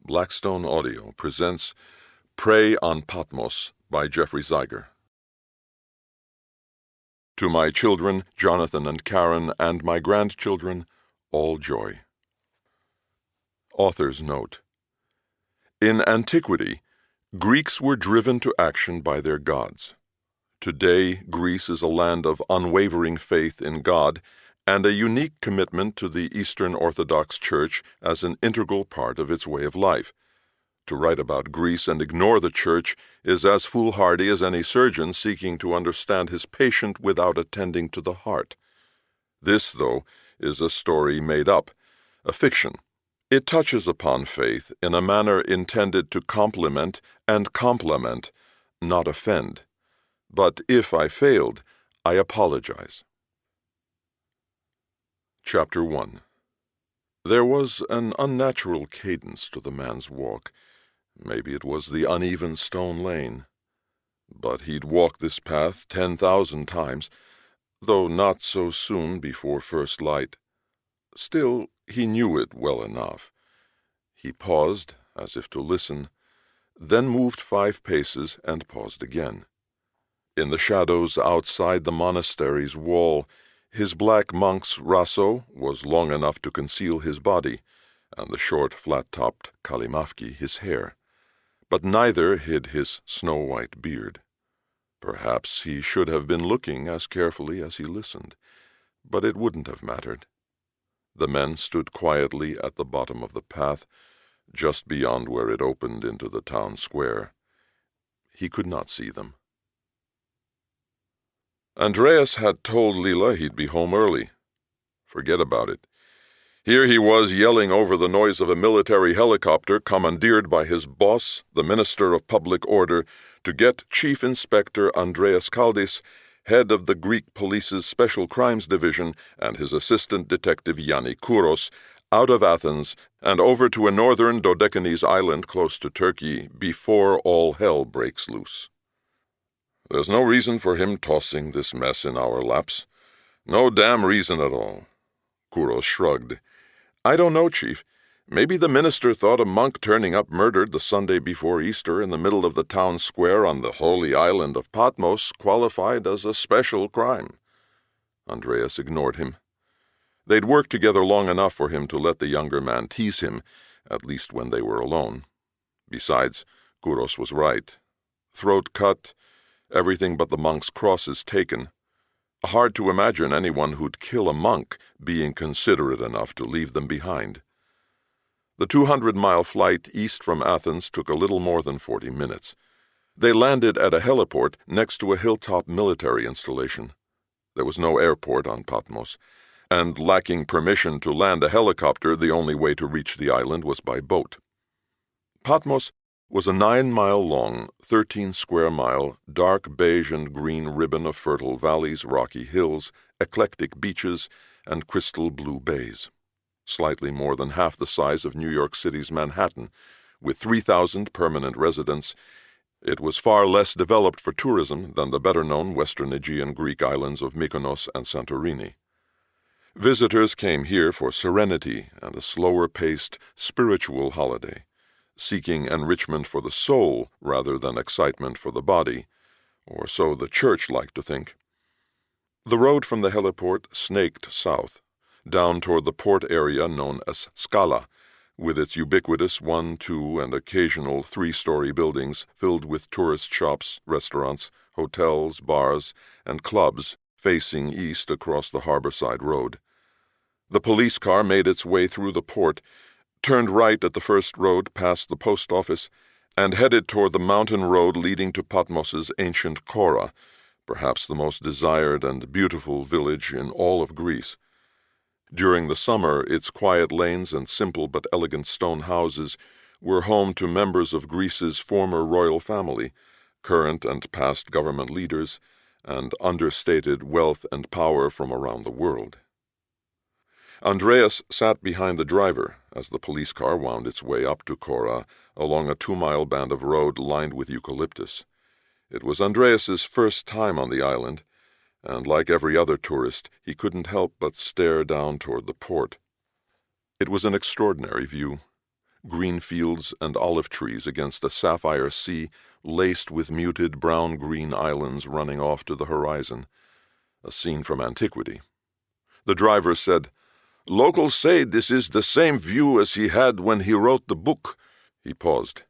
Blackstone Audio presents Prey on Patmos by Jeffrey Siger. To my children, Jonathan and Karen, and my grandchildren, all joy. Author's note. In antiquity, Greeks were driven to action by their gods. Today, Greece is a land of unwavering faith in God and a unique commitment to the Eastern Orthodox Church as an integral part of its way of life. To write about Greece and ignore the Church is as foolhardy as any surgeon seeking to understand his patient without attending to the heart. This, though, is a story made up, a fiction. It touches upon faith in a manner intended to complement and complement, not offend. But if I failed, I apologize. Chapter 1. There was an unnatural cadence to the man's walk. Maybe it was the uneven stone lane. But he'd walked this path 10,000 times, though not so soon before first light. Still, he knew it well enough. He paused, as if to listen, then moved 5 paces and paused again. In the shadows outside the monastery's wall, his black monk's raso was long enough to conceal his body, and the short, flat-topped kalimafki his hair. But neither hid his snow-white beard. Perhaps he should have been looking as carefully as he listened, but it wouldn't have mattered. The men stood quietly at the bottom of the path, just beyond where it opened into the town square. He could not see them. Andreas had told Lila he'd be home early. Forget about it. Here he was yelling over the noise of a military helicopter commandeered by his boss, the Minister of Public Order, to get Chief Inspector Andreas Kaldis, head of the Greek Police's Special Crimes Division, and his assistant detective Yanni Kouros, out of Athens and over to a northern Dodecanese island close to Turkey before all hell breaks loose. There's no reason for him tossing this mess in our laps. No damn reason at all. Kouros shrugged. I don't know, Chief. Maybe the minister thought a monk turning up murdered the Sunday before Easter in the middle of the town square on the holy island of Patmos qualified as a special crime. Andreas ignored him. They'd worked together long enough for him to let the younger man tease him, at least when they were alone. Besides, Kouros was right. Throat cut, everything but the monk's crosses taken. Hard to imagine anyone who'd kill a monk being considerate enough to leave them behind. The 200-mile flight east from Athens took a little more than 40 minutes. They landed at a heliport next to a hilltop military installation. There was no airport on Patmos, and lacking permission to land a helicopter, the only way to reach the island was by boat. Patmos was a 9-mile-long, 13-square-mile, dark beige and green ribbon of fertile valleys, rocky hills, eclectic beaches, and crystal blue bays. Slightly more than half the size of New York City's Manhattan, with 3,000 permanent residents, it was far less developed for tourism than the better-known Western Aegean Greek islands of Mykonos and Santorini. Visitors came here for serenity and a slower-paced, spiritual holiday, seeking enrichment for the soul rather than excitement for the body, or so the church liked to think. The road from the heliport snaked south, down toward the port area known as Scala, with its ubiquitous 1-, 2-, and occasional 3-story buildings filled with tourist shops, restaurants, hotels, bars, and clubs facing east across the harborside road. The police car made its way through the port, turned right at the first road past the post office, and headed toward the mountain road leading to Patmos's ancient Kora, perhaps the most desired and beautiful village in all of Greece. During the summer, its quiet lanes and simple but elegant stone houses were home to members of Greece's former royal family, current and past government leaders, and understated wealth and power from around the world. Andreas sat behind the driver as the police car wound its way up to Kora along a 2-mile band of road lined with eucalyptus. It was Andreas's first time on the island, and like every other tourist, he couldn't help but stare down toward the port. It was an extraordinary view. green fields and olive trees against a sapphire sea laced with muted brown-green islands running off to the horizon, a scene from antiquity. The driver said, "Locals say this is the same view as he had when he wrote the book." He paused.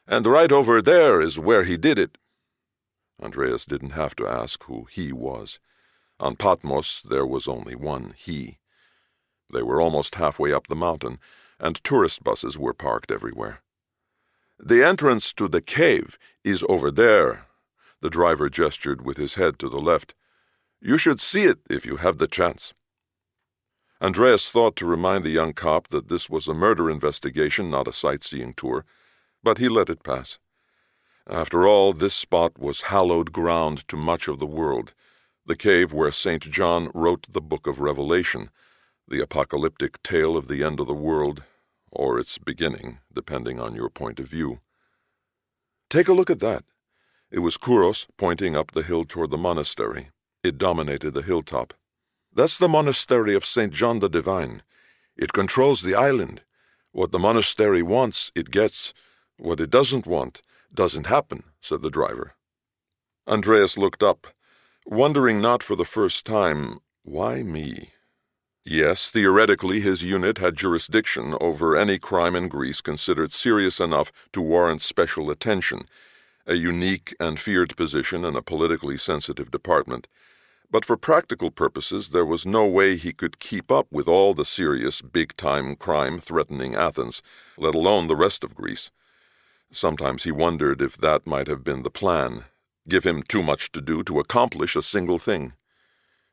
"And right over there is where he did it." Andreas didn't have to ask who he was. On Patmos there was only one he. They were almost halfway up the mountain, and tourist buses were parked everywhere. "The entrance to the cave is over there." The driver gestured with his head to the left. "You should see it if you have the chance." Andreas thought to remind the young cop that this was a murder investigation, not a sightseeing tour, but he let it pass. After all, this spot was hallowed ground to much of the world, the cave where St. John wrote the book of Revelation, the apocalyptic tale of the end of the world, or its beginning, depending on your point of view. "Take a look at that." It was Kouros pointing up the hill toward the monastery. It dominated the hilltop. "That's the monastery of St. John the Divine. It controls the island. What the monastery wants, it gets. What it doesn't want, doesn't happen," said the driver. Andreas looked up, wondering not for the first time, why me? Yes, theoretically his unit had jurisdiction over any crime in Greece considered serious enough to warrant special attention, a unique and feared position in a politically sensitive department. But for practical purposes there was no way he could keep up with all the serious, big-time crime threatening Athens, let alone the rest of Greece. Sometimes he wondered if that might have been the plan, give him too much to do to accomplish a single thing.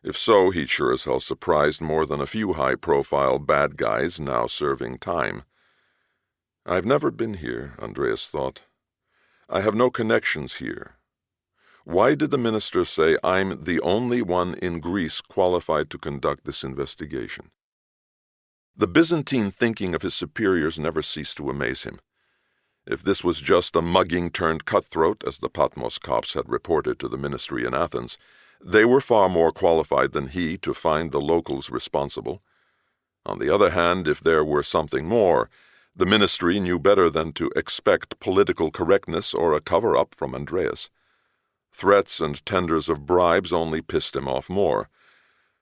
If so, he'd sure as hell surprised more than a few high-profile bad guys now serving time. "I've never been here," Andreas thought. "I have no connections here. Why did the minister say I'm the only one in Greece qualified to conduct this investigation?" The Byzantine thinking of his superiors never ceased to amaze him. If this was just a mugging-turned-cutthroat, as the Patmos cops had reported to the ministry in Athens, they were far more qualified than he to find the locals responsible. On the other hand, if there were something more, the ministry knew better than to expect political correctness or a cover-up from Andreas. Threats and tenders of bribes only pissed him off more.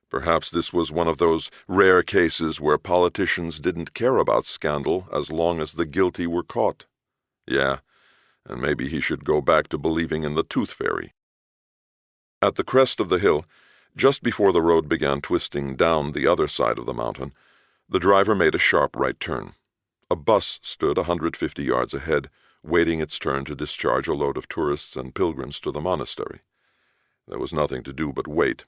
Perhaps this was one of those rare cases where politicians didn't care about scandal as long as the guilty were caught. Yeah, and maybe he should go back to believing in the tooth fairy. At the crest of the hill, just before the road began twisting down the other side of the mountain, the driver made a sharp right turn. A bus stood 150 yards ahead, waiting its turn to discharge a load of tourists and pilgrims to the monastery. There was nothing to do but wait.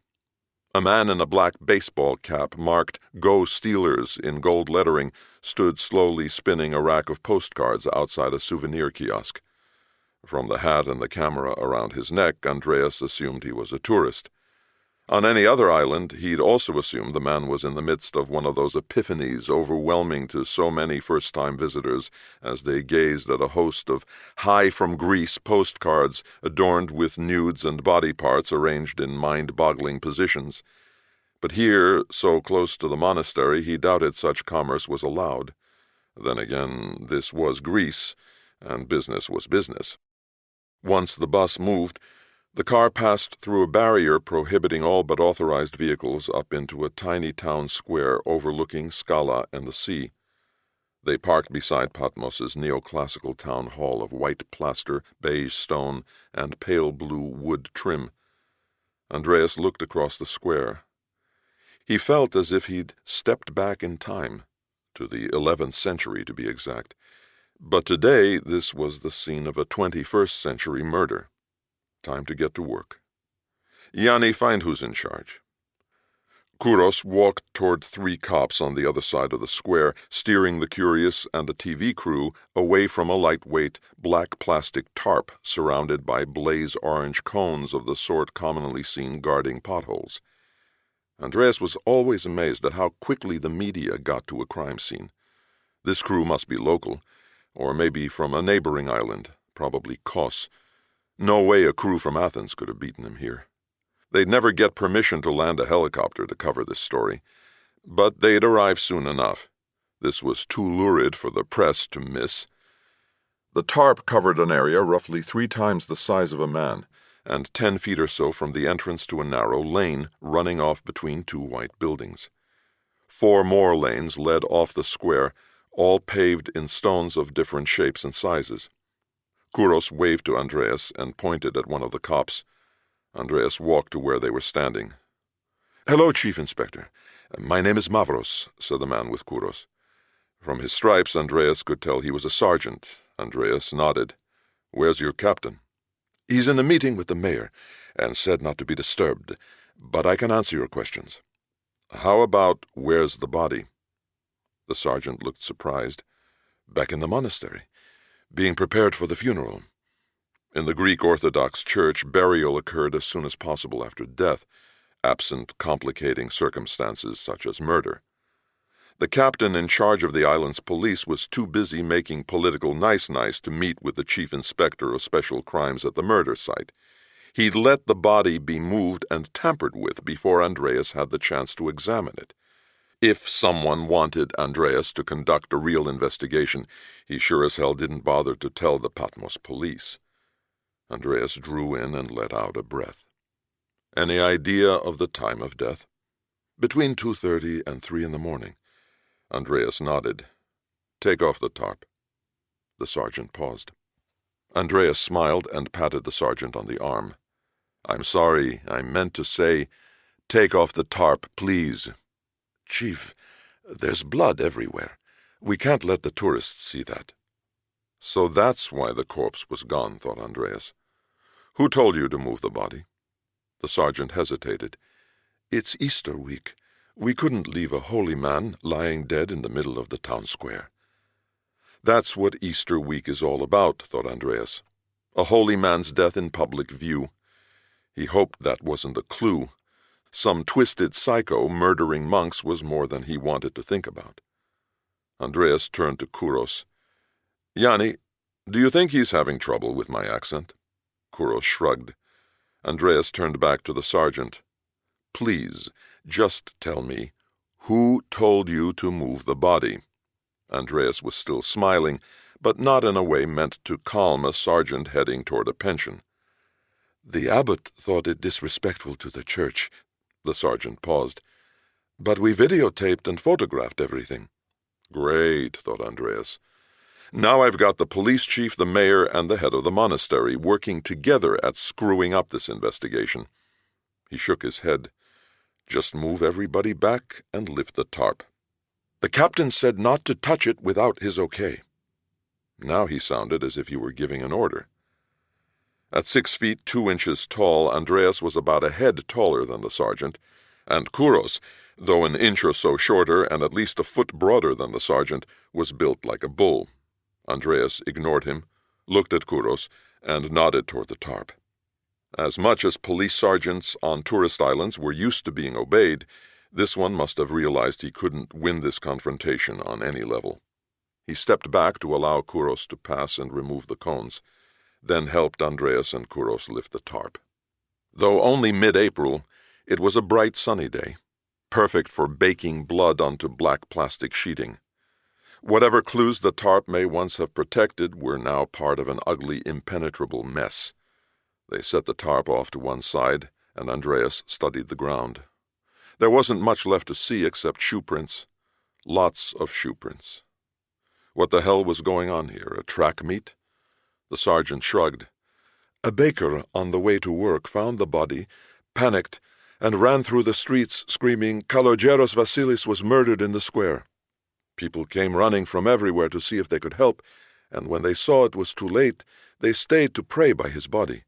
A man in a black baseball cap marked "Go Steelers" in gold lettering stood slowly spinning a rack of postcards outside a souvenir kiosk. From the hat and the camera around his neck, Andreas assumed he was a tourist. On any other island, he'd also assumed the man was in the midst of one of those epiphanies overwhelming to so many first-time visitors as they gazed at a host of high-from-Greece postcards adorned with nudes and body parts arranged in mind-boggling positions. But here, so close to the monastery, he doubted such commerce was allowed. Then again, this was Greece, and business was business. Once the bus moved, the car passed through a barrier prohibiting all but authorized vehicles up into a tiny town square overlooking Scala and the sea. They parked beside Patmos's neoclassical town hall of white plaster, beige stone, and pale blue wood trim. Andreas looked across the square. He felt as if he'd stepped back in time, to the 11th century to be exact. But today this was the scene of a 21st century murder. Time to get to work. Yanni, find who's in charge. Kouros walked toward 3 cops on the other side of the square, steering the curious and a TV crew away from a lightweight, black plastic tarp surrounded by blaze-orange cones of the sort commonly seen guarding potholes. Andreas was always amazed at how quickly the media got to a crime scene. This crew must be local, or maybe from a neighboring island, probably Kos. No way a crew from Athens could have beaten him here. They'd never get permission to land a helicopter to cover this story, but they'd arrive soon enough. This was too lurid for the press to miss. The tarp covered an area roughly 3 times the size of a man, and 10 feet or so from the entrance to a narrow lane running off between 2 white buildings. 4 more lanes led off the square, all paved in stones of different shapes and sizes. Kouros waved to Andreas and pointed at one of the cops. Andreas walked to where they were standing. "Hello, Chief Inspector. My name is Mavros," said the man with Kouros. From his stripes, Andreas could tell he was a sergeant. Andreas nodded. "Where's your captain?" "He's in a meeting with the mayor, and said not to be disturbed, but I can answer your questions." "How about where's the body?" The sergeant looked surprised. "Back in the monastery, being prepared for the funeral." In the Greek Orthodox Church, burial occurred as soon as possible after death, absent complicating circumstances such as murder. The captain in charge of the island's police was too busy making political nice-nice to meet with the chief inspector of special crimes at the murder site. He'd let the body be moved and tampered with before Andreas had the chance to examine it. If someone wanted Andreas to conduct a real investigation, he sure as hell didn't bother to tell the Patmos police. Andreas drew in and let out a breath. "Any idea of the time of death?" "Between 2:30 and 3 in the morning." Andreas nodded. "Take off the tarp." The sergeant paused. Andreas smiled and patted the sergeant on the arm. "I'm sorry, I meant to say, take off the tarp, please." "Chief, there's blood everywhere. We can't let the tourists see that." So that's why the corpse was gone, thought Andreas. "Who told you to move the body?" The sergeant hesitated. "It's Easter week. We couldn't leave a holy man lying dead in the middle of the town square." That's what Easter week is all about, thought Andreas. A holy man's death in public view. He hoped that wasn't a clue. Some twisted psycho murdering monks was more than he wanted to think about. Andreas turned to Kouros. "Yanni, do you think he's having trouble with my accent?" Kouros shrugged. Andreas turned back to the sergeant. "Please, just tell me, who told you to move the body?" Andreas was still smiling, but not in a way meant to calm a sergeant heading toward a pension. "The abbot thought it disrespectful to the church." The sergeant paused. "But we videotaped and photographed everything." "Great," thought Andreas. "Now I've got the police chief, the mayor, and the head of the monastery working together at screwing up this investigation." He shook his head. "Just move everybody back and lift the tarp." "The captain said not to touch it without his okay." Now he sounded as if he were giving an order. At 6 feet 2 inches tall, Andreas was about a head taller than the sergeant, and Kouros, though an inch or so shorter and at least a foot broader than the sergeant, was built like a bull. Andreas ignored him, looked at Kouros, and nodded toward the tarp. As much as police sergeants on tourist islands were used to being obeyed, this one must have realized he couldn't win this confrontation on any level. He stepped back to allow Kouros to pass and remove the cones, then helped Andreas and Kouros lift the tarp. Though only mid-April, it was a bright sunny day, perfect for baking blood onto black plastic sheeting. Whatever clues the tarp may once have protected were now part of an ugly, impenetrable mess. They set the tarp off to one side, and Andreas studied the ground. There wasn't much left to see except shoe prints. Lots of shoe prints. What the hell was going on here, a track meet? The sergeant shrugged. "A baker on the way to work found the body, panicked, and ran through the streets screaming, 'Kalogeros Vasilis was murdered in the square.' People came running from everywhere to see if they could help, and when they saw it was too late, they stayed to pray by his body.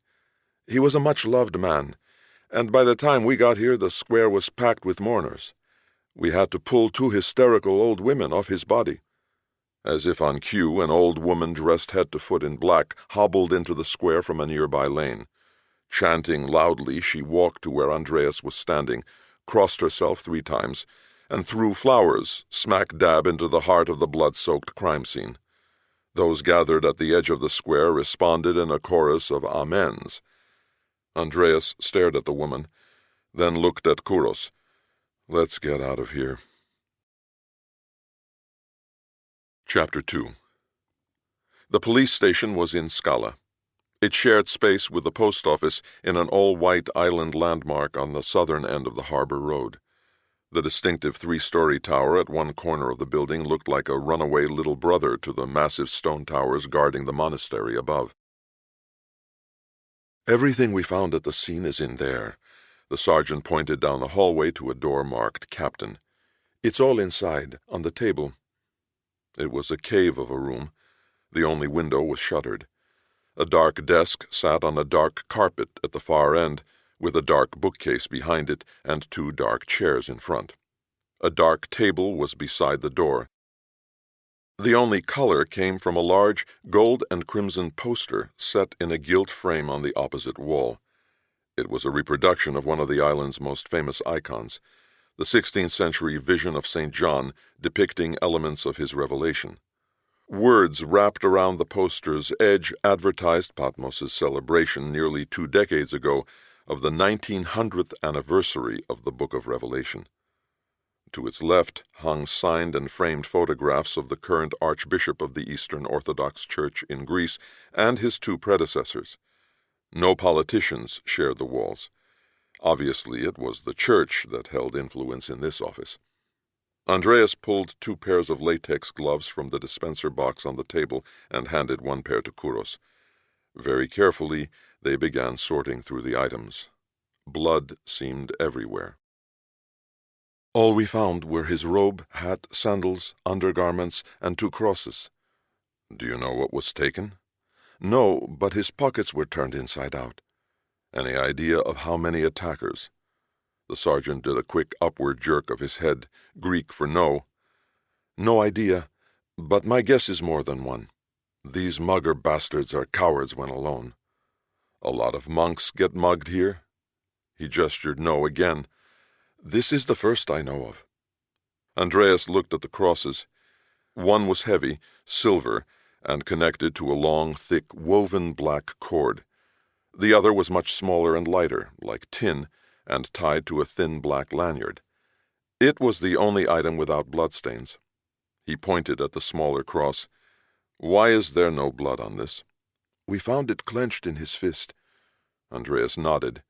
He was a much-loved man, and by the time we got here the square was packed with mourners. We had to pull 2 hysterical old women off his body." As if on cue, an old woman dressed head to foot in black hobbled into the square from a nearby lane. Chanting loudly, she walked to where Andreas was standing, crossed herself 3 times, and threw flowers smack dab into the heart of the blood-soaked crime scene. Those gathered at the edge of the square responded in a chorus of amens. Andreas stared at the woman, then looked at Kouros. "Let's get out of here." Chapter 2. The police station was in Scala. It shared space with the post office in an all-white island landmark on the southern end of the harbor road. The distinctive three-story tower at one corner of the building looked like a runaway little brother to the massive stone towers guarding the monastery above. "Everything we found at the scene is in there." The sergeant pointed down the hallway to a door marked Captain. "It's all inside, on the table." It was a cave of a room. The only window was shuttered. A dark desk sat on a dark carpet at the far end, with a dark bookcase behind it and two dark chairs in front. A dark table was beside the door. The only color came from a large gold and crimson poster set in a gilt frame on the opposite wall. It was a reproduction of one of the island's most famous icons, the 16th century Vision of St. John, depicting elements of his revelation. Words wrapped around the poster's edge advertised Patmos's celebration nearly 2 decades ago of the 1900th anniversary of the Book of Revelation. To its left hung signed and framed photographs of the current Archbishop of the Eastern Orthodox Church in Greece and his 2 predecessors. No politicians shared the walls. Obviously, it was the church that held influence in this office. Andreas pulled 2 pairs of latex gloves from the dispenser box on the table and handed 1 pair to Kouros. Very carefully, they began sorting through the items. Blood seemed everywhere. "All we found were his robe, hat, sandals, undergarments, and 2 crosses." "Do you know what was taken?" "No, but his pockets were turned inside out." "Any idea of how many attackers?" The sergeant did a quick upward jerk of his head, Greek for no. "No idea, but my guess is more than one. These mugger bastards are cowards when alone." "A lot of monks get mugged here?" He gestured no again. "This is the first I know of." Andreas looked at the crosses. One was heavy, silver, and connected to a long, thick, woven black cord. The other was much smaller and lighter, like tin, and tied to a thin black lanyard. It was the only item without bloodstains. He pointed at the smaller cross. "Why is there no blood on this?" "We found it clenched in his fist." Andreas nodded.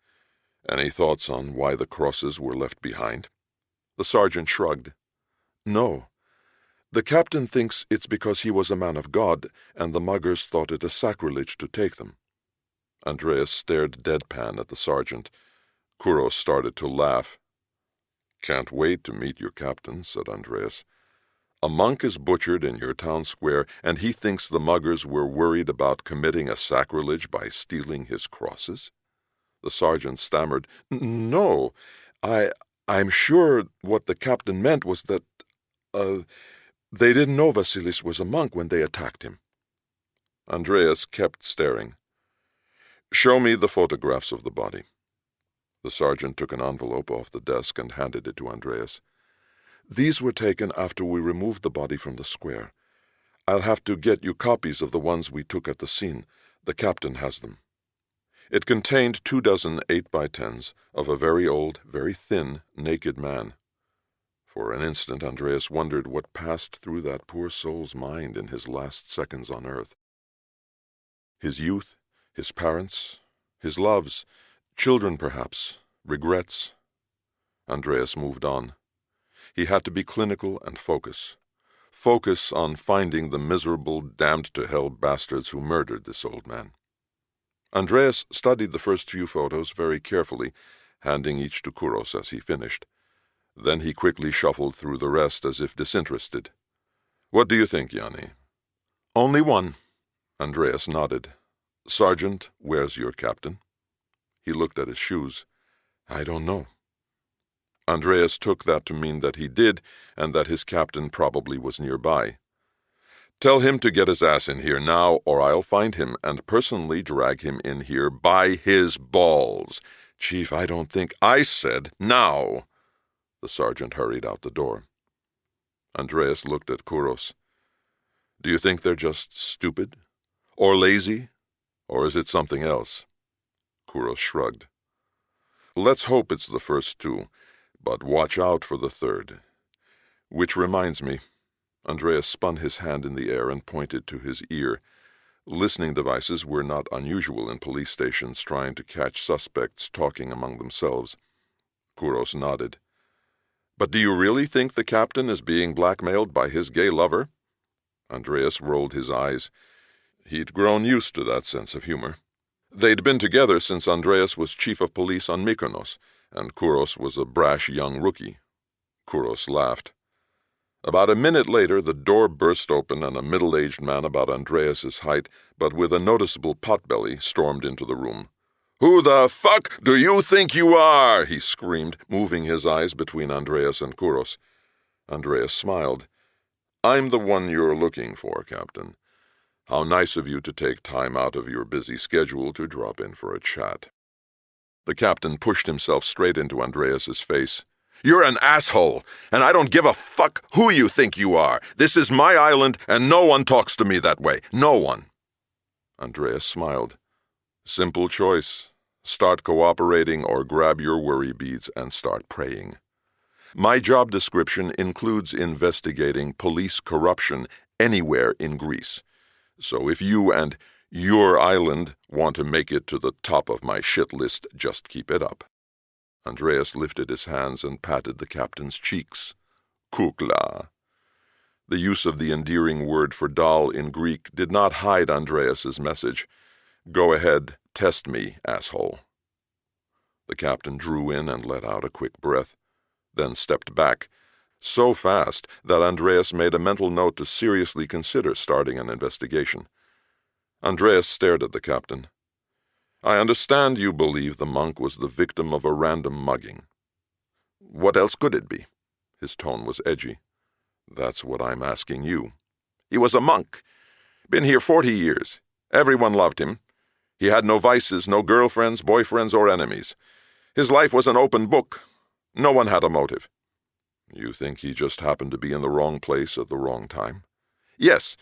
"Any thoughts on why the crosses were left behind?" The sergeant shrugged. "No. The captain thinks it's because he was a man of God, and the muggers thought it a sacrilege to take them." Andreas stared deadpan at the sergeant. Kouros started to laugh. "Can't wait to meet your captain," said Andreas. "A monk is butchered in your town square, and he thinks the muggers were worried about committing a sacrilege by stealing his crosses?" The sergeant stammered, "No, I'm sure what the captain meant was that, they didn't know Vasilis was a monk when they attacked him." Andreas kept staring. "Show me the photographs of the body." The sergeant took an envelope off the desk and handed it to Andreas. "These were taken after we removed the body from the square. I'll have to get you copies of the ones we took at the scene. The captain has them." It contained 24 8x10s of a very old, very thin, naked man. For an instant Andreas wondered what passed through that poor soul's mind in his last seconds on earth. His youth, his parents, his loves, children perhaps, regrets. Andreas moved on. He had to be clinical and focus. Focus on finding the miserable, damned-to-hell bastards who murdered this old man. Andreas studied the first few photos very carefully, handing each to Kouros as he finished. Then he quickly shuffled through the rest as if disinterested. "What do you think, Yanni?" "Only one." Andreas nodded. "Sergeant, where's your captain?" He looked at his shoes. "I don't know." Andreas took that to mean that he did, and that his captain probably was nearby. "Tell him to get his ass in here now, or I'll find him and personally drag him in here by his balls." "Chief, I don't think—" "I said now!" The sergeant hurried out the door. Andreas looked at Kouros. "Do you think they're just stupid? Or lazy? Or is it something else?" Kouros shrugged. "Let's hope it's the first 2, but watch out for the third. Which reminds me, Andreas spun his hand in the air and pointed to his ear. Listening devices were not unusual in police stations trying to catch suspects talking among themselves. Kouros nodded. "But do you really think the captain is being blackmailed by his gay lover?" Andreas rolled his eyes. He'd grown used to that sense of humor. They'd been together since Andreas was chief of police on Mykonos, and Kouros was a brash young rookie. Kouros laughed. About a minute later, the door burst open and a middle-aged man about Andreas's height, but with a noticeable potbelly, stormed into the room. "Who the fuck do you think you are?" he screamed, moving his eyes between Andreas and Kouros. Andreas smiled. "I'm the one you're looking for, Captain. How nice of you to take time out of your busy schedule to drop in for a chat." The captain pushed himself straight into Andreas's face. "You're an asshole, and I don't give a fuck who you think you are. This is my island, and no one talks to me that way. No one." Andreas smiled. "Simple choice. Start cooperating or grab your worry beads and start praying. My job description includes investigating police corruption anywhere in Greece. So if you and your island want to make it to the top of my shit list, just keep it up." Andreas lifted his hands and patted the captain's cheeks. Kukla. The use of the endearing word for doll in Greek did not hide Andreas's message. "Go ahead, test me, asshole." The captain drew in and let out a quick breath, then stepped back, so fast that Andreas made a mental note to seriously consider starting an investigation. Andreas stared at the captain. "I understand you believe the monk was the victim of a random mugging. What else could it be?" His tone was edgy. "That's what I'm asking you." "He was a monk. Been here 40 years. Everyone loved him. He had no vices, no girlfriends, boyfriends, or enemies. His life was an open book. No one had a motive." "You think he just happened to be in the wrong place at the wrong time?" "Yes.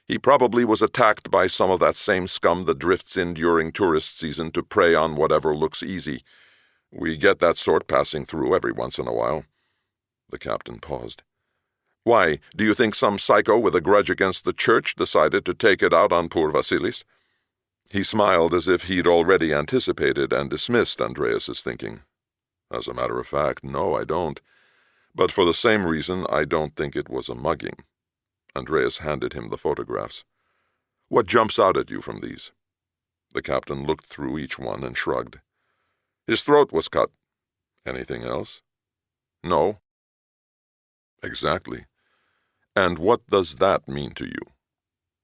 He probably was attacked by some of that same scum that drifts in during tourist season to prey on whatever looks easy. We get that sort passing through every once in a while." The captain paused. "Why, do you think some psycho with a grudge against the church decided to take it out on poor Vasilis?" He smiled as if he'd already anticipated and dismissed Andreas's thinking. "As a matter of fact, no, I don't. But for the same reason, I don't think it was a mugging." Andreas handed him the photographs. "What jumps out at you from these?" The captain looked through each one and shrugged. "His throat was cut." "Anything else?" "No." "Exactly. And what does that mean to you?"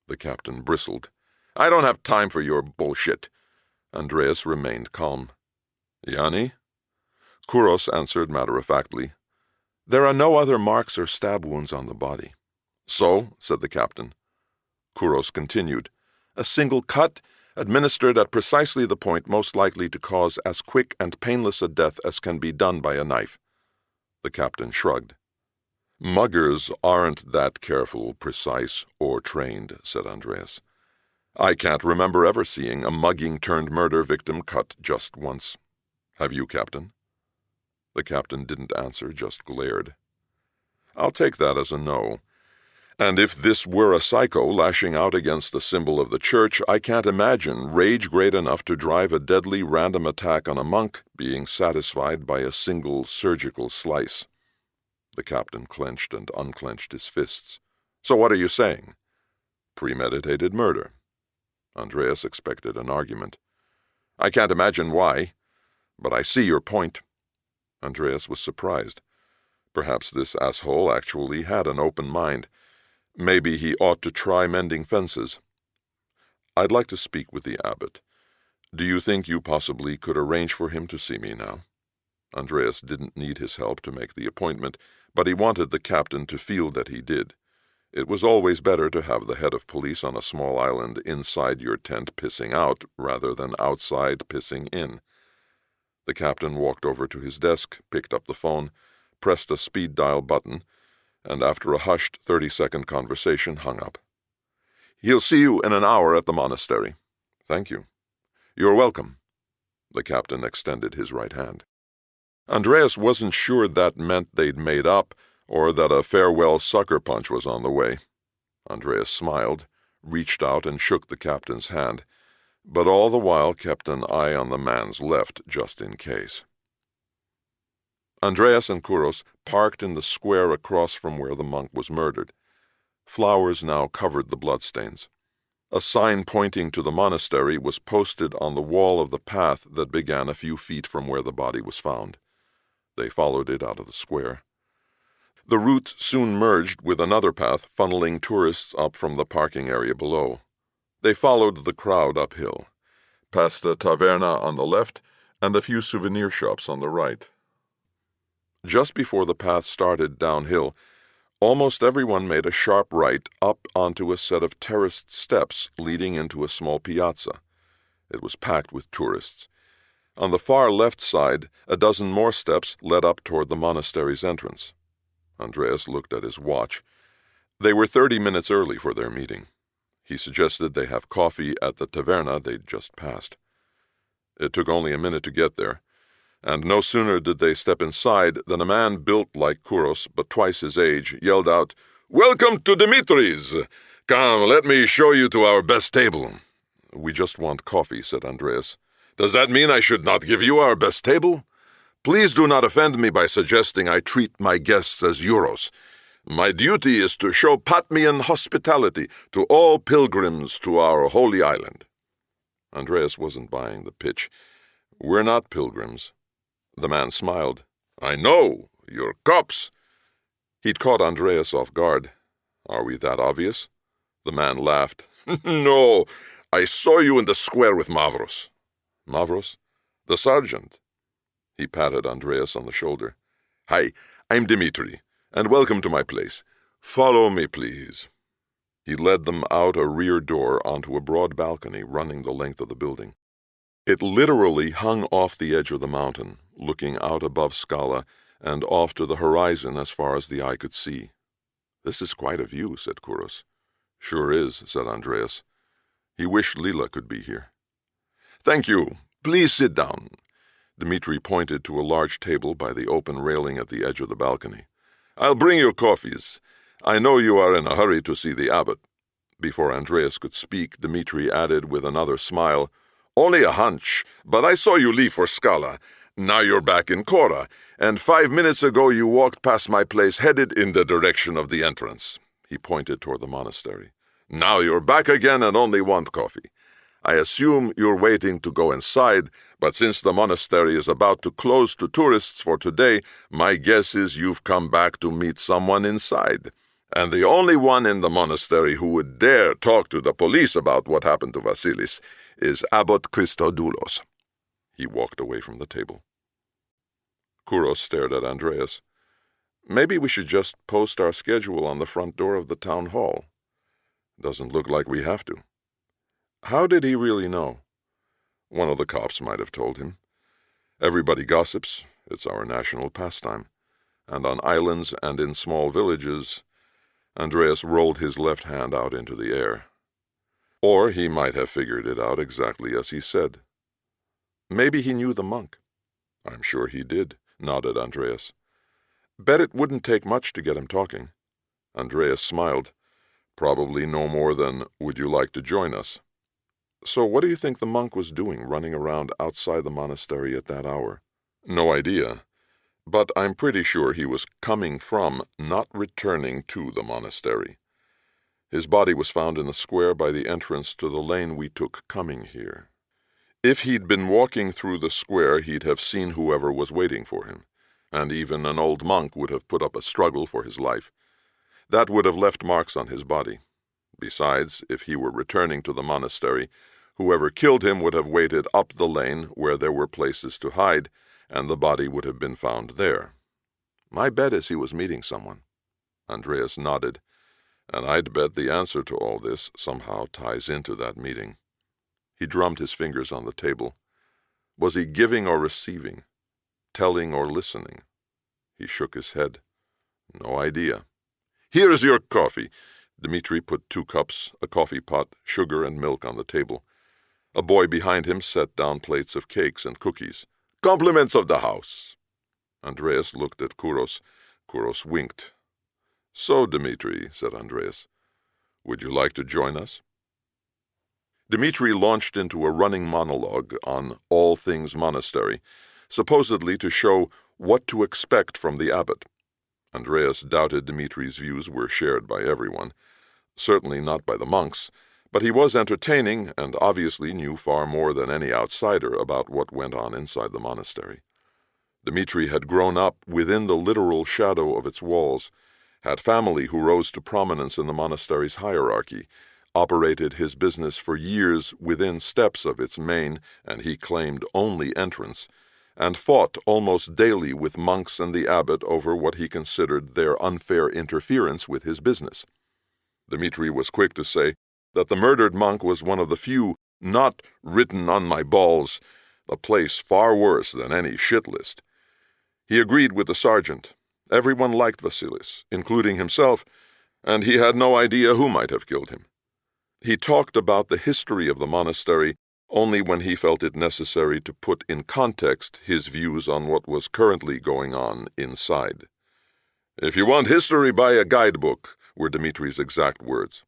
The captain bristled. "I don't have time for your bullshit." Andreas remained calm. "Yanni?" Kouros answered matter-of-factly. "There are no other marks or stab wounds on the body." "So," said the captain. Kouros continued. "A single cut, administered at precisely the point most likely to cause as quick and painless a death as can be done by a knife." The captain shrugged. "Muggers aren't that careful, precise, or trained," said Andreas. "I can't remember ever seeing a mugging-turned-murder victim cut just once. Have you, Captain?" The captain didn't answer, just glared. "I'll take that as a no. And if this were a psycho lashing out against the symbol of the church, I can't imagine rage great enough to drive a deadly random attack on a monk being satisfied by a single surgical slice." The captain clenched and unclenched his fists. "So what are you saying?" "Premeditated murder." Andreas expected an argument. "I can't imagine why, but I see your point." Andreas was surprised. Perhaps this asshole actually had an open mind. Maybe he ought to try mending fences. "I'd like to speak with the abbot. Do you think you possibly could arrange for him to see me now?" Andreas didn't need his help to make the appointment, but he wanted the captain to feel that he did. It was always better to have the head of police on a small island inside your tent pissing out rather than outside pissing in. The captain walked over to his desk, picked up the phone, pressed a speed dial button, and after a hushed 30-second conversation hung up. "He'll see you in an hour at the monastery." "Thank you." "You're welcome." The captain extended his right hand. Andreas wasn't sure that meant they'd made up, or that a farewell sucker punch was on the way. Andreas smiled, reached out and shook the captain's hand, but all the while kept an eye on the man's left just in case. Andreas and Kouros parked in the square across from where the monk was murdered. Flowers now covered the bloodstains. A sign pointing to the monastery was posted on the wall of the path that began a few feet from where the body was found. They followed it out of the square. The route soon merged with another path funneling tourists up from the parking area below. They followed the crowd uphill, past a taverna on the left and a few souvenir shops on the right. Just before the path started downhill, almost everyone made a sharp right up onto a set of terraced steps leading into a small piazza. It was packed with tourists. On the far left side, a dozen more steps led up toward the monastery's entrance. Andreas looked at his watch. They were 30 minutes early for their meeting. He suggested they have coffee at the taverna they'd just passed. It took only a minute to get there, and no sooner did they step inside than a man built like Kouros, but twice his age, yelled out, "Welcome to Dimitri's! Come, let me show you to our best table." "We just want coffee," said Andreas. "Does that mean I should not give you our best table? Please do not offend me by suggesting I treat my guests as euros. My duty is to show Patmian hospitality to all pilgrims to our holy island." Andreas wasn't buying the pitch. "We're not pilgrims." The man smiled. "I know, you're cops." He'd caught Andreas off guard. "Are we that obvious?" The man laughed. "No, I saw you in the square with Mavros." "Mavros?" "The sergeant." He patted Andreas on the shoulder. "Hi, I'm Dimitri, and welcome to my place. Follow me, please." He led them out a rear door onto a broad balcony running the length of the building. It literally hung off the edge of the mountain, looking out above Scala and off to the horizon as far as the eye could see. "This is quite a view," said Kouros. "Sure is," said Andreas. He wished Lila could be here. "Thank you. Please sit down." Dmitri pointed to a large table by the open railing at the edge of the balcony. "I'll bring your coffees. I know you are in a hurry to see the abbot." Before Andreas could speak, Dmitri added with another smile, "Only a hunch, but I saw you leave for Scala. Now you're back in Kora, and 5 minutes ago you walked past my place headed in the direction of the entrance." He pointed toward the monastery. "Now you're back again and only want coffee. I assume you're waiting to go inside, but since the monastery is about to close to tourists for today, my guess is you've come back to meet someone inside. And the only one in the monastery who would dare talk to the police about what happened to Vasilis is Abbot Christodoulos." He walked away from the table. Kouros stared at Andreas. "Maybe we should just post our schedule on the front door of the town hall. Doesn't look like we have to." How did he really know? One of the cops might have told him. Everybody gossips. It's our national pastime. And on islands and in small villages, Andreas rolled his left hand out into the air. Or he might have figured it out exactly as he said. Maybe he knew the monk. "I'm sure he did," nodded Andreas. "Bet it wouldn't take much to get him talking." Andreas smiled. "Probably no more than, 'Would you like to join us?'" "So what do you think the monk was doing running around outside the monastery at that hour?" "No idea. But I'm pretty sure he was coming from, not returning to the monastery. His body was found in the square by the entrance to the lane we took coming here. If he'd been walking through the square, he'd have seen whoever was waiting for him, and even an old monk would have put up a struggle for his life. That would have left marks on his body. Besides, if he were returning to the monastery, whoever killed him would have waited up the lane where there were places to hide, and the body would have been found there. My bet is he was meeting someone." Andreas nodded. "And I'd bet the answer to all this somehow ties into that meeting." He drummed his fingers on the table. Was he giving or receiving? Telling or listening? He shook his head. No idea. "Here's your coffee." Dmitri put 2 cups, a coffee pot, sugar, and milk on the table. A boy behind him set down plates of cakes and cookies. "Compliments of the house." Andreas looked at Kouros. Kouros winked. "So, Dmitri," said Andreas, "would you like to join us?" Dmitri launched into a running monologue on all things monastery, supposedly to show what to expect from the abbot. Andreas doubted Dmitri's views were shared by everyone, certainly not by the monks, but he was entertaining and obviously knew far more than any outsider about what went on inside the monastery. Dmitri had grown up within the literal shadow of its walls, had family who rose to prominence in the monastery's hierarchy, operated his business for years within steps of its main, and he claimed only entrance, and fought almost daily with monks and the abbot over what he considered their unfair interference with his business. Dmitri was quick to say that the murdered monk was one of the few not written on my balls, a place far worse than any shit list. He agreed with the sergeant. Everyone liked Vasilis, including himself, and he had no idea who might have killed him. He talked about the history of the monastery only when he felt it necessary to put in context his views on what was currently going on inside. "If you want history, buy a guidebook," were Dmitri's exact words.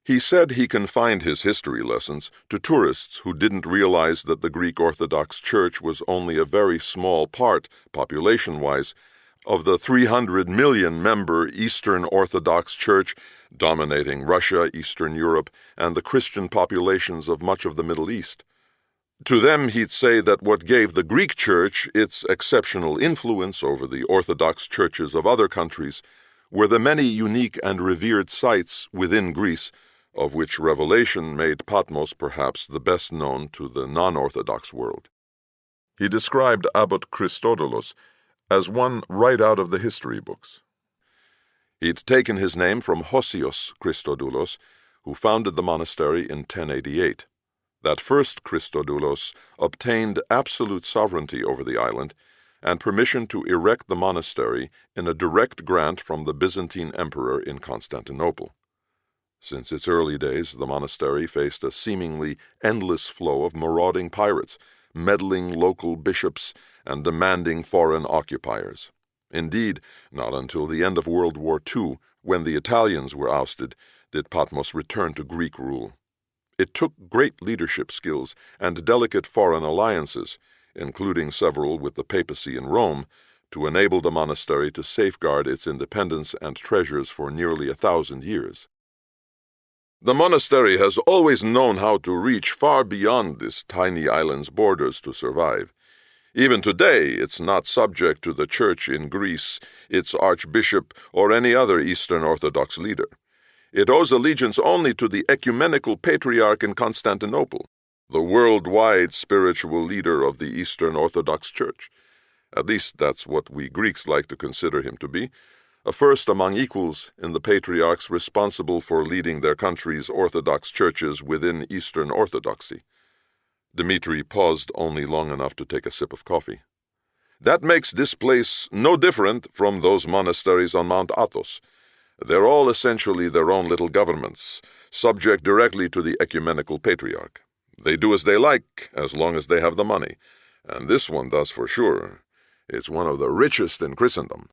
He said he confined his history lessons to tourists who didn't realize that the Greek Orthodox Church was only a very small part, population-wise, of the 300 million-member Eastern Orthodox Church dominating Russia, Eastern Europe, and the Christian populations of much of the Middle East. To them he'd say that what gave the Greek Church its exceptional influence over the Orthodox churches of other countries were the many unique and revered sites within Greece, of which Revelation made Patmos perhaps the best known to the non-Orthodox world. He described Abbot Christodoulos as one right out of the history books. He'd taken his name from Hosios Christodoulos, who founded the monastery in 1088. That first Christodoulos obtained absolute sovereignty over the island and permission to erect the monastery in a direct grant from the Byzantine emperor in Constantinople. Since its early days, the monastery faced a seemingly endless flow of marauding pirates, meddling local bishops, and demanding foreign occupiers. Indeed, not until the end of World War II, when the Italians were ousted, did Patmos return to Greek rule. It took great leadership skills and delicate foreign alliances, including several with the papacy in Rome, to enable the monastery to safeguard its independence and treasures for nearly 1,000 years. "The monastery has always known how to reach far beyond this tiny island's borders to survive. Even today, it's not subject to the church in Greece, its archbishop, or any other Eastern Orthodox leader. It owes allegiance only to the ecumenical patriarch in Constantinople, the worldwide spiritual leader of the Eastern Orthodox Church. At least that's what we Greeks like to consider him to be, a first among equals in the patriarchs responsible for leading their country's Orthodox churches within Eastern Orthodoxy." Dmitri paused only long enough to take a sip of coffee. "That makes this place no different from those monasteries on Mount Athos. They're all essentially their own little governments, subject directly to the ecumenical patriarch. They do as they like, as long as they have the money. And this one does for sure. It's one of the richest in Christendom."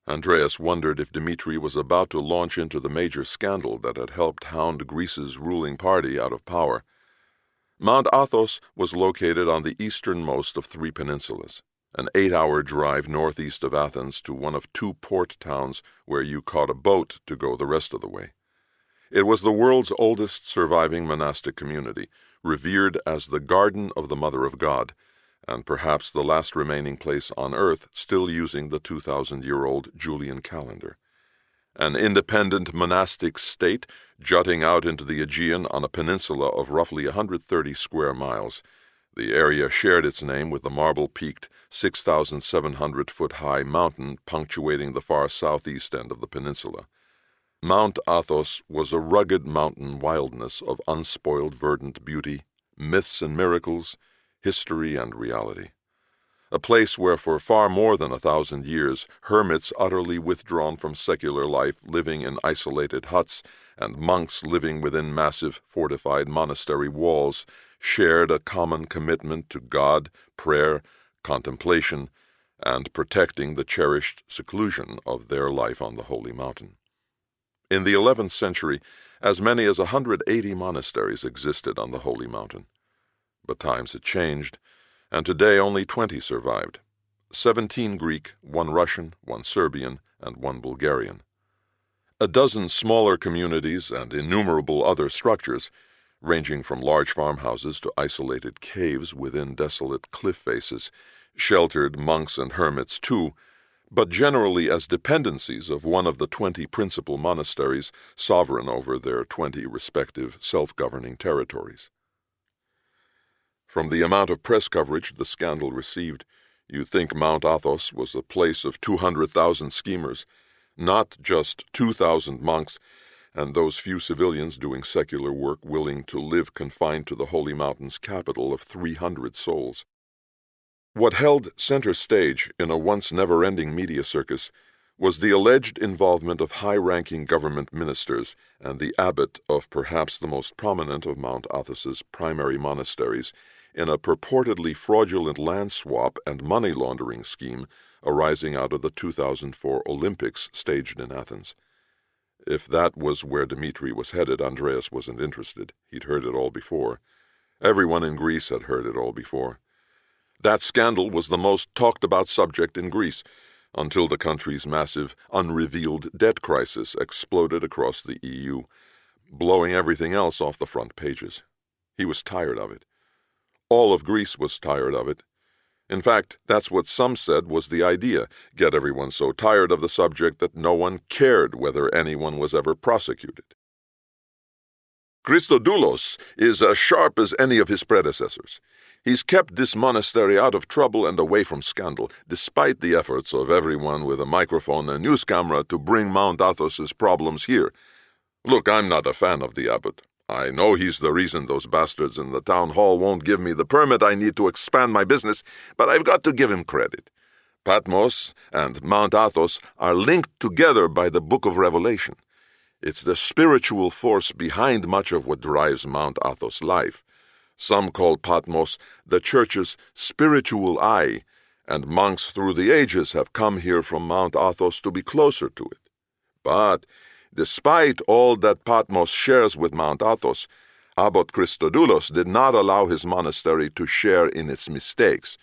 Andreas wondered if Dmitri was about to launch into the major scandal that had helped hound Greece's ruling party out of power. Mount Athos was located on the easternmost of 3 peninsulas, an 8-hour drive northeast of Athens to one of 2 port towns where you caught a boat to go the rest of the way. It was the world's oldest surviving monastic community, revered as the Garden of the Mother of God, and perhaps the last remaining place on earth still using the 2,000-year-old Julian calendar. An independent monastic state jutting out into the Aegean on a peninsula of roughly 130 square miles, the area shared its name with the marble-peaked, 6,700-foot-high mountain punctuating the far southeast end of the peninsula. Mount Athos was a rugged mountain wildness of unspoiled verdant beauty, myths and miracles, history and reality. A place where for far more than 1,000 years hermits utterly withdrawn from secular life living in isolated huts and monks living within massive fortified monastery walls shared a common commitment to God, prayer, contemplation, and protecting the cherished seclusion of their life on the holy mountain. In the 11th century, as many as 180 monasteries existed on the holy mountain. But times had changed, and today only 20 survived. 17 Greek, 1 Russian, 1 Serbian, and 1 Bulgarian. A dozen smaller communities and innumerable other structures, ranging from large farmhouses to isolated caves within desolate cliff faces, sheltered monks and hermits too, but generally as dependencies of one of the 20 principal monasteries sovereign over their 20 respective self-governing territories. From the amount of press coverage the scandal received, you'd think Mount Athos was a place of 200,000 schemers, not just 2,000 monks and those few civilians doing secular work willing to live confined to the holy mountain's capital of 300 souls. What held center stage in a once never-ending media circus was the alleged involvement of high-ranking government ministers and the abbot of perhaps the most prominent of Mount Athos's primary monasteries in a purportedly fraudulent land swap and money laundering scheme arising out of the 2004 Olympics staged in Athens. If that was where Dmitri was headed, Andreas wasn't interested. He'd heard it all before. Everyone in Greece had heard it all before. That scandal was the most talked-about subject in Greece, until the country's massive, unrevealed debt crisis exploded across the EU, blowing everything else off the front pages. He was tired of it. All of Greece was tired of it. In fact, that's what some said was the idea, get everyone so tired of the subject that no one cared whether anyone was ever prosecuted. Christodoulos is as sharp as any of his predecessors. He's kept this monastery out of trouble and away from scandal, despite the efforts of everyone with a microphone and news camera to bring Mount Athos's problems here. Look, I'm not a fan of the abbot. I know he's the reason those bastards in the town hall won't give me the permit I need to expand my business, but I've got to give him credit. Patmos and Mount Athos are linked together by the Book of Revelation. It's the spiritual force behind much of what drives Mount Athos' life. Some call Patmos the Church's spiritual eye, and monks through the ages have come here from Mount Athos to be closer to it. But despite all that Patmos shares with Mount Athos, Abbot Christodoulos did not allow his monastery to share in its mistakes.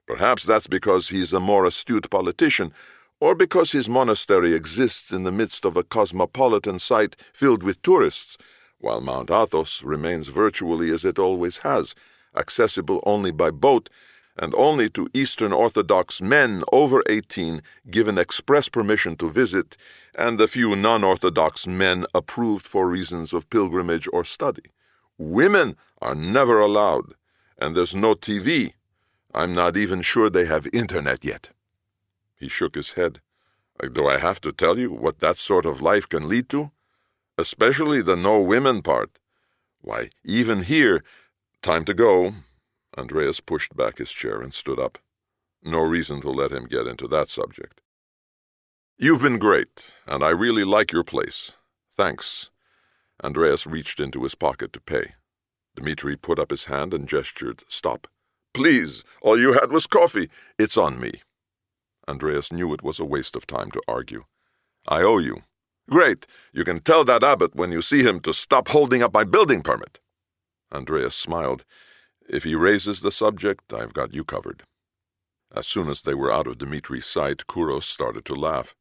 Perhaps that's because he's a more astute politician, or because his monastery exists in the midst of a cosmopolitan site filled with tourists, while Mount Athos remains virtually as it always has, accessible only by boat, and only to Eastern Orthodox men over 18 given express permission to visit, and the few non-Orthodox men approved for reasons of pilgrimage or study. Women are never allowed, and there's no TV. I'm not even sure they have internet yet. He shook his head. Do I have to tell you what that sort of life can lead to? Especially the no women part. Why, even here— Time to go. Andreas pushed back his chair and stood up. No reason to let him get into that subject. You've been great, and I really like your place. Thanks. Andreas reached into his pocket to pay. Dmitri put up his hand and gestured, stop. Please, all you had was coffee. It's on me. Andreas knew it was a waste of time to argue. I owe you. Great. You can tell that abbot when you see him to stop holding up my building permit. Andreas smiled. If he raises the subject, I've got you covered. As soon as they were out of Dmitri's sight, Kouros started to laugh.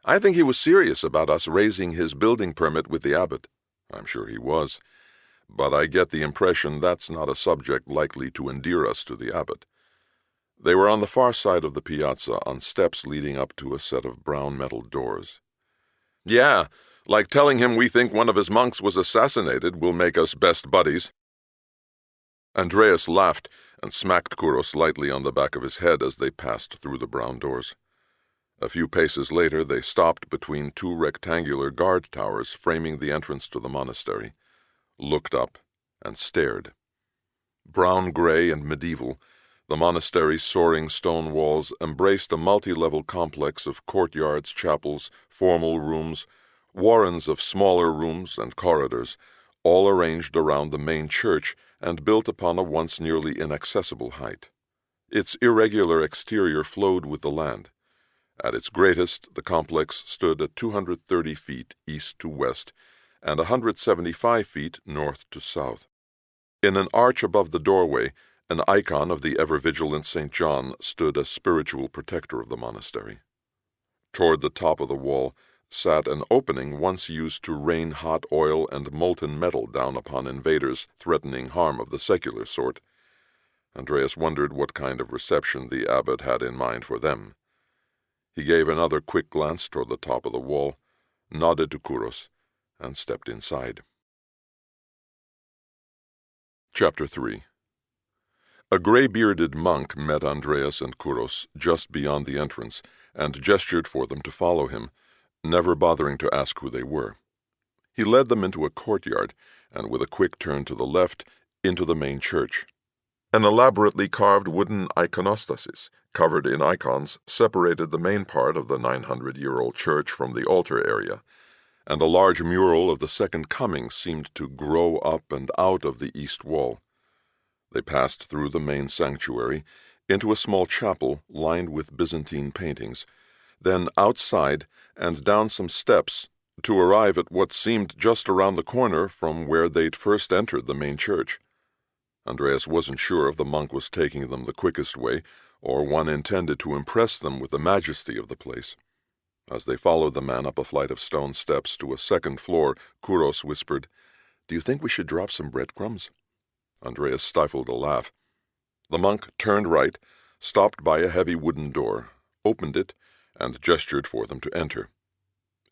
I think he was serious about us raising his building permit with the abbot. I'm sure he was. But I get the impression that's not a subject likely to endear us to the abbot. They were on the far side of the piazza, on steps leading up to a set of brown metal doors. Yeah, like telling him we think one of his monks was assassinated will make us best buddies. Andreas laughed and smacked Kouros lightly on the back of his head as they passed through the brown doors. A few paces later, they stopped between two rectangular guard towers framing the entrance to the monastery, looked up, and stared. Brown-gray and medieval, the monastery's soaring stone walls embraced a multi-level complex of courtyards, chapels, formal rooms, warrens of smaller rooms and corridors, all arranged around the main church and built upon a once nearly inaccessible height. Its irregular exterior flowed with the land. At its greatest, the complex stood at 230 feet east to west and 175 feet north to south. In an arch above the doorway, an icon of the ever-vigilant St. John stood as spiritual protector of the monastery. Toward the top of the wall sat an opening once used to rain hot oil and molten metal down upon invaders threatening harm of the secular sort. Andreas wondered what kind of reception the abbot had in mind for them. He gave another quick glance toward the top of the wall, nodded to Kouros, and stepped inside. Chapter 3. A gray-bearded monk met Andreas and Kouros just beyond the entrance and gestured for them to follow him, never bothering to ask who they were. He led them into a courtyard and, with a quick turn to the left, into the main church. An elaborately carved wooden iconostasis, covered in icons, separated the main part of the 900-year-old church from the altar area, and a large mural of the Second Coming seemed to grow up and out of the east wall. They passed through the main sanctuary, into a small chapel lined with Byzantine paintings, then outside and down some steps to arrive at what seemed just around the corner from where they'd first entered the main church. Andreas wasn't sure if the monk was taking them the quickest way, or one intended to impress them with the majesty of the place. As they followed the man up a flight of stone steps to a second floor, Kouros whispered, "Do you think we should drop some breadcrumbs?" Andreas stifled a laugh. The monk turned right, stopped by a heavy wooden door, opened it, and gestured for them to enter.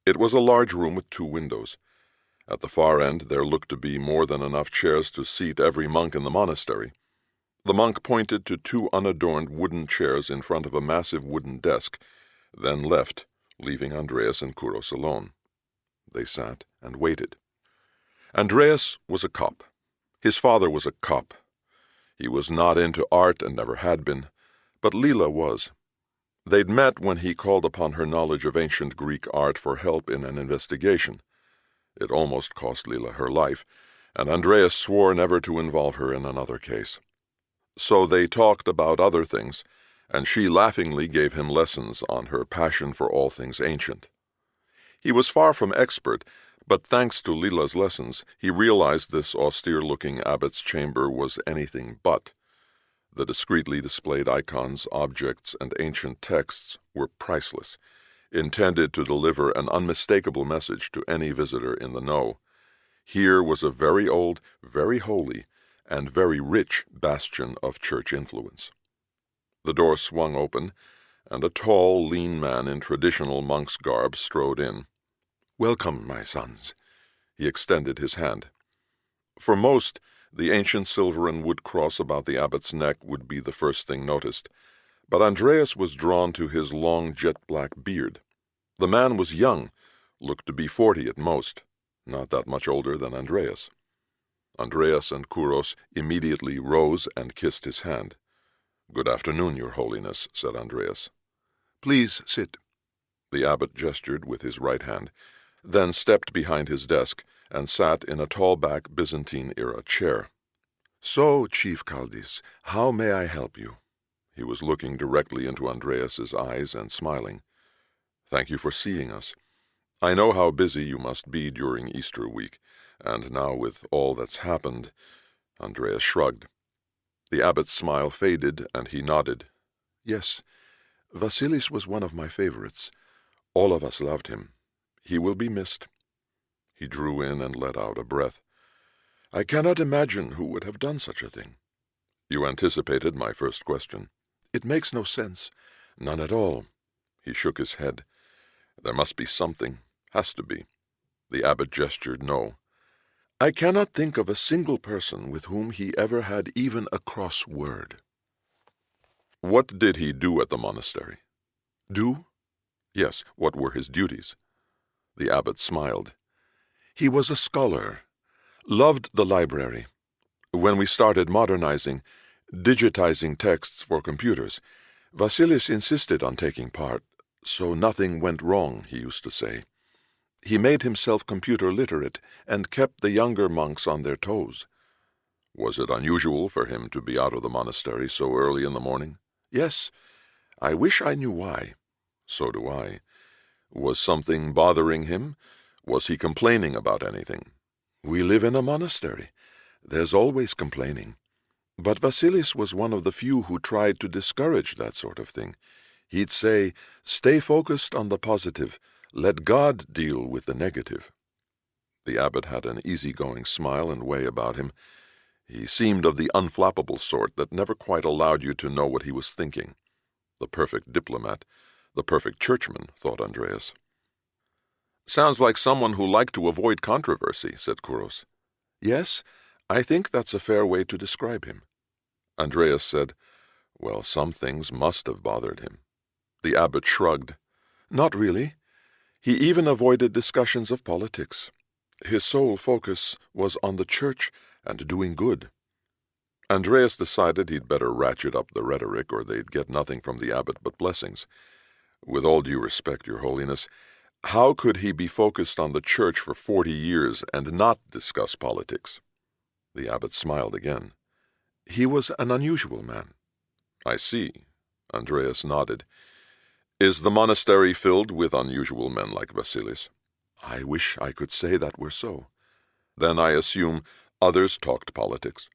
It was a large room with 2 windows. At the far end there looked to be more than enough chairs to seat every monk in the monastery. The monk pointed to 2 unadorned wooden chairs in front of a massive wooden desk, then left, leaving Andreas and Kouros alone. They sat and waited. Andreas was a cop. His father was a cop. He was not into art and never had been, but Lila was. They'd met when he called upon her knowledge of ancient Greek art for help in an investigation. It almost cost Lila her life, and Andreas swore never to involve her in another case. So they talked about other things, and she laughingly gave him lessons on her passion for all things ancient. He was far from expert, but thanks to Lila's lessons, he realized this austere-looking abbot's chamber was anything but. The discreetly displayed icons, objects, and ancient texts were priceless, intended to deliver an unmistakable message to any visitor in the know. Here was a very old, very holy, and very rich bastion of church influence. The door swung open, and a tall, lean man in traditional monk's garb strode in. "Welcome, my sons." He extended his hand. For most, the ancient silver and wood cross about the abbot's neck would be the first thing noticed, but Andreas was drawn to his long jet-black beard. The man was young, looked to be 40 at most, not that much older than Andreas. Andreas and Kouros immediately rose and kissed his hand. "Good afternoon, Your Holiness," said Andreas. "Please sit." The abbot gestured with his right hand, then stepped behind his desk and sat in a tall-back Byzantine-era chair. "So, Chief Kaldis, how may I help you?" He was looking directly into Andreas's eyes and smiling. "Thank you for seeing us. I know how busy you must be during Easter week, and now with all that's happened—" Andreas shrugged. The abbot's smile faded, and he nodded. "Yes, Vasilis was one of my favorites. All of us loved him. He will be missed." He drew in and let out a breath. "I cannot imagine who would have done such a thing." "You anticipated my first question." "It makes no sense. None at all." He shook his head. "There must be something. Has to be." The abbot gestured no. "I cannot think of a single person with whom he ever had even a cross word." "What did he do at the monastery?" "Do?" "Yes, what were his duties?" The abbot smiled. "He was a scholar, loved the library. When we started modernizing, digitizing texts for computers, Vasilis insisted on taking part, so nothing went wrong, he used to say. He made himself computer literate and kept the younger monks on their toes." "Was it unusual for him to be out of the monastery so early in the morning?" Yes, I wish I knew why. So do I. Was something bothering him? Was he complaining about anything? We live in a monastery. There's always complaining. But Vasilis was one of the few who tried to discourage that sort of thing. He'd say, "Stay focused on the positive. Let God deal with the negative." The abbot had an easygoing smile and way about him. He seemed of the unflappable sort that never quite allowed you to know what he was thinking. The perfect diplomat, the perfect churchman, thought Andreas. "Sounds like someone who liked to avoid controversy," said Kouros. "Yes, I think that's a fair way to describe him." Andreas said, "Well, some things must have bothered him." The abbot shrugged. "Not really. He even avoided discussions of politics. His sole focus was on the church and doing good." Andreas decided he'd better ratchet up the rhetoric, or they'd get nothing from the abbot but blessings. "With all due respect, Your Holiness, how could he be focused on the church for 40 years and not discuss politics?" The abbot smiled again. "He was an unusual man." "I see." Andreas nodded. "Is the monastery filled with unusual men like Vasilis?" "I wish I could say that were so." "Then I assume others talked politics?"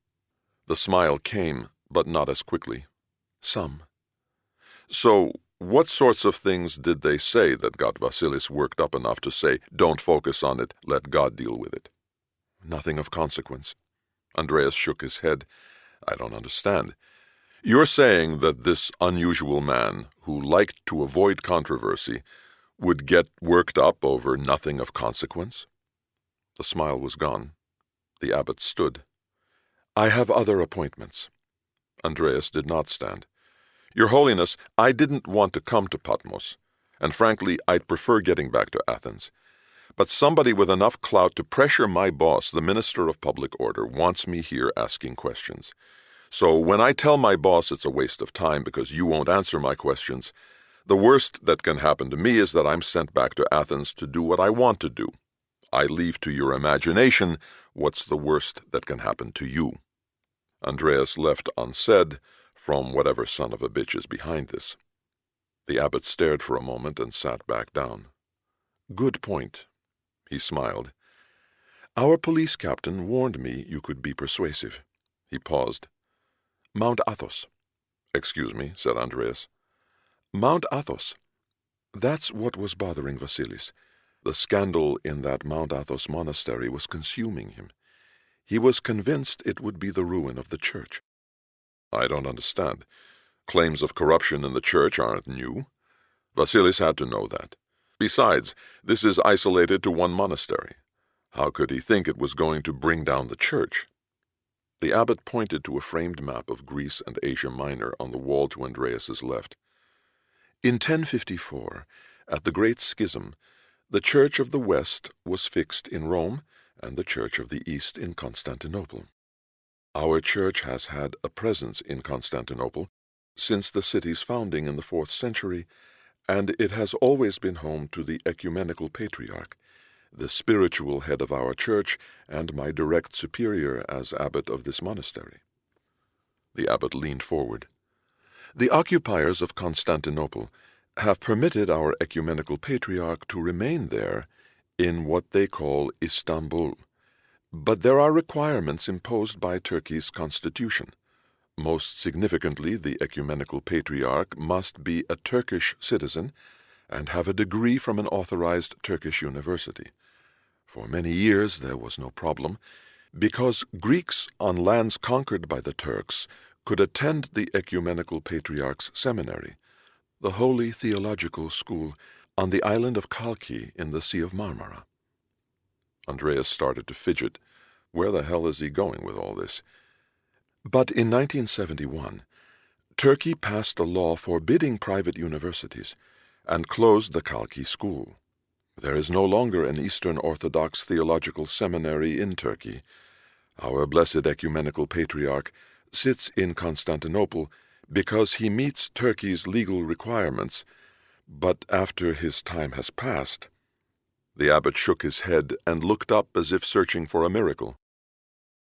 The smile came, but not as quickly. "Some." "So, what sorts of things did they say that got Vasilis worked up enough to say, 'Don't focus on it, let God deal with it'?" "Nothing of consequence." Andreas shook his head. "I don't understand. You're saying that this unusual man, who liked to avoid controversy, would get worked up over nothing of consequence?" The smile was gone. The abbot stood. "I have other appointments." Andreas did not stand. "Your Holiness, I didn't want to come to Patmos, and frankly, I'd prefer getting back to Athens. But somebody with enough clout to pressure my boss, the Minister of Public Order, wants me here asking questions. So when I tell my boss it's a waste of time because you won't answer my questions, the worst that can happen to me is that I'm sent back to Athens to do what I want to do. I leave to your imagination what's the worst that can happen to you." Andreas left unsaid, from whatever son of a bitch is behind this. The abbot stared for a moment and sat back down. "Good point." He smiled. "Our police captain warned me you could be persuasive." He paused. "Mount Athos." "Excuse me," said Andreas. "Mount Athos. That's what was bothering Vasilis. The scandal in that Mount Athos monastery was consuming him. He was convinced it would be the ruin of the church." "I don't understand. Claims of corruption in the church aren't new. Vasilis had to know that. Besides, this is isolated to one monastery. How could he think it was going to bring down the church?" The abbot pointed to a framed map of Greece and Asia Minor on the wall to Andreas's left. "In 1054, at the Great Schism, the Church of the West was fixed in Rome and the Church of the East in Constantinople. Our church has had a presence in Constantinople since the city's founding in the 4th century, and it has always been home to the ecumenical patriarch, the spiritual head of our church and my direct superior as abbot of this monastery." The abbot leaned forward. "The occupiers of Constantinople have permitted our ecumenical patriarch to remain there in what they call Istanbul, but there are requirements imposed by Turkey's constitution. Most significantly, the ecumenical patriarch must be a Turkish citizen and have a degree from an authorized Turkish university. For many years there was no problem, because Greeks on lands conquered by the Turks could attend the ecumenical patriarch's seminary, the Holy Theological School, on the island of Kalki in the Sea of Marmara." Andreas started to fidget. Where the hell is he going with all this? "But in 1971, Turkey passed a law forbidding private universities and closed the Kalki school. There is no longer an Eastern Orthodox theological seminary in Turkey. Our blessed ecumenical patriarch sits in Constantinople because he meets Turkey's legal requirements, but after his time has passed—" The abbot shook his head and looked up as if searching for a miracle.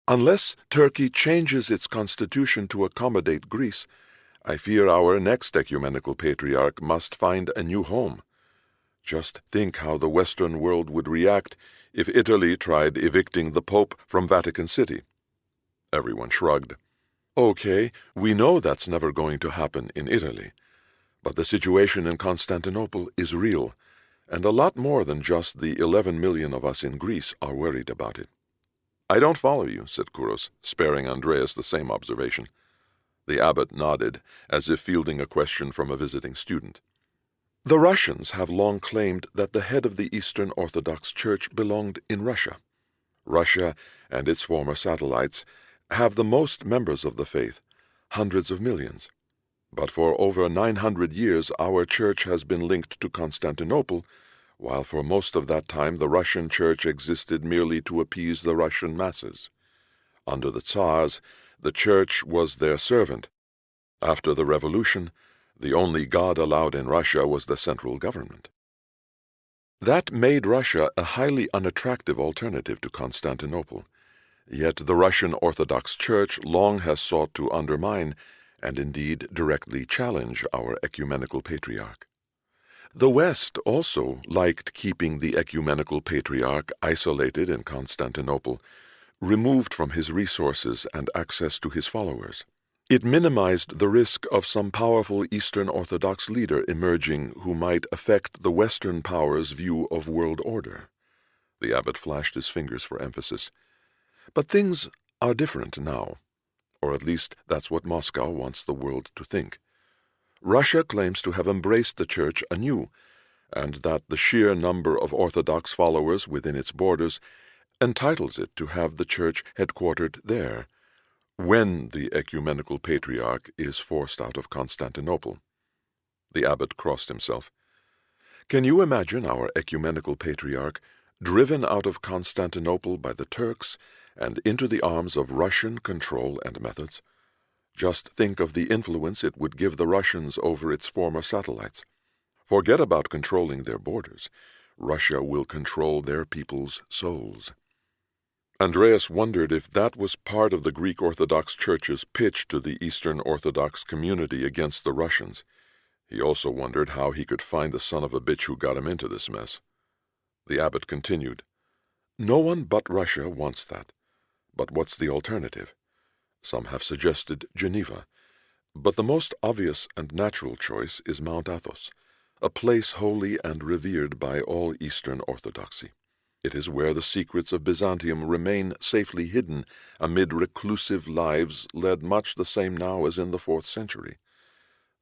"Unless Turkey changes its constitution to accommodate Greece, I fear our next ecumenical patriarch must find a new home. Just think how the Western world would react if Italy tried evicting the Pope from Vatican City." Everyone shrugged. "Okay, we know that's never going to happen in Italy. But the situation in Constantinople is real, and a lot more than just the 11 million of us in Greece are worried about it." "I don't follow you," said Kouros, sparing Andreas the same observation. The abbot nodded, as if fielding a question from a visiting student. "The Russians have long claimed that the head of the Eastern Orthodox Church belonged in Russia. Russia and its former satellites have the most members of the faith, hundreds of millions. But for over 900 years our church has been linked to Constantinople, while for most of that time the Russian church existed merely to appease the Russian masses. Under the Tsars, the church was their servant. After the revolution, the only God allowed in Russia was the central government. That made Russia a highly unattractive alternative to Constantinople. Yet the Russian Orthodox Church long has sought to undermine and indeed directly challenge our ecumenical patriarch. The West also liked keeping the ecumenical patriarch isolated in Constantinople, removed from his resources and access to his followers. It minimized the risk of some powerful Eastern Orthodox leader emerging who might affect the Western powers' view of world order. The abbot flashed his fingers for emphasis. But things are different now. Or at least that's what Moscow wants the world to think. Russia claims to have embraced the Church anew, and that the sheer number of Orthodox followers within its borders entitles it to have the Church headquartered there, when the ecumenical patriarch is forced out of Constantinople. The abbot crossed himself. Can you imagine our ecumenical patriarch driven out of Constantinople by the Turks and into the arms of Russian control and methods? Just think of the influence it would give the Russians over its former satellites. Forget about controlling their borders. Russia will control their people's souls. Andreas wondered if that was part of the Greek Orthodox Church's pitch to the Eastern Orthodox community against the Russians. He also wondered how he could find the son of a bitch who got him into this mess. The abbot continued, "No one but Russia wants that. But what's the alternative? Some have suggested Geneva, but the most obvious and natural choice is Mount Athos, a place holy and revered by all Eastern Orthodoxy. It is where the secrets of Byzantium remain safely hidden amid reclusive lives led much the same now as in the 4th century.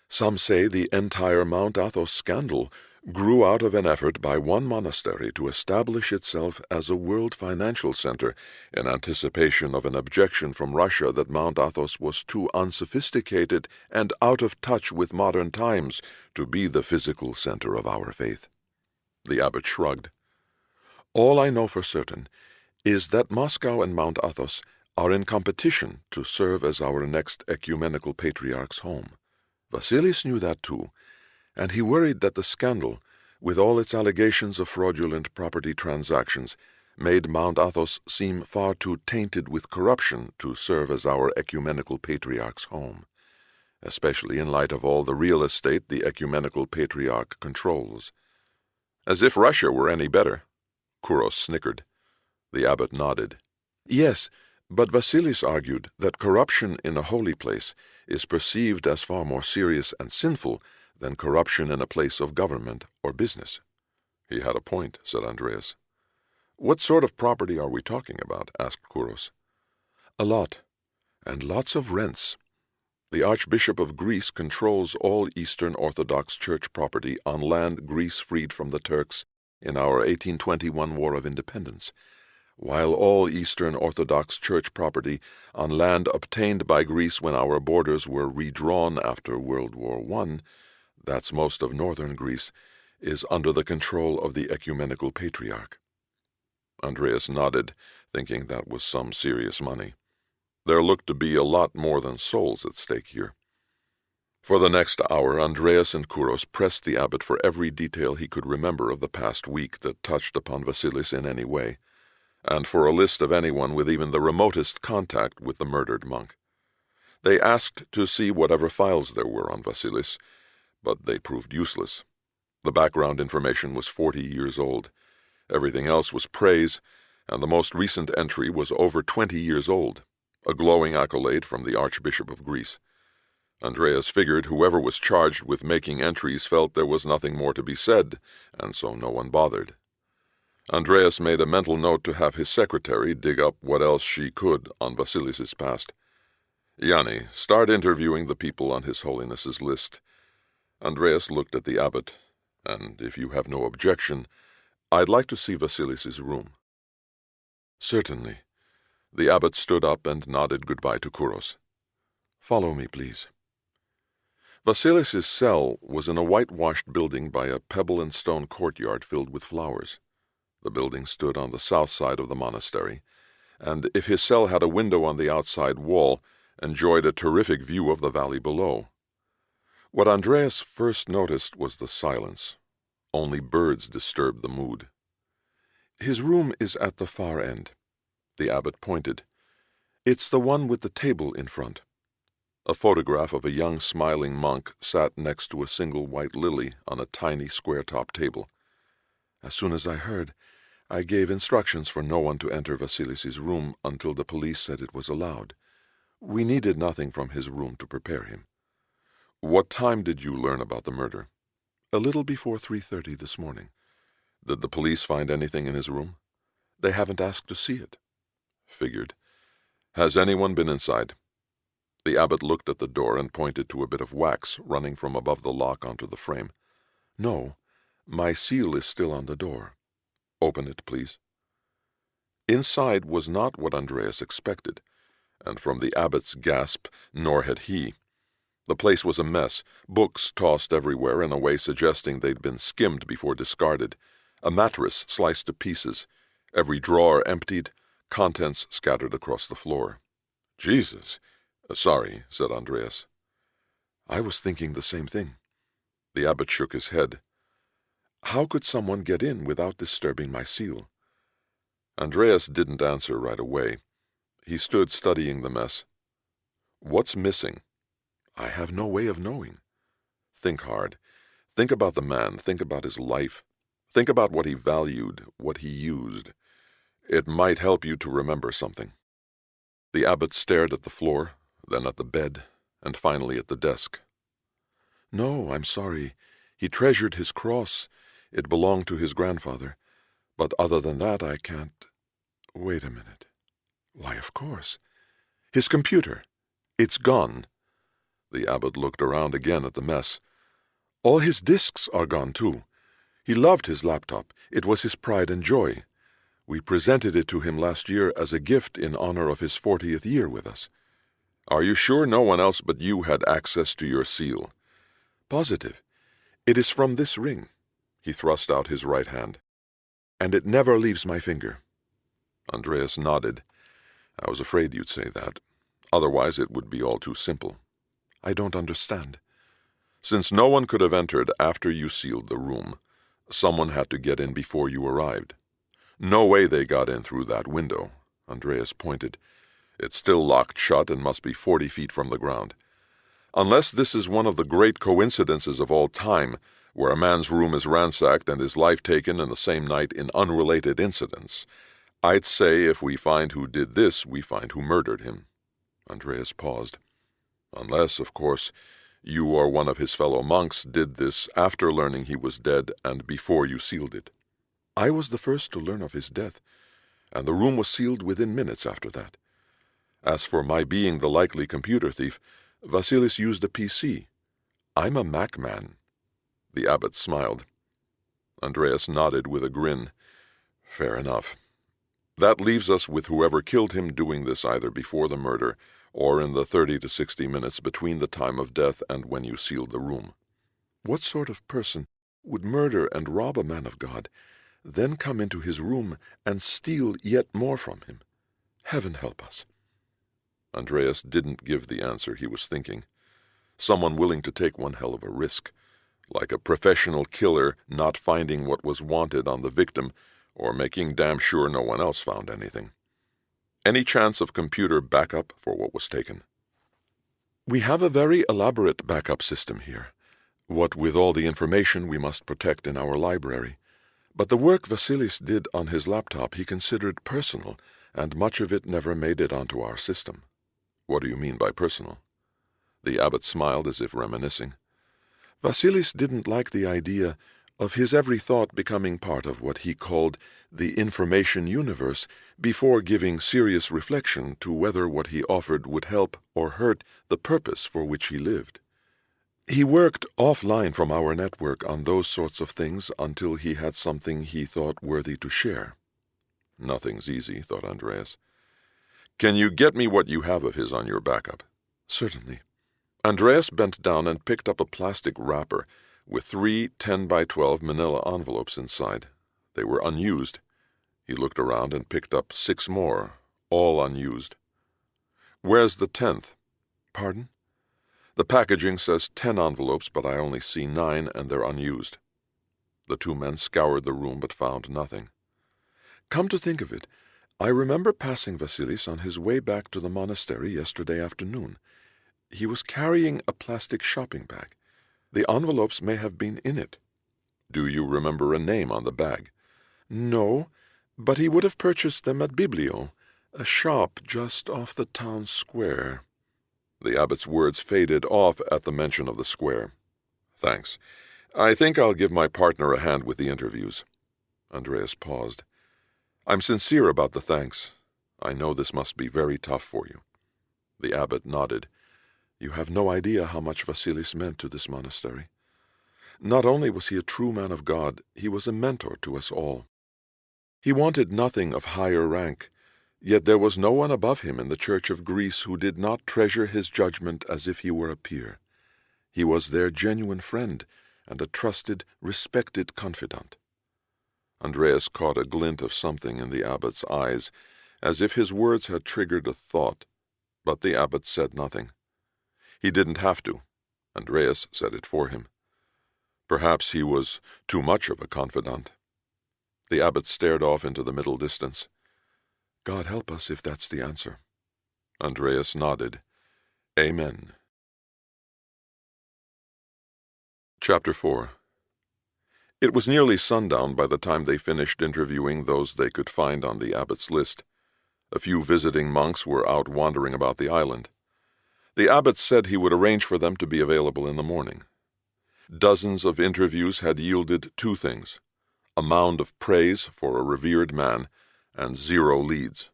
Some say the entire Mount Athos scandal grew out of an effort by one monastery to establish itself as a world financial center in anticipation of an objection from Russia that Mount Athos was too unsophisticated and out of touch with modern times to be the physical center of our faith." The abbot shrugged. "All I know for certain is that Moscow and Mount Athos are in competition to serve as our next ecumenical patriarch's home. Vasilis knew that too, and he worried that the scandal, with all its allegations of fraudulent property transactions, made Mount Athos seem far too tainted with corruption to serve as our ecumenical patriarch's home, especially in light of all the real estate the ecumenical patriarch controls." "As if Russia were any better." Kouros snickered. The abbot nodded. "Yes, but Vasilis argued that corruption in a holy place is perceived as far more serious and sinful than corruption in a place of government or business." "He had a point," said Andreas. "What sort of property are we talking about?" asked Kouros. "A lot, and lots of rents. The Archbishop of Greece controls all Eastern Orthodox Church property on land Greece freed from the Turks in our 1821 War of Independence, while all Eastern Orthodox Church property on land obtained by Greece when our borders were redrawn after World War I, that's most of northern Greece, is under the control of the ecumenical patriarch." Andreas nodded, thinking that was some serious money. There looked to be a lot more than souls at stake here. For the next hour, Andreas and Kouros pressed the abbot for every detail he could remember of the past week that touched upon Vasilis in any way, and for a list of anyone with even the remotest contact with the murdered monk. They asked to see whatever files there were on Vasilis, but they proved useless. The background information was 40 years old. Everything else was praise, and the most recent entry was over 20 years old, a glowing accolade from the Archbishop of Greece. Andreas figured whoever was charged with making entries felt there was nothing more to be said, and so no one bothered. Andreas made a mental note to have his secretary dig up what else she could on Vasilis's past. Yanni, start interviewing the people on His Holiness's list. Andreas looked at the abbot, and if you have no objection, I'd like to see Vasilis's room. Certainly. The abbot stood up and nodded goodbye to Kouros. Follow me, please. Vasilis's cell was in a whitewashed building by a pebble-and-stone courtyard filled with flowers. The building stood on the south side of the monastery, and if his cell had a window on the outside wall, enjoyed a terrific view of the valley below. What Andreas first noticed was the silence. Only birds disturbed the mood. His room is at the far end. The abbot pointed. It's the one with the table in front. A photograph of a young smiling monk sat next to a single white lily on a tiny square-top table. As soon as I heard, I gave instructions for no one to enter Vasilis's room until the police said it was allowed. We needed nothing from his room to prepare him. What time did you learn about the murder? A little before 3:30 this morning. Did the police find anything in his room? They haven't asked to see it. Figured. Has anyone been inside? The abbot looked at the door and pointed to a bit of wax running from above the lock onto the frame. No, my seal is still on the door. Open it, please. Inside was not what Andreas expected, and from the abbot's gasp, nor had he. The place was a mess, books tossed everywhere in a way suggesting they'd been skimmed before discarded, a mattress sliced to pieces, every drawer emptied, contents scattered across the floor. Jesus! Sorry, said Andreas. I was thinking the same thing. The abbot shook his head. How could someone get in without disturbing my seal? Andreas didn't answer right away. He stood studying the mess. What's missing? I have no way of knowing. Think hard. Think about the man. Think about his life. Think about what he valued, what he used. It might help you to remember something. The abbot stared at the floor, then at the bed, and finally at the desk. No, I'm sorry. He treasured his cross. It belonged to his grandfather. But other than that, I can't... Wait a minute. Why, of course. His computer. It's gone. The abbot looked around again at the mess. All his disks are gone, too. He loved his laptop. It was his pride and joy. We presented it to him last year as a gift in honor of his 40th year with us. Are you sure no one else but you had access to your seal? Positive. It is from this ring. He thrust out his right hand. And it never leaves my finger. Andreas nodded. I was afraid you'd say that. Otherwise it would be all too simple. I don't understand. Since no one could have entered after you sealed the room, someone had to get in before you arrived. No way they got in through that window. Andreas pointed. It's still locked shut and must be 40 feet from the ground. Unless this is one of the great coincidences of all time, where a man's room is ransacked and his life taken in the same night in unrelated incidents, I'd say if we find who did this, we find who murdered him. Andreas paused. Unless, of course, you or one of his fellow monks did this after learning he was dead and before you sealed it. I was the first to learn of his death, and the room was sealed within minutes after that. As for my being the likely computer thief, Vasilis used a PC. I'm a Mac man. The abbot smiled. Andreas nodded with a grin. Fair enough. That leaves us with whoever killed him doing this either before the murder or in the 30 to 60 minutes between the time of death and when you sealed the room. What sort of person would murder and rob a man of God, then come into his room and steal yet more from him? Heaven help us. Andreas didn't give the answer he was thinking. Someone willing to take one hell of a risk, like a professional killer not finding what was wanted on the victim or making damn sure no one else found anything. Any chance of computer backup for what was taken? We have a very elaborate backup system here, what with all the information we must protect in our library. But the work Vasilis did on his laptop he considered personal, and much of it never made it onto our system. What do you mean by personal? The abbot smiled as if reminiscing. Vasilis didn't like the idea of his every thought becoming part of what he called the information universe before giving serious reflection to whether what he offered would help or hurt the purpose for which he lived. He worked offline from our network on those sorts of things until he had something he thought worthy to share. Nothing's easy, thought Andreas. Can you get me what you have of his on your backup? Certainly. Andreas bent down and picked up a plastic wrapper with 3 10-by-12 manila envelopes inside. They were unused. He looked around and picked up 6 more, all unused. Where's the 10th? Pardon? The packaging says 10 envelopes, but I only see 9, and they're unused. The 2 men scoured the room but found nothing. Come to think of it, I remember passing Vasilis on his way back to the monastery yesterday afternoon. He was carrying a plastic shopping bag. The envelopes may have been in it. Do you remember a name on the bag? No, but he would have purchased them at Biblio, a shop just off the town square. The abbot's words faded off at the mention of the square. Thanks. I think I'll give my partner a hand with the interviews. Andreas paused. I'm sincere about the thanks. I know this must be very tough for you. The abbot nodded. You have no idea how much Vasilis meant to this monastery. Not only was he a true man of God, he was a mentor to us all. He wanted nothing of higher rank, yet there was no one above him in the Church of Greece who did not treasure his judgment as if he were a peer. He was their genuine friend and a trusted, respected confidant. Andreas caught a glint of something in the abbot's eyes, as if his words had triggered a thought, but the abbot said nothing. He didn't have to. Andreas said it for him. Perhaps he was too much of a confidant. The abbot stared off into the middle distance. God help us if that's the answer. Andreas nodded. Amen. Chapter 4. It was nearly sundown by the time they finished interviewing those they could find on the abbot's list. A few visiting monks were out wandering about the island. The abbot said he would arrange for them to be available in the morning. Dozens of interviews had yielded 2 things: a mound of praise for a revered man, and 0 leads.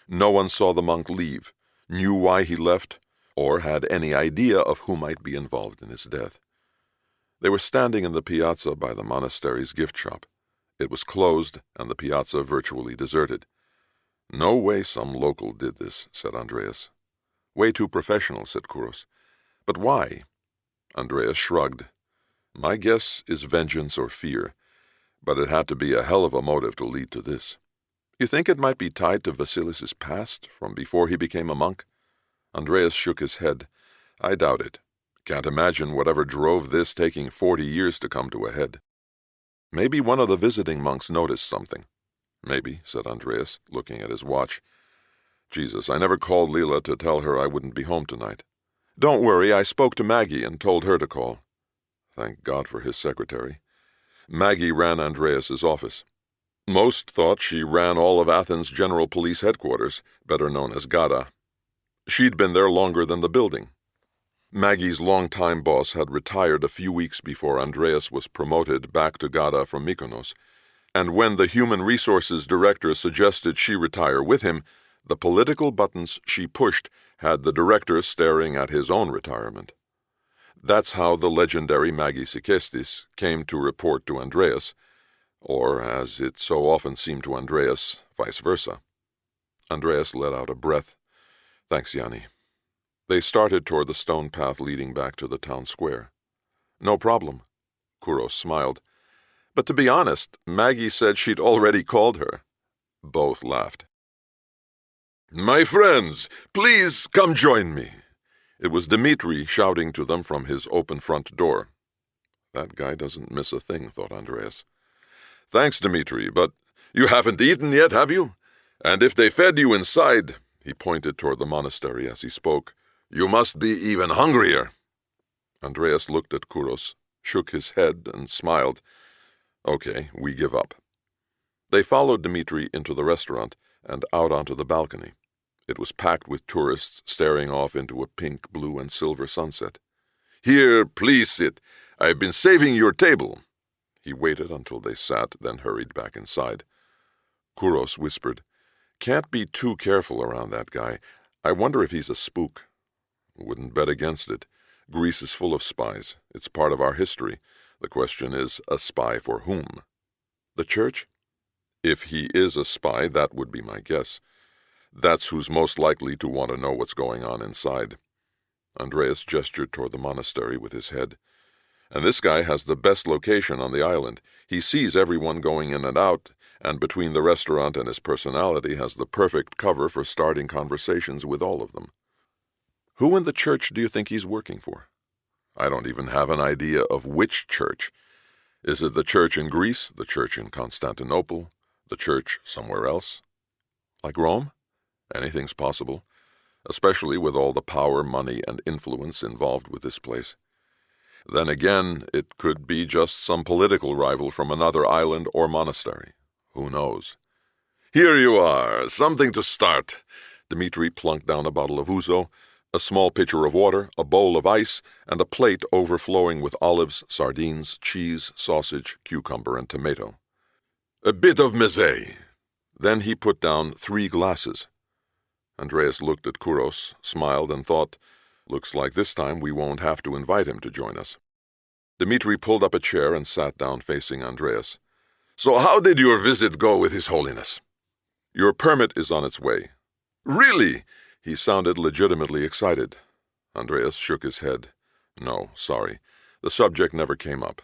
No one saw the monk leave, knew why he left, or had any idea of who might be involved in his death. They were standing in the piazza by the monastery's gift shop. It was closed, and the piazza virtually deserted. No way some local did this, said Andreas. Way too professional, said Kouros. But why? Andreas shrugged. My guess is vengeance or fear, but it had to be a hell of a motive to lead to this. You think it might be tied to Vasilis's past, from before he became a monk? Andreas shook his head. I doubt it. Can't imagine whatever drove this taking 40 years to come to a head. Maybe one of the visiting monks noticed something. Maybe, said Andreas, looking at his watch. Jesus, I never called Leela to tell her I wouldn't be home tonight. Don't worry, I spoke to Maggie and told her to call. Thank God for his secretary. Maggie ran Andreas's office. Most thought she ran all of Athens' General Police Headquarters, better known as GADA. She'd been there longer than the building. Maggie's longtime boss had retired a few weeks before Andreas was promoted back to GADA from Mykonos, and when the Human Resources Director suggested she retire with him, the political buttons she pushed had the director staring at his own retirement. That's how the legendary Maggie Sikestis came to report to Andreas, or, as it so often seemed to Andreas, vice versa. Andreas let out a breath. Thanks, Yanni. They started toward the stone path leading back to the town square. No problem. Kouros smiled. But to be honest, Maggie said she'd already called her. Both laughed. My friends, please come join me. It was Dmitri shouting to them from his open front door. That guy doesn't miss a thing, thought Andreas. Thanks, Dmitri, but you haven't eaten yet, have you? And if they fed you inside, he pointed toward the monastery as he spoke, You must be even hungrier. Andreas looked at Kouros, shook his head, and smiled. Okay, we give up. They followed Dmitri into the restaurant and out onto the balcony. It was packed with tourists staring off into a pink, blue, and silver sunset. Here, please sit. I've been saving your table. He waited until they sat, then hurried back inside. Kouros whispered, Can't be too careful around that guy. I wonder if he's a spook. Wouldn't bet against it. Greece is full of spies. It's part of our history. The question is, a spy for whom? The church? If he is a spy, that would be my guess. That's who's most likely to want to know what's going on inside. Andreas gestured toward the monastery with his head. And this guy has the best location on the island. He sees everyone going in and out, and between the restaurant and his personality has the perfect cover for starting conversations with all of them. Who in the church do you think he's working for? I don't even have an idea of which church. Is it the church in Greece, the church in Constantinople, the church somewhere else? Like Rome? Anything's possible, especially with all the power, money, and influence involved with this place. Then again, it could be just some political rival from another island or monastery. Who knows? Here you are, something to start. Dmitri plunked down a bottle of ouzo, a small pitcher of water, a bowl of ice, and a plate overflowing with olives, sardines, cheese, sausage, cucumber, and tomato. A bit of meze. Then he put down 3 glasses. Andreas looked at Kouros, smiled, and thought, Looks like this time we won't have to invite him to join us. Dmitri pulled up a chair and sat down facing Andreas. So how did your visit go with His Holiness? Your permit is on its way. Really? He sounded legitimately excited. Andreas shook his head. No, sorry. The subject never came up.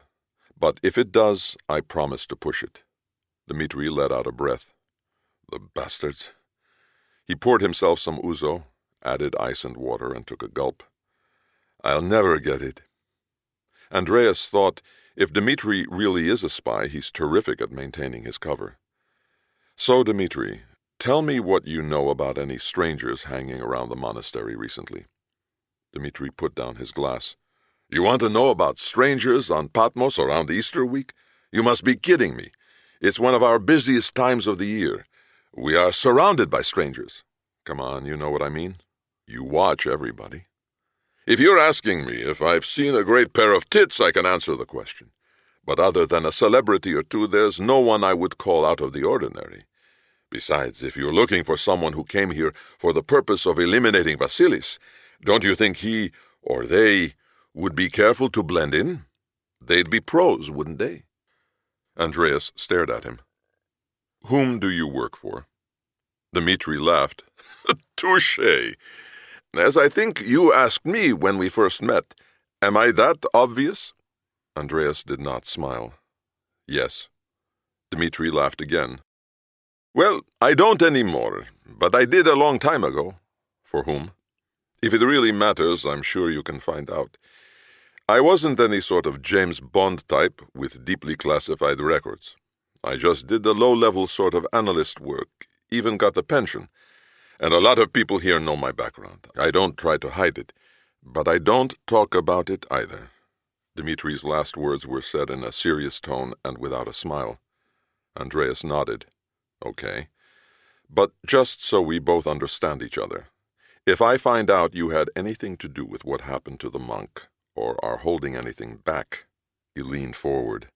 But if it does, I promise to push it. Dmitri let out a breath. The bastards. He poured himself some ouzo, added ice and water, and took a gulp. I'll never get it. Andreas thought, if Dmitri really is a spy, he's terrific at maintaining his cover. So, Dmitri, tell me what you know about any strangers hanging around the monastery recently. Dmitri put down his glass. You want to know about strangers on Patmos around Easter week? You must be kidding me. It's one of our busiest times of the year. We are surrounded by strangers. Come on, you know what I mean? You watch everybody. If you're asking me if I've seen a great pair of tits, I can answer the question. But other than a celebrity or two, there's no one I would call out of the ordinary. Besides, if you're looking for someone who came here for the purpose of eliminating Vasilis, don't you think he or they would be careful to blend in? They'd be pros, wouldn't they? Andreas stared at him. Whom do you work for? Dmitri laughed. Touché. As I think you asked me when we first met, am I that obvious? Andreas did not smile. Yes. Dmitri laughed again. Well, I don't anymore, but I did a long time ago. For whom? If it really matters, I'm sure you can find out. I wasn't any sort of James Bond type with deeply classified records. I just did the low-level sort of analyst work, even got a pension. And a lot of people here know my background. I don't try to hide it, but I don't talk about it either. Dmitri's last words were said in a serious tone and without a smile. Andreas nodded. Okay. But just so we both understand each other, if I find out you had anything to do with what happened to the monk, or are holding anything back, he leaned forward,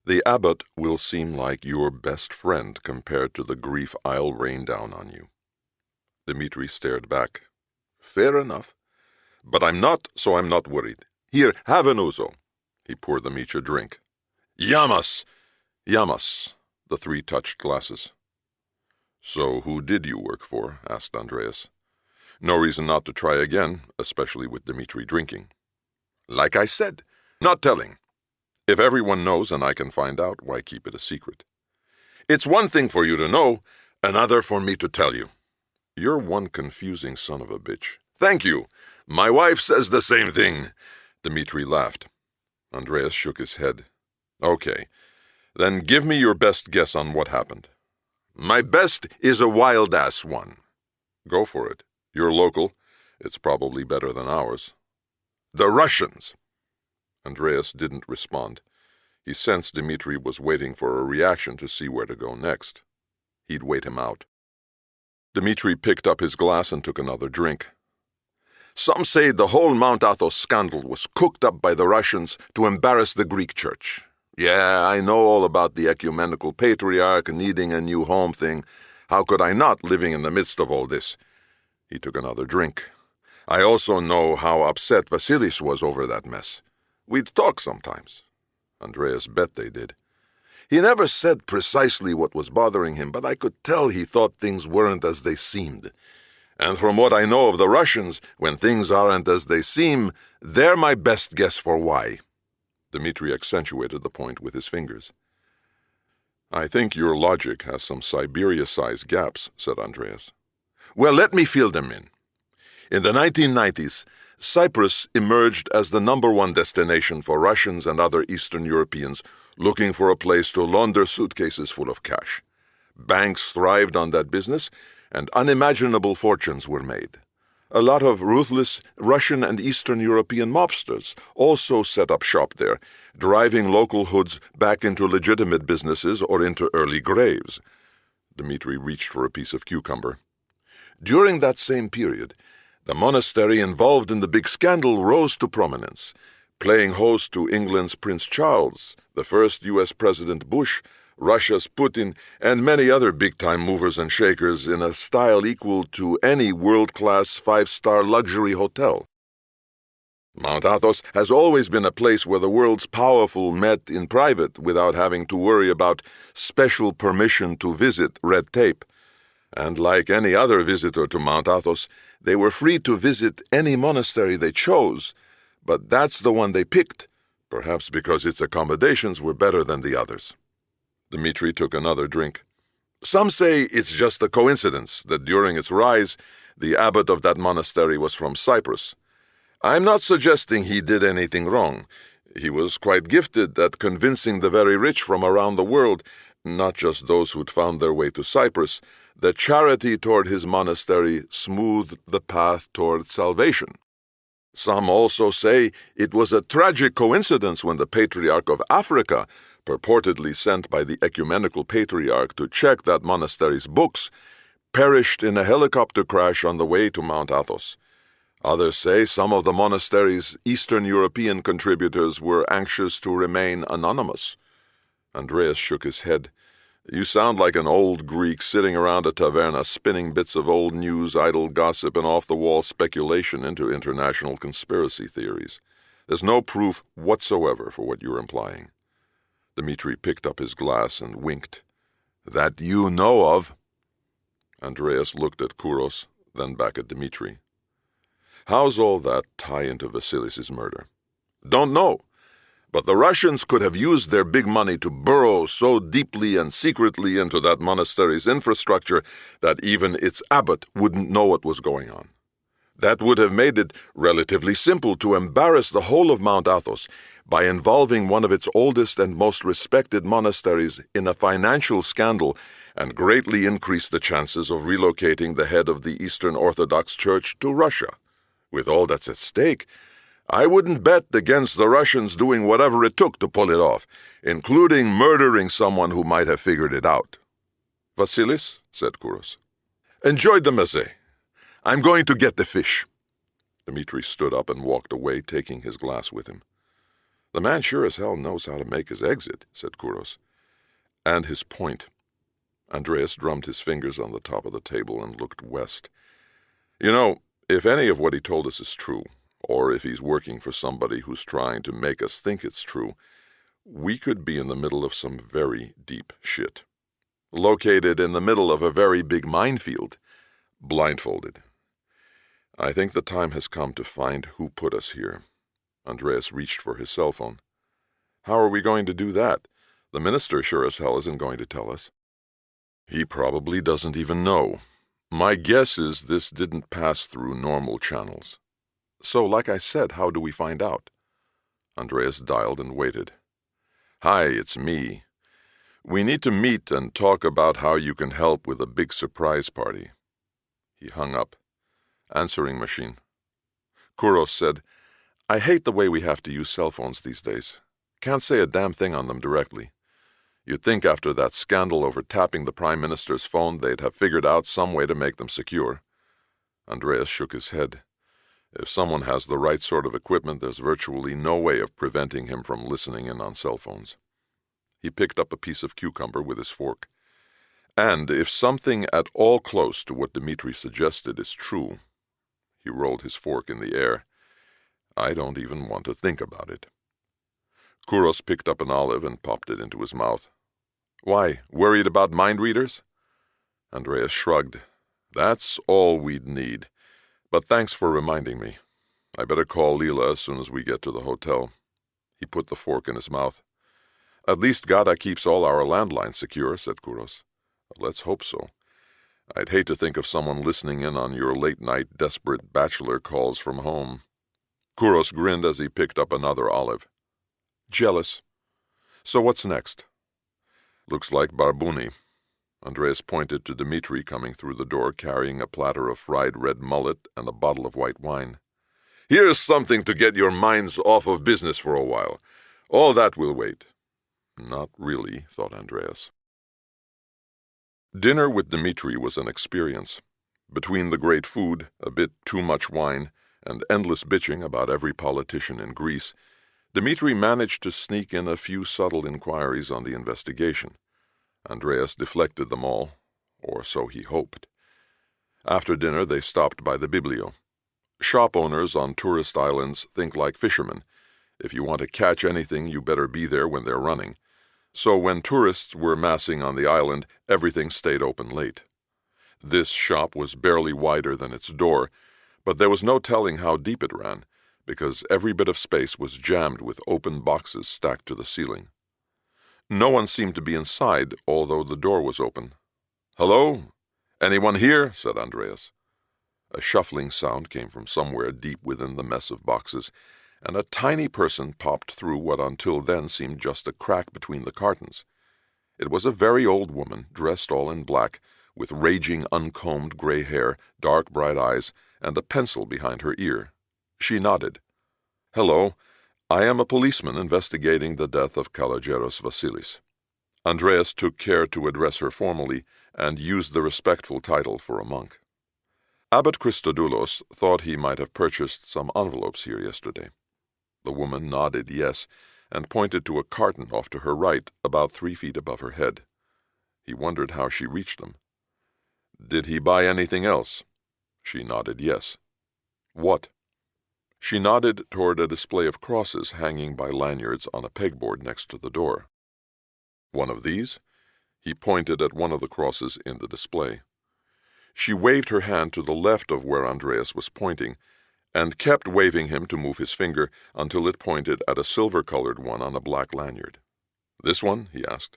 the abbot will seem like your best friend compared to the grief I'll rain down on you. Dmitri stared back. Fair enough. But I'm not, so I'm not worried. Here, have an ouzo. He poured them each a drink. Yamas! Yamas. The 3 touched glasses. So who did you work for? Asked Andreas. No reason not to try again, especially with Dmitri drinking. Like I said, not telling. If everyone knows and I can find out, why keep it a secret? It's one thing for you to know, another for me to tell you. You're one confusing son of a bitch. Thank you. My wife says the same thing. Dmitri laughed. Andreas shook his head. Okay. Then give me your best guess on what happened. My best is a wild-ass one. Go for it. You're local, It's probably better than ours. The Russians! Andreas didn't respond. He sensed Dmitri was waiting for a reaction to see where to go next. He'd wait him out. Dmitri picked up his glass and took another drink. Some say the whole Mount Athos scandal was cooked up by the Russians to embarrass the Greek church. Yeah, I know all about the ecumenical patriarch needing a new home thing. How could I not, living in the midst of all this? He took another drink. I also know how upset Vasilis was over that mess. We'd talk sometimes. Andreas bet they did. He never said precisely what was bothering him, but I could tell he thought things weren't as they seemed. And from what I know of the Russians, when things aren't as they seem, they're my best guess for why. Dmitri accentuated the point with his fingers. I think your logic has some Siberia-sized gaps, said Andreas. Well, let me fill them in. In the 1990s, Cyprus emerged as the #1 destination for Russians and other Eastern Europeans looking for a place to launder suitcases full of cash. Banks thrived on that business, and unimaginable fortunes were made. A lot of ruthless Russian and Eastern European mobsters also set up shop there, driving local hoods back into legitimate businesses or into early graves. Dmitri reached for a piece of cucumber. During that same period, the monastery involved in the big scandal rose to prominence, playing host to England's Prince Charles, the first U.S. President Bush, Russia's Putin, and many other big-time movers and shakers in a style equal to any world-class 5-star luxury hotel. Mount Athos has always been a place where the world's powerful met in private without having to worry about special permission to visit red tape. And like any other visitor to Mount Athos, they were free to visit any monastery they chose, but that's the one they picked, perhaps because its accommodations were better than the others. Dmitri took another drink. Some say it's just a coincidence that during its rise, the abbot of that monastery was from Cyprus. I'm not suggesting he did anything wrong. He was quite gifted at convincing the very rich from around the world, not just those who'd found their way to Cyprus, that charity toward his monastery smoothed the path toward salvation. Some also say it was a tragic coincidence when the Patriarch of Africa, purportedly sent by the ecumenical patriarch to check that monastery's books, perished in a helicopter crash on the way to Mount Athos. Others say some of the monastery's Eastern European contributors were anxious to remain anonymous. Andreas shook his head. You sound like an old Greek sitting around a taverna spinning bits of old news, idle gossip, and off-the-wall speculation into international conspiracy theories. There's no proof whatsoever for what you're implying. Dmitri picked up his glass and winked. That you know of. Andreas looked at Kouros, then back at Dmitri. How's all that tie into Vasilis' murder? Don't know. But the Russians could have used their big money to burrow so deeply and secretly into that monastery's infrastructure that even its abbot wouldn't know what was going on. That would have made it relatively simple to embarrass the whole of Mount Athos by involving one of its oldest and most respected monasteries in a financial scandal and greatly increase the chances of relocating the head of the Eastern Orthodox Church to Russia. With all that's at stake, I wouldn't bet against the Russians doing whatever it took to pull it off, including murdering someone who might have figured it out. Vasilis, said Kouros. Enjoyed the meze. I'm going to get the fish. Dmitri stood up and walked away, taking his glass with him. The man sure as hell knows how to make his exit, said Kouros. And his point. Andreas drummed his fingers on the top of the table and looked west. You know, if any of what he told us is true, or if he's working for somebody who's trying to make us think it's true, we could be in the middle of some very deep shit. Located in the middle of a very big minefield, blindfolded. I think the time has come to find who put us here. Andreas reached for his cell phone. How are we going to do that? The minister sure as hell isn't going to tell us. He probably doesn't even know. My guess is this didn't pass through normal channels. So, like I said, how do we find out? Andreas dialed and waited. Hi, it's me. We need to meet and talk about how you can help with a big surprise party. He hung up. Answering machine. Kouros said, "I hate the way we have to use cell phones these days. Can't say a damn thing on them directly. You'd think after that scandal over tapping the Prime Minister's phone they'd have figured out some way to make them secure." Andreas shook his head. If someone has the right sort of equipment, there's virtually no way of preventing him from listening in on cell phones. He picked up a piece of cucumber with his fork. "And if something at all close to what Dmitri suggested is true," he rolled his fork in the air, "I don't even want to think about it." Kouros picked up an olive and popped it into his mouth. "Why, worried about mind readers?" Andreas shrugged. "That's all we'd need. But thanks for reminding me. I better call Leela as soon as we get to the hotel." He put the fork in his mouth. "At least Gada keeps all our landlines secure," said Kouros. "Let's hope so. I'd hate to think of someone listening in on your late-night desperate bachelor calls from home." Kouros grinned as he picked up another olive. "Jealous. So what's next?" "Looks like Barbuni." Andreas pointed to Dmitri coming through the door carrying a platter of fried red mullet and a bottle of white wine. "Here's something to get your minds off of business for a while. All that will wait." Not really, thought Andreas. Dinner with Dmitri was an experience. Between the great food, a bit too much wine, and endless bitching about every politician in Greece, Dmitri managed to sneak in a few subtle inquiries on the investigation. Andreas deflected them all, or so he hoped. After dinner they stopped by the Biblio. Shop owners on tourist islands think like fishermen. If you want to catch anything, you better be there when they're running. So when tourists were massing on the island, everything stayed open late. This shop was barely wider than its door, but there was no telling how deep it ran, because every bit of space was jammed with open boxes stacked to the ceiling. No one seemed to be inside, although the door was open. "Hello? Anyone here?" said Andreas. A shuffling sound came from somewhere deep within the mess of boxes, and a tiny person popped through what until then seemed just a crack between the cartons. It was a very old woman, dressed all in black, with raging, uncombed gray hair, dark, bright eyes, and a pencil behind her ear. She nodded. "Hello. I am a policeman investigating the death of Kalogeros Vasilis." Andreas took care to address her formally and used the respectful title for a monk. Abbot Christodoulos thought he might have purchased some envelopes here yesterday. The woman nodded yes, and pointed to a carton off to her right, about 3 feet above her head. He wondered how she reached them. "Did he buy anything else?" She nodded yes. "What?" She nodded toward a display of crosses hanging by lanyards on a pegboard next to the door. "One of these?" He pointed at one of the crosses in the display. She waved her hand to the left of where Andreas was pointing, and kept waving him to move his finger until it pointed at a silver-colored one on a black lanyard. "This one?" he asked.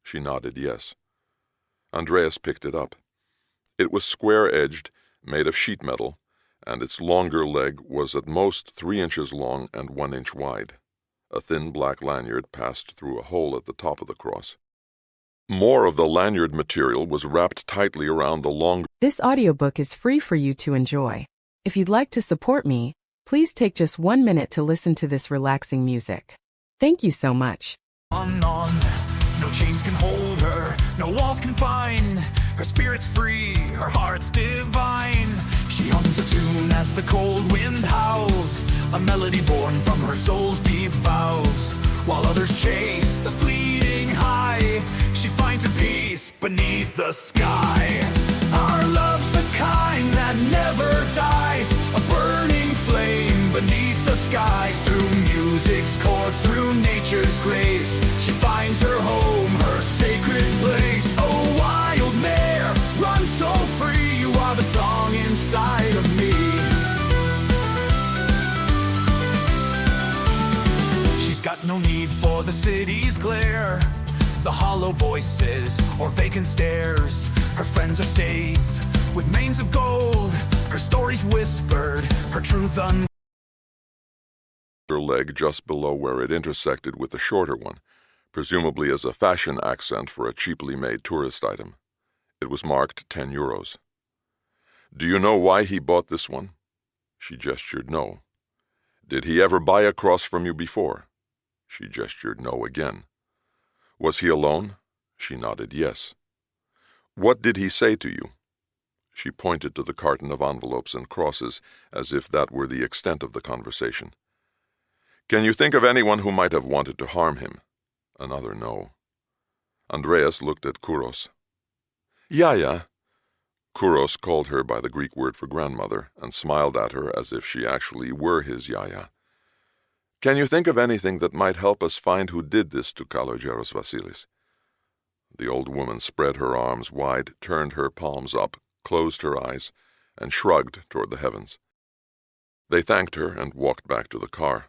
She nodded yes. Andreas picked it up. It was square-edged, made of sheet metal, and its longer leg was at most 3 inches long and 1 inch wide. A thin black lanyard passed through a hole at the top of the cross. More of the lanyard material was wrapped tightly around the long... This audiobook is free for you to enjoy. If you'd like to support me, please take just 1 minute to listen to this relaxing music. Thank you so much. On, no chains can hold her, no walls confine. Her spirit's free, her heart's divine. She hums a tune as the cold wind howls, a melody born from her soul's deep vows. While others chase the fleeting high, she finds her peace beneath the sky. Our love's the kind that never dies, a burning flame beneath the skies. Through music's chords, through nature's grace, she finds her home, her sacred place. Oh, wild mare, run so free, you are the song inside of me. She's got no need for the city's glare, the hollow voices or vacant stares. Her friends are states with manes of gold, her stories whispered, her truth Her leg just below where it intersected with the shorter one, presumably as a fashion accent for a cheaply made tourist item. It was marked €10. "Do you know why he bought this one?" She gestured no. Did he ever buy a cross from you before? She gestured no again. Was he alone? She nodded yes. What did he say to you? She pointed to the carton of envelopes and crosses as if that were the extent of the conversation. Can you think of anyone who might have wanted to harm him? Another no. Andreas looked at Kouros. Yaya. Kouros called her by the Greek word for grandmother and smiled at her as if she actually were his Yaya. Can you think of anything that might help us find who did this to Kalogeros Vasilis? The old woman spread her arms wide, turned her palms up, closed her eyes, and shrugged toward the heavens. They thanked her and walked back to the car.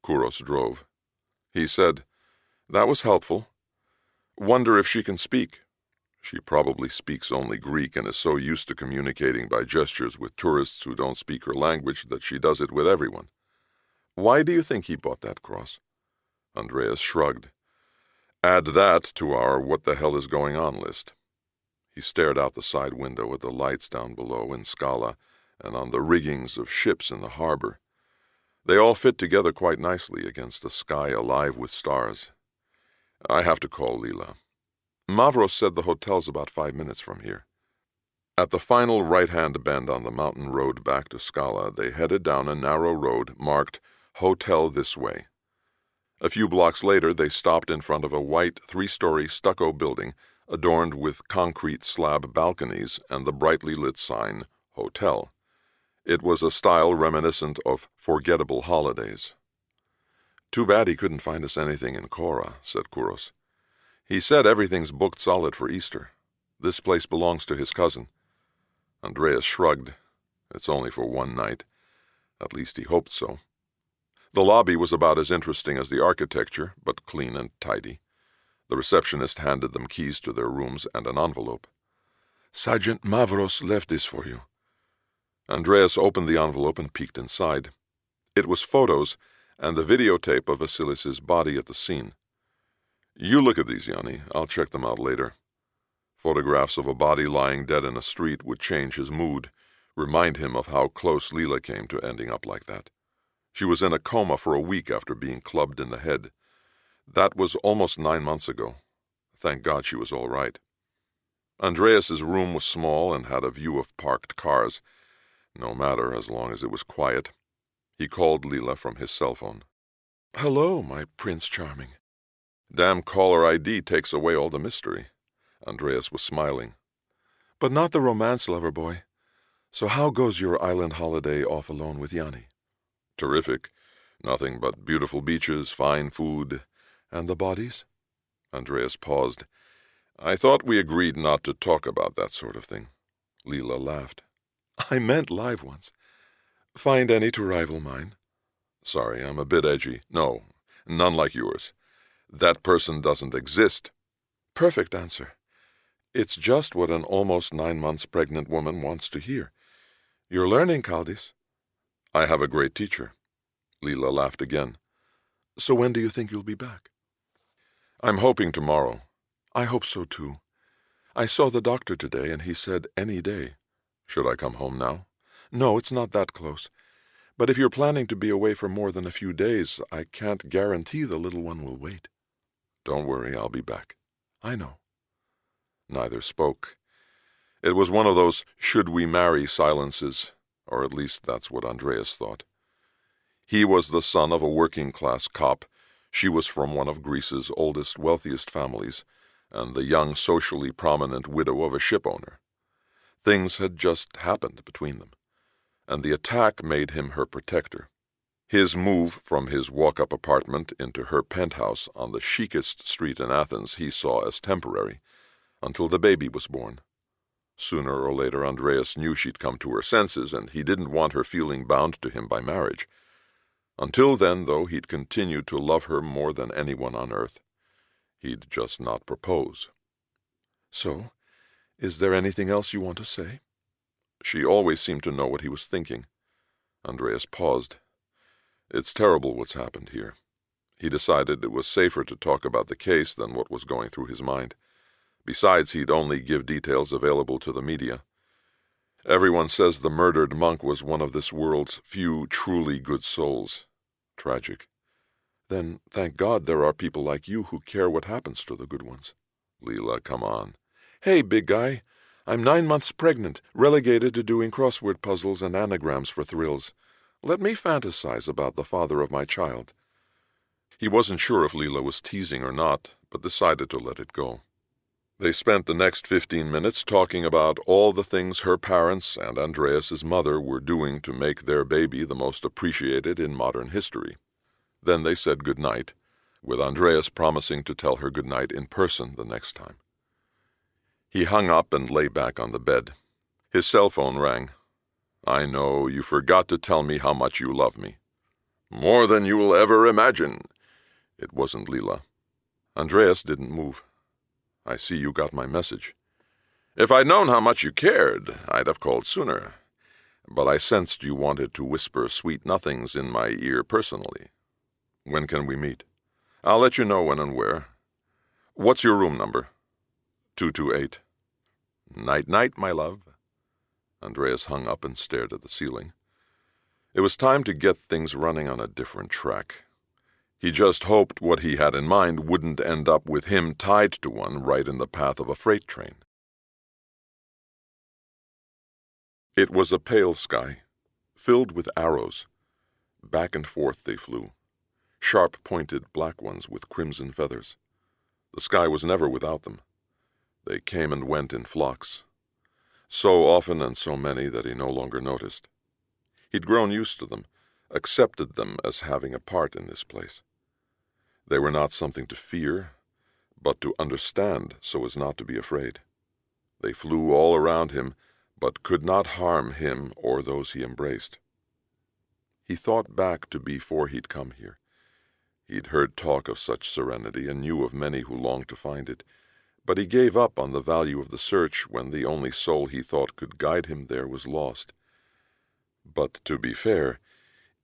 Kouros drove. He said, That was helpful. Wonder if she can speak. She probably speaks only Greek and is so used to communicating by gestures with tourists who don't speak her language that she does it with everyone. Why do you think he bought that cross? Andreas shrugged. Add that to our what the hell is going on list. He stared out the side window at the lights down below in Scala and on the riggings of ships in the harbor. They all fit together quite nicely against a sky alive with stars. I have to call Lila. Mavros said the hotel's about 5 minutes from here. At the final right-hand bend on the mountain road back to Scala, they headed down a narrow road marked Hotel This Way. A few blocks later, they stopped in front of a white 3-story stucco building adorned with concrete slab balconies and the brightly lit sign, Hotel. It was a style reminiscent of forgettable holidays. Too bad he couldn't find us anything in Kora, said Kouros. He said everything's booked solid for Easter. This place belongs to his cousin. Andreas shrugged. It's only for one night. At least he hoped so. The lobby was about as interesting as the architecture, but clean and tidy. The receptionist handed them keys to their rooms and an envelope. Sergeant Mavros left this for you. Andreas opened the envelope and peeked inside. It was photos and the videotape of Vasilis's body at the scene. You look at these, Yanni. I'll check them out later. Photographs of a body lying dead in a street would change his mood, remind him of how close Lila came to ending up like that. She was in a coma for a week after being clubbed in the head. That was almost 9 months ago. Thank God she was all right. Andreas's room was small and had a view of parked cars. No matter, as long as it was quiet. He called Lila from his cell phone. Hello, my Prince Charming. Damn caller ID takes away all the mystery. Andreas was smiling. But not the romance lover boy. So how goes your island holiday off alone with Yanni? Terrific. Nothing but beautiful beaches, fine food, and the bodies? Andreas paused. I thought we agreed not to talk about that sort of thing. Lila laughed. I meant live ones. Find any to rival mine? Sorry, I'm a bit edgy. No, none like yours. That person doesn't exist. Perfect answer. It's just what an almost 9 months pregnant woman wants to hear. You're learning, Kaldis. I have a great teacher. Lila laughed again. So when do you think you'll be back? I'm hoping tomorrow. I hope so too. I saw the doctor today and he said any day. Should I come home now? No, it's not that close. But if you're planning to be away for more than a few days, I can't guarantee the little one will wait. Don't worry, I'll be back. I know. Neither spoke. It was one of those should-we-marry silences, or at least that's what Andreas thought. He was the son of a working-class cop. She was from one of Greece's oldest, wealthiest families, and the young, socially prominent widow of a ship-owner. Things had just happened between them, and the attack made him her protector. His move from his walk-up apartment into her penthouse on the chicest street in Athens he saw as temporary, until the baby was born. Sooner or later Andreas knew she'd come to her senses, and he didn't want her feeling bound to him by marriage. Until then, though, he'd continued to love her more than anyone on earth. He'd just not propose. So, is there anything else you want to say? She always seemed to know what he was thinking. Andreas paused. It's terrible what's happened here. He decided it was safer to talk about the case than what was going through his mind. Besides, he'd only give details available to the media. Everyone says the murdered monk was one of this world's few truly good souls. Tragic. Then, thank God there are people like you who care what happens to the good ones. Leela, come on. Hey, big guy. I'm 9 months pregnant, relegated to doing crossword puzzles and anagrams for thrills. Let me fantasize about the father of my child. He wasn't sure if Leela was teasing or not, but decided to let it go. They spent the next 15 minutes talking about all the things her parents and Andreas's mother were doing to make their baby the most appreciated in modern history. Then they said good night, with Andreas promising to tell her good night in person the next time. He hung up and lay back on the bed. His cell phone rang. I know you forgot to tell me how much you love me. More than you will ever imagine. It wasn't Leela. Andreas didn't move. I see you got my message. If I'd known how much you cared, I'd have called sooner. But I sensed you wanted to whisper sweet nothings in my ear personally. When can we meet? I'll let you know when and where. What's your room number? 228. Night-night, my love. Andreas hung up and stared at the ceiling. It was time to get things running on a different track. He just hoped what he had in mind wouldn't end up with him tied to one right in the path of a freight train. It was a pale sky, filled with arrows. Back and forth they flew, sharp-pointed black ones with crimson feathers. The sky was never without them. They came and went in flocks, so often and so many that he no longer noticed. He'd grown used to them, accepted them as having a part in this place. They were not something to fear, but to understand so as not to be afraid. They flew all around him, but could not harm him or those he embraced. He thought back to before he'd come here. He'd heard talk of such serenity and knew of many who longed to find it, but he gave up on the value of the search when the only soul he thought could guide him there was lost. But to be fair,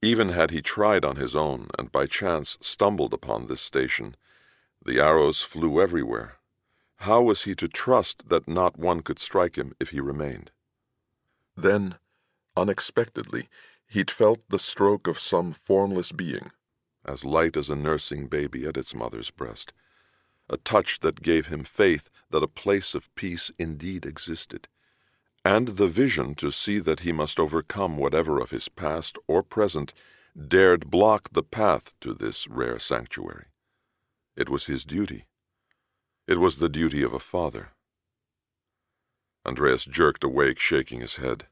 even had he tried on his own and by chance stumbled upon this station, the arrows flew everywhere. How was he to trust that not one could strike him if he remained? Then, unexpectedly, he'd felt the stroke of some formless being, as light as a nursing baby at its mother's breast, a touch that gave him faith that a place of peace indeed existed, and the vision to see that he must overcome whatever of his past or present dared block the path to this rare sanctuary. It was his duty. It was the duty of a father. Andreas jerked awake, shaking his head.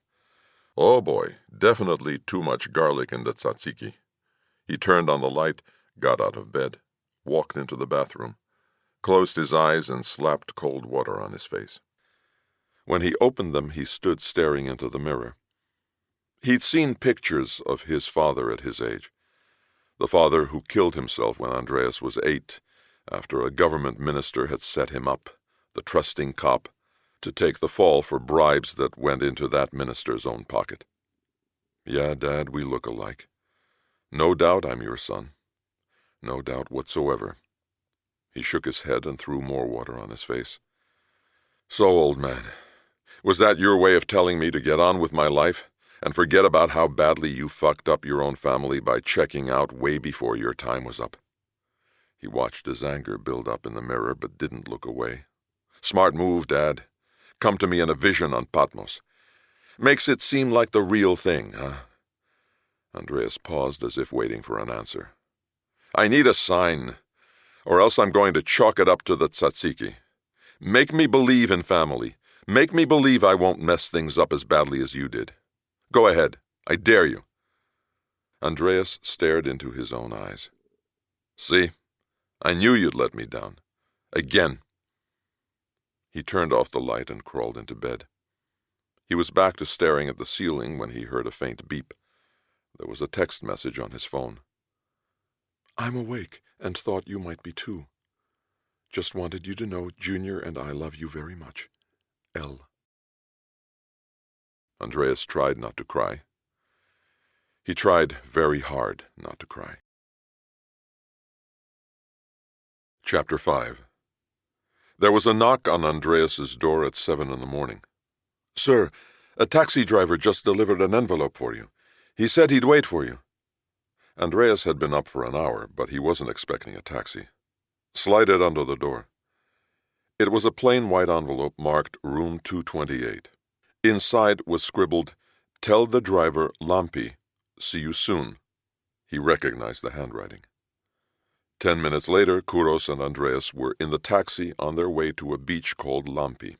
Oh boy, definitely too much garlic in the tzatziki. He turned on the light, got out of bed, walked into the bathroom, closed his eyes and slapped cold water on his face. When he opened them, he stood staring into the mirror. He'd seen pictures of his father at his age, the father who killed himself when Andreas was 8, after a government minister had set him up, the trusting cop, to take the fall for bribes that went into that minister's own pocket. Yeah, Dad, we look alike. No doubt I'm your son. No doubt whatsoever. He shook his head and threw more water on his face. So, old man, was that your way of telling me to get on with my life and forget about how badly you fucked up your own family by checking out way before your time was up? He watched his anger build up in the mirror but didn't look away. Smart move, Dad. Come to me in a vision on Patmos. Makes it seem like the real thing, huh? Andreas paused as if waiting for an answer. I need a sign, or else I'm going to chalk it up to the tzatziki. Make me believe in family. Make me believe I won't mess things up as badly as you did. Go ahead. I dare you. Andreas stared into his own eyes. See? I knew you'd let me down. Again. He turned off the light and crawled into bed. He was back to staring at the ceiling when he heard a faint beep. There was a text message on his phone. I'm awake and thought you might be too. Just wanted you to know Junior and I love you very much. L. Andreas tried not to cry. He tried very hard not to cry. Chapter 5. There was a knock on Andreas's door at 7 in the morning. Sir, A taxi driver just delivered an envelope for you. He said he'd wait for you." Andreas had been up for an hour, but he wasn't expecting a taxi. "Slide it under the door." It was a plain white envelope marked Room 228. Inside was scribbled, "Tell the driver Lampi. See you soon." He recognized the handwriting. 10 minutes later, Kouros and Andreas were in the taxi on their way to a beach called Lampi.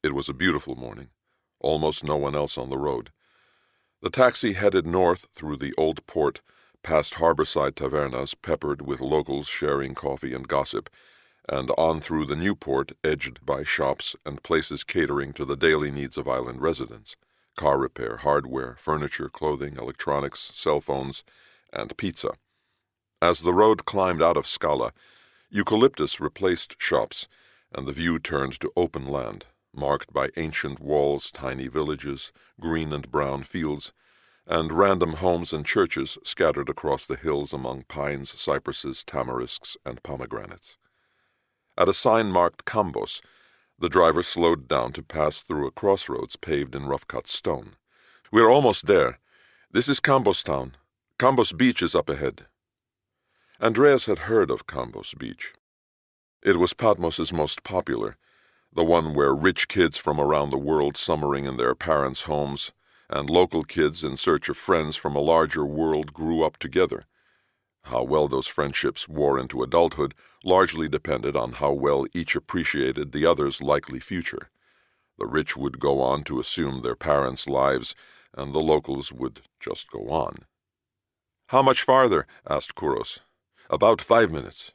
It was a beautiful morning. Almost no one else on the road. The taxi headed north through the old port, past harborside tavernas peppered with locals sharing coffee and gossip, and on through the new port edged by shops and places catering to the daily needs of island residents: car repair, hardware, furniture, clothing, electronics, cell phones, and pizza. As the road climbed out of Scala, eucalyptus replaced shops, and the view turned to open land, marked by ancient walls, tiny villages, green and brown fields, and random homes and churches scattered across the hills among pines, cypresses, tamarisks, and pomegranates. At a sign marked Cambos, the driver slowed down to pass through a crossroads paved in rough-cut stone. "We're almost there. This is Cambos town. Cambos Beach is up ahead." Andreas had heard of Cambos Beach. It was Patmos's most popular, the one where rich kids from around the world summering in their parents' homes and local kids in search of friends from a larger world grew up together. How well those friendships wore into adulthood largely depended on how well each appreciated the other's likely future. The rich would go on to assume their parents' lives, and the locals would just go on. "How much farther?" asked Kouros. "About 5 minutes.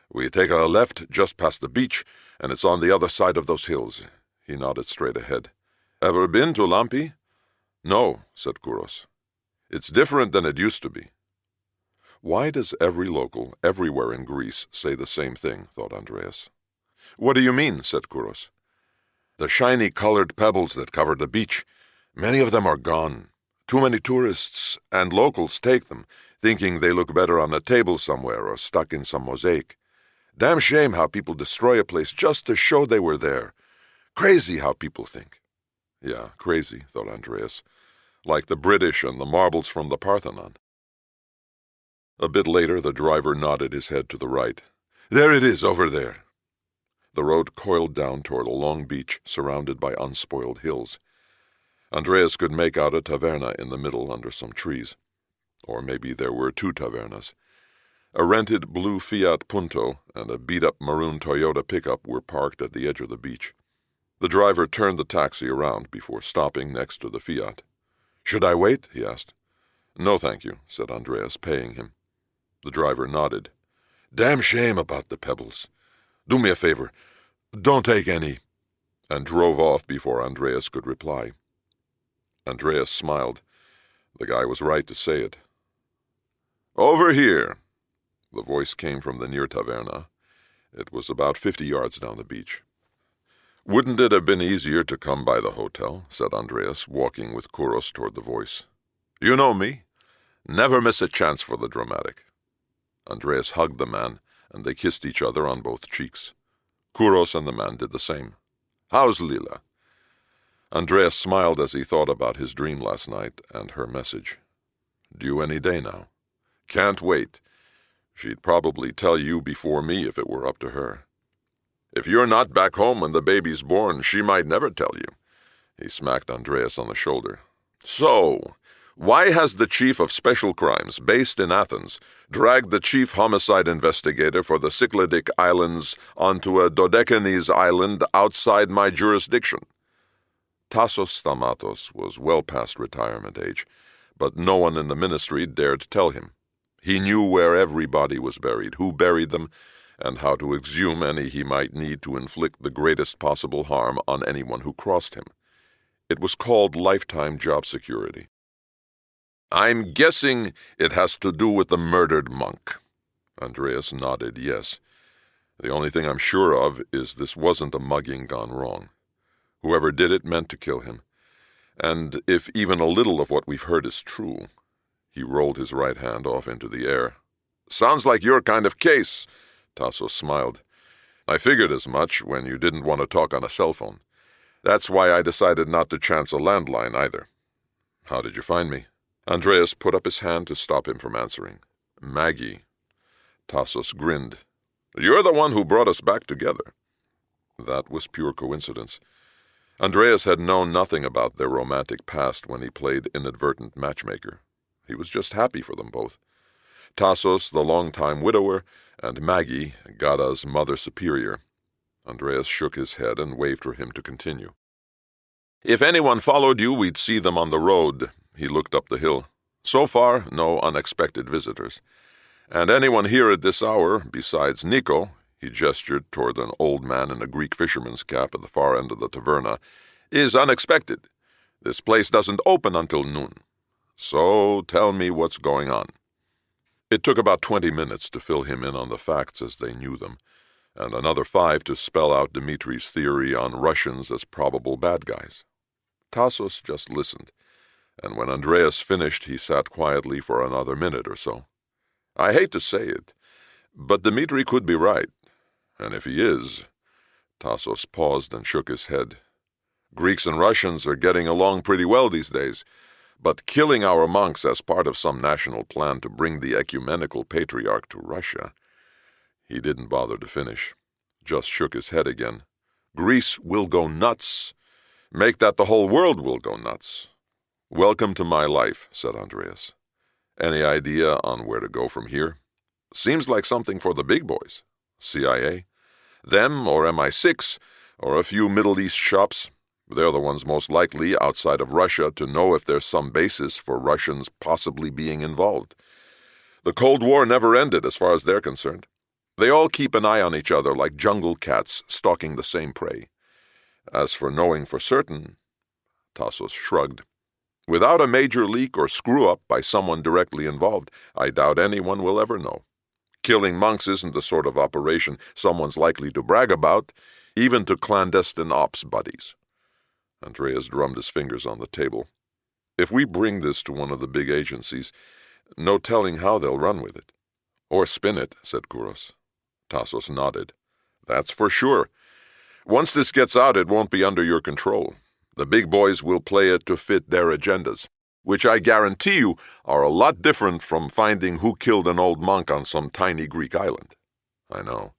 We take a left just past the beach, and it's on the other side of those hills." He nodded straight ahead. "Ever been to Lampi?" "No," said Kouros. "It's different than it used to be." Why does every local, everywhere in Greece, say the same thing, thought Andreas. "What do you mean?" said Kouros. "The shiny colored pebbles that covered the beach. Many of them are gone. Too many tourists and locals take them, thinking they look better on a table somewhere or stuck in some mosaic. Damn shame how people destroy a place just to show they were there. Crazy how people think." Yeah, crazy, thought Andreas, like the British and the marbles from the Parthenon. A bit later, the driver nodded his head to the right. "There it is, over there." The road coiled down toward a long beach surrounded by unspoiled hills. Andreas could make out a taverna in the middle under some trees. Or maybe there were 2 tavernas. A rented blue Fiat Punto and a beat-up maroon Toyota pickup were parked at the edge of the beach. The driver turned the taxi around before stopping next to the Fiat. "Should I wait?" he asked. "No, thank you," said Andreas, paying him. The driver nodded. "Damn shame about the pebbles. Do me a favor. Don't take any," and drove off before Andreas could reply. Andreas smiled. The guy was right to say it. "Over here." The voice came from the near taverna. It was about 50 yards down the beach. "Wouldn't it have been easier to come by the hotel?" said Andreas, walking with Kouros toward the voice. "You know me. Never miss a chance for the dramatic." Andreas hugged the man, and they kissed each other on both cheeks. Kouros and the man did the same. "How's Lila?" Andreas smiled as he thought about his dream last night and her message. "Due any day now. Can't wait. She'd probably tell you before me if it were up to her. If you're not back home when the baby's born, she might never tell you." He smacked Andreas on the shoulder. "So, why has the chief of special crimes, based in Athens, dragged the chief homicide investigator for the Cycladic Islands onto a Dodecanese island outside my jurisdiction?" Tassos Stamatos was well past retirement age, but no one in the ministry dared tell him. He knew where everybody was buried, who buried them, and how to exhume any he might need to inflict the greatest possible harm on anyone who crossed him. It was called lifetime job security. "I'm guessing it has to do with the murdered monk." Andreas nodded yes. "The only thing I'm sure of is this wasn't a mugging gone wrong. Whoever did it meant to kill him. And if even a little of what we've heard is true..." He rolled his right hand off into the air. "Sounds like your kind of case." Tassos smiled. "I figured as much when you didn't want to talk on a cell phone. That's why I decided not to chance a landline either. How did you find me? Andreas put up his hand to stop him from answering. Maggie. Tassos grinned. You're the one who brought us back together. That was pure coincidence. Andreas had known nothing about their romantic past when he played inadvertent matchmaker. He was just happy for them both. Tassos, the long-time widower, and Maggie, Gada's mother superior. Andreas shook his head and waved for him to continue. If anyone followed you, we'd see them on the road. He looked up the hill. So far, no unexpected visitors. And anyone here at this hour, besides Nico, he gestured toward an old man in a Greek fisherman's cap at the far end of the taverna, is unexpected. This place doesn't open until noon. So tell me what's going on. It took about 20 minutes to fill him in on the facts as they knew them, and another 5 to spell out Dmitri's theory on Russians as probable bad guys. Tassos just listened, and when Andreas finished, he sat quietly for another minute or so. I hate to say it, but Dmitri could be right, and if he is... Tassos paused and shook his head. Greeks and Russians are getting along pretty well these days, but killing our monks as part of some national plan to bring the ecumenical patriarch to Russia... He didn't bother to finish, just shook his head again. Greece will go nuts. Make that the whole world will go nuts. Welcome to my life, said Andreas. Any idea on where to go from here? Seems like something for the big boys. CIA? Them or MI6, or a few Middle East shops. They're the ones most likely, outside of Russia, to know if there's some basis for Russians possibly being involved. The Cold War never ended as far as they're concerned. They all keep an eye on each other like jungle cats stalking the same prey. As for knowing for certain, Tassos shrugged. Without a major leak or screw-up by someone directly involved, I doubt anyone will ever know. Killing monks isn't the sort of operation someone's likely to brag about, even to clandestine ops buddies. Andreas drummed his fingers on the table. If we bring this to one of the big agencies, no telling how they'll run with it. Or spin it, said Kouros. Tassos nodded. That's for sure. Once this gets out, it won't be under your control. The big boys will play it to fit their agendas, which I guarantee you are a lot different from finding who killed an old monk on some tiny Greek island. I know.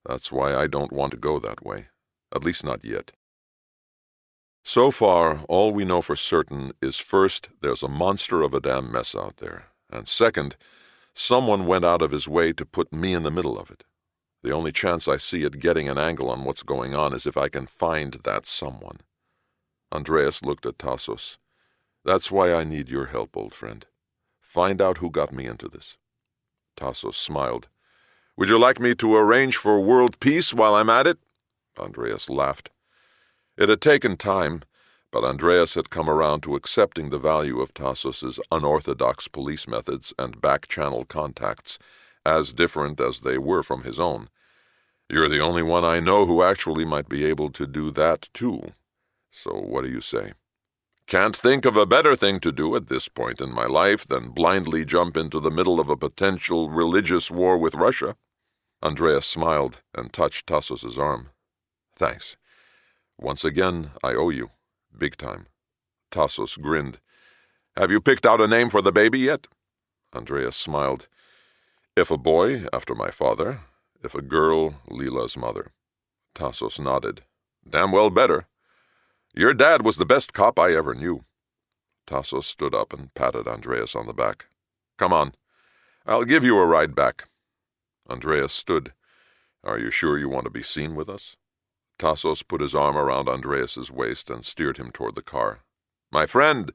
That's why I don't want to go that way. At least not yet. So far, all we know for certain is first, there's a monster of a damn mess out there, and second, someone went out of his way to put me in the middle of it. The only chance I see at getting an angle on what's going on is if I can find that someone. Andreas looked at Tassos. That's why I need your help, old friend. Find out who got me into this. Tassos smiled. Would you like me to arrange for world peace while I'm at it? Andreas laughed. It had taken time, but Andreas had come around to accepting the value of Tassos's unorthodox police methods and back-channel contacts, as different as they were from his own. You're the only one I know who actually might be able to do that, too. So what do you say? Can't think of a better thing to do at this point in my life than blindly jump into the middle of a potential religious war with Russia. Andreas smiled and touched Tassos's arm. Thanks. Once again, I owe you. Big time. Tassos grinned. Have you picked out a name for the baby yet? Andreas smiled. If a boy, after my father. If a girl, Leela's mother. Tassos nodded. Damn well better. Your dad was the best cop I ever knew. Tassos stood up and patted Andreas on the back. Come on. I'll give you a ride back. Andreas stood. Are you sure you want to be seen with us? Tassos put his arm around Andreas's waist and steered him toward the car. My friend,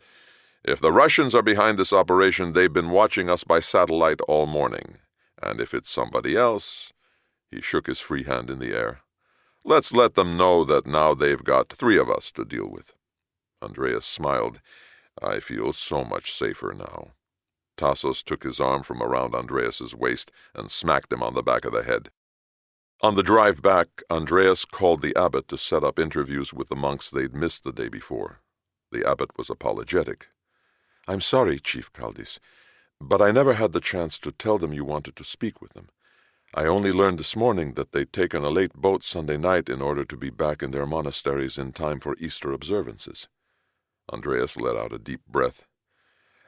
if the Russians are behind this operation, they've been watching us by satellite all morning. And if it's somebody else... He shook his free hand in the air. Let's let them know that now they've got 3 of us to deal with. Andreas smiled. I feel so much safer now. Tassos took his arm from around Andreas's waist and smacked him on the back of the head. On the drive back, Andreas called the abbot to set up interviews with the monks they'd missed the day before. The abbot was apologetic. I'm sorry, Chief Kaldis, but I never had the chance to tell them you wanted to speak with them. I only learned this morning that they'd taken a late boat Sunday night in order to be back in their monasteries in time for Easter observances. Andreas let out a deep breath.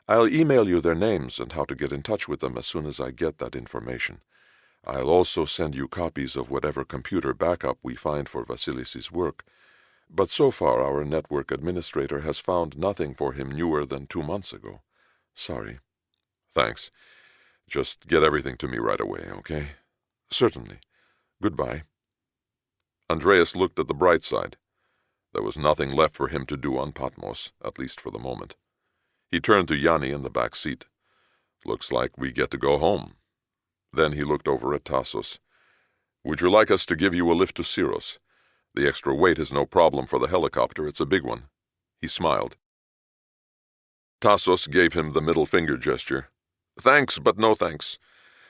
I'll email you their names and how to get in touch with them as soon as I get that information. I'll also send you copies of whatever computer backup we find for Vasilis's work. But so far our network administrator has found nothing for him newer than 2 months ago. Sorry. Thanks. Just get everything to me right away, okay? Certainly. Goodbye. Andreas looked at the bright side. There was nothing left for him to do on Patmos, at least for the moment. He turned to Yanni in the back seat. Looks like we get to go home. Then he looked over at Tassos. Would you like us to give you a lift to Syros? The extra weight is no problem for the helicopter. It's a big one. He smiled. Tassos gave him the middle finger gesture. Thanks, but no thanks.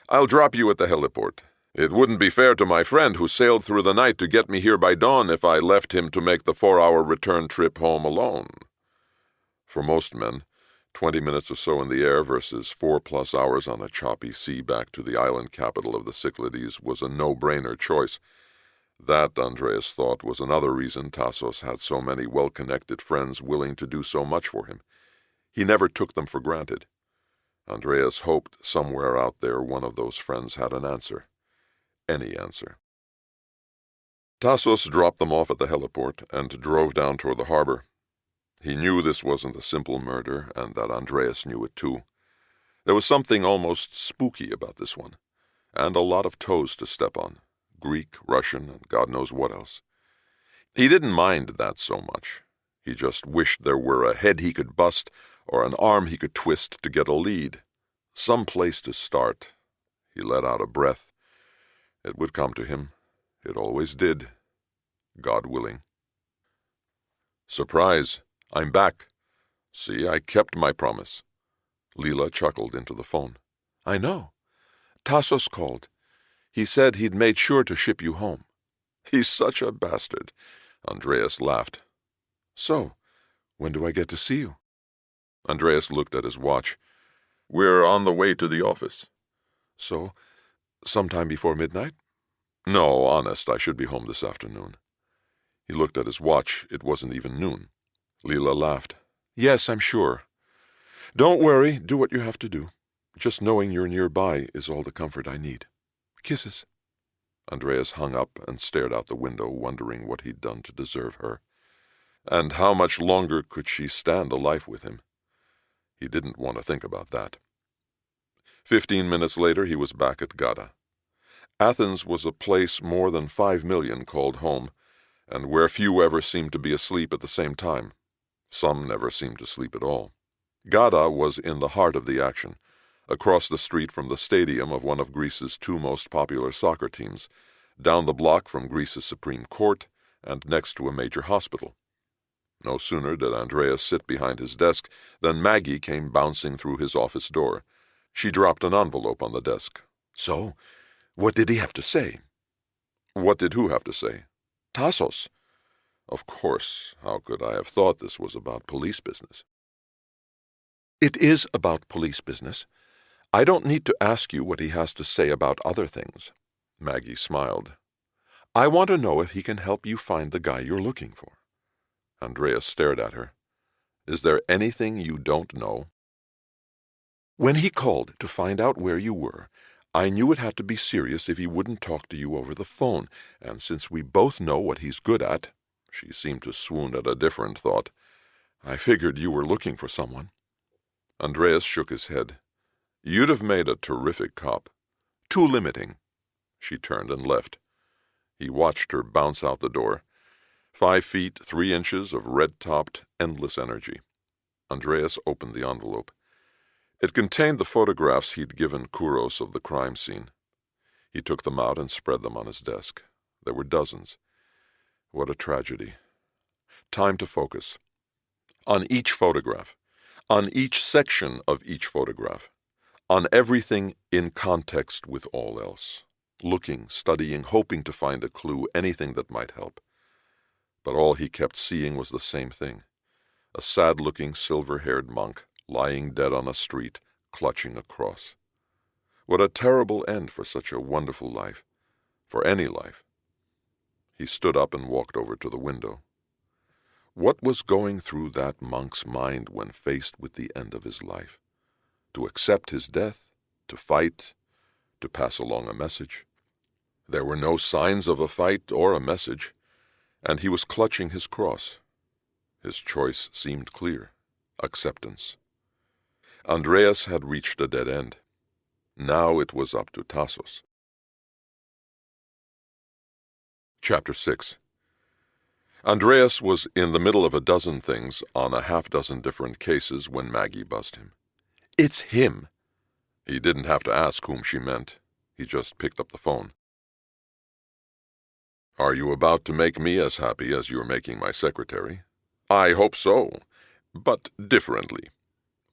I'll drop you at the heliport. It wouldn't be fair to my friend who sailed through the night to get me here by dawn if I left him to make the 4-hour return trip home alone. For most men, 20 minutes or so in the air versus 4+ hours on a choppy sea back to the island capital of the Cyclades was a no-brainer choice. That, Andreas thought, was another reason Tassos had so many well-connected friends willing to do so much for him. He never took them for granted. Andreas hoped somewhere out there one of those friends had an answer. Any answer. Tassos dropped them off at the heliport and drove down toward the harbor. He knew this wasn't a simple murder, and that Andreas knew it too. There was something almost spooky about this one, and a lot of toes to step on. Greek, Russian, and God knows what else. He didn't mind that so much. He just wished there were a head he could bust or an arm he could twist to get a lead. Some place to start. He let out a breath. It would come to him. It always did. God willing. Surprise! I'm back. See, I kept my promise. Leela chuckled into the phone. I know. Tassos called. He said he'd made sure to ship you home. He's such a bastard. Andreas laughed. So, when do I get to see you? Andreas looked at his watch. We're on the way to the office. So, sometime before midnight? No, honest, I should be home this afternoon. He looked at his watch. It wasn't even noon. Leela laughed. Yes, I'm sure. Don't worry, do what you have to do. Just knowing you're nearby is all the comfort I need. Kisses. Andreas hung up and stared out the window, wondering what he'd done to deserve her. And how much longer could she stand a life with him? He didn't want to think about that. 15 minutes later, he was back at Gada. Athens was a place more than 5 million called home, and where few ever seemed to be asleep at the same time. Some never seemed to sleep at all. Gada was in the heart of the action, across the street from the stadium of one of Greece's 2 most popular soccer teams, down the block from Greece's Supreme Court, and next to a major hospital. No sooner did Andreas sit behind his desk than Maggie came bouncing through his office door. She dropped an envelope on the desk. So, what did he have to say? What did who have to say? Tassos. Of course, how could I have thought this was about police business? It is about police business. I don't need to ask you what he has to say about other things. Maggie smiled. I want to know if he can help you find the guy you're looking for. Andreas stared at her. Is there anything you don't know? When he called to find out where you were, I knew it had to be serious if he wouldn't talk to you over the phone, and since we both know what he's good at, she seemed to swoon at a different thought, I figured you were looking for someone. Andreas shook his head. You'd have made a terrific cop. Too limiting. She turned and left. He watched her bounce out the door. 5 feet, 3 inches of red-topped, endless energy. Andreas opened the envelope. It contained the photographs he'd given Kouros of the crime scene. He took them out and spread them on his desk. There were dozens. What a tragedy. Time to focus. On each photograph. On each section of each photograph. On everything in context with all else. Looking, studying, hoping to find a clue, anything that might help. But all he kept seeing was the same thing. A sad-looking, silver-haired monk lying dead on a street, clutching a cross. What a terrible end for such a wonderful life, for any life. He stood up and walked over to the window. What was going through that monk's mind when faced with the end of his life? To accept his death? To fight? To pass along a message? There were no signs of a fight or a message, and he was clutching his cross. His choice seemed clear: acceptance. Andreas had reached a dead end. Now it was up to Tassos. Chapter 6. Andreas was in the middle of a dozen things on a half-dozen different cases when Maggie buzzed him. "It's him!" He didn't have to ask whom she meant. He just picked up the phone. "Are you about to make me as happy as you're making my secretary?" "I hope so, but differently."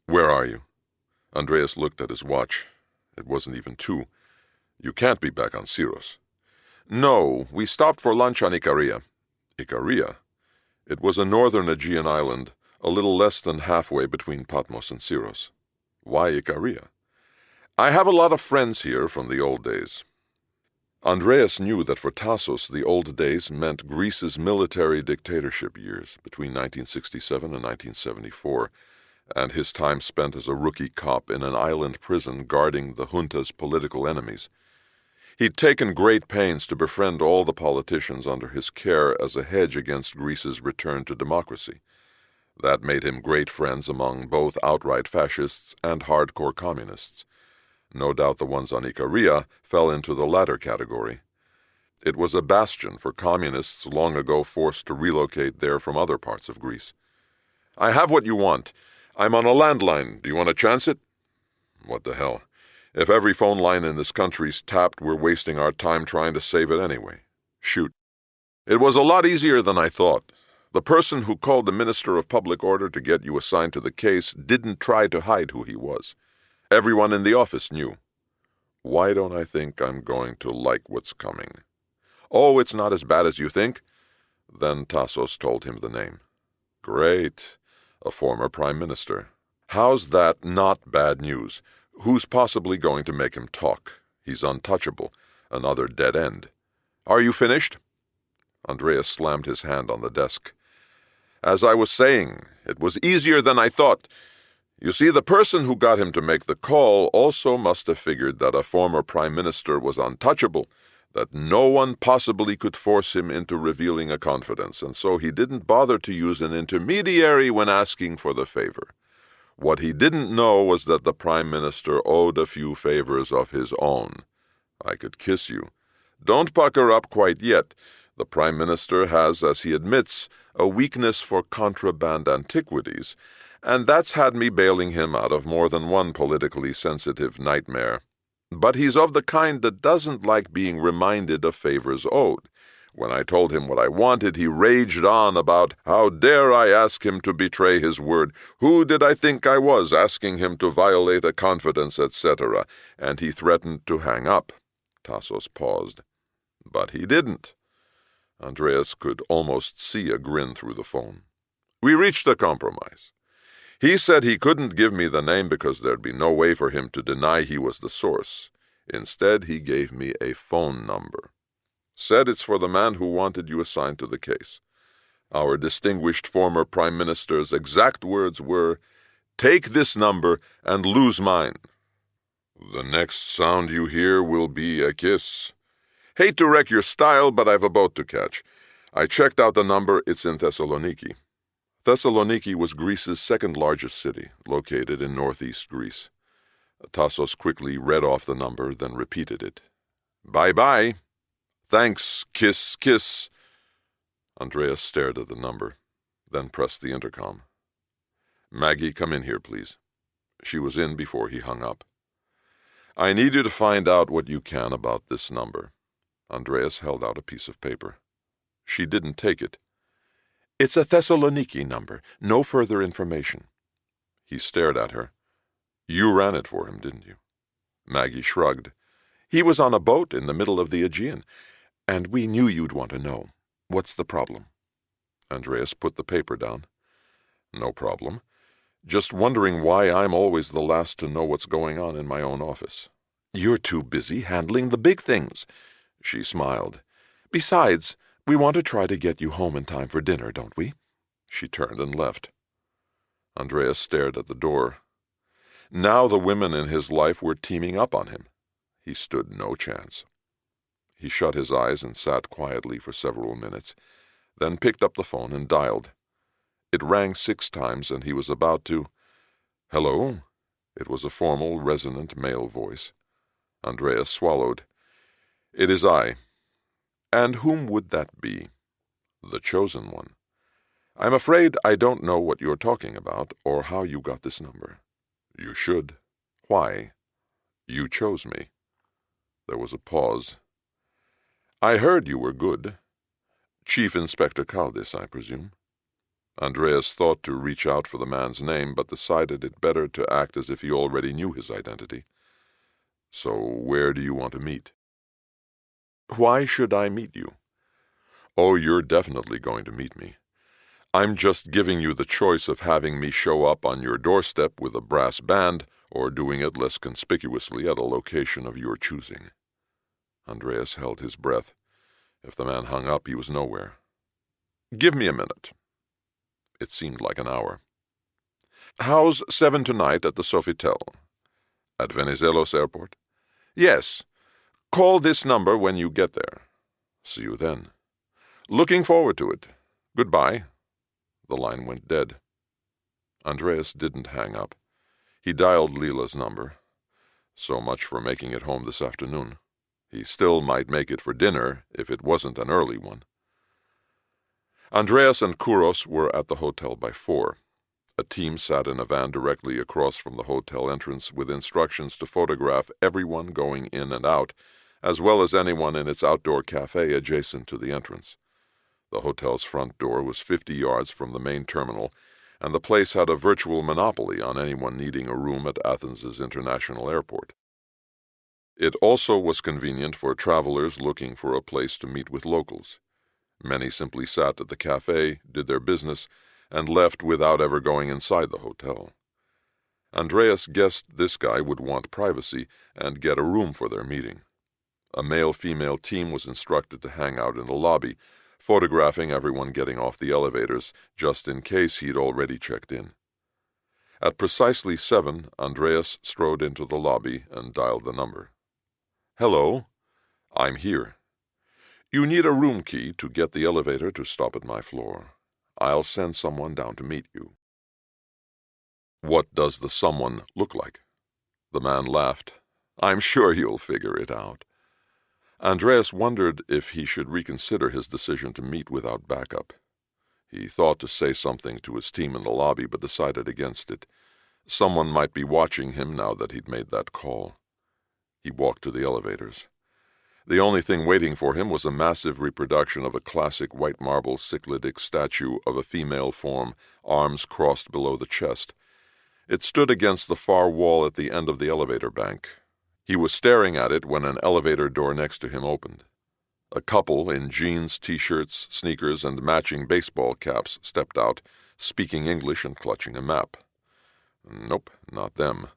"Where are you?" Andreas looked at his watch. It wasn't even 2. "You can't be back on Syros." "No, we stopped for lunch on Ikaria." Ikaria? It was a northern Aegean island, a little less than halfway between Patmos and Syros. Why Ikaria? "I have a lot of friends here from the old days." Andreas knew that for Tassos the old days meant Greece's military dictatorship years between 1967 and 1974, and his time spent as a rookie cop in an island prison guarding the junta's political enemies. He'd taken great pains to befriend all the politicians under his care as a hedge against Greece's return to democracy. That made him great friends among both outright fascists and hardcore communists. No doubt the ones on Ikaria fell into the latter category. It was a bastion for communists long ago forced to relocate there from other parts of Greece. "I have what you want. I'm on a landline. Do you want to chance it?" "What the hell? If every phone line in this country's tapped, we're wasting our time trying to save it anyway. Shoot." "It was a lot easier than I thought. The person who called the Minister of Public Order to get you assigned to the case didn't try to hide who he was. Everyone in the office knew." "Why don't I think I'm going to like what's coming?" "Oh, it's not as bad as you think." Then Tassos told him the name. "Great. A former prime minister. How's that not bad news? Who's possibly going to make him talk? He's untouchable. Another dead end." "Are you finished?" Andreas slammed his hand on the desk. "As I was saying, it was easier than I thought. You see, the person who got him to make the call also must have figured that a former prime minister was untouchable, that no one possibly could force him into revealing a confidence, and so he didn't bother to use an intermediary when asking for the favor. What he didn't know was that the prime minister owed a few favors of his own. I could kiss you. Don't pucker up quite yet. The prime minister has, as he admits, a weakness for contraband antiquities, and that's had me bailing him out of more than one politically sensitive nightmare. But he's of the kind that doesn't like being reminded of favors owed. When I told him what I wanted, he raged on about how dare I ask him to betray his word, who did I think I was asking him to violate a confidence, etc., and he threatened to hang up. Tassos paused. But he didn't. Andreas could almost see a grin through the phone. We reached a compromise. He said he couldn't give me the name because there'd be no way for him to deny he was the source. Instead, he gave me a phone number. Said it's for the man who wanted you assigned to the case. Our distinguished former prime minister's exact words were, "Take this number and lose mine." The next sound you hear will be a kiss. Hate to wreck your style, but I've a boat to catch. I checked out the number. It's in Thessaloniki. Thessaloniki was Greece's second-largest city, located in northeast Greece. Tassos quickly read off the number, then repeated it. Bye-bye. Thanks, kiss, kiss. Andreas stared at the number, then pressed the intercom. Maggie, come in here, please. She was in before he hung up. I need you to find out what you can about this number. Andreas held out a piece of paper. She didn't take it. It's a Thessaloniki number. No further information. He stared at her. You ran it for him, didn't you? Maggie shrugged. He was on a boat in the middle of the Aegean, and we knew you'd want to know. What's the problem? Andreas put the paper down. No problem. Just wondering why I'm always the last to know what's going on in my own office. "You're too busy handling the big things," she smiled. "Besides, we want to try to get you home in time for dinner, don't we?" She turned and left. Andreas stared at the door. Now the women in his life were teaming up on him. He stood no chance. He shut his eyes and sat quietly for several minutes, then picked up the phone and dialed. It rang 6 times, and he was about to— "Hello?" It was a formal, resonant male voice. Andreas swallowed. "It is I." "And whom would that be?" "The chosen one." "I'm afraid I don't know what you're talking about, or how you got this number." "You should." "Why?" "You chose me." There was a pause. "I heard you were good. Chief Inspector Caldas, I presume." Andreas thought to reach out for the man's name, but decided it better to act as if he already knew his identity. "So where do you want to meet?" "Why should I meet you?" "Oh, you're definitely going to meet me. I'm just giving you the choice of having me show up on your doorstep with a brass band or doing it less conspicuously at a location of your choosing." Andreas held his breath. If the man hung up, he was nowhere. "Give me a minute." It seemed like an hour. "How's 7 tonight at the Sofitel?" "At Venizelos Airport?" "Yes. Call this number when you get there." "See you then." "Looking forward to it. Goodbye." The line went dead. Andreas didn't hang up. He dialed Lila's number. So much for making it home this afternoon. He still might make it for dinner if it wasn't an early one. Andreas and Kouros were at the hotel by 4. A team sat in a van directly across from the hotel entrance with instructions to photograph everyone going in and out, as well as anyone in its outdoor cafe adjacent to the entrance. The hotel's front door was 50 yards from the main terminal, and the place had a virtual monopoly on anyone needing a room at Athens's international airport. It also was convenient for travelers looking for a place to meet with locals. Many simply sat at the cafe, did their business, and left without ever going inside the hotel. Andreas guessed this guy would want privacy and get a room for their meeting. A male-female team was instructed to hang out in the lobby, photographing everyone getting off the elevators, just in case he'd already checked in. At precisely 7, Andreas strode into the lobby and dialed the number. "Hello. I'm here. You need a room key to get the elevator to stop at my floor. I'll send someone down to meet you." "What does the someone look like?" The man laughed. "I'm sure you'll figure it out." Andreas wondered if he should reconsider his decision to meet without backup. He thought to say something to his team in the lobby, but decided against it. Someone might be watching him now that he'd made that call. He walked to the elevators. The only thing waiting for him was a massive reproduction of a classic white marble Cycladic statue of a female form, arms crossed below the chest. It stood against the far wall at the end of the elevator bank. He was staring at it when an elevator door next to him opened. A couple in jeans, t-shirts, sneakers, and matching baseball caps stepped out, speaking English and clutching a map. Nope, not them.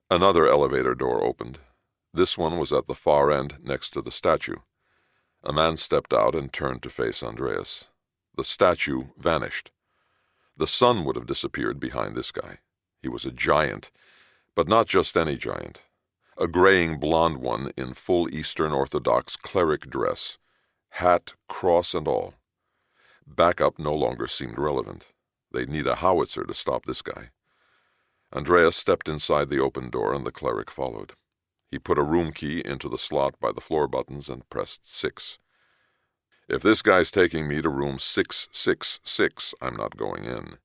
Another elevator door opened. This one was at the far end next to the statue. A man stepped out and turned to face Andreas. The statue vanished. The sun would have disappeared behind this guy. He was a giant, but not just any giant. A graying blonde one in full Eastern Orthodox cleric dress, hat, cross, and all. Backup no longer seemed relevant. They'd need a howitzer to stop this guy. Andreas stepped inside the open door and the cleric followed. He put a room key into the slot by the floor buttons and pressed 6. "If this guy's taking me to room 666, I'm not going in."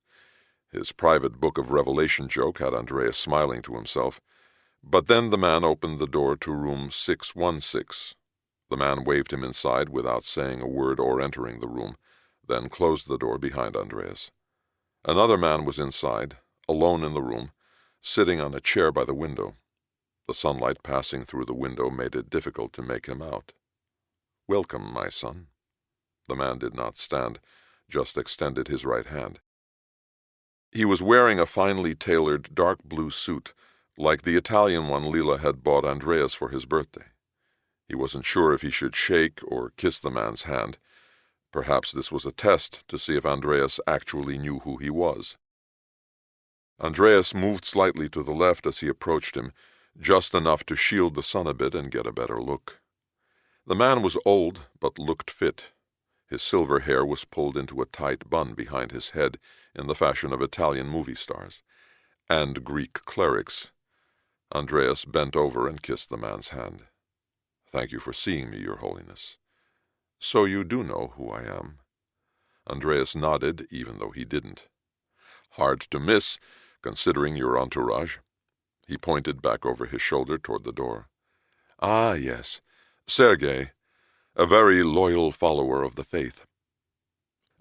His private Book of Revelation joke had Andreas smiling to himself. But then the man opened the door to room 616. The man waved him inside without saying a word or entering the room, then closed the door behind Andreas. Another man was inside, alone in the room, sitting on a chair by the window. The sunlight passing through the window made it difficult to make him out. "Welcome, my son." The man did not stand, just extended his right hand. He was wearing a finely tailored dark blue suit, like the Italian one Leela had bought Andreas for his birthday. He wasn't sure if he should shake or kiss the man's hand. Perhaps this was a test to see if Andreas actually knew who he was. Andreas moved slightly to the left as he approached him, just enough to shield the sun a bit and get a better look. The man was old, but looked fit. His silver hair was pulled into a tight bun behind his head in the fashion of Italian movie stars and Greek clerics. Andreas bent over and kissed the man's hand. "Thank you for seeing me, Your Holiness." "So you do know who I am?" Andreas nodded, even though he didn't. "Hard to miss, considering your entourage." He pointed back over his shoulder toward the door. "Ah, yes, Sergei, a very loyal follower of the faith."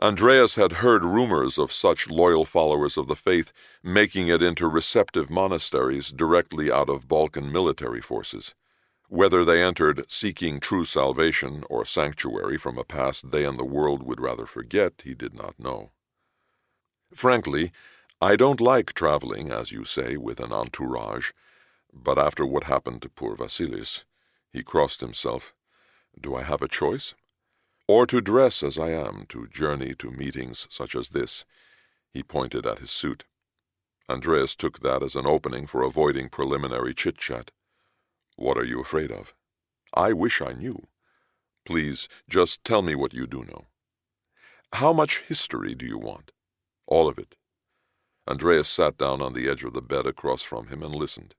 Andreas had heard rumors of such loyal followers of the faith making it into receptive monasteries directly out of Balkan military forces. Whether they entered seeking true salvation or sanctuary from a past they and the world would rather forget, he did not know. "Frankly, I don't like traveling, as you say, with an entourage, but after what happened to poor Vasilis," he crossed himself, "do I have a choice? Or to dress as I am, to journey to meetings such as this?" He pointed at his suit. Andreas took that as an opening for avoiding preliminary chit-chat. "What are you afraid of?" "I wish I knew." "Please, just tell me what you do know." "How much history do you want?" "All of it." Andreas sat down on the edge of the bed across from him and listened.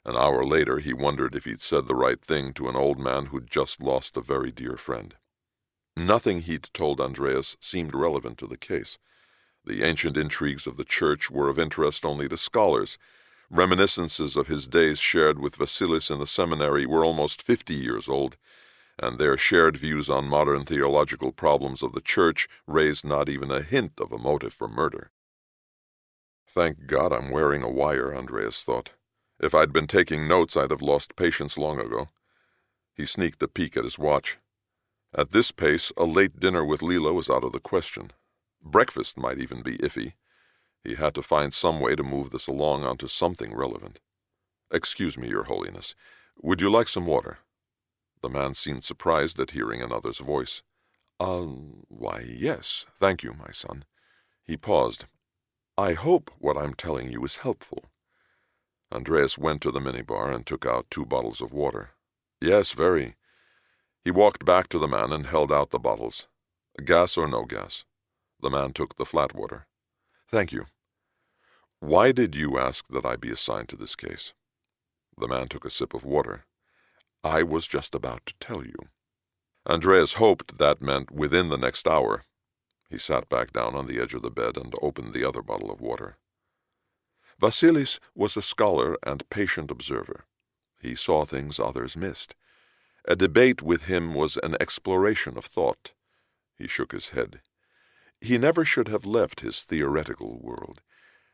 An hour later he wondered if he'd said the right thing to an old man who'd just lost a very dear friend. Nothing he'd told Andreas seemed relevant to the case. The ancient intrigues of the church were of interest only to scholars. Reminiscences of his days shared with Vasilis in the seminary were almost 50 years old, and their shared views on modern theological problems of the church raised not even a hint of a motive for murder. "Thank God I'm wearing a wire," Andreas thought. "If I'd been taking notes, I'd have lost patience long ago." He sneaked a peek at his watch. At this pace, a late dinner with Leela was out of the question. Breakfast might even be iffy. He had to find some way to move this along onto something relevant. "Excuse me, Your Holiness. Would you like some water?" The man seemed surprised at hearing another's voice. Why, yes, thank you, my son." He paused. "I hope what I'm telling you is helpful." Andreas went to the minibar and took out 2 bottles of water. "Yes, very." He walked back to the man and held out the bottles. "Gas or no gas?" The man took the flat water. "Thank you." "Why did you ask that I be assigned to this case?" The man took a sip of water. "I was just about to tell you." Andreas hoped that meant within the next hour. He sat back down on the edge of the bed and opened the other bottle of water. Vasilis was a scholar and patient observer. He saw things others missed. A debate with him was an exploration of thought. He shook his head. He never should have left his theoretical world.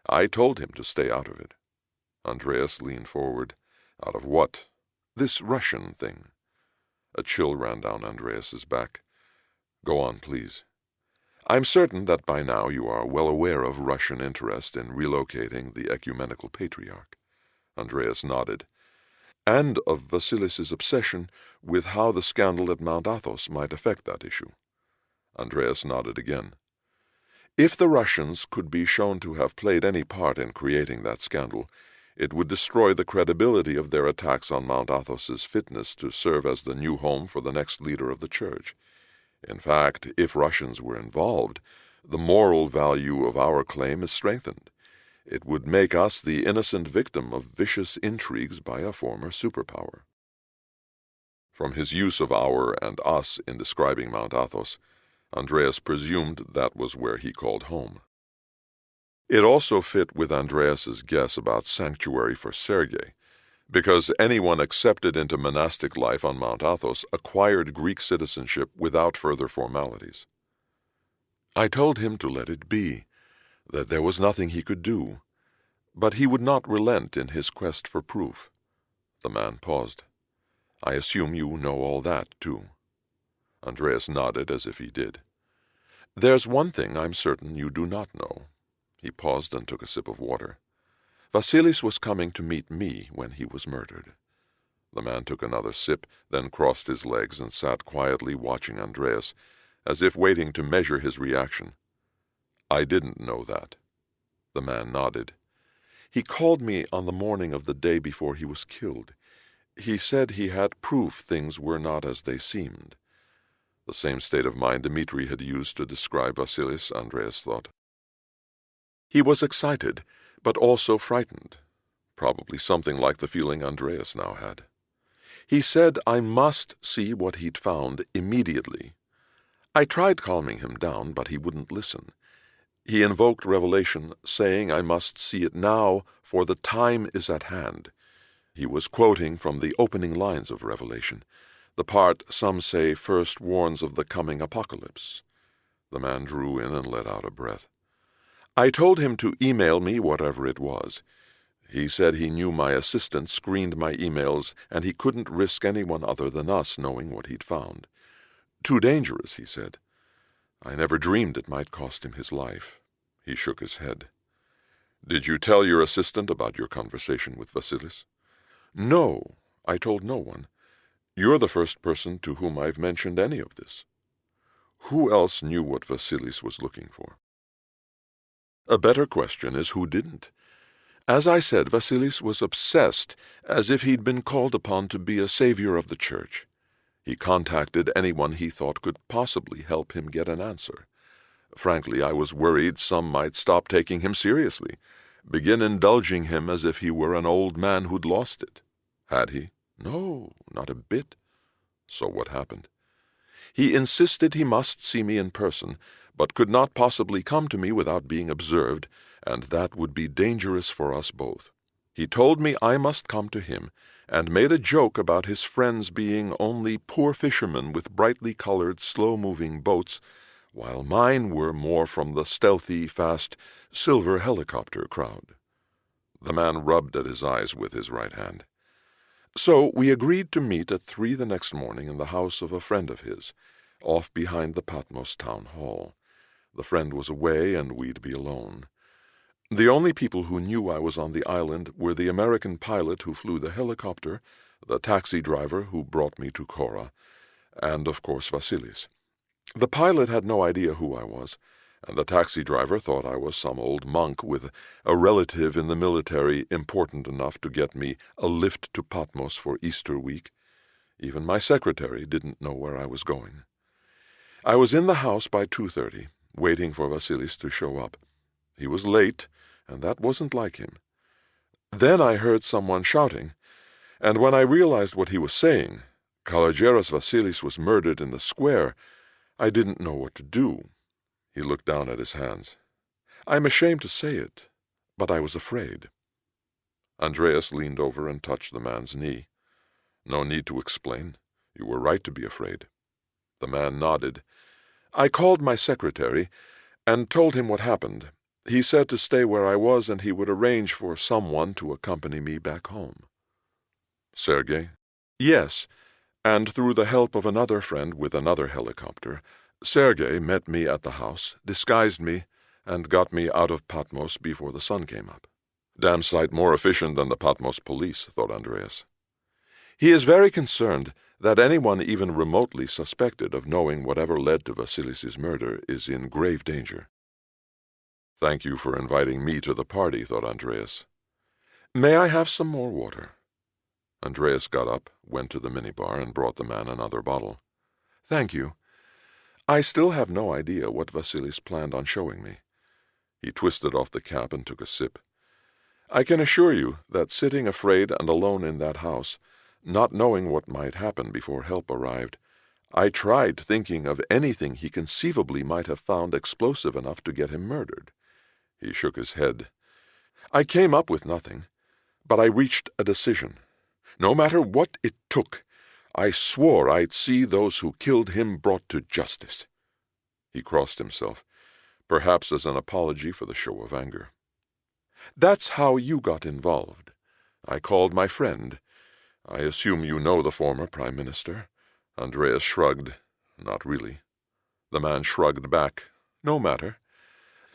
I told him to stay out of it. Andreas leaned forward. "Out of what?" "This Russian thing." A chill ran down Andreas's back. "Go on, please." "I'm certain that by now you are well aware of Russian interest in relocating the ecumenical patriarch." Andreas nodded. "And of Vasilis's obsession with how the scandal at Mount Athos might affect that issue." Andreas nodded again. "If the Russians could be shown to have played any part in creating that scandal, it would destroy the credibility of their attacks on Mount Athos's fitness to serve as the new home for the next leader of the church. In fact, if Russians were involved, the moral value of our claim is strengthened. It would make us the innocent victim of vicious intrigues by a former superpower." From his use of our and us in describing Mount Athos, Andreas presumed that was where he called home. It also fit with Andreas's guess about sanctuary for Sergei, because anyone accepted into monastic life on Mount Athos acquired Greek citizenship without further formalities. I told him to let it be, that there was nothing he could do, but he would not relent in his quest for proof. The man paused. "I assume you know all that, too." Andreas nodded as if he did. "There's one thing I'm certain you do not know." He paused and took a sip of water. Vasilis was coming to meet me when he was murdered. The man took another sip, then crossed his legs and sat quietly watching Andreas, as if waiting to measure his reaction. I didn't know that. The man nodded. He called me on the morning of the day before he was killed. He said he had proof things were not as they seemed. The same state of mind Dmitri had used to describe Vasilis, Andreas thought. He was excited, but also frightened, probably something like the feeling Andreas now had. He said I must see what he'd found immediately. I tried calming him down, but he wouldn't listen. He invoked Revelation, saying I must see it now, for the time is at hand. He was quoting from the opening lines of Revelation, the part some say first warns of the coming apocalypse. The man drew in and let out a breath. I told him to email me whatever it was. He said he knew my assistant screened my emails and he couldn't risk anyone other than us knowing what he'd found. Too dangerous, he said. I never dreamed it might cost him his life. He shook his head. Did you tell your assistant about your conversation with Vasilis? No, I told no one. You're the first person to whom I've mentioned any of this. Who else knew what Vasilis was looking for? A better question is who didn't. As I said, Vasilis was obsessed, as if he'd been called upon to be a savior of the church. He contacted anyone he thought could possibly help him get an answer. Frankly, I was worried some might stop taking him seriously, begin indulging him as if he were an old man who'd lost it. Had he? No, not a bit. So what happened? He insisted he must see me in person, but could not possibly come to me without being observed, and that would be dangerous for us both. He told me I must come to him, and made a joke about his friends being only poor fishermen with brightly colored, slow-moving boats, while mine were more from the stealthy, fast, silver helicopter crowd. The man rubbed at his eyes with his right hand. So we agreed to meet at 3 the next morning in the house of a friend of his, off behind the Patmos town hall. The friend was away, and we'd be alone. The only people who knew I was on the island were the American pilot who flew the helicopter, the taxi driver who brought me to Kora, and, of course, Vasilis. The pilot had no idea who I was, and the taxi driver thought I was some old monk with a relative in the military important enough to get me a lift to Patmos for Easter week. Even my secretary didn't know where I was going. I was in the house by 2:30, waiting for Vasilis to show up. He was late, and that wasn't like him. Then I heard someone shouting, and when I realized what he was saying, Kalogeras Vasilis was murdered in the square, I didn't know what to do. He looked down at his hands. I'm ashamed to say it, but I was afraid. Andreas leaned over and touched the man's knee. No need to explain. You were right to be afraid. The man nodded. I called my secretary and told him what happened. He said to stay where I was and he would arrange for someone to accompany me back home. Sergei? Yes, and through the help of another friend with another helicopter, Sergei met me at the house, disguised me, and got me out of Patmos before the sun came up. Damn sight more efficient than the Patmos police, thought Andreas. He is very concerned that anyone even remotely suspected of knowing whatever led to Vasilis' murder is in grave danger. Thank you for inviting me to the party, thought Andreas. May I have some more water? Andreas got up, went to the minibar, and brought the man another bottle. Thank you. I still have no idea what Vasilis planned on showing me. He twisted off the cap and took a sip. I can assure you that sitting afraid and alone in that house, not knowing what might happen before help arrived, I tried thinking of anything he conceivably might have found explosive enough to get him murdered. He shook his head. I came up with nothing, but I reached a decision. No matter what it took, I swore I'd see those who killed him brought to justice. He crossed himself, perhaps as an apology for the show of anger. That's how you got involved. I called my friend. I assume you know the former Prime Minister. Andreas shrugged. Not really. The man shrugged back. No matter.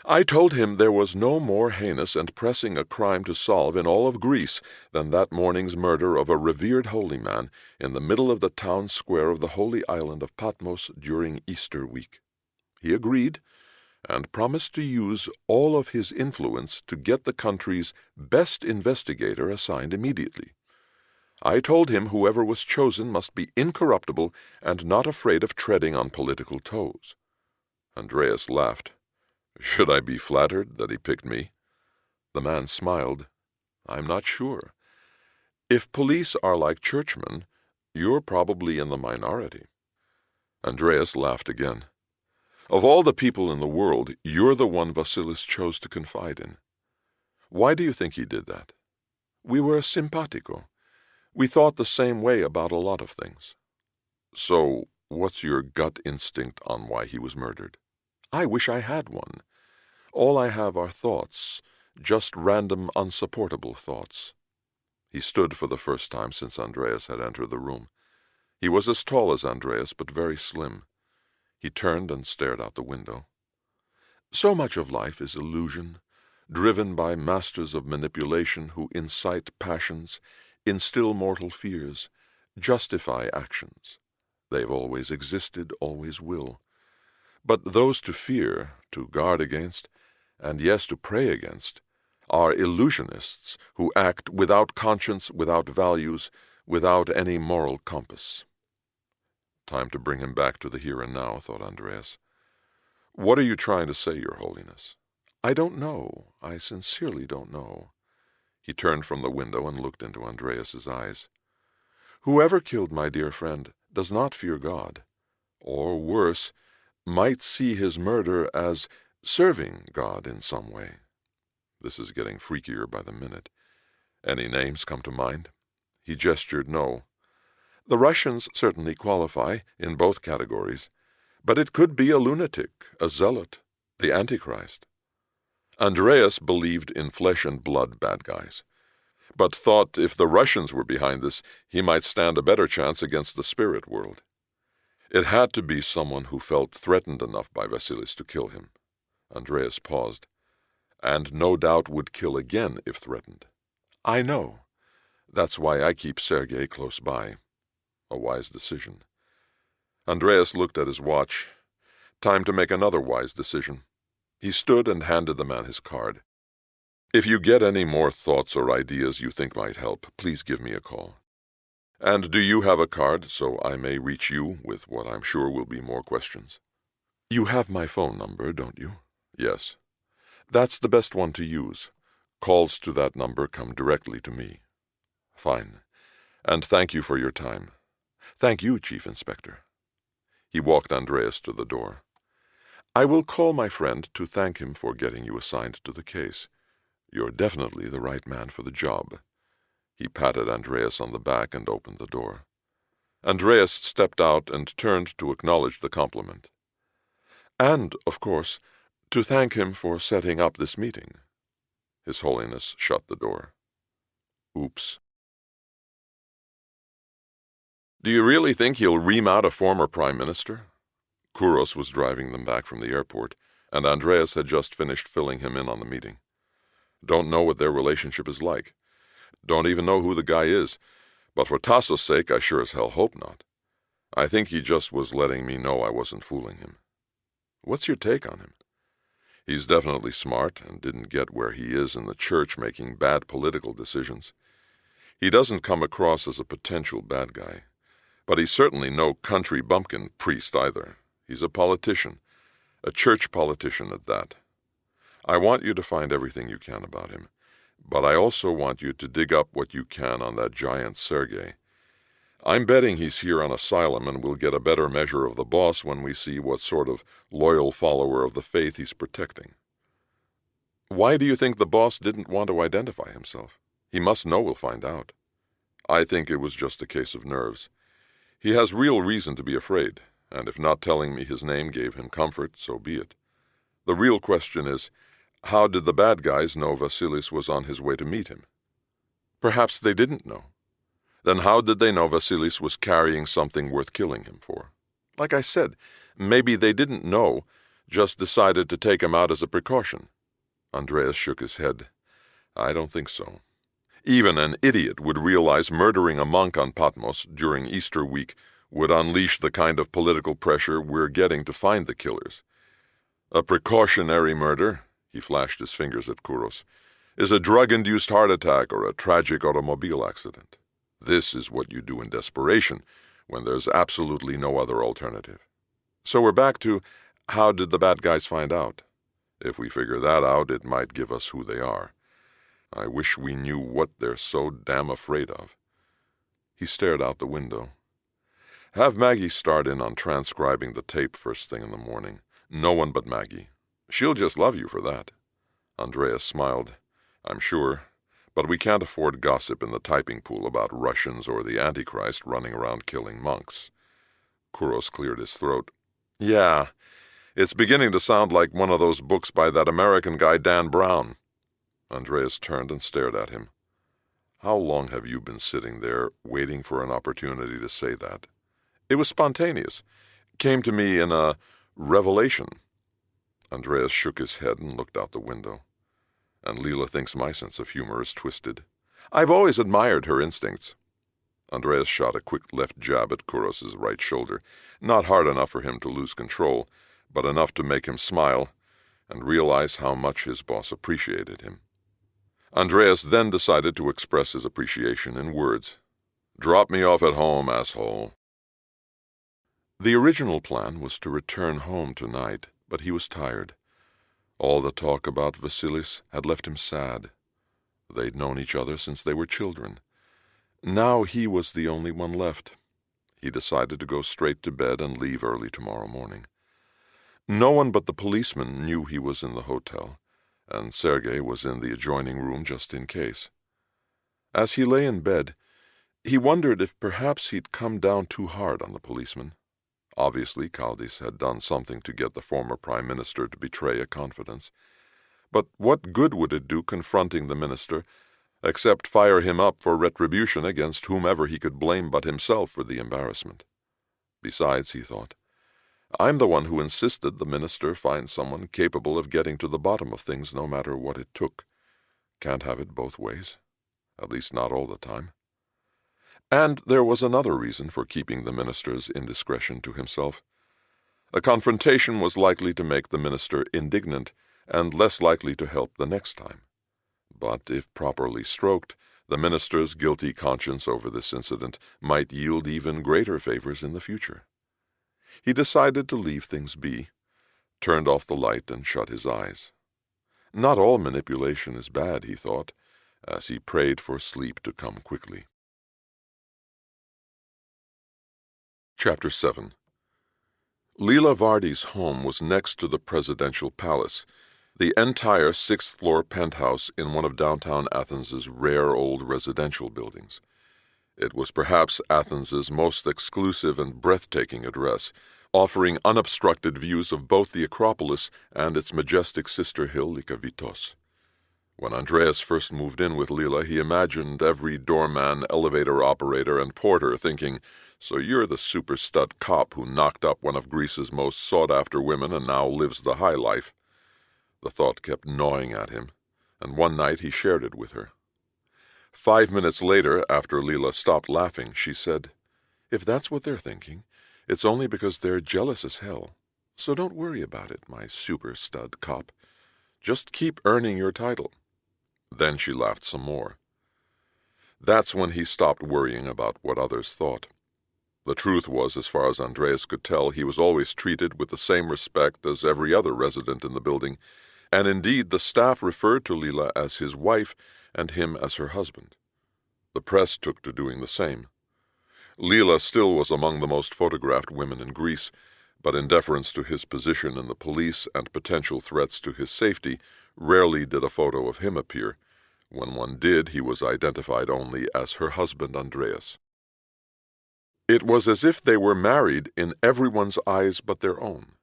I told him there was no more heinous and pressing a crime to solve in all of Greece than that morning's murder of a revered holy man in the middle of the town square of the holy island of Patmos during Easter week. He agreed, and promised to use all of his influence to get the country's best investigator assigned immediately. I told him whoever was chosen must be incorruptible and not afraid of treading on political toes. Andreas laughed. Should I be flattered that he picked me? The man smiled. I'm not sure. If police are like churchmen, you're probably in the minority. Andreas laughed again. Of all the people in the world, you're the one Vasilis chose to confide in. Why do you think he did that? We were simpatico. We thought the same way about a lot of things. So, what's your gut instinct on why he was murdered? I wish I had one. All I have are thoughts, just random, unsupportable thoughts. He stood for the first time since Andreas had entered the room. He was as tall as Andreas, but very slim. He turned and stared out the window. So much of life is illusion, driven by masters of manipulation who incite passions, instill mortal fears, justify actions. They've always existed, always will. But those to fear, to guard against, and yes, to pray against, are illusionists who act without conscience, without values, without any moral compass. Time to bring him back to the here and now, thought Andreas. What are you trying to say, Your Holiness? I don't know. I sincerely don't know. He turned from the window and looked into Andreas's eyes. Whoever killed my dear friend does not fear God, or worse, might see his murder as serving God in some way. This is getting freakier by the minute. Any names come to mind? He gestured no. The Russians certainly qualify in both categories, but it could be a lunatic, a zealot, the Antichrist. Andreas believed in flesh and blood bad guys, but thought if the Russians were behind this, he might stand a better chance against the spirit world. It had to be someone who felt threatened enough by Vasilis to kill him. Andreas paused, and no doubt would kill again if threatened. I know. That's why I keep Sergei close by. A wise decision. Andreas looked at his watch. Time to make another wise decision. He stood and handed the man his card. If you get any more thoughts or ideas you think might help, please give me a call. And do you have a card so I may reach you with what I'm sure will be more questions? You have my phone number, don't you? Yes. That's the best one to use. Calls to that number come directly to me. Fine. And thank you for your time. Thank you, Chief Inspector. He walked Andreas to the door. I will call my friend to thank him for getting you assigned to the case. You're definitely the right man for the job. He patted Andreas on the back and opened the door. Andreas stepped out and turned to acknowledge the compliment. And, of course, to thank him for setting up this meeting. His Holiness shut the door. Oops. Do you really think he'll ream out a former prime minister? Kouros was driving them back from the airport, and Andreas had just finished filling him in on the meeting. Don't know what their relationship is like. Don't even know who the guy is, but for Tasso's sake, I sure as hell hope not. I think he just was letting me know I wasn't fooling him. What's your take on him? He's definitely smart and didn't get where he is in the church making bad political decisions. He doesn't come across as a potential bad guy, but he's certainly no country bumpkin priest either. He's a politician, a church politician at that. I want you to find everything you can about him, but I also want you to dig up what you can on that giant Sergei. I'm betting he's here on asylum, and we'll get a better measure of the boss when we see what sort of loyal follower of the faith he's protecting. Why do you think the boss didn't want to identify himself? He must know we'll find out. I think it was just a case of nerves. He has real reason to be afraid, and if not telling me his name gave him comfort, so be it. The real question is, how did the bad guys know Vasilis was on his way to meet him? Perhaps they didn't know. Then how did they know Vasilis was carrying something worth killing him for? Like I said, maybe they didn't know, Just decided to take him out as a precaution. Andreas shook his head. I don't think so. Even an idiot would realize murdering a monk on Patmos during Easter week would unleash the kind of political pressure we're getting to find the killers. A precautionary murder, he flashed his fingers at Kouros, is a drug-induced heart attack or a tragic automobile accident. This is what you do in desperation, when there's absolutely no other alternative. So we're back to, how did the bad guys find out? If we figure that out, it might give us who they are. I wish we knew what they're so damn afraid of. He stared out the window. Have Maggie start in on transcribing the tape first thing in the morning. No one but Maggie. She'll just love you for that. Andreas smiled. I'm sure. But we can't afford gossip in the typing pool about Russians or the Antichrist running around killing monks. Kouros cleared his throat. Yeah, it's beginning to sound like one of those books by that American guy Dan Brown. Andreas turned and stared at him. How long have you been sitting there, waiting for an opportunity to say that? It was spontaneous. Came to me in a revelation. Andreas shook his head and looked out the window. And Leela thinks my sense of humor is twisted. I've always admired her instincts. Andreas shot a quick left jab at Kouros' right shoulder, not hard enough for him to lose control, but enough to make him smile and realize how much his boss appreciated him. Andreas then decided to express his appreciation in words. Drop me off at home, asshole. The original plan was to return home tonight, but he was tired. All the talk about Vasilis had left him sad. They'd known each other since they were children. Now he was the only one left. He decided to go straight to bed and leave early tomorrow morning. No one but the policeman knew he was in the hotel, and Sergei was in the adjoining room just in case. As he lay in bed, he wondered if perhaps he'd come down too hard on the policeman. Obviously, Kaldis had done something to get the former prime minister to betray a confidence. But what good would it do confronting the minister, except fire him up for retribution against whomever he could blame but himself for the embarrassment? Besides, he thought, I'm the one who insisted the minister find someone capable of getting to the bottom of things no matter what it took. Can't have it both ways. At least not all the time. And there was another reason for keeping the minister's indiscretion to himself. A confrontation was likely to make the minister indignant and less likely to help the next time. But if properly stroked, the minister's guilty conscience over this incident might yield even greater favors in the future. He decided to leave things be, turned off the light and shut his eyes. Not all manipulation is bad, he thought, as he prayed for sleep to come quickly. Chapter 7. Leela Vardy's home was next to the presidential palace, the entire sixth-floor penthouse in one of downtown Athens's rare old residential buildings. It was perhaps Athens's most exclusive and breathtaking address, offering unobstructed views of both the Acropolis and its majestic sister hill Lykavitos. When Andreas first moved in with Leela, he imagined every doorman, elevator operator, and porter thinking, so you're the super stud cop who knocked up one of Greece's most sought-after women and now lives the high life. The thought kept gnawing at him, and one night he shared it with her. 5 minutes later, after Leela stopped laughing, she said, If that's what they're thinking, it's only because they're jealous as hell. So don't worry about it, my super stud cop. Just keep earning your title. Then she laughed some more. That's when he stopped worrying about what others thought. The truth was, as far as Andreas could tell, he was always treated with the same respect as every other resident in the building, and indeed the staff referred to Leela as his wife and him as her husband. The press took to doing the same. Leela still was among the most photographed women in Greece, but in deference to his position in the police and potential threats to his safety, rarely did a photo of him appear. When one did, he was identified only as her husband Andreas. It was as if they were married in everyone's eyes but their own.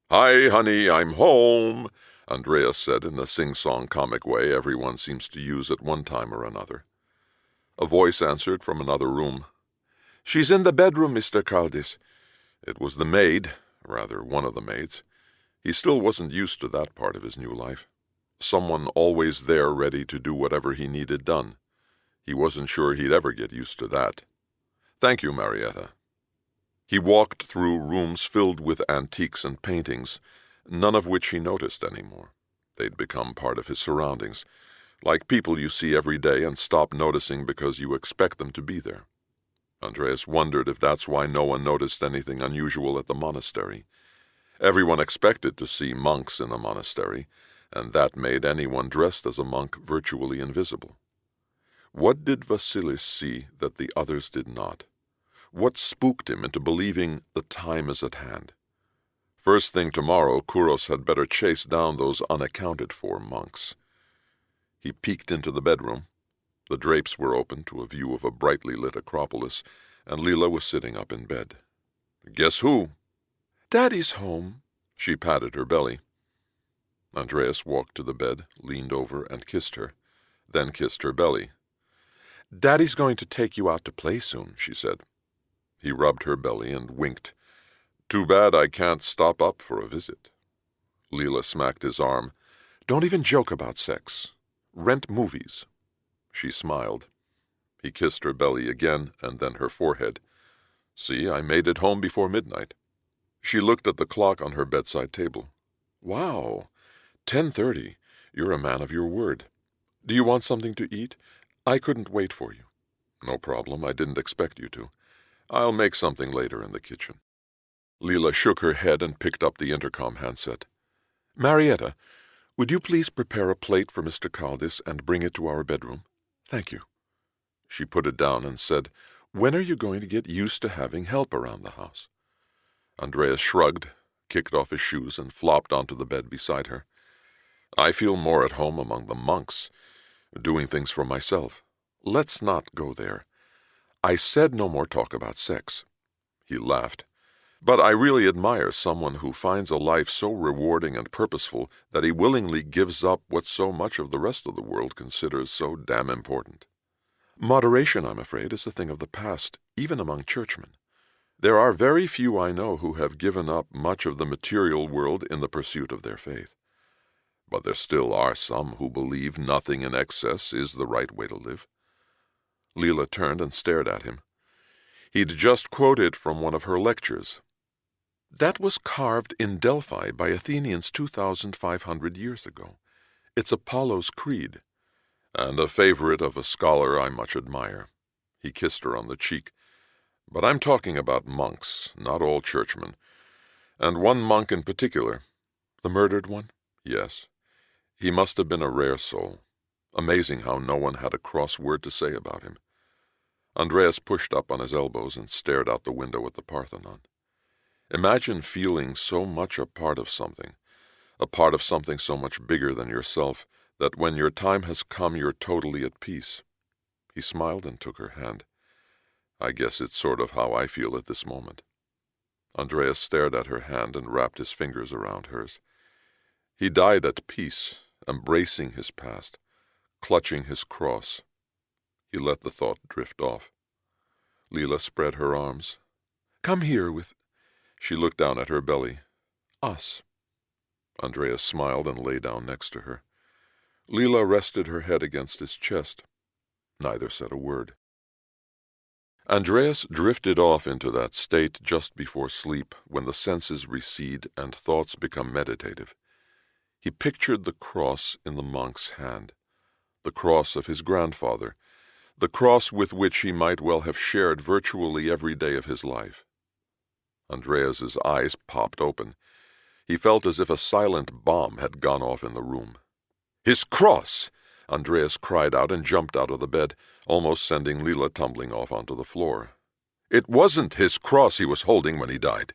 "Hi, honey, I'm home," Andreas said in the sing-song comic way everyone seems to use at one time or another. A voice answered from another room. "She's in the bedroom, Mr. Kaldis." It was the maid, rather one of the maids. He still wasn't used to that part of his new life. Someone always there ready to do whatever he needed done. He wasn't sure he'd ever get used to that. "Thank you, Marietta." He walked through rooms filled with antiques and paintings, none of which he noticed anymore. They'd become part of his surroundings, like people you see every day and stop noticing because you expect them to be there. Andreas wondered if that's why no one noticed anything unusual at the monastery. Everyone expected to see monks in the monastery, and that made anyone dressed as a monk virtually invisible. What did Vasilis see that the others did not? What spooked him into believing the time is at hand? First thing tomorrow, Kouros had better chase down those unaccounted-for monks. He peeked into the bedroom. The drapes were open to a view of a brightly lit Acropolis, and Leela was sitting up in bed. "Guess who?" "Daddy's home." She patted her belly. Andreas walked to the bed, leaned over, and kissed her, then kissed her belly. "Daddy's going to take you out to play soon," she said. He rubbed her belly and winked. "Too bad I can't stop up for a visit." Leela smacked his arm. "Don't even joke about sex. Rent movies." She smiled. He kissed her belly again and then her forehead. "See, I made it home before midnight." She looked at the clock on her bedside table. "Wow, 10:30. You're a man of your word. Do you want something to eat? I couldn't wait for you." "No problem. I didn't expect you to. I'll make something later in the kitchen." Leela shook her head and picked up the intercom handset. "Marietta, would you please prepare a plate for Mr. Kaldis and bring it to our bedroom? Thank you." She put it down and said, "When are you going to get used to having help around the house?" Andreas shrugged, kicked off his shoes, and flopped onto the bed beside her. "I feel more at home among the monks, doing things for myself. Let's not go there. I said no more talk about sex." He laughed. "But I really admire someone who finds a life so rewarding and purposeful that he willingly gives up what so much of the rest of the world considers so damn important. Moderation, I'm afraid, is a thing of the past, even among churchmen. There are very few I know who have given up much of the material world in the pursuit of their faith. But there still are some who believe nothing in excess is the right way to live." Leela turned and stared at him. He'd just quoted from one of her lectures. "That was carved in Delphi by Athenians 2,500 years ago. It's Apollo's creed, and a favorite of a scholar I much admire." He kissed her on the cheek. "But I'm talking about monks, not all churchmen. And one monk in particular." "The murdered one?" "Yes. He must have been a rare soul. Amazing how no one had a cross word to say about him." Andreas pushed up on his elbows and stared out the window at the Parthenon. Imagine feeling so much a part of something so much bigger than yourself, that when your time has come you're totally at peace. He smiled and took her hand. "I guess it's sort of how I feel at this moment." Andreas stared at her hand and wrapped his fingers around hers. He died at peace, embracing his past, clutching his cross. He let the thought drift off. Leela spread her arms. "Come here with—" She looked down at her belly. "Us." Andreas smiled and lay down next to her. Leela rested her head against his chest. Neither said a word. Andreas drifted off into that state just before sleep, when the senses recede and thoughts become meditative. He pictured the cross in the monk's hand, the cross of his grandfather, the cross with which he might well have shared virtually every day of his life. Andreas's eyes popped open. He felt as if a silent bomb had gone off in the room. "His cross!" Andreas cried out and jumped out of the bed, almost sending Leela tumbling off onto the floor. It wasn't his cross he was holding when he died.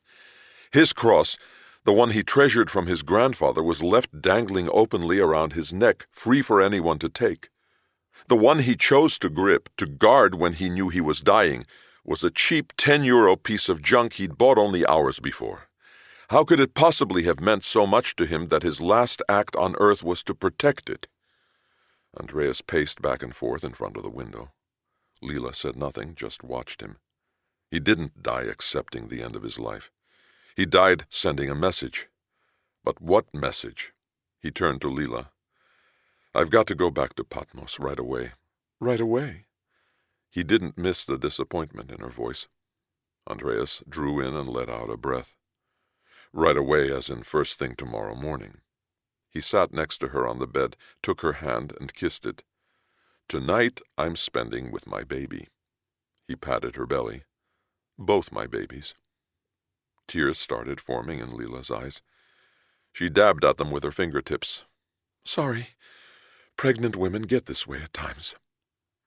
His cross, the one he treasured from his grandfather, was left dangling openly around his neck, free for anyone to take. The one he chose to grip, to guard when he knew he was dying, was a cheap 10-euro piece of junk he'd bought only hours before. How could it possibly have meant so much to him that his last act on earth was to protect it? Andreas paced back and forth in front of the window. Leela said nothing, just watched him. He didn't die accepting the end of his life. He died sending a message. But what message? He turned to Leela. I've got to go back to Patmos right away. Right away? He didn't miss the disappointment in her voice. Andreas drew in and let out a breath. Right away, as in first thing tomorrow morning. He sat next to her on the bed, took her hand, and kissed it. Tonight I'm spending with my baby. He patted her belly. Both my babies. Tears started forming in Leela's eyes. She dabbed at them with her fingertips. Sorry. Pregnant women get this way at times.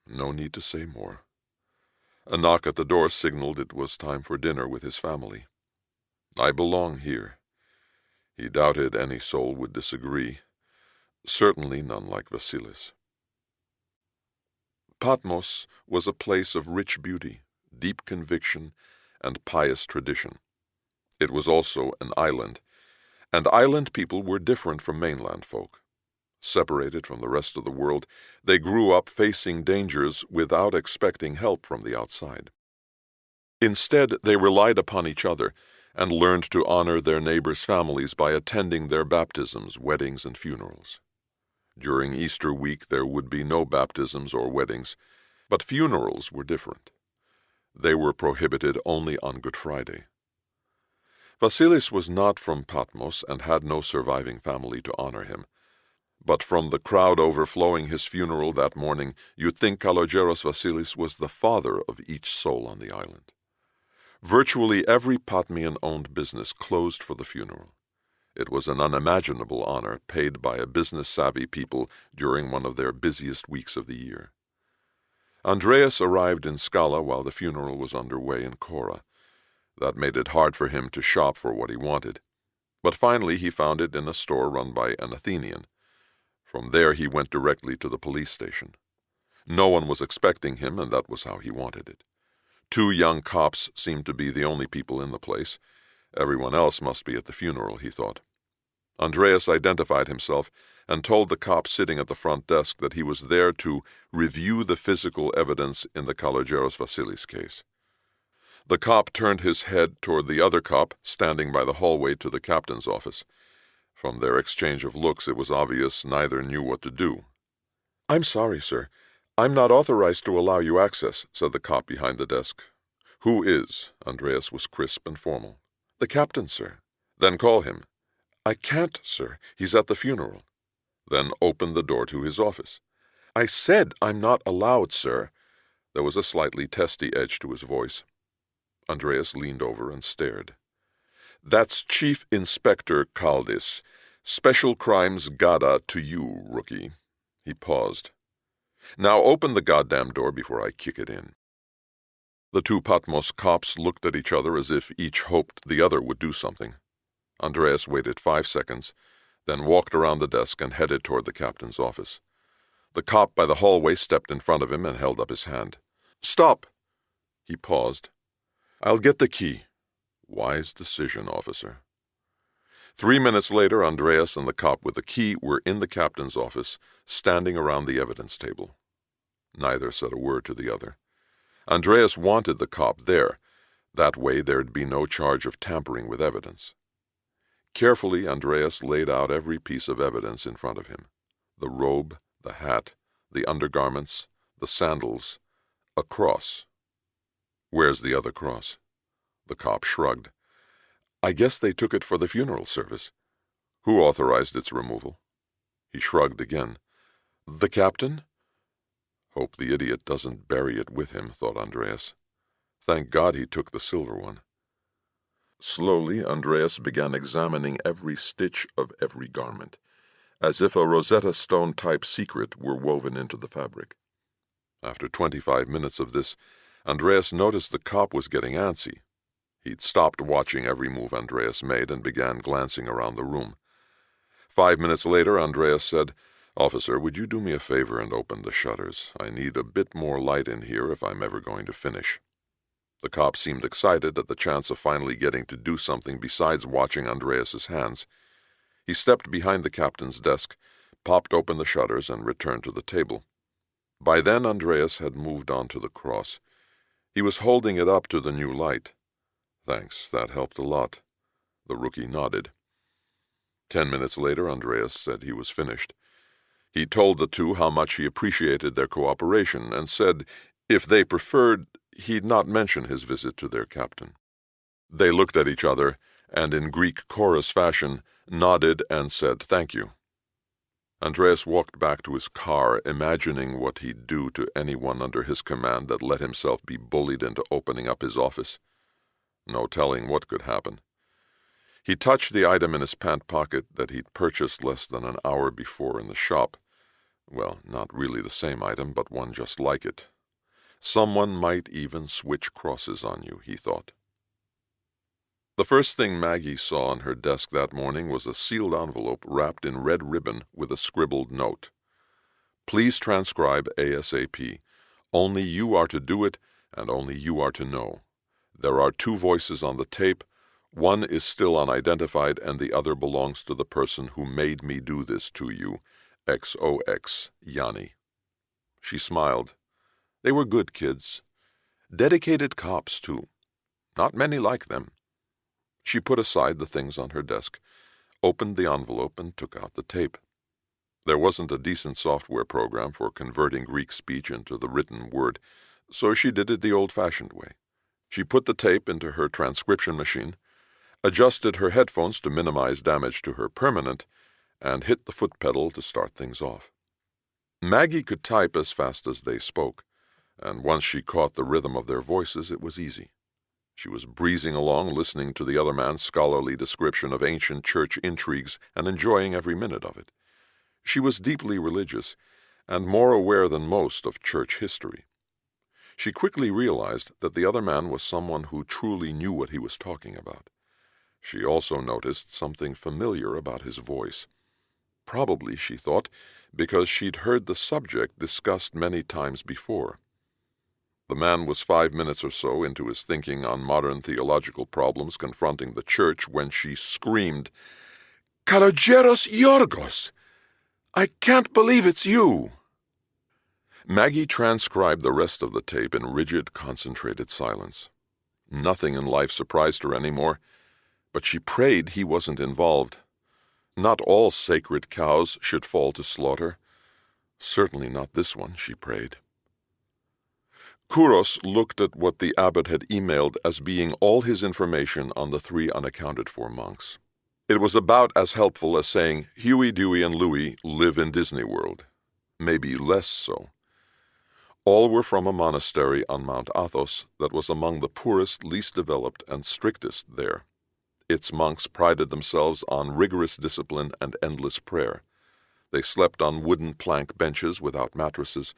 No need to say more. A knock at the door signaled it was time for dinner with his family. I belong here. He doubted any soul would disagree. Certainly none like Vasilis. Patmos was a place of rich beauty, deep conviction, and pious tradition. It was also an island, and island people were different from mainland folk. Separated from the rest of the world, they grew up facing dangers without expecting help from the outside. Instead, they relied upon each other and learned to honor their neighbors' families by attending their baptisms, weddings, and funerals. During Easter week, there would be no baptisms or weddings, but funerals were different. They were prohibited only on Good Friday. Vasilis was not from Patmos and had no surviving family to honor him. But from the crowd overflowing his funeral that morning, you'd think Kalogeros Vasilis was the father of each soul on the island. Virtually every Patmian-owned business closed for the funeral. It was an unimaginable honor paid by a business-savvy people during one of their busiest weeks of the year. Andreas arrived in Scala while the funeral was underway in Kora. That made it hard for him to shop for what he wanted. But finally he found it in a store run by an Athenian. From there he went directly to the police station. No one was expecting him, and that was how he wanted it. 2 young cops seemed to be the only people in the place. Everyone else must be at the funeral, he thought. Andreas identified himself and told the cop sitting at the front desk that he was there to review the physical evidence in the Kalogeros Vasilis case. The cop turned his head toward the other cop standing by the hallway to the captain's office. From their exchange of looks, it was obvious neither knew what to do. I'm sorry, sir. I'm not authorized to allow you access, said the cop behind the desk. Who is? Andreas was crisp and formal. The captain, sir. Then call him. I can't, sir. He's at the funeral. Then open the door to his office. I said I'm not allowed, sir. There was a slightly testy edge to his voice. Andreas leaned over and stared. That's Chief Inspector Kaldis. Special Crimes Gada to you, rookie. He paused. Now open the goddamn door before I kick it in. The 2 Patmos cops looked at each other as if each hoped the other would do something. Andreas waited 5 seconds, then walked around the desk and headed toward the captain's office. The cop by the hallway stepped in front of him and held up his hand. Stop! He paused. I'll get the key. Wise decision, officer. 3 minutes later, Andreas and the cop with the key were in the captain's office, standing around the evidence table. Neither said a word to the other. Andreas wanted the cop there. That way there'd be no charge of tampering with evidence. Carefully, Andreas laid out every piece of evidence in front of him. The robe, the hat, the undergarments, the sandals, a cross. Where's the other cross? The cop shrugged. I guess they took it for the funeral service. Who authorized its removal? He shrugged again. The captain? Hope the idiot doesn't bury it with him, thought Andreas. Thank God he took the silver one. Slowly, Andreas began examining every stitch of every garment, as if a Rosetta Stone-type secret were woven into the fabric. After 25 minutes of this, Andreas noticed the cop was getting antsy. He'd stopped watching every move Andreas made and began glancing around the room. 5 minutes later, Andreas said, Officer, would you do me a favor and open the shutters? I need a bit more light in here if I'm ever going to finish. The cop seemed excited at the chance of finally getting to do something besides watching Andreas's hands. He stepped behind the captain's desk, popped open the shutters, and returned to the table. By then, Andreas had moved on to the cross. He was holding it up to the new light. Thanks, that helped a lot. The rookie nodded. 10 minutes later, Andreas said he was finished. He told the two how much he appreciated their cooperation and said if they preferred, he'd not mention his visit to their captain. They looked at each other and, in Greek chorus fashion, nodded and said thank you. Andreas walked back to his car, imagining what he'd do to anyone under his command that let himself be bullied into opening up his office. No telling what could happen. He touched the item in his pant pocket that he'd purchased less than an hour before in the shop. Well, not really the same item, but one just like it. Someone might even switch crosses on you, he thought. The first thing Maggie saw on her desk that morning was a sealed envelope wrapped in red ribbon with a scribbled note. Please transcribe ASAP. Only you are to do it, and only you are to know. There are 2 voices on the tape. One is still unidentified, and the other belongs to the person who made me do this to you. XOX, Yanni. She smiled. They were good kids. Dedicated cops, too. Not many like them. She put aside the things on her desk, opened the envelope, and took out the tape. There wasn't a decent software program for converting Greek speech into the written word, so she did it the old-fashioned way. She put the tape into her transcription machine, adjusted her headphones to minimize damage to her permanent, and hit the foot pedal to start things off. Maggie could type as fast as they spoke, and once she caught the rhythm of their voices, it was easy. She was breezing along, listening to the other man's scholarly description of ancient church intrigues and enjoying every minute of it. She was deeply religious, and more aware than most of church history. She quickly realized that the other man was someone who truly knew what he was talking about. She also noticed something familiar about his voice. Probably, she thought, because she'd heard the subject discussed many times before. The man was 5 minutes or so into his thinking on modern theological problems confronting the church when she screamed, "Kalogeros Yorgos! I can't believe it's you!" Maggie transcribed the rest of the tape in rigid, concentrated silence. Nothing in life surprised her anymore, but she prayed he wasn't involved. Not all sacred cows should fall to slaughter. Certainly not this one, she prayed. Kouros looked at what the abbot had emailed as being all his information on the 3 unaccounted-for monks. It was about as helpful as saying Huey, Dewey, and Louie live in Disney World. Maybe less so. All were from a monastery on Mount Athos that was among the poorest, least developed, and strictest there. Its monks prided themselves on rigorous discipline and endless prayer. They slept on wooden plank benches without mattresses,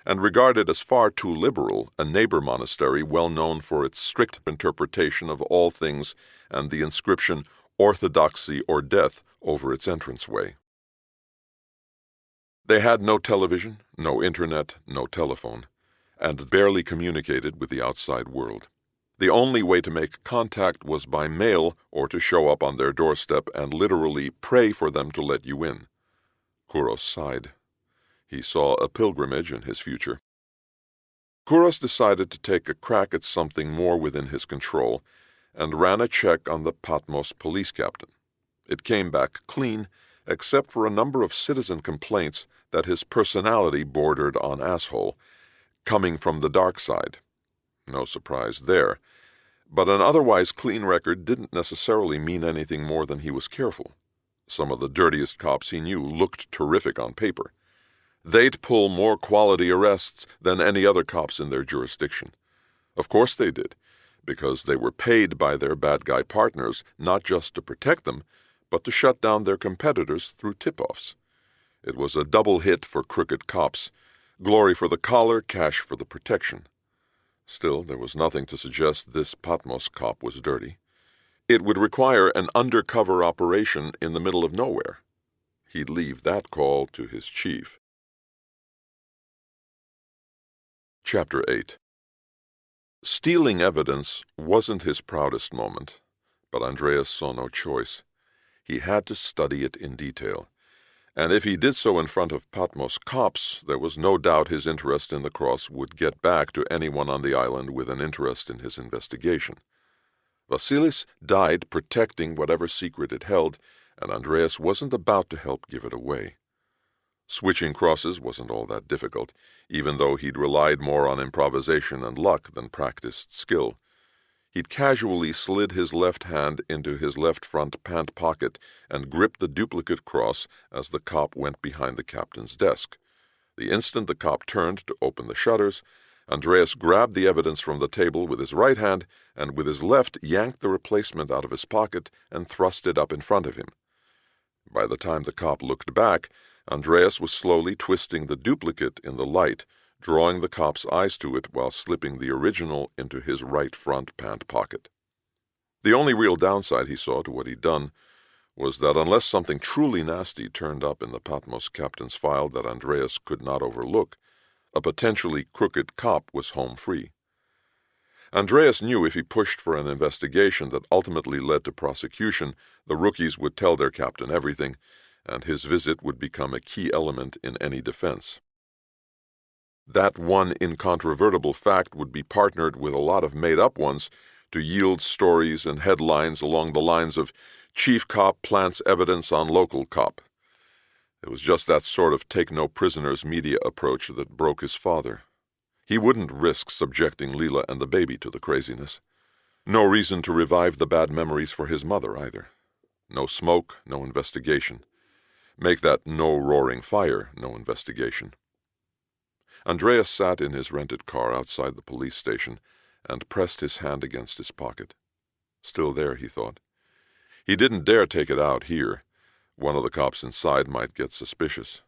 and regarded as far too liberal a neighbor monastery well known for its strict interpretation of all things and the inscription "Orthodoxy or Death" over its entranceway. They had no television, no internet, no telephone, and barely communicated with the outside world. The only way to make contact was by mail or to show up on their doorstep and literally pray for them to let you in. Kouros sighed. He saw a pilgrimage in his future. Kouros decided to take a crack at something more within his control and ran a check on the Patmos police captain. It came back clean, except for a number of citizen complaints that his personality bordered on asshole, coming from the dark side. No surprise there. But an otherwise clean record didn't necessarily mean anything more than he was careful. Some of the dirtiest cops he knew looked terrific on paper. They'd pull more quality arrests than any other cops in their jurisdiction. Of course they did, because they were paid by their bad guy partners not just to protect them, but to shut down their competitors through tip-offs. It was a double hit for crooked cops. Glory for the collar, cash for the protection. Still, there was nothing to suggest this Patmos cop was dirty. It would require an undercover operation in the middle of nowhere. He'd leave that call to his chief. Chapter 8. Stealing evidence wasn't his proudest moment, but Andreas saw no choice. He had to study it in detail, and if he did so in front of Patmos cops, there was no doubt his interest in the cross would get back to anyone on the island with an interest in his investigation. Vasilis died protecting whatever secret it held, and Andreas wasn't about to help give it away. Switching crosses wasn't all that difficult, even though he'd relied more on improvisation and luck than practiced skill. He'd casually slid his left hand into his left front pant pocket and gripped the duplicate cross as the cop went behind the captain's desk. The instant the cop turned to open the shutters, Andreas grabbed the evidence from the table with his right hand and with his left yanked the replacement out of his pocket and thrust it up in front of him. By the time the cop looked back, Andreas was slowly twisting the duplicate in the light, drawing the cop's eyes to it while slipping the original into his right front pant pocket. The only real downside he saw to what he'd done was that unless something truly nasty turned up in the Patmos captain's file that Andreas could not overlook, a potentially crooked cop was home free. Andreas knew if he pushed for an investigation that ultimately led to prosecution, the rookies would tell their captain everything, and his visit would become a key element in any defense. That one incontrovertible fact would be partnered with a lot of made-up ones to yield stories and headlines along the lines of "Chief Cop plants evidence on local cop." It was just that sort of take-no-prisoners media approach that broke his father. He wouldn't risk subjecting Leela and the baby to the craziness. No reason to revive the bad memories for his mother, either. No smoke, no investigation. Make that no roaring fire, no investigation. Andreas sat in his rented car outside the police station and pressed his hand against his pocket. Still there, he thought. He didn't dare take it out here. One of the cops inside might get suspicious.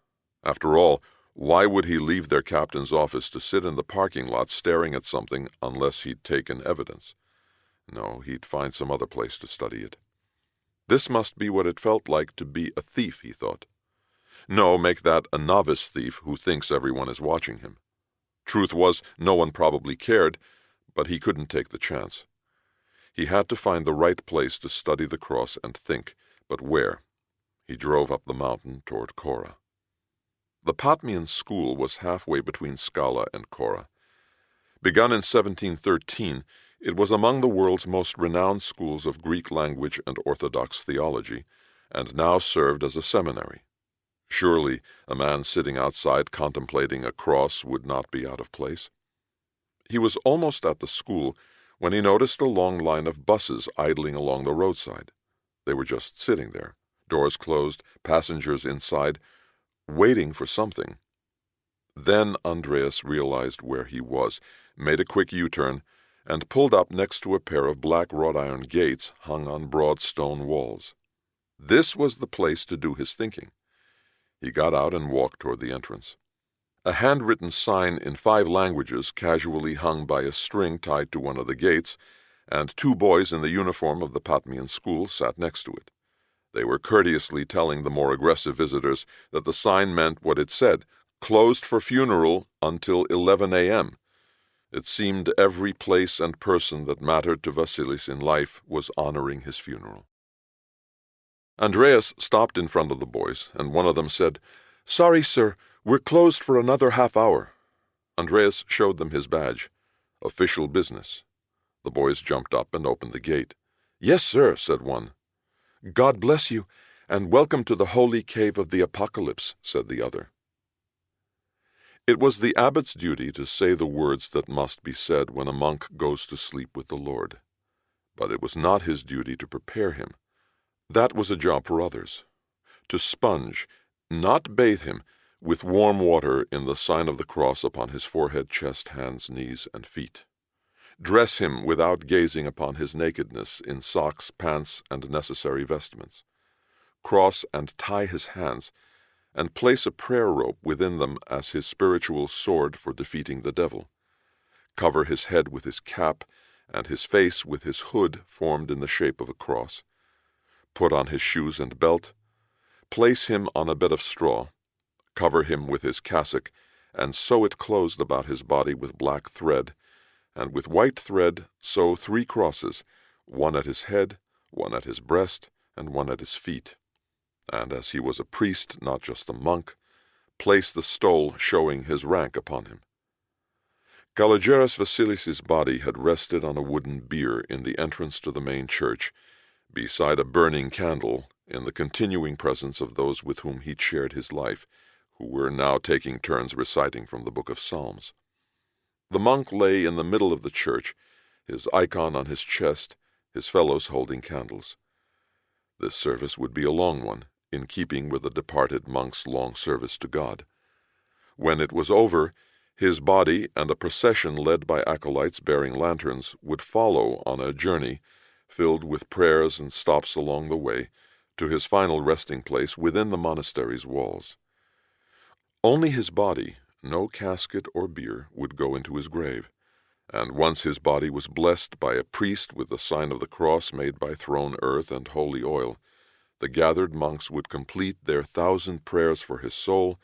After all, why would he leave their captain's office to sit in the parking lot staring at something unless he'd taken evidence? No, he'd find some other place to study it. This must be what it felt like to be a thief, he thought. No, make that a novice thief who thinks everyone is watching him. Truth was, no one probably cared, but he couldn't take the chance. He had to find the right place to study the cross and think, but where? He drove up the mountain toward Cora. The Patmian school was halfway between Scala and Cora. Begun in 1713, it was among the world's most renowned schools of Greek language and Orthodox theology, and now served as a seminary. Surely a man sitting outside contemplating a cross would not be out of place. He was almost at the school when he noticed a long line of buses idling along the roadside. They were just sitting there, doors closed, passengers inside, waiting for something. Then Andreas realized where he was, made a quick U-turn, and pulled up next to a pair of black wrought-iron gates hung on broad stone walls. This was the place to do his thinking. He got out and walked toward the entrance. A handwritten sign in 5 languages casually hung by a string tied to one of the gates, and 2 boys in the uniform of the Patmian school sat next to it. They were courteously telling the more aggressive visitors that the sign meant what it said, closed for funeral until 11 a.m. It seemed every place and person that mattered to Vasilis in life was honoring his funeral. Andreas stopped in front of the boys, and one of them said, "Sorry, sir, we're closed for another half hour." Andreas showed them his badge. Official business. The boys jumped up and opened the gate. "Yes, sir," said one. "God bless you, and welcome to the holy cave of the Apocalypse," said the other. It was the abbot's duty to say the words that must be said when a monk goes to sleep with the Lord. But it was not his duty to prepare him. That was a job for others. To sponge, not bathe him, with warm water in the sign of the cross upon his forehead, chest, hands, knees, and feet. Dress him without gazing upon his nakedness in socks, pants, and necessary vestments. Cross and tie his hands, and place a prayer rope within them as his spiritual sword for defeating the devil. Cover his head with his cap, and his face with his hood formed in the shape of a cross. Put on his shoes and belt. Place him on a bed of straw. Cover him with his cassock, and sew it closed about his body with black thread, and with white thread sew 3 crosses, one at his head, one at his breast, and one at his feet. And as he was a priest, not just a monk, place the stole showing his rank upon him. Kalogeras Vasilis' body had rested on a wooden bier in the entrance to the main church, beside a burning candle in the continuing presence of those with whom he'd shared his life, who were now taking turns reciting from the book of Psalms. The monk lay in the middle of the church, his icon on his chest, his fellows holding candles. This service would be a long one, in keeping with the departed monk's long service to God. When it was over, his body and a procession led by acolytes bearing lanterns would follow on a journey filled with prayers and stops along the way to his final resting place within the monastery's walls. Only his body, no casket or bier, would go into his grave, and once his body was blessed by a priest with the sign of the cross made by thrown earth and holy oil, the gathered monks would complete their 1,000 prayers for his soul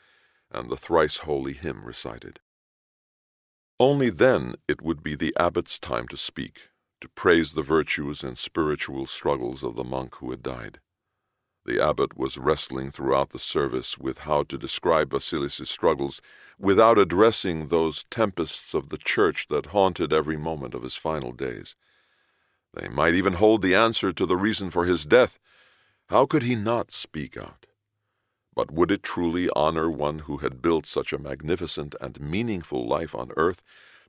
and the thrice holy hymn recited. Only then it would be the abbot's time to speak, to praise the virtues and spiritual struggles of the monk who had died. The abbot was wrestling throughout the service with how to describe Vasilis's struggles without addressing those tempests of the church that haunted every moment of his final days. They might even hold the answer to the reason for his death. How could he not speak out? But would it truly honor one who had built such a magnificent and meaningful life on earth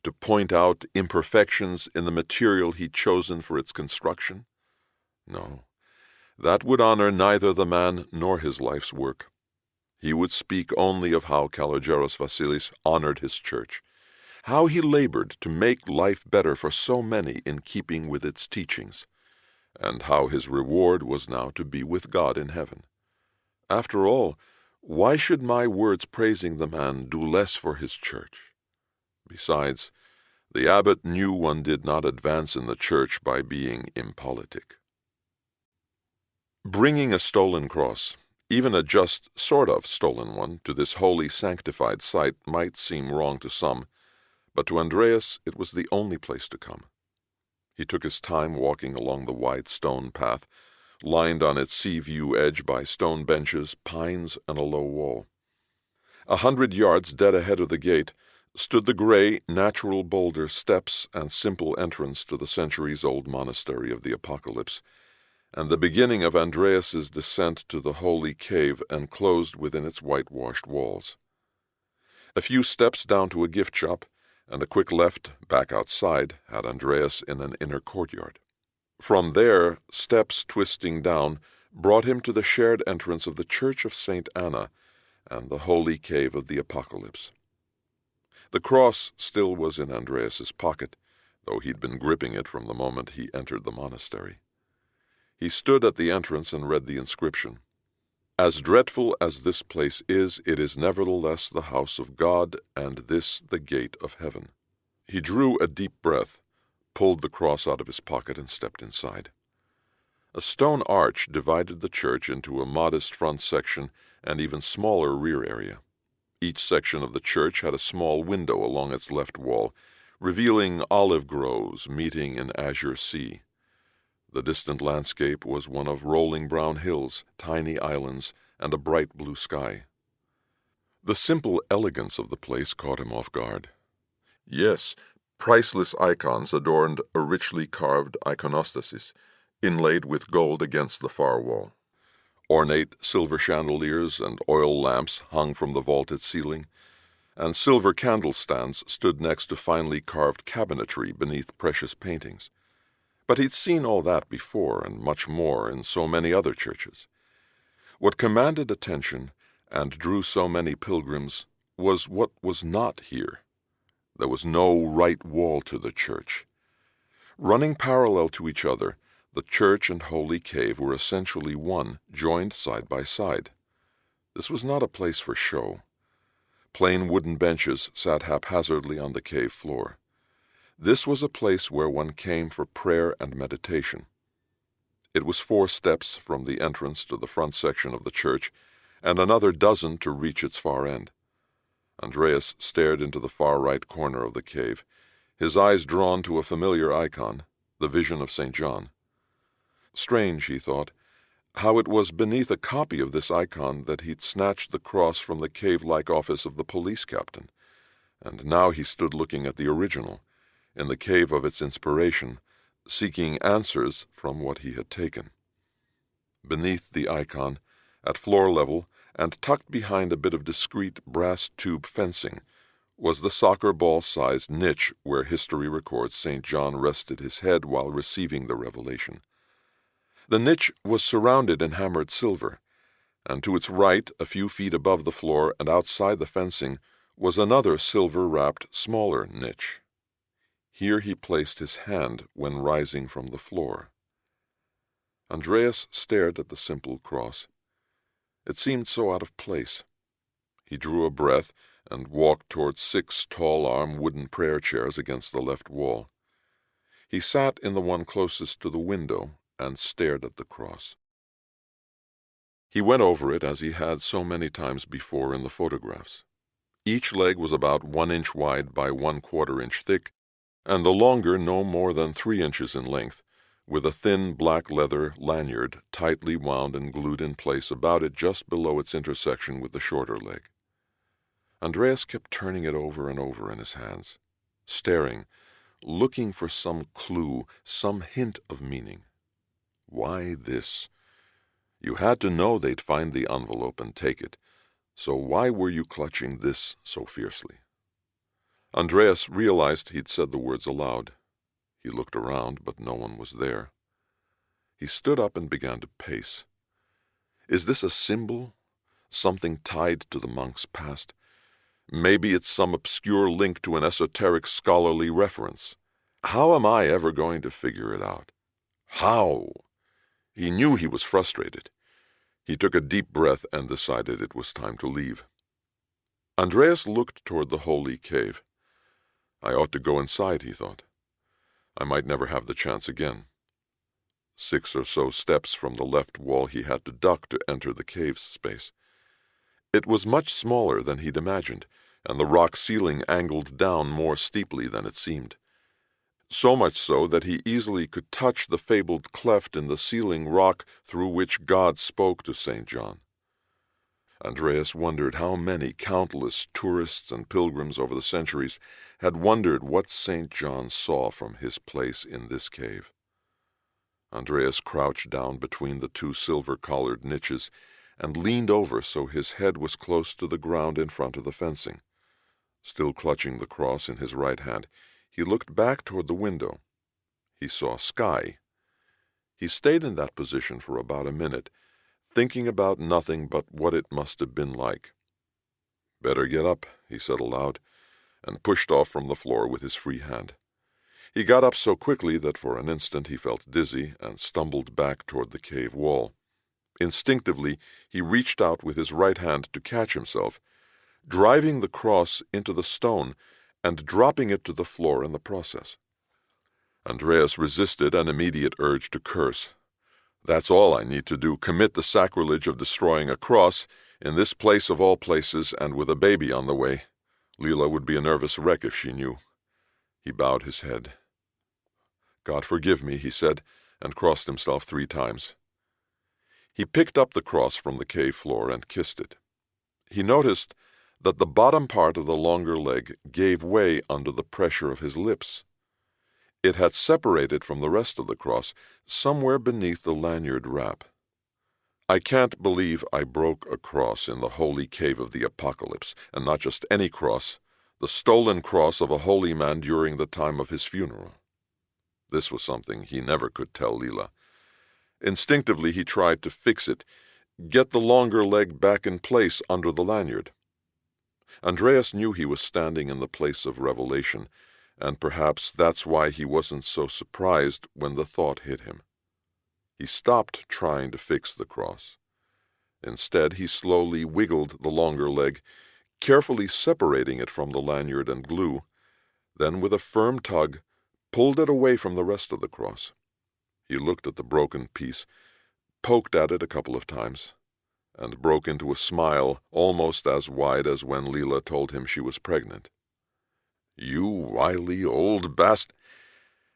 to point out imperfections in the material he'd chosen for its construction? No. That would honor neither the man nor his life's work. He would speak only of how Kalogeros Vasilis honored his church, how he labored to make life better for so many in keeping with its teachings, and how his reward was now to be with God in heaven. After all, why should my words praising the man do less for his church? Besides, the abbot knew one did not advance in the church by being impolitic. Bringing a stolen cross, even a just sort of stolen one, to this holy sanctified site might seem wrong to some, but to Andreas it was the only place to come. He took his time walking along the wide stone path, lined on its sea-view edge by stone benches, pines, and a low wall. 100 yards dead ahead of the gate stood the gray, natural boulder steps and simple entrance to the centuries-old monastery of the Apocalypse, and the beginning of Andreas's descent to the holy cave enclosed within its whitewashed walls. A few steps down to a gift shop, and a quick left back outside had Andreas in an inner courtyard. From there, steps twisting down brought him to the shared entrance of the Church of St. Anna and the holy cave of the Apocalypse. The cross still was in Andreas's pocket, though he'd been gripping it from the moment he entered the monastery. He stood at the entrance and read the inscription. As dreadful as this place is, it is nevertheless the house of God, and this the gate of heaven. He drew a deep breath, pulled the cross out of his pocket, and stepped inside. A stone arch divided the church into a modest front section and even smaller rear area. Each section of the church had a small window along its left wall, revealing olive groves meeting in azure sea. The distant landscape was one of rolling brown hills, tiny islands, and a bright blue sky. The simple elegance of the place caught him off guard. Yes, priceless icons adorned a richly carved iconostasis, inlaid with gold against the far wall. Ornate silver chandeliers and oil lamps hung from the vaulted ceiling, and silver candlestands stood next to finely carved cabinetry beneath precious paintings. But he'd seen all that before, and much more, in so many other churches. What commanded attention and drew so many pilgrims was what was not here. There was no right wall to the church. Running parallel to each other, the church and holy cave were essentially one, joined side by side. This was not a place for show. Plain wooden benches sat haphazardly on the cave floor. This was a place where one came for prayer and meditation. It was 4 steps from the entrance to the front section of the church, and another dozen to reach its far end. Andreas stared into the far right corner of the cave, his eyes drawn to a familiar icon, the Vision of St. John. Strange, he thought, how it was beneath a copy of this icon that he'd snatched the cross from the cave-like office of the police captain, and now he stood looking at the original, in the cave of its inspiration, seeking answers from what he had taken. Beneath the icon, at floor level, and tucked behind a bit of discreet brass tube fencing, was the soccer ball-sized niche where history records St. John rested his head while receiving the revelation. The niche was surrounded in hammered silver, and to its right, a few feet above the floor and outside the fencing, was another silver-wrapped, smaller niche. Here he placed his hand when rising from the floor. Andreas stared at the simple cross. It seemed so out of place. He drew a breath and walked toward 6 tall-arm wooden prayer chairs against the left wall. He sat in the one closest to the window and stared at the cross. He went over it as he had so many times before in the photographs. Each leg was about 1 inch wide by 1/4 inch thick, and the longer no more than 3 inches in length, with a thin black leather lanyard tightly wound and glued in place about it just below its intersection with the shorter leg. Andreas kept turning it over and over in his hands, staring, looking for some clue, some hint of meaning. Why this? You had to know they'd find the envelope and take it, so why were you clutching this so fiercely? Andreas realized he'd said the words aloud. He looked around, but no one was there. He stood up and began to pace. Is this a symbol? Something tied to the monk's past? Maybe it's some obscure link to an esoteric scholarly reference. How am I ever going to figure it out? How? He knew he was frustrated. He took a deep breath and decided it was time to leave. Andreas looked toward the holy cave. I ought to go inside, he thought. I might never have the chance again. 6 or so steps from the left wall he had to duck to enter the cave's space. It was much smaller than he'd imagined, and the rock ceiling angled down more steeply than it seemed. So much so that he easily could touch the fabled cleft in the ceiling rock through which God spoke to St. John. Andreas wondered how many countless tourists and pilgrims over the centuries had wondered what St. John saw from his place in this cave. Andreas crouched down between the 2 silver-collared niches and leaned over so his head was close to the ground in front of the fencing. Still clutching the cross in his right hand, he looked back toward the window. He saw sky. He stayed in that position for about a minute, thinking about nothing but what it must have been like. Better get up, he said aloud, and pushed off from the floor with his free hand. He got up so quickly that for an instant he felt dizzy and stumbled back toward the cave wall. Instinctively, he reached out with his right hand to catch himself, driving the cross into the stone and dropping it to the floor in the process. Andreas resisted an immediate urge to curse. That's all I need to do, commit the sacrilege of destroying a cross in this place of all places and with a baby on the way. Leela would be a nervous wreck if she knew. He bowed his head. God forgive me, he said, and crossed himself 3 times. He picked up the cross from the cave floor and kissed it. He noticed that the bottom part of the longer leg gave way under the pressure of his lips. It had separated from the rest of the cross somewhere beneath the lanyard wrap. I can't believe I broke a cross in the holy cave of the apocalypse, and not just any cross, the stolen cross of a holy man during the time of his funeral. This was something he never could tell Leela. Instinctively he tried to fix it, get the longer leg back in place under the lanyard. Andreas knew he was standing in the place of revelation, and perhaps that's why he wasn't so surprised when the thought hit him. He stopped trying to fix the cross. Instead, he slowly wiggled the longer leg, carefully separating it from the lanyard and glue, then with a firm tug, pulled it away from the rest of the cross. He looked at the broken piece, poked at it a couple of times, and broke into a smile almost as wide as when Leela told him she was pregnant. You wily old bast...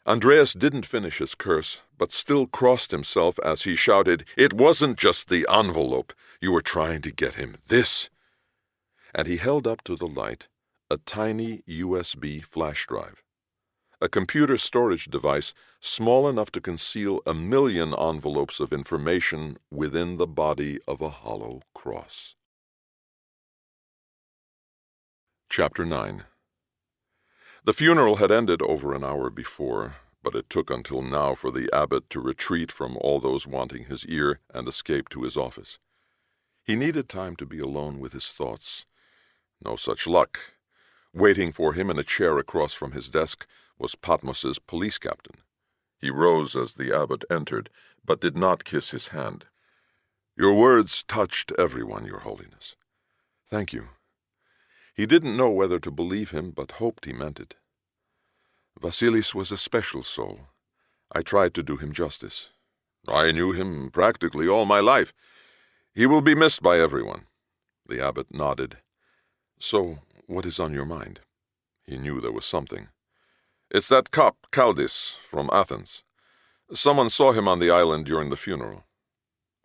Andreas didn't finish his curse, but still crossed himself as he shouted, It wasn't just the envelope. You were trying to get him this. And he held up to the light a tiny USB flash drive. a computer storage device small enough to conceal 1,000,000 envelopes of information within the body of a hollow cross. Chapter 9. The funeral had ended over an hour before, but it took until now for the abbot to retreat from all those wanting his ear and escape to his office. He needed time to be alone with his thoughts. No such luck. Waiting for him in a chair across from his desk was Patmos's police captain. He rose as the abbot entered, but did not kiss his hand. "Your words touched everyone, Your Holiness." "Thank you." He didn't know whether to believe him, but hoped he meant it. "Vasilis was a special soul. I tried to do him justice." "I knew him practically all my life. He will be missed by everyone." The abbot nodded. "So, what is on your mind?" He knew there was something. "It's that cop, Kaldis, from Athens. Someone saw him on the island during the funeral."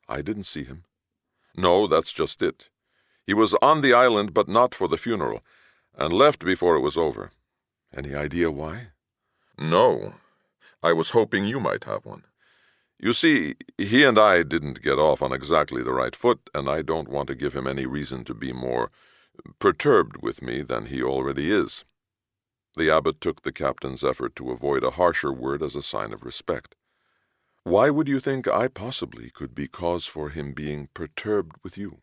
"I didn't see him." "No, that's just it. He was on the island, but not for the funeral, and left before it was over." "Any idea why?" "No. I was hoping you might have one. You see, he and I didn't get off on exactly the right foot, and I don't want to give him any reason to be more perturbed with me than he already is." The abbot took the captain's effort to avoid a harsher word as a sign of respect. "Why would you think I possibly could be cause for him being perturbed with you?"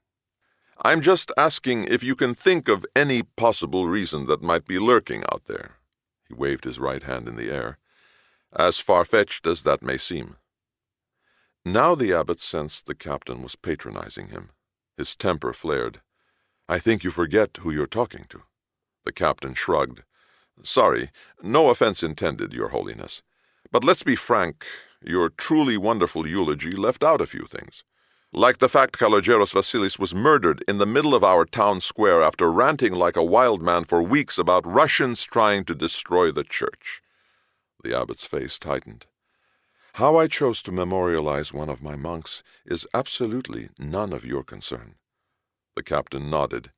"I'm just asking if you can think of any possible reason that might be lurking out there." He waved his right hand in the air. "As far-fetched as that may seem." Now the abbot sensed the captain was patronizing him. His temper flared. "I think you forget who you're talking to." The captain shrugged. "Sorry, no offense intended, Your Holiness. But let's be frank, your truly wonderful eulogy left out a few things. Like the fact Kalogeros Vasilis was murdered in the middle of our town square after ranting like a wild man for weeks about Russians trying to destroy the church." The abbot's face tightened. "How I chose to memorialize one of my monks is absolutely none of your concern." The captain nodded.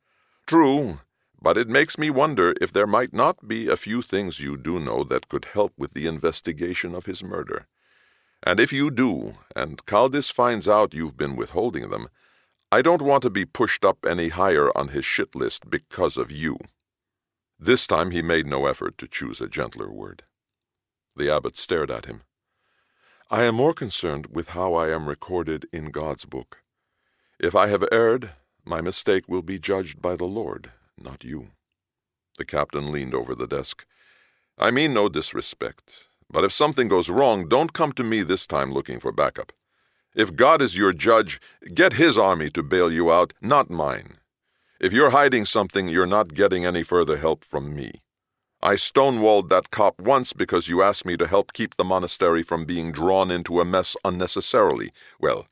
"True, but it makes me wonder if there might not be a few things you do know that could help with the investigation of his murder. And if you do, and Kaldis finds out you've been withholding them, I don't want to be pushed up any higher on his shit list because of you." This time he made no effort to choose a gentler word. The abbot stared at him. "I am more concerned with how I am recorded in God's book. If I have erred, my mistake will be judged by the Lord, not you." The captain leaned over the desk. "I mean no disrespect. But if something goes wrong, don't come to me this time looking for backup. If God is your judge, get his army to bail you out, not mine. If you're hiding something, you're not getting any further help from me. I stonewalled that cop once because you asked me to help keep the monastery from being drawn into a mess unnecessarily. Well,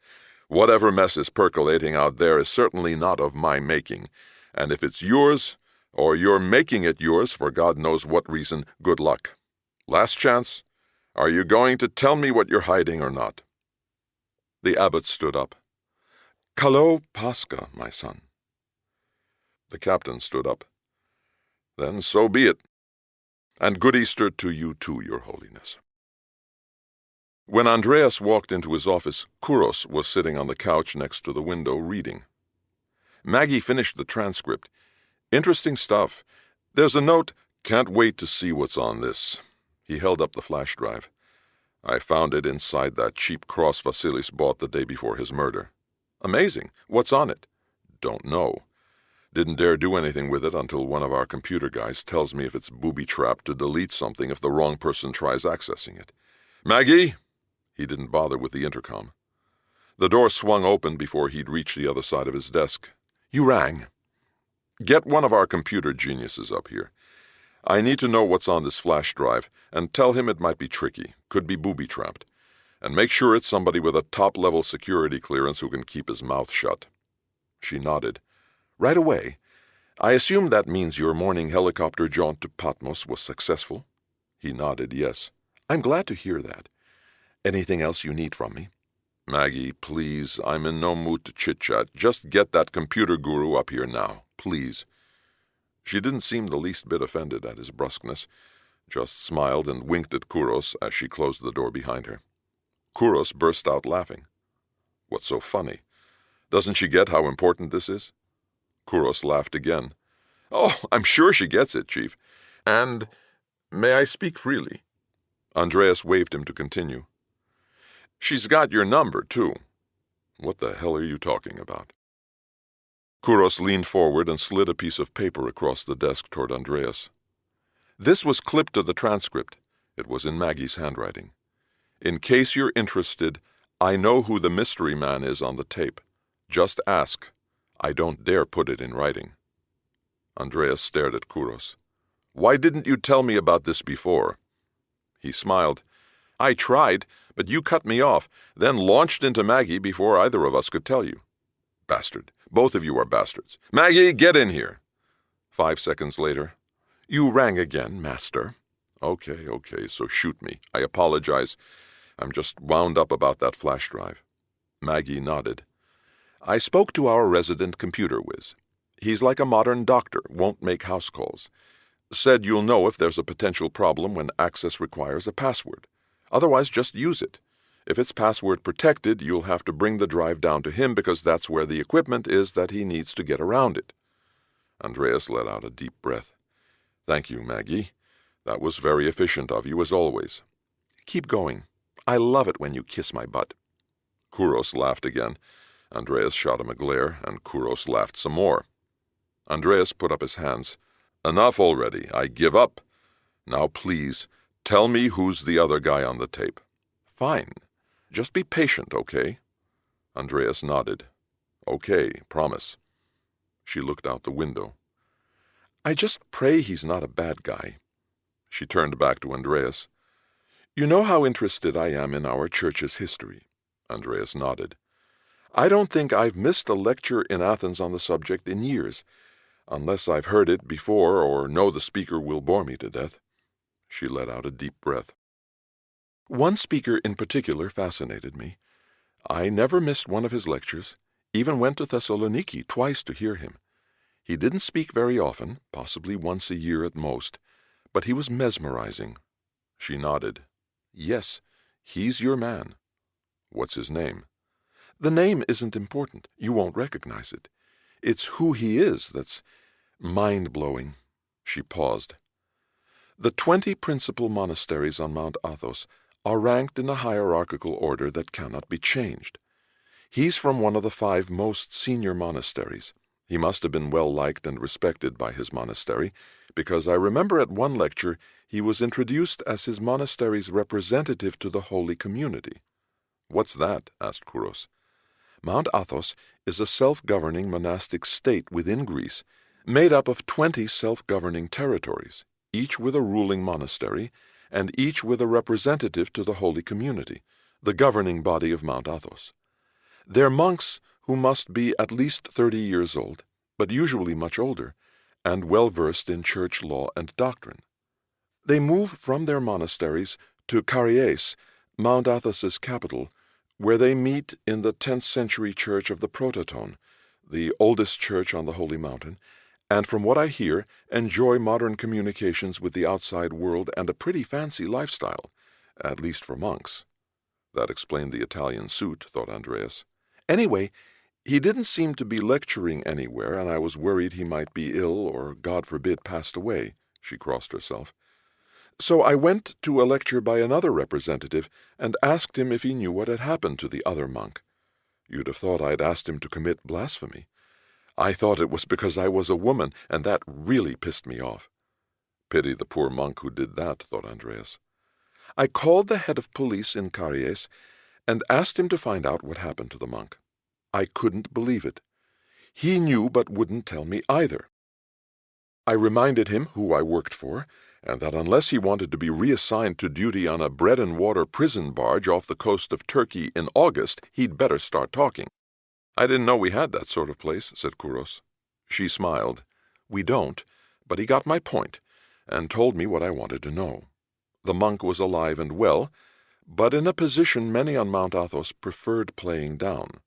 whatever mess is percolating out there is certainly not of my making, and if it's yours, or you're making it yours for God knows what reason, good luck. Last chance. Are you going to tell me what you're hiding or not?" The abbot stood up. "Kalo Pascha, my son." The captain stood up. "Then so be it. And good Easter to you too, Your Holiness." When Andreas walked into his office, Kouros was sitting on the couch next to the window reading. Maggie finished the transcript. "Interesting stuff. There's a note, 'Can't wait to see what's on this.'" He held up the flash drive. "I found it inside that cheap cross Vasilis bought the day before his murder." "Amazing. What's on it?" "Don't know. Didn't dare do anything with it until one of our computer guys tells me if it's booby-trapped to delete something if the wrong person tries accessing it." "Maggie?" He didn't bother with the intercom. The door swung open before he'd reached the other side of his desk. "You rang." "Get one of our computer geniuses up here. I need to know what's on this flash drive, and tell him it might be tricky, could be booby-trapped. And make sure it's somebody with a top-level security clearance who can keep his mouth shut." She nodded. "Right away. I assume that means your morning helicopter jaunt to Patmos was successful?" He nodded yes. "I'm glad to hear that. Anything else you need from me?" "Maggie, please, I'm in no mood to chit-chat. Just get that computer guru up here now, please." She didn't seem the least bit offended at his brusqueness. just smiled and winked at Kouros as she closed the door behind her. Kouros burst out laughing. What's so funny? Doesn't she get how important this is? Kouros laughed again. Oh, I'm sure she gets it, Chief. And may I speak freely? Andreas waved him to continue. She's got your number, too. What the hell are you talking about? Kouros leaned forward and slid a piece of paper across the desk toward Andreas. This was clipped to the transcript. It was in Maggie's handwriting. In case you're interested, I know who the mystery man is on the tape. Just ask. I don't dare put it in writing. Andreas stared at Kouros. Why didn't you tell me about this before? He smiled. I tried, but you cut me off, then launched into Maggie before either of us could tell you. Bastard. Both of you are bastards. Maggie, get in here. 5 seconds later. You rang again, master. Okay, so shoot me. I apologize. I'm just wound up about that flash drive. Maggie nodded. I spoke to our resident computer whiz. He's like a modern doctor, won't make house calls. Said you'll know if there's a potential problem when access requires a password. Otherwise, just use it. If it's password protected, you'll have to bring the drive down to him because that's where the equipment is that he needs to get around it. Andreas let out a deep breath. Thank you, Maggie. That was very efficient of you, as always. Keep going. I love it when you kiss my butt. Kouros laughed again. Andreas shot him a glare, and Kouros laughed some more. Andreas put up his hands. Enough already. I give up. Now, please, tell me who's the other guy on the tape. Fine. Just be patient, okay? Andreas nodded. Okay, promise. She looked out the window. I just pray he's not a bad guy. She turned back to Andreas. You know how interested I am in our church's history. Andreas nodded. I don't think I've missed a lecture in Athens on the subject in years, unless I've heard it before or know the speaker will bore me to death. She let out a deep breath. One speaker in particular fascinated me. I never missed one of his lectures, even went to Thessaloniki twice to hear him. He didn't speak very often, possibly once a year at most, but he was mesmerizing. She nodded. Yes, he's your man. What's his name? The name isn't important. You won't recognize it. It's who he is that's mind-blowing. She paused. The 20 principal monasteries on Mount Athos are ranked in a hierarchical order that cannot be changed. He's from one of the 5 most senior monasteries. He must have been well-liked and respected by his monastery, because I remember at one lecture he was introduced as his monastery's representative to the holy community. What's that? Asked Kouros. Mount Athos is a self-governing monastic state within Greece, made up of 20 self-governing territories, each with a ruling monastery, and each with a representative to the holy community, the governing body of Mount Athos. They're monks who must be at least 30 years old, but usually much older, and well-versed in church law and doctrine. They move from their monasteries to Karyes, Mount Athos's capital, where they meet in the 10th century church of the Prototon, the oldest church on the Holy Mountain, and from what I hear, enjoy modern communications with the outside world and a pretty fancy lifestyle, at least for monks. That explained the Italian suit, thought Andreas. Anyway, he didn't seem to be lecturing anywhere, and I was worried he might be ill or, God forbid, passed away. She crossed herself. So I went to a lecture by another representative and asked him if he knew what had happened to the other monk. You'd have thought I'd asked him to commit blasphemy. I thought it was because I was a woman, and that really pissed me off. Pity the poor monk who did that, thought Andreas. I called the head of police in Karyes and asked him to find out what happened to the monk. I couldn't believe it. He knew but wouldn't tell me either. I reminded him who I worked for, and that unless he wanted to be reassigned to duty on a bread-and-water prison barge off the coast of Turkey in August, he'd better start talking. I didn't know we had that sort of place, said Kouros. She smiled. We don't, but he got my point, and told me what I wanted to know. The monk was alive and well, but in a position many on Mount Athos preferred playing down.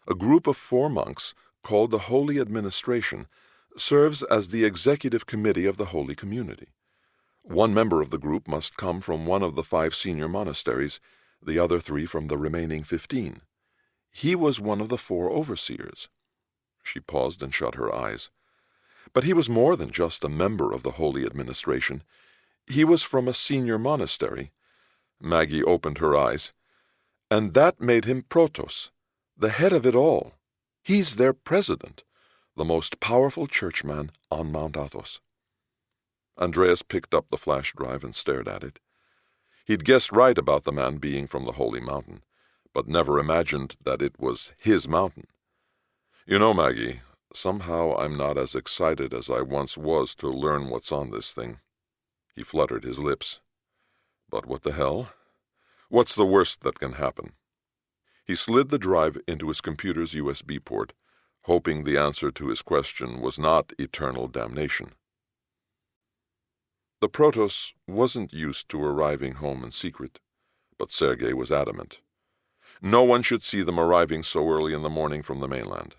A group of 4 monks, called the Holy Administration, serves as the executive committee of the Holy Community. One member of the group must come from one of the 5 senior monasteries, the other 3 from the remaining 15. He was one of the 4 overseers. She paused and shut her eyes. But he was more than just a member of the holy administration. He was from a senior monastery. Maggie opened her eyes. And that made him Protos, the head of it all. He's their president, the most powerful churchman on Mount Athos. Andreas picked up the flash drive and stared at it. He'd guessed right about the man being from the Holy Mountain, but never imagined that it was his mountain. You know, Maggie, somehow I'm not as excited as I once was to learn what's on this thing. He fluttered his lips. But what the hell? What's the worst that can happen? He slid the drive into his computer's USB port, hoping the answer to his question was not eternal damnation. The Protos wasn't used to arriving home in secret, but Sergei was adamant. No one should see them arriving so early in the morning from the mainland.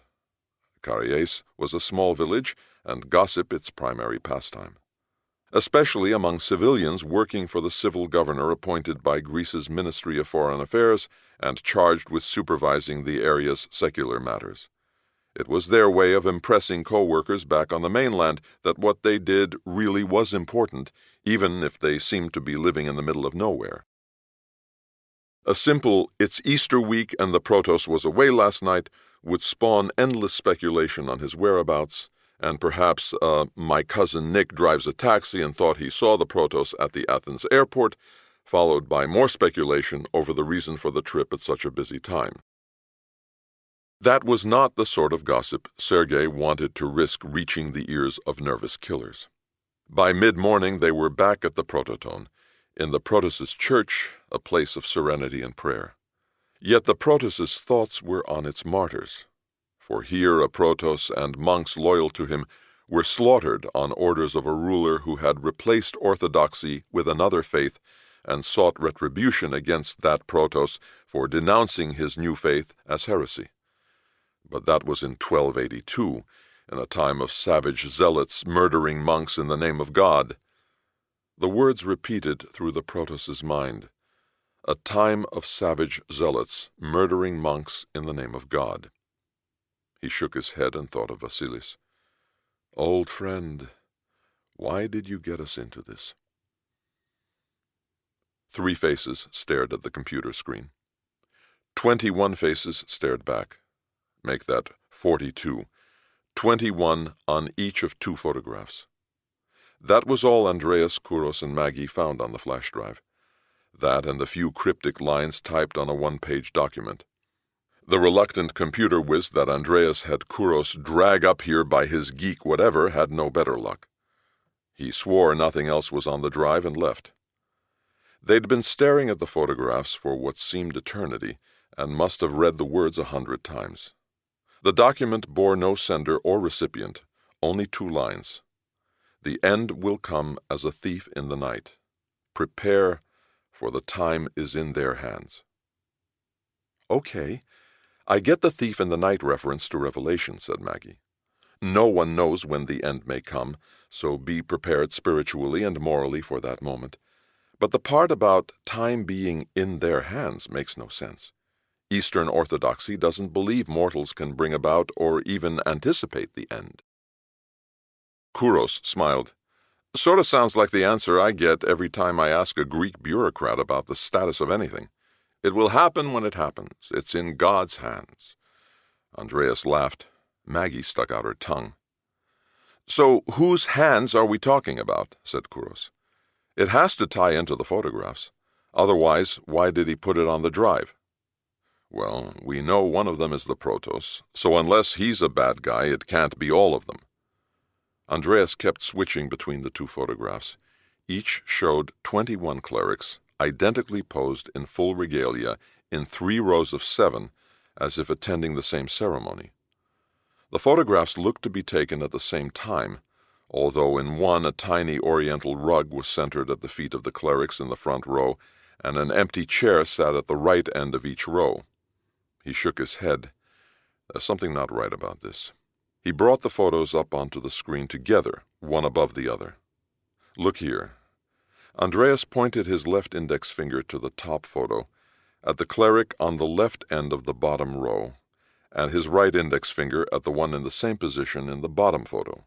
Carriès was a small village, and gossip its primary pastime, especially among civilians working for the civil governor appointed by Greece's Ministry of Foreign Affairs and charged with supervising the area's secular matters. It was their way of impressing co-workers back on the mainland that what they did really was important, even if they seemed to be living in the middle of nowhere. A simple, "It's Easter week and the Protos was away last night," would spawn endless speculation on his whereabouts, and perhaps "my cousin Nick drives a taxi and thought he saw the Protos at the Athens airport," followed by more speculation over the reason for the trip at such a busy time. That was not the sort of gossip Sergei wanted to risk reaching the ears of nervous killers. By mid-morning they were back at the Prototon, in the Protos' church, a place of serenity and prayer. Yet the Protos' thoughts were on its martyrs, for here a Protos and monks loyal to him were slaughtered on orders of a ruler who had replaced orthodoxy with another faith and sought retribution against that Protos for denouncing his new faith as heresy. But that was in 1282, in a time of savage zealots murdering monks in the name of God. The words repeated through the Protos' mind. A time of savage zealots murdering monks in the name of God. He shook his head and thought of Vasilis. Old friend, why did you get us into this? 3 faces stared at the computer screen. 21 faces stared back. Make that 42. 21 on each of 2 photographs. That was all Andreas, Kouros, and Maggie found on the flash drive. That and a few cryptic lines typed on a 1-page document. The reluctant computer whiz that Andreas had Kouros drag up here by his geek whatever had no better luck. He swore nothing else was on the drive and left. They'd been staring at the photographs for what seemed eternity and must have read the words 100 times. The document bore no sender or recipient, only 2 lines. The end will come as a thief in the night. Prepare, for the time is in their hands. Okay, I get the thief in the night reference to Revelation, said Maggie. No one knows when the end may come, so be prepared spiritually and morally for that moment. But the part about time being in their hands makes no sense. Eastern Orthodoxy doesn't believe mortals can bring about or even anticipate the end. Kouros smiled. Sort of sounds like the answer I get every time I ask a Greek bureaucrat about the status of anything. It will happen when it happens. It's in God's hands. Andreas laughed. Maggie stuck out her tongue. So whose hands are we talking about? Said Kouros. It has to tie into the photographs. Otherwise, why did he put it on the drive? Well, we know one of them is the Protos, so unless he's a bad guy, it can't be all of them. Andreas kept switching between the 2 photographs. Each showed 21 clerics, identically posed in full regalia, in 3 rows of 7, as if attending the same ceremony. The photographs looked to be taken at the same time, although in one a tiny oriental rug was centered at the feet of the clerics in the front row, and an empty chair sat at the right end of each row. He shook his head. There's something not right about this. He brought the photos up onto the screen together, one above the other. Look here. Andreas pointed his left index finger to the top photo, at the cleric on the left end of the bottom row, and his right index finger at the one in the same position in the bottom photo.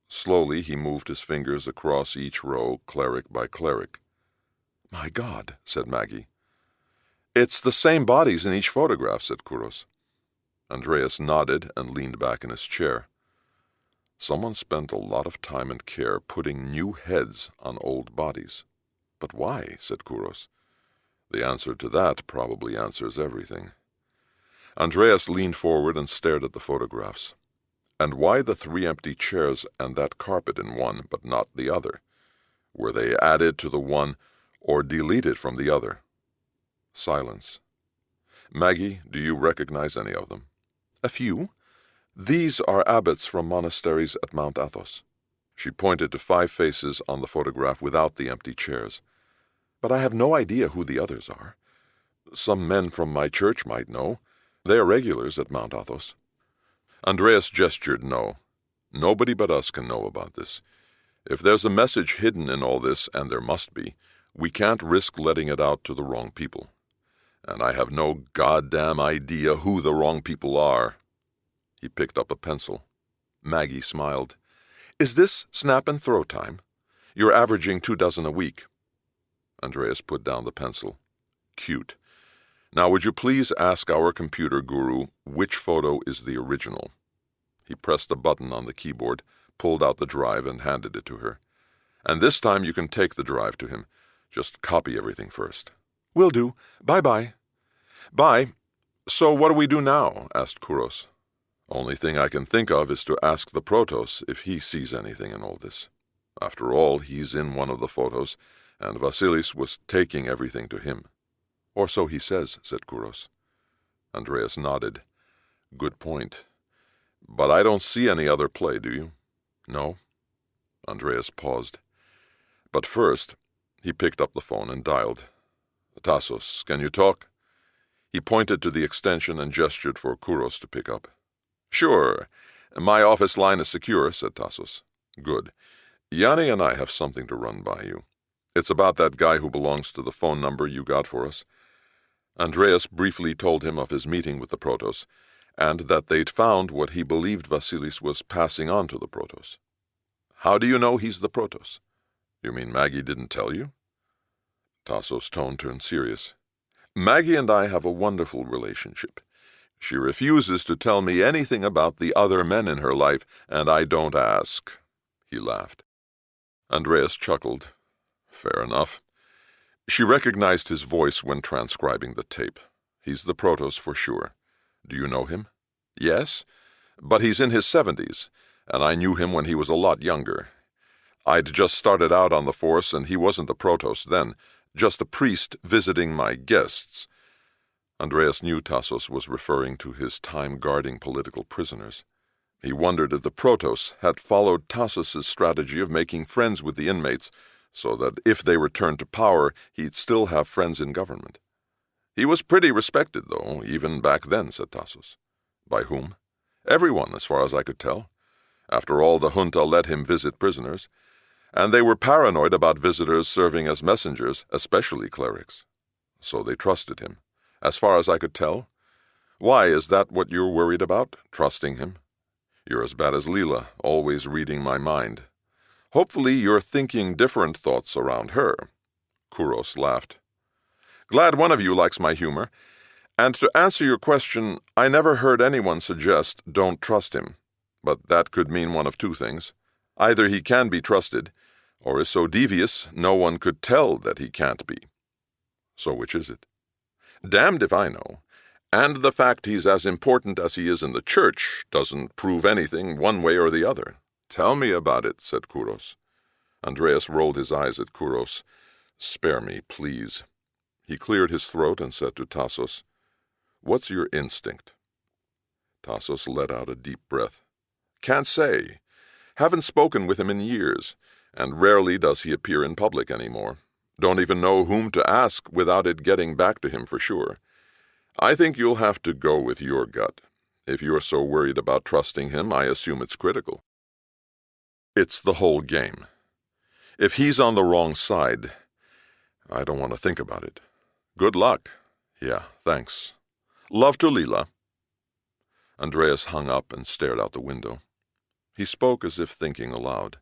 Slowly he moved his fingers across each row, cleric by cleric. "My God," said Maggie. "It's the same bodies in each photograph," said Kouros. Andreas nodded and leaned back in his chair. Someone spent a lot of time and care putting new heads on old bodies. "But why?" said Kouros. "The answer to that probably answers everything." Andreas leaned forward and stared at the photographs. And why the 3 empty chairs and that carpet in one, but not the other? Were they added to the one or deleted from the other? Silence. "Maggie, do you recognize any of them?" "A few. These are abbots from monasteries at Mount Athos." She pointed to 5 faces on the photograph without the empty chairs. "But I have no idea who the others are. Some men from my church might know. They are regulars at Mount Athos." Andreas gestured no. "Nobody but us can know about this. If there's a message hidden in all this, and there must be, we can't risk letting it out to the wrong people. And I have no goddamn idea who the wrong people are." He picked up a pencil. Maggie smiled. "Is this snap and throw time? You're averaging 2 dozen a week." Andreas put down the pencil. "Cute. Now would you please ask our computer guru which photo is the original?" He pressed a button on the keyboard, pulled out the drive, and handed it to her. "And this time you can take the drive to him. Just copy everything first." "Will do. Bye-bye." "Bye. So what do we do now?" asked Kouros. "Only thing I can think of is to ask the Protos if he sees anything in all this. After all, he's in one of the photos, and Vasilis was taking everything to him." "Or so he says," said Kouros. Andreas nodded. "Good point. But I don't see any other play, do you?" "No." Andreas paused. "But first," he picked up the phone and dialed. "Tassos, can you talk?" He pointed to the extension and gestured for Kouros to pick up. "Sure. My office line is secure," said Tassos. "Good. Yanni and I have something to run by you. It's about that guy who belongs to the phone number you got for us." Andreas briefly told him of his meeting with the Protos, and that they'd found what he believed Vasilis was passing on to the Protos. "How do you know he's the Protos?" "You mean Maggie didn't tell you?" Tassos' tone turned serious. "Maggie and I have a wonderful relationship. She refuses to tell me anything about the other men in her life, and I don't ask." He laughed. Andreas chuckled. "Fair enough." She recognized his voice when transcribing the tape. "He's the Protos for sure. Do you know him?" "Yes, but he's in his 70s, and I knew him when he was a lot younger. I'd just started out on the force, and he wasn't a Protos then, just a priest visiting my guests." Andreas knew Tassos was referring to his time guarding political prisoners. He wondered if the Protos had followed Tassos's strategy of making friends with the inmates, so that if they returned to power, he'd still have friends in government. "He was pretty respected, though, even back then," said Tassos. "By whom?" "Everyone, as far as I could tell. After all, the junta let him visit prisoners, and they were paranoid about visitors serving as messengers, especially clerics. So they trusted him, as far as I could tell. Why, is that what you're worried about, trusting him? You're as bad as Leela, always reading my mind. Hopefully you're thinking different thoughts around her." Kouros laughed. "Glad one of you likes my humor. And to answer your question, I never heard anyone suggest don't trust him. But that could mean one of 2 things. Either he can be trusted, or is so devious no one could tell that he can't be." "So which is it?" "Damned if I know. And the fact he's as important as he is in the church doesn't prove anything one way or the other." "Tell me about it," said Kouros. Andreas rolled his eyes at Kouros. "Spare me, please." He cleared his throat and said to Tassos, "What's your instinct?" Tassos let out a deep breath. "Can't say. Haven't spoken with him in years, and rarely does he appear in public anymore. Don't even know whom to ask without it getting back to him for sure. I think you'll have to go with your gut. If you're so worried about trusting him, I assume it's critical." "It's the whole game. If he's on the wrong side, I don't want to think about it. Good luck. Yeah, thanks. Love to Leela. Andreas hung up and stared out the window. He spoke as if thinking aloud.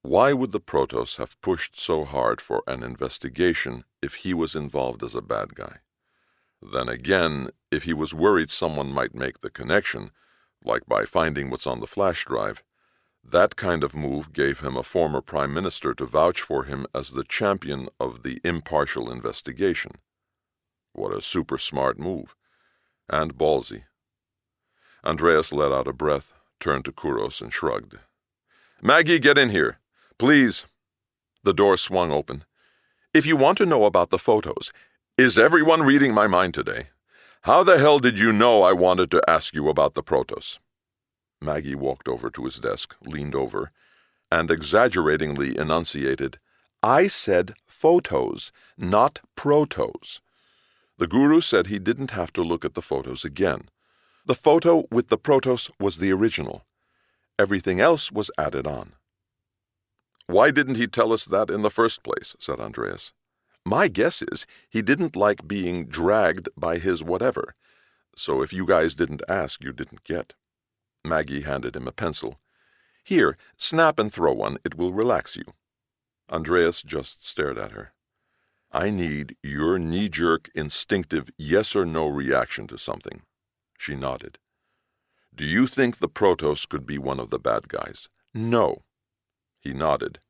Why would the Protoss have pushed so hard for an investigation if he was involved as a bad guy? Then again, if he was worried someone might make the connection, like by finding what's on the flash drive, that kind of move gave him a former prime minister to vouch for him as the champion of the impartial investigation. What a super smart move. And ballsy. Andreas let out a breath, turned to Kuros and shrugged. Maggie, get in here. Please. The door swung open. If you want to know about the photos, is everyone reading my mind today? How the hell did you know I wanted to ask you about the Protoss? Maggie walked over to his desk, leaned over, and exaggeratingly enunciated, I said photos, not protos. The guru said he didn't have to look at the photos again. The photo with the Protoss was the original. Everything else was added on. Why didn't he tell us that in the first place? Said Andreas. My guess is he didn't like being dragged by his whatever. So if you guys didn't ask, you didn't get. Maggie handed him a pencil. Here, snap and throw one. It will relax you. Andreas just stared at her. I need your knee-jerk, instinctive yes or no reaction to something. She nodded. Do you think the Protoss could be one of the bad guys? No. He nodded.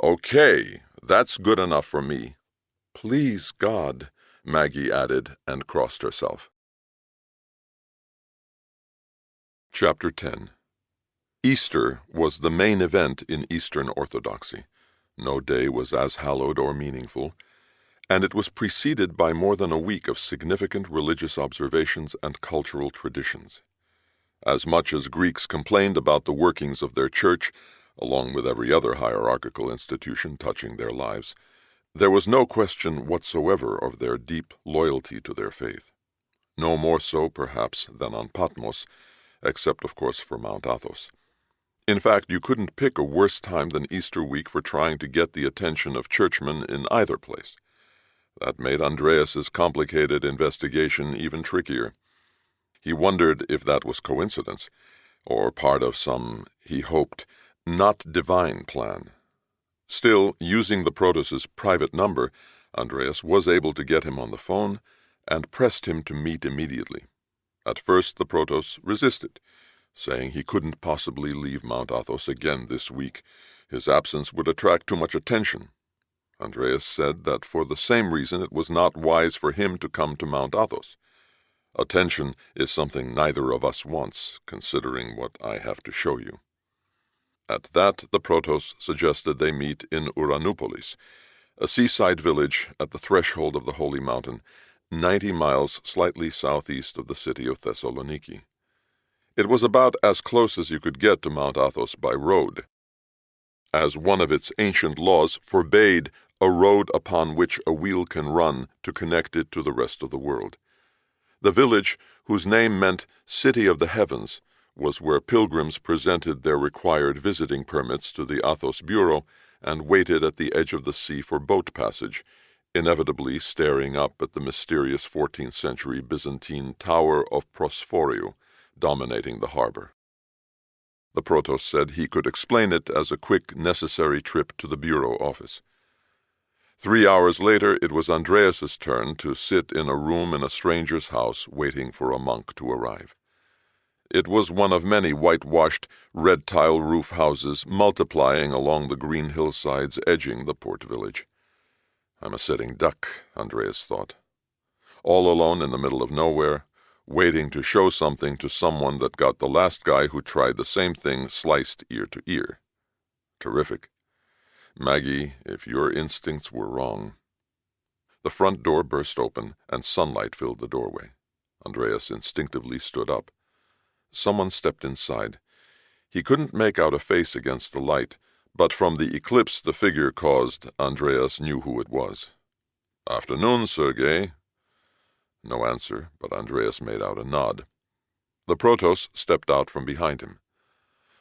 Okay, that's good enough for me. Please, God, Maggie added and crossed herself. Chapter 10. Easter was the main event in Eastern Orthodoxy. No day was as hallowed or meaningful, and it was preceded by more than a week of significant religious observations and cultural traditions. As much as Greeks complained about the workings of their church, along with every other hierarchical institution touching their lives, there was no question whatsoever of their deep loyalty to their faith. No more so, perhaps, than on Patmos, except, of course, for Mount Athos. In fact, you couldn't pick a worse time than Easter week for trying to get the attention of churchmen in either place. That made Andreas's complicated investigation even trickier. He wondered if that was coincidence, or part of some, he hoped, not divine plan. Still, using the Protoss's private number, Andreas was able to get him on the phone and pressed him to meet immediately. At first the Protoss resisted, saying he couldn't possibly leave Mount Athos again this week. His absence would attract too much attention. Andreas said that for the same reason it was not wise for him to come to Mount Athos. Attention is something neither of us wants, considering what I have to show you. At that, the Protoss suggested they meet in Uranopolis, a seaside village at the threshold of the Holy Mountain, 90 miles slightly southeast of the city of Thessaloniki. It was about as close as you could get to Mount Athos by road, as one of its ancient laws forbade a road upon which a wheel can run to connect it to the rest of the world. The village, whose name meant City of the Heavens, was where pilgrims presented their required visiting permits to the Athos Bureau and waited at the edge of the sea for boat passage, inevitably staring up at the mysterious 14th-century Byzantine Tower of Prosphoriou, dominating the harbor. The Protoss said he could explain it as a quick, necessary trip to the bureau office. 3 hours later, it was Andreas's turn to sit in a room in a stranger's house waiting for a monk to arrive. It was one of many whitewashed, red-tile roof houses multiplying along the green hillsides edging the port village. I'm a sitting duck, Andreas thought. All alone in the middle of nowhere, waiting to show something to someone that got the last guy who tried the same thing sliced ear to ear. Terrific. Maggie, if your instincts were wrong. The front door burst open, and sunlight filled the doorway. Andreas instinctively stood up. Someone stepped inside. He couldn't make out a face against the light, but from the eclipse the figure caused, Andreas knew who it was. Afternoon, Sergei. No answer, but Andreas made out a nod. The Protoss stepped out from behind him.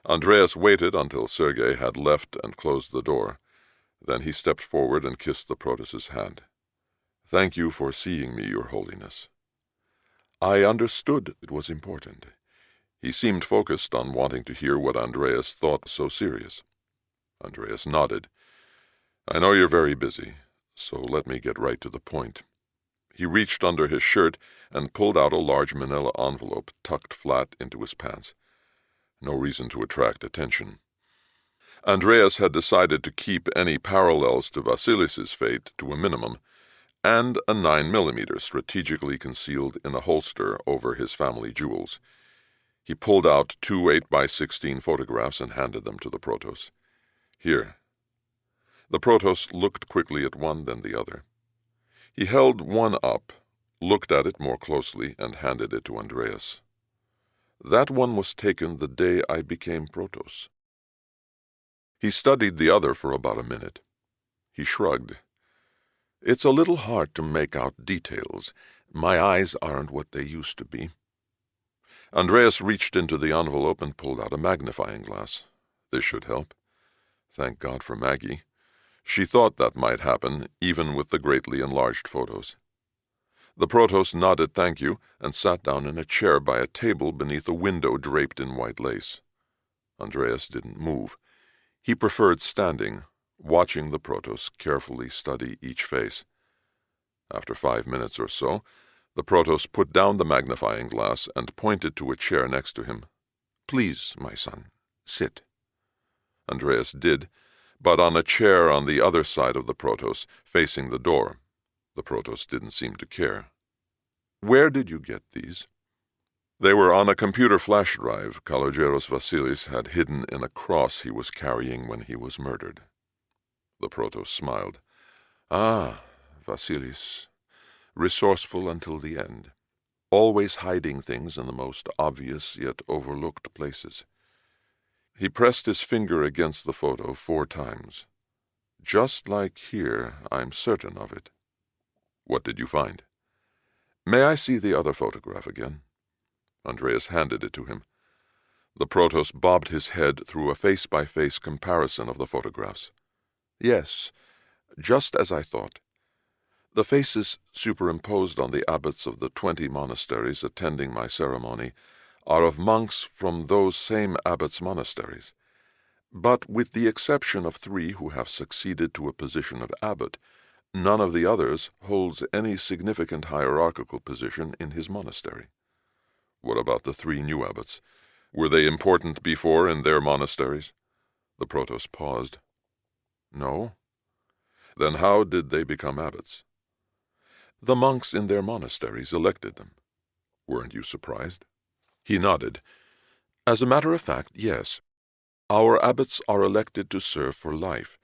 Andreas waited until Sergei had left and closed the door. Then he stepped forward and kissed the Protos's hand. "Thank you for seeing me, Your Holiness." I understood it was important. He seemed focused on wanting to hear what Andreas thought so serious. Andreas nodded. "I know you're very busy, so let me get right to the point." He reached under his shirt and pulled out a large manila envelope tucked flat into his pants. No reason to attract attention. Andreas had decided to keep any parallels to Vasilis's fate to a minimum, and a 9mm strategically concealed in a holster over his family jewels. He pulled out 2 8x16 photographs and handed them to the Protos. "Here." The Protos looked quickly at one, then the other. He held one up, looked at it more closely, and handed it to Andreas. "That one was taken the day I became Protos." He studied the other for about a minute. He shrugged. "It's a little hard to make out details. My eyes aren't what they used to be." Andreas reached into the envelope and pulled out a magnifying glass. This should help. Thank God for Maggie. She thought that might happen, even with the greatly enlarged photos. The Protos nodded thank you and sat down in a chair by a table beneath a window draped in white lace. Andreas didn't move. He preferred standing, watching the Protos carefully study each face. After 5 minutes or so, the Protos put down the magnifying glass and pointed to a chair next to him. "Please, my son, sit." Andreas did, but on a chair on the other side of the Protos, facing the door. The Protos didn't seem to care. "Where did you get these?" They were on a computer flash drive Kalogeros Vasilis had hidden in a cross he was carrying when he was murdered. The Protos smiled. "Ah, Vasilis. Resourceful until the end. Always hiding things in the most obvious yet overlooked places." He pressed his finger against the photo 4 times. "Just like here, I'm certain of it." "What did you find?" "May I see the other photograph again?" Andreas handed it to him. The Protos bobbed his head through a face-by-face comparison of the photographs. "Yes, just as I thought. The faces superimposed on the abbots of the 20 monasteries attending my ceremony are of monks from those same abbots' monasteries. But with the exception of 3 who have succeeded to a position of abbot, none of the others holds any significant hierarchical position in his monastery." "What about the 3 new abbots? Were they important before in their monasteries?" The Protos paused. "No." "Then how did they become abbots?" "The monks in their monasteries elected them." "Weren't you surprised?" He nodded. "As a matter of fact, yes. Our abbots are elected to serve for life,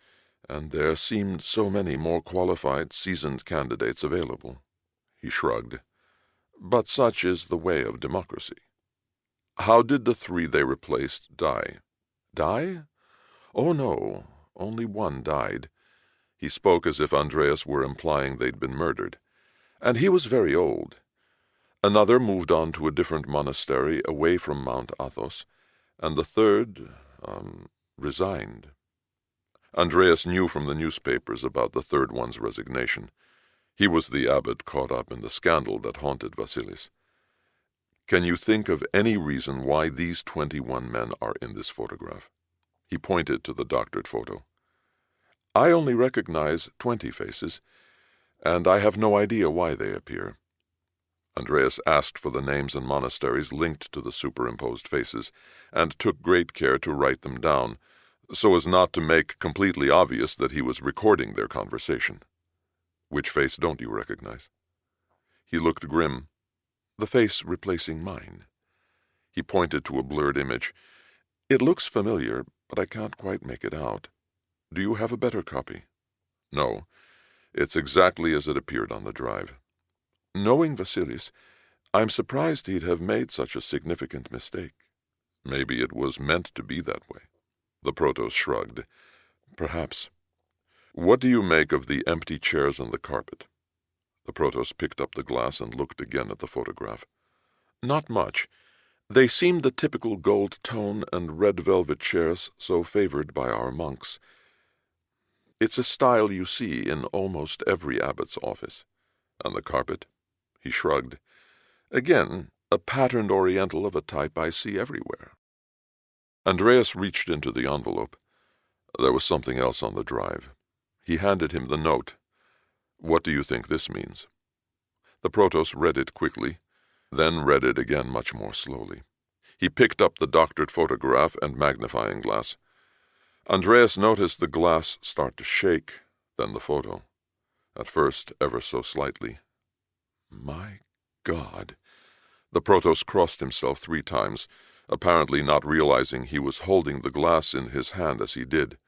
and there seemed so many more qualified, seasoned candidates available." He shrugged. "But such is the way of democracy." "How did the 3 they replaced die?" "Die? Oh, no. Only one died." He spoke as if Andreas were implying they'd been murdered. "And he was very old. Another moved on to a different monastery away from Mount Athos, and the 3rd, resigned." Andreas knew from the newspapers about the 3rd one's resignation. He was the abbot caught up in the scandal that haunted Vasilis. "Can you think of any reason why these 21 men are in this photograph?" He pointed to the doctored photo. "I only recognize 20 faces, and I have no idea why they appear." Andreas asked for the names and monasteries linked to the superimposed faces, and took great care to write them down, so as not to make completely obvious that he was recording their conversation. "Which face don't you recognize?" He looked grim. "The face replacing mine." He pointed to a blurred image. "It looks familiar, but I can't quite make it out. Do you have a better copy?" "No. It's exactly as it appeared on the drive." "Knowing Vasilis, I'm surprised he'd have made such a significant mistake." "Maybe it was meant to be that way." The Protos shrugged. "Perhaps." "What do you make of the empty chairs and the carpet?" The Protos picked up the glass and looked again at the photograph. "Not much. They seemed the typical gold tone and red velvet chairs so favored by our monks. It's a style you see in almost every abbot's office. And the carpet? He shrugged. Again, a patterned oriental of a type I see everywhere. Andreas reached into the envelope. There was something else on the drive. He handed him the note. What do you think this means? The Protos read it quickly, then read it again much more slowly. He picked up the doctored photograph and magnifying glass. Andreas noticed the glass start to shake, then the photo. At first, ever so slightly. My God! The Protos crossed himself 3 times, apparently not realizing he was holding the glass in his hand as he did.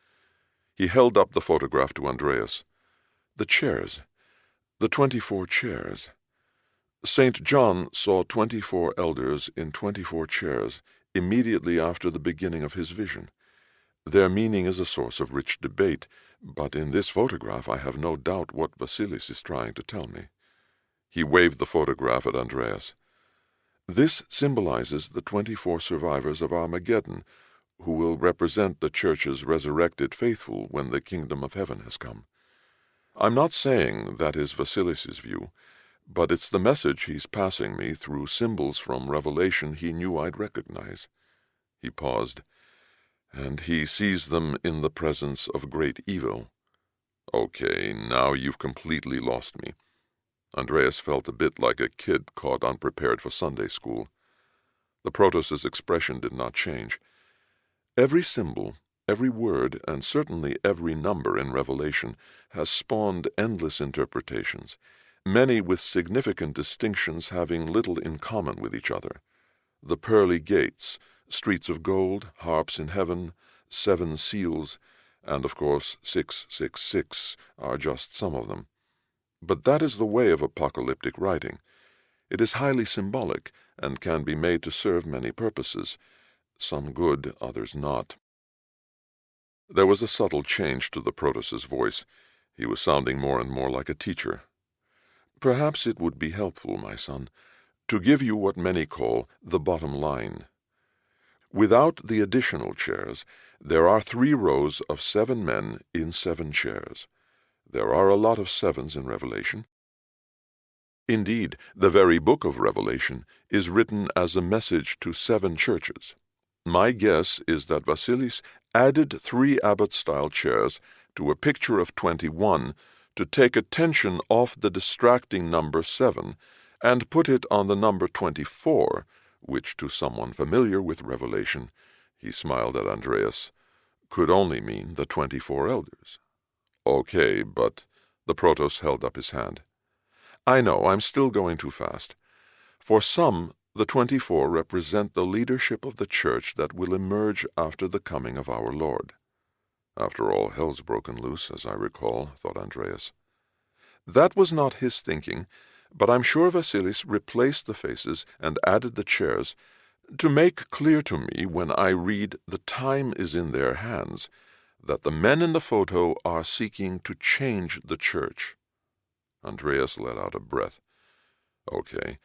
He held up the photograph to Andreas. The chairs. The 24 chairs. St. John saw 24 elders in 24 chairs immediately after the beginning of his vision. Their meaning is a source of rich debate, but in this photograph I have no doubt what Vasilis is trying to tell me. He waved the photograph at Andreas. This symbolizes the 24 survivors of Armageddon, who will represent the Church's resurrected faithful when the kingdom of heaven has come. I'm not saying that is Vasilis' view, but it's the message he's passing me through symbols from Revelation he knew I'd recognize. He paused. And he sees them in the presence of great evil. Okay, now you've completely lost me. Andreas felt a bit like a kid caught unprepared for Sunday school. The Protos' expression did not change. Every symbol, every word, and certainly every number in Revelation has spawned endless interpretations, many with significant distinctions having little in common with each other. The pearly gates, streets of gold, harps in heaven, 7 seals, and of course 666 are just some of them. But that is the way of apocalyptic writing. It is highly symbolic and can be made to serve many purposes, some good, others not. There was a subtle change to the Protos' voice. He was sounding more and more like a teacher. Perhaps it would be helpful, my son, to give you what many call the bottom line. Without the additional chairs, there are 3 rows of 7 men in 7 chairs. There are a lot of 7s in Revelation. Indeed, the very book of Revelation is written as a message to 7 churches. My guess is that Vasilis added 3 abbot-style chairs to a picture of 21 to take attention off the distracting number 7 and put it on the number 24, which to someone familiar with Revelation, he smiled at Andreas, could only mean the 24 elders. Okay, but the Protos held up his hand. I know, I'm still going too fast. For some, the 24 represent the leadership of the Church that will emerge after the coming of our Lord. After all, hell's broken loose, as I recall, thought Andreas. That was not his thinking, but I'm sure Vasilis replaced the faces and added the chairs to make clear to me when I read "the time is in their hands" that the men in the photo are seeking to change the Church. Andreas let out a breath. Okay,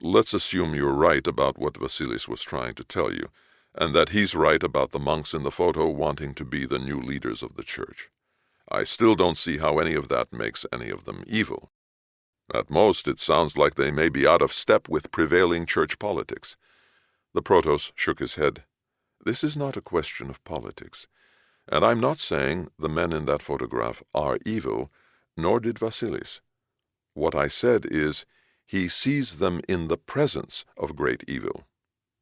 let's assume you're right about what Vasilis was trying to tell you, and that he's right about the monks in the photo wanting to be the new leaders of the Church. I still don't see how any of that makes any of them evil. At most, it sounds like they may be out of step with prevailing church politics. The Protos shook his head. This is not a question of politics, and I'm not saying the men in that photograph are evil, nor did Vasilis. What I said is, he sees them in the presence of great evil.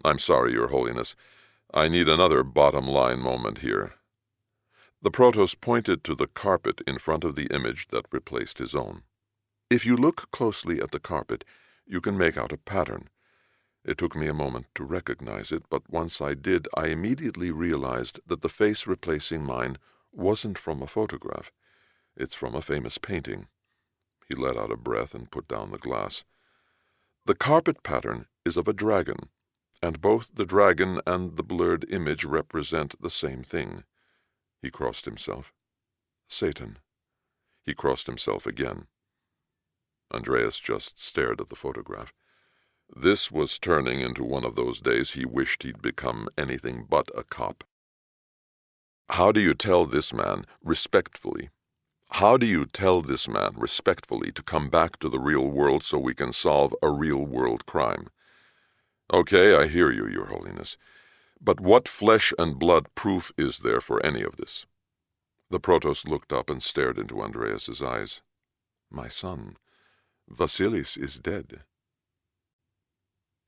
I'm sorry, Your Holiness. I need another bottom-line moment here. The Protos pointed to the carpet in front of the image that replaced his own. If you look closely at the carpet, you can make out a pattern. It took me a moment to recognize it, but once I did, I immediately realized that the face replacing mine wasn't from a photograph. It's from a famous painting. He let out a breath and put down the glass. The carpet pattern is of a dragon, and both the dragon and the blurred image represent the same thing. He crossed himself. Satan. He crossed himself again. Andreas just stared at the photograph. This was turning into one of those days he wished he'd become anything but a cop. How do you tell this man, respectfully, How do you tell this man respectfully to come back to the real world so we can solve a real-world crime? Okay, I hear you, Your Holiness. But what flesh and blood proof is there for any of this? The Protos looked up and stared into Andreas's eyes. My son, Vasilis is dead.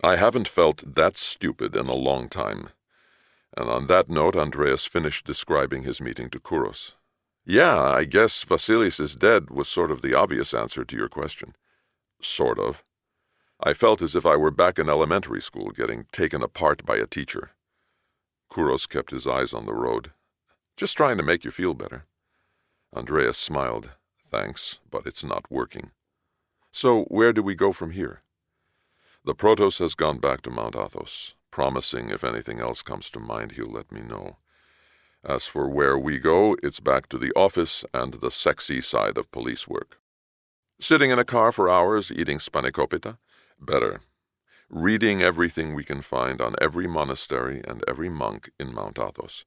I haven't felt that stupid in a long time. And on that note, Andreas finished describing his meeting to Kouros. Yeah, I guess Vasilis is dead was sort of the obvious answer to your question. Sort of. I felt as if I were back in elementary school getting taken apart by a teacher. Kouros kept his eyes on the road. Just trying to make you feel better. Andreas smiled. Thanks, but it's not working. So where do we go from here? The Protos has gone back to Mount Athos, promising if anything else comes to mind he'll let me know. As for where we go, it's back to the office and the sexy side of police work. Sitting in a car for hours eating spanakopita? Better. Reading everything we can find on every monastery and every monk in Mount Athos.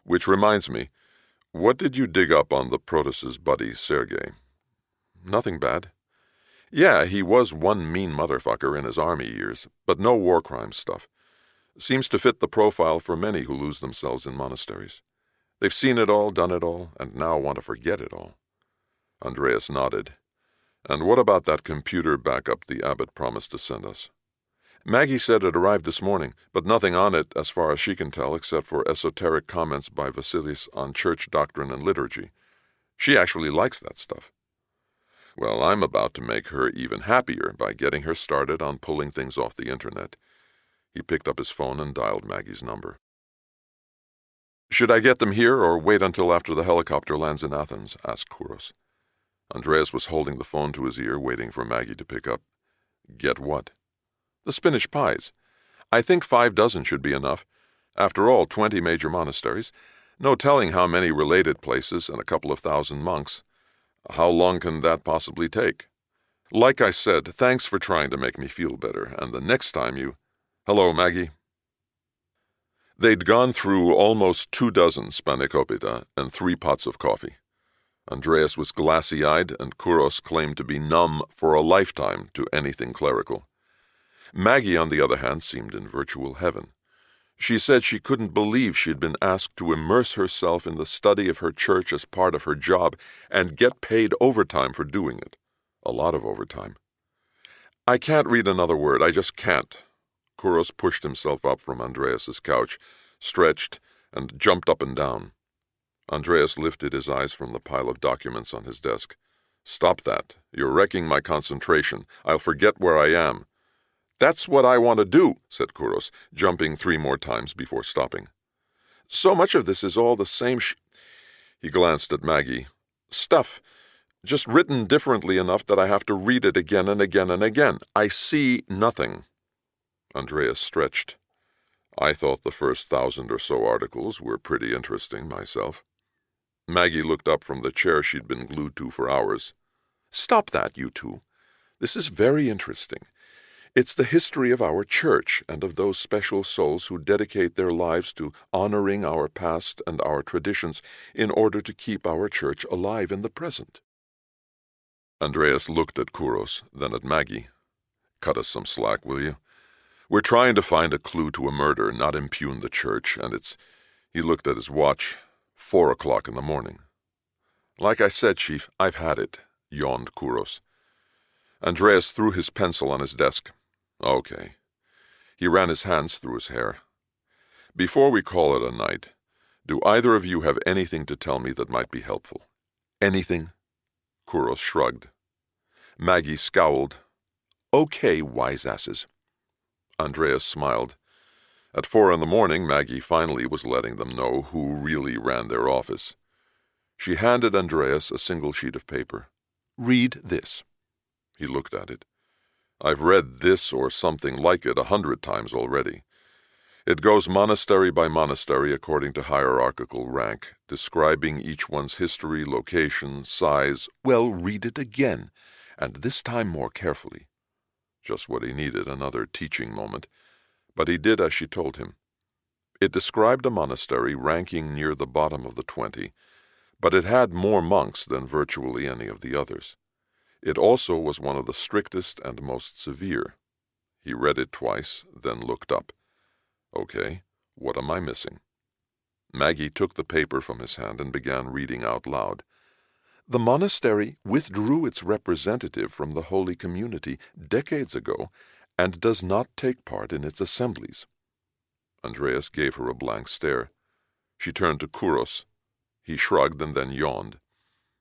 Which reminds me, what did you dig up on the Protos' buddy Sergei? Nothing bad. Yeah, he was one mean motherfucker in his army years, but no war crime stuff. Seems to fit the profile for many who lose themselves in monasteries. They've seen it all, done it all, and now want to forget it all. Andreas nodded. And what about that computer backup the abbot promised to send us? Maggie said it arrived this morning, but nothing on it as far as she can tell except for esoteric comments by Vasilis on church doctrine and liturgy. She actually likes that stuff. Well, I'm about to make her even happier by getting her started on pulling things off the internet. He picked up his phone and dialed Maggie's number. Should I get them here or wait until after the helicopter lands in Athens? Asked Kouros. Andreas was holding the phone to his ear, waiting for Maggie to pick up. Get what? The spinach pies. I think 5 dozen should be enough. After all, 20 major monasteries. No telling how many related places and a couple of thousand monks. How long can that possibly take? Like I said, thanks for trying to make me feel better, and the next time you... Hello, Maggie. They'd gone through almost 2 dozen spanakopita and 3 pots of coffee. Andreas was glassy-eyed, and Kouros claimed to be numb for a lifetime to anything clerical. Maggie, on the other hand, seemed in virtual heaven. She said she couldn't believe she'd been asked to immerse herself in the study of her church as part of her job and get paid overtime for doing it. A lot of overtime. I can't read another word, I just can't. Kouros pushed himself up from Andreas's couch, stretched, and jumped up and down. Andreas lifted his eyes from the pile of documents on his desk. Stop that. You're wrecking my concentration. I'll forget where I am. That's what I want to do, said Kouros, jumping 3 more times before stopping. So much of this is all the same He glanced at Maggie. Stuff. Just written differently enough that I have to read it again and again and again. I see nothing. Andreas stretched. I thought the first 1,000 or so articles were pretty interesting myself. Maggie looked up from the chair she'd been glued to for hours. Stop that, you two. This is very interesting. It's the history of our church and of those special souls who dedicate their lives to honoring our past and our traditions in order to keep our church alive in the present. Andreas looked at Kouros, then at Maggie. Cut us some slack, will you? We're trying to find a clue to a murder, not impugn the church, and it's... He looked at his watch. 4 o'clock in the morning. Like I said, Chief, I've had it, yawned Kouros. Andreas threw his pencil on his desk. Okay. He ran his hands through his hair. Before we call it a night, do either of you have anything to tell me that might be helpful? Anything? Kouros shrugged. Maggie scowled. Okay, wise asses. Andreas smiled. At 4 in the morning, Maggie finally was letting them know who really ran their office. She handed Andreas a single sheet of paper. Read this. He looked at it. I've read this or something like it 100 times already. It goes monastery by monastery according to hierarchical rank, describing each one's history, location, size. Well, read it again, and this time more carefully. Just what he needed, another teaching moment. But he did as she told him. It described a monastery ranking near the bottom of the 20, but it had more monks than virtually any of the others. It also was one of the strictest and most severe. He read it twice, then looked up. Okay, what am I missing? Maggie took the paper from his hand and began reading out loud. The monastery withdrew its representative from the holy community decades ago and does not take part in its assemblies. Andreas gave her a blank stare. She turned to Kouros. He shrugged and then yawned.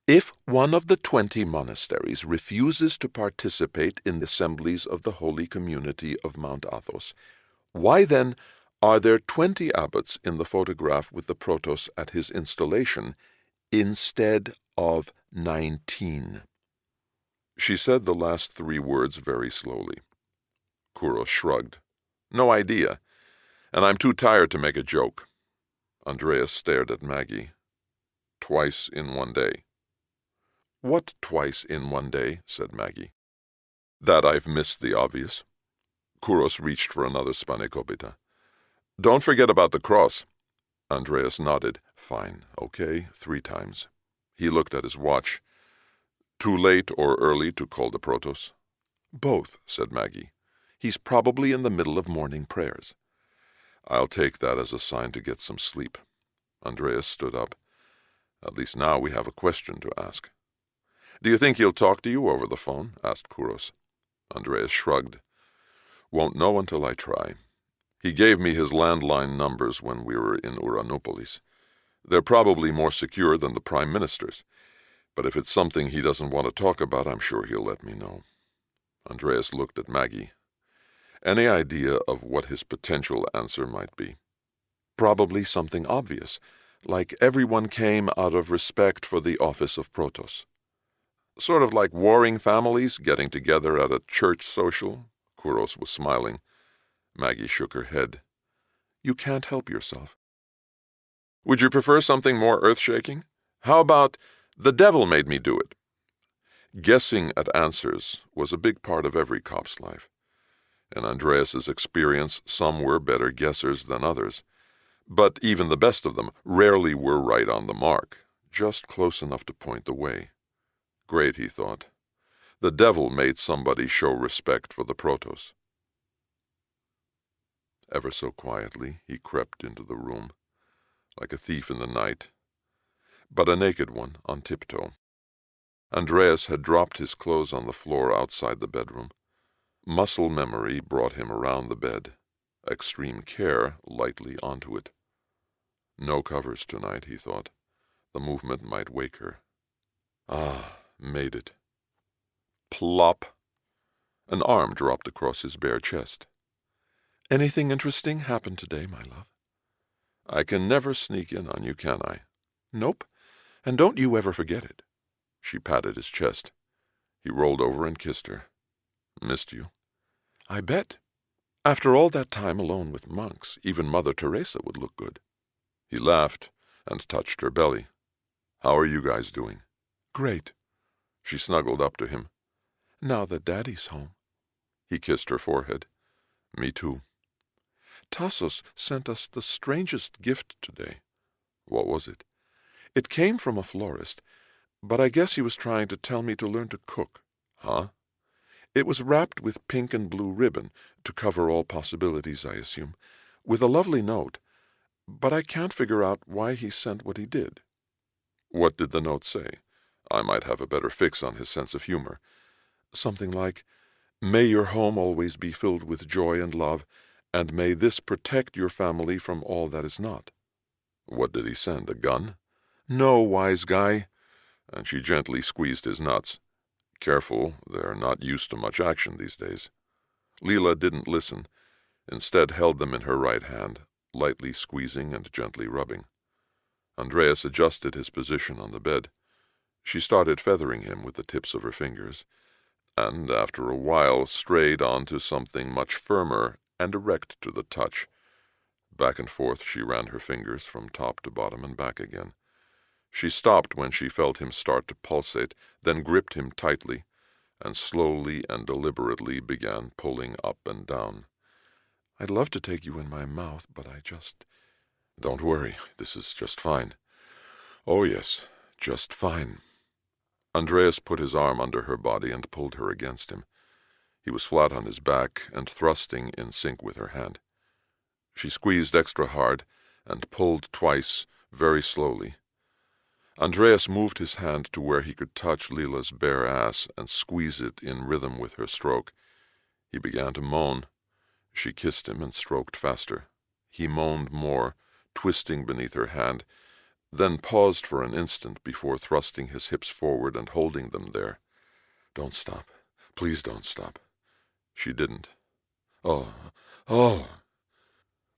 If one of the 20 monasteries refuses to participate in the assemblies of the holy community of Mount Athos, why then are there 20 abbots in the photograph with the protos at his installation instead of 19? She said the last 3 words very slowly. Kouros shrugged. No idea, and I'm too tired to make a joke. Andreas stared at Maggie. Twice in one day. What twice in one day? Said Maggie. That I've missed the obvious. Kouros reached for another spanakopita. Don't forget about the cross. Andreas nodded. Fine, okay, 3 times. He looked at his watch. Too late or early to call the protos? Both, said Maggie. He's probably in the middle of morning prayers. I'll take that as a sign to get some sleep. Andreas stood up. At least now we have a question to ask. Do you think he'll talk to you over the phone? Asked Kouros. Andreas shrugged. Won't know until I try. He gave me his landline numbers when we were in Uranopolis. They're probably more secure than the Prime Minister's, but if it's something he doesn't want to talk about, I'm sure he'll let me know. Andreas looked at Maggie. Any idea of what his potential answer might be? Probably something obvious, like everyone came out of respect for the office of protos. Sort of like warring families getting together at a church social? Kouros was smiling. Maggie shook her head. You can't help yourself. Would you prefer something more earth-shaking? How about, the devil made me do it? Guessing at answers was a big part of every cop's life. In Andreas's experience, some were better guessers than others. But even the best of them rarely were right on the mark, just close enough to point the way. Great, he thought. The devil made somebody show respect for the protos. Ever so quietly, he crept into the room, like a thief in the night, but a naked one on tiptoe. Andreas had dropped his clothes on the floor outside the bedroom. Muscle memory brought him around the bed, extreme care lightly onto it. No covers tonight, he thought. The movement might wake her. Ah, made it. Plop! An arm dropped across his bare chest. Anything interesting happened today, my love? I can never sneak in on you, can I? Nope, and don't you ever forget it. She patted his chest. He rolled over and kissed her. Missed you. I bet. After all that time alone with monks, even Mother Teresa would look good. He laughed and touched her belly. How are you guys doing? Great. She snuggled up to him. Now that Daddy's home. He kissed her forehead. Me too. Tassos sent us the strangest gift today. What was it? It came from a florist, but I guess he was trying to tell me to learn to cook. Huh? It was wrapped with pink and blue ribbon, to cover all possibilities, I assume, with a lovely note, but I can't figure out why he sent what he did. What did the note say? I might have a better fix on his sense of humor. Something like, May your home always be filled with joy and love, and may this protect your family from all that is not. What did he send, a gun? No, wise guy. And she gently squeezed his nuts. Careful, they're not used to much action these days. Leela didn't listen, instead held them in her right hand, lightly squeezing and gently rubbing. Andreas adjusted his position on the bed. She started feathering him with the tips of her fingers, and after a while strayed on to something much firmer and erect to the touch. Back and forth she ran her fingers from top to bottom and back again. She stopped when she felt him start to pulsate, then gripped him tightly, and slowly and deliberately began pulling up and down. I'd love to take you in my mouth, but I just... Don't worry, this is just fine. Oh yes, Just fine. Andreas put his arm under her body and pulled her against him. He was flat on his back and thrusting in sync with her hand. She squeezed extra hard and pulled twice, very slowly. Andreas moved his hand to where he could touch Leela's bare ass and squeeze it in rhythm with her stroke. He began to moan. She kissed him and stroked faster. He moaned more, twisting beneath her hand, then paused for an instant before thrusting his hips forward and holding them there. "Don't stop. Please don't stop." She didn't. "Oh, oh."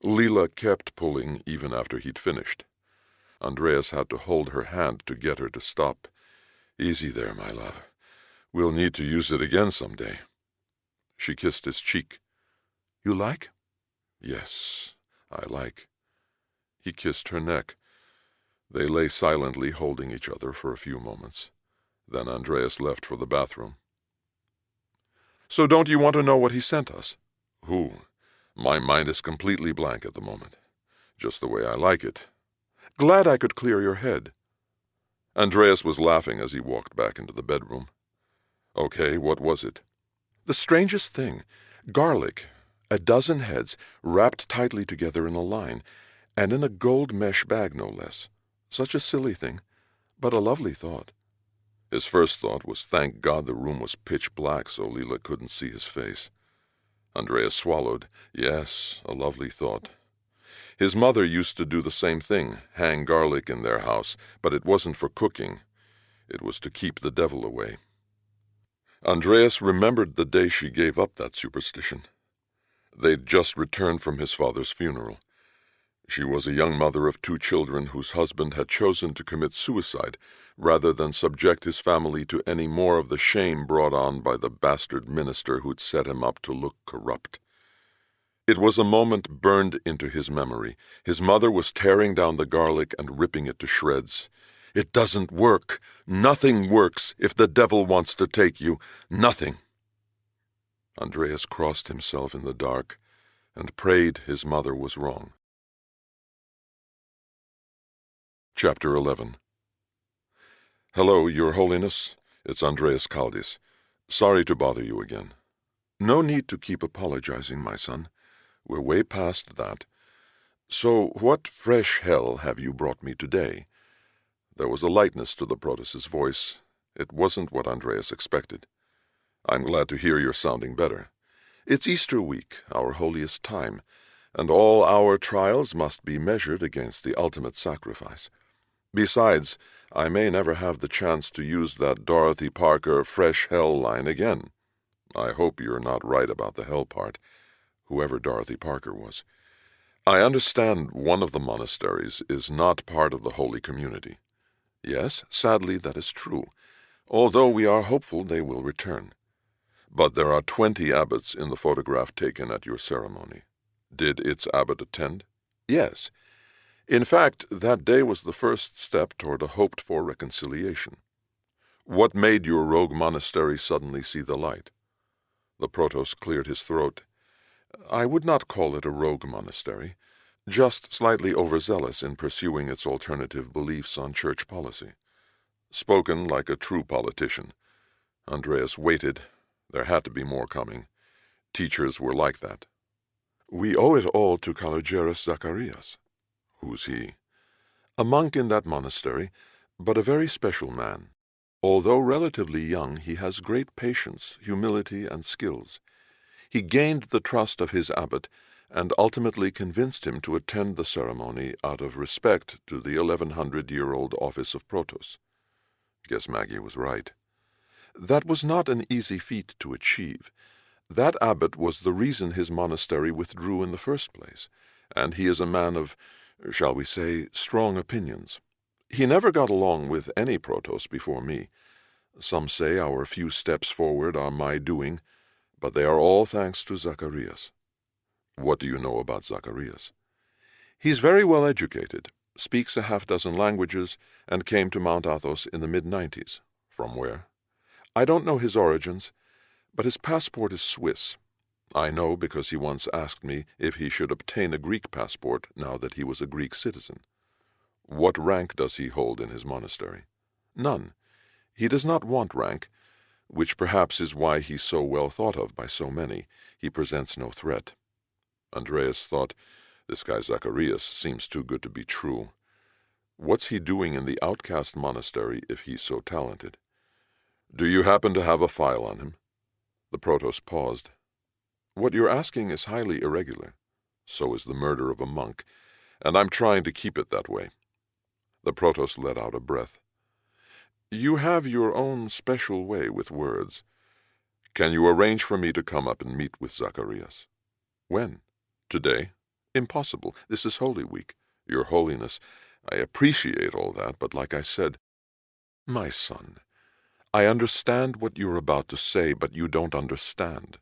Leela kept pulling even after he'd finished. Andreas had to hold her hand to get her to stop. "Easy there, my love. We'll need to use it again someday." She kissed his cheek. "You like?" "Yes, I like." He kissed her neck. They lay silently holding each other for a few moments. Then Andreas left for the bathroom. "So don't you want to know what he sent us?" "Who? My mind is completely blank at the moment. Just the way I like it." "Glad I could clear your head." Andreas was laughing as he walked back into the bedroom. "Okay, what was it?" "The strangest thing. Garlic. 12 heads, wrapped tightly together in a line, and in a gold mesh bag, no less. Such a silly thing, but a lovely thought." His first thought was thank God the room was pitch black so Leela couldn't see his face. Andreas swallowed. Yes, a lovely thought. His mother used to do the same thing, hang garlic in their house, but it wasn't for cooking. It was to keep the devil away. Andreas remembered the day she gave up that superstition. They'd just returned from his father's funeral. She was a young mother of 2 children whose husband had chosen to commit suicide rather than subject his family to any more of the shame brought on by the bastard minister who'd set him up to look corrupt. It was a moment burned into his memory. His mother was tearing down the garlic and ripping it to shreds. "It doesn't work. Nothing works if the devil wants to take you. Nothing." Andreas crossed himself in the dark and prayed his mother was wrong. Chapter 11. "Hello, Your Holiness. It's Andreas Kaldis. Sorry to bother you again." "No need to keep apologizing, my son. We're way past that. So what fresh hell have you brought me today?" There was a lightness to the Protost's voice. It wasn't what Andreas expected. "I'm glad to hear you're sounding better. It's Easter week, our holiest time, and all our trials must be measured against the ultimate sacrifice. Besides, I may never have the chance to use that Dorothy Parker fresh hell line again. I hope you're not right about the hell part, whoever Dorothy Parker was. I understand one of the monasteries is not part of the holy community. Yes, sadly that is true, although we are hopeful they will return. But there are 20 abbots in the photograph taken at your ceremony. Did its abbot attend?" "Yes. In fact, that day was the first step toward a hoped-for reconciliation." "What made your rogue monastery suddenly see the light?" The Protos cleared his throat. "I would not call it a rogue monastery, just slightly overzealous in pursuing its alternative beliefs on church policy." Spoken like a true politician. Andreas waited. There had to be more coming. Teachers were like that. "We owe it all to Kalogeras Zacharias." "Who's he?" "A monk in that monastery, but a very special man. Although relatively young, he has great patience, humility, and skills. He gained the trust of his abbot and ultimately convinced him to attend the ceremony out of respect to the 1100-year-old office of Protos." Guess Maggie was right. "That was not an easy feat to achieve. That abbot was the reason his monastery withdrew in the first place, and he is a man of, shall we say, strong opinions. He never got along with any Protos before me. Some say our few steps forward are my doing, but they are all thanks to Zacharias." "What do you know about Zacharias?" "He's very well educated, speaks a half-dozen languages, and came to Mount Athos in the mid-90s. "From where?" "I don't know his origins, but his passport is Swiss. I know because he once asked me if he should obtain a Greek passport now that he was a Greek citizen." "What rank does he hold in his monastery?" None. He does not want rank, which perhaps is why he's so well thought of by so many. He presents no threat. Andreas thought, this guy Zacharias seems too good to be true. What's he doing in the outcast monastery if he's so talented? Do you happen to have a file on him? The Protos paused. What you're asking is highly irregular. So is the murder of a monk, and I'm trying to keep it that way. The Protos let out a breath. You have your own special way with words. Can you arrange for me to come up and meet with Zacharias? When? Today? Impossible. This is Holy Week. Your Holiness, I appreciate all that, but like I said, my son, I understand what you're about to say, but you don't understand.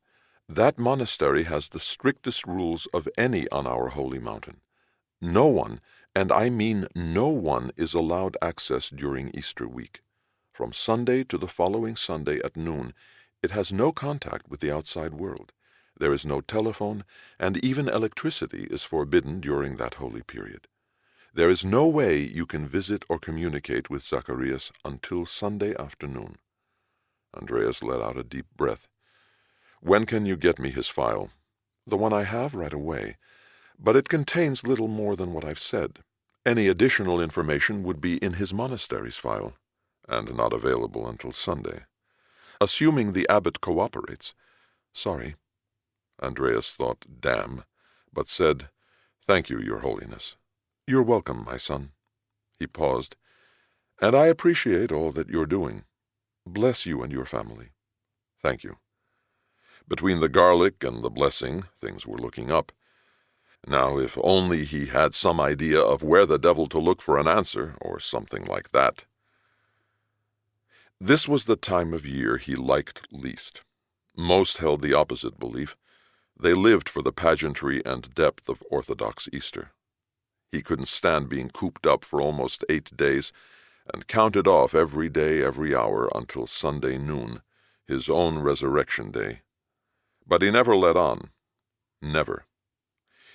That monastery has the strictest rules of any on our holy mountain. No one, and I mean no one, is allowed access during Easter week. From Sunday to the following Sunday at noon, it has no contact with the outside world. There is no telephone, and even electricity is forbidden during that holy period. There is no way you can visit or communicate with Zacharias until Sunday afternoon. Andreas let out a deep breath. When can you get me his file? The one I have right away, but it contains little more than what I've said. Any additional information would be in his monastery's file, and not available until Sunday. Assuming the abbot cooperates. Sorry. Andreas thought, damn, but said, Thank you, Your Holiness. You're welcome, my son. He paused. And I appreciate all that you're doing. Bless you and your family. Thank you. Between the garlic and the blessing, things were looking up. Now, if only he had some idea of where the devil to look for an answer, or something like that. This was the time of year he liked least. Most held the opposite belief. They lived for the pageantry and depth of Orthodox Easter. He couldn't stand being cooped up for almost 8 days, and counted off every day, every hour, until Sunday noon, his own resurrection day. But he never let on. Never.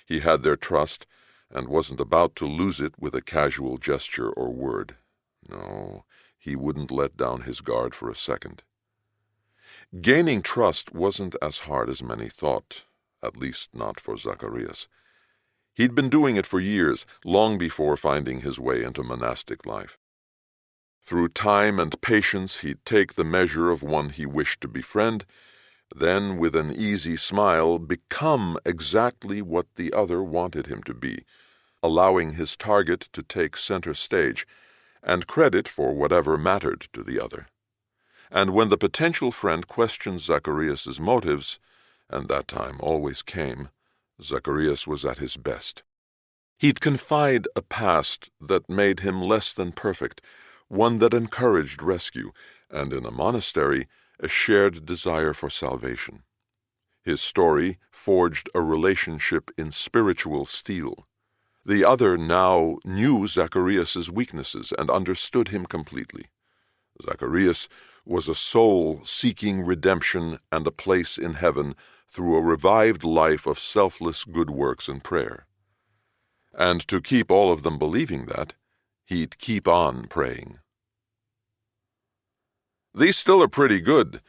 He had their trust, and wasn't about to lose it with a casual gesture or word. No, he wouldn't let down his guard for a second. Gaining trust wasn't as hard as many thought, at least not for Zacharias. He'd been doing it for years, long before finding his way into monastic life. Through time and patience, he'd take the measure of one he wished to befriend, then, with an easy smile, become exactly what the other wanted him to be, allowing his target to take center stage, and credit for whatever mattered to the other. And when the potential friend questioned Zacharias' motives, and that time always came, Zacharias was at his best. He'd confide a past that made him less than perfect, one that encouraged rescue, and in a monastery, a shared desire for salvation. His story forged a relationship in spiritual steel. The other now knew Zacharias' weaknesses and understood him completely. Zacharias was a soul seeking redemption and a place in heaven through a revived life of selfless good works and prayer. And to keep all of them believing that, he'd keep on praying. These still are pretty good.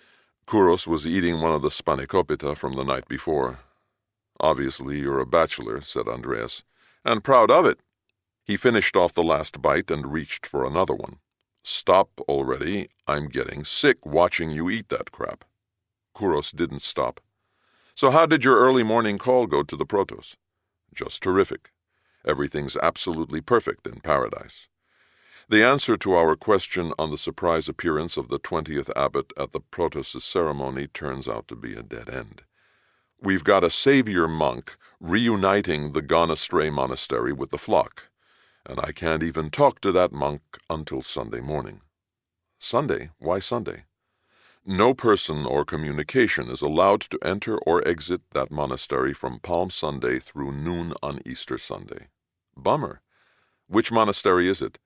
Kouros was eating one of the spanakopita from the night before. Obviously you're a bachelor, said Andreas, and proud of it. He finished off the last bite and reached for another one. Stop already. I'm getting sick watching you eat that crap. Kouros didn't stop. So how did your early morning call go to the Protos? Just terrific. Everything's absolutely perfect in paradise. The answer to our question on the surprise appearance of the 20th abbot at the Protos' ceremony turns out to be a dead end. We've got a savior monk reuniting the gone-astray monastery with the flock, and I can't even talk to that monk until Sunday morning. Sunday? Why Sunday? No person or communication is allowed to enter or exit that monastery from Palm Sunday through noon on Easter Sunday. Bummer. Which monastery is it?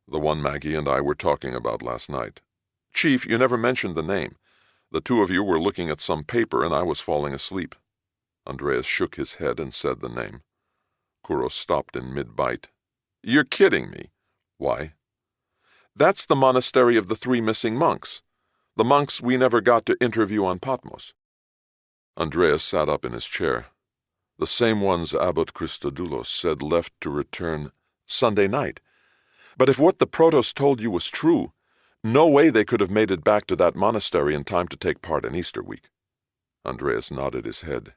The one Maggie and I were talking about last night. Chief, you never mentioned the name. The two of you were looking at some paper and I was falling asleep. Andreas shook his head and said the name. Kouros stopped in mid-bite. You're kidding me. Why? That's the monastery of the 3 missing monks. The monks we never got to interview on Patmos. Andreas sat up in his chair. The same ones Abbot Christodoulos said left to return Sunday night. But if what the Protos told you was true, no way they could have made it back to that monastery in time to take part in Easter week. Andreas nodded his head.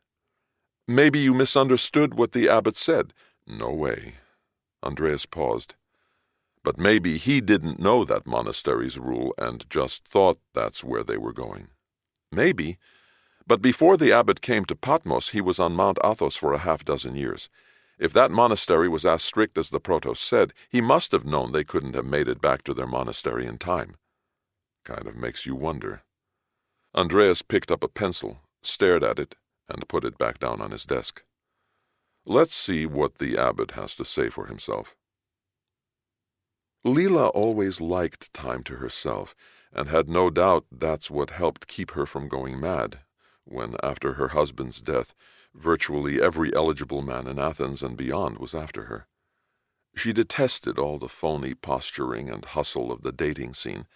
Maybe you misunderstood what the abbot said. No way. Andreas paused. But maybe he didn't know that monastery's rule and just thought that's where they were going. Maybe. But before the abbot came to Patmos, he was on Mount Athos for a half-dozen years. If that monastery was as strict as the Protos said, he must have known they couldn't have made it back to their monastery in time. Kind of makes you wonder. Andreas picked up a pencil, stared at it, and put it back down on his desk. Let's see what the abbot has to say for himself. Leela always liked time to herself, and had no doubt that's what helped keep her from going mad, when, after her husband's death, virtually every eligible man in Athens and beyond was after her. She detested all the phony posturing and hustle of the dating scene,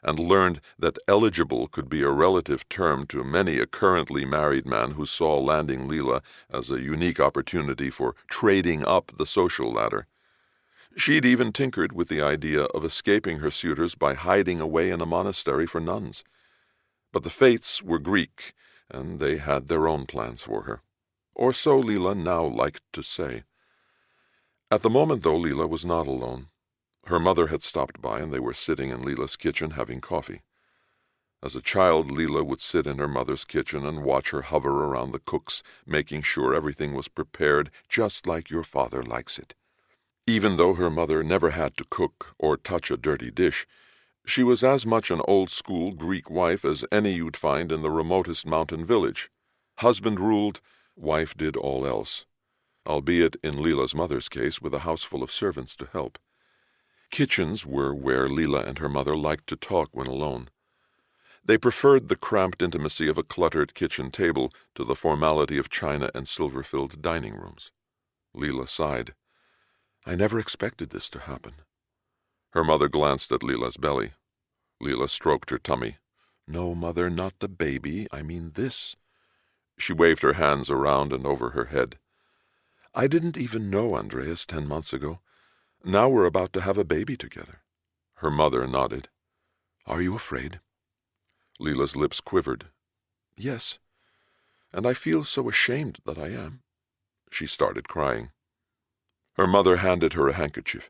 and learned that eligible could be a relative term to many a currently married man who saw landing Leela as a unique opportunity for trading up the social ladder. She'd even tinkered with the idea of escaping her suitors by hiding away in a monastery for nuns. But the fates were Greek, and they had their own plans for her. Or so Leela now liked to say. At the moment, though, Leela was not alone. Her mother had stopped by, and they were sitting in Leela's kitchen having coffee. As a child, Leela would sit in her mother's kitchen and watch her hover around the cooks, making sure everything was prepared just like your father likes it. Even though her mother never had to cook or touch a dirty dish, she was as much an old-school Greek wife as any you'd find in the remotest mountain village. Husband ruled, wife did all else, albeit in Leela's mother's case with a house full of servants to help. Kitchens were where Leela and her mother liked to talk when alone. They preferred the cramped intimacy of a cluttered kitchen table to the formality of china and silver-filled dining rooms. Leela sighed. I never expected this to happen. Her mother glanced at Leela's belly. Leela stroked her tummy. No, Mother, not the baby. I mean this. She waved her hands around and over her head. I didn't even know Andreas 10 months ago. Now we're about to have a baby together. Her mother nodded. Are you afraid? Leela's lips quivered. Yes, and I feel so ashamed that I am. She started crying. Her mother handed her a handkerchief.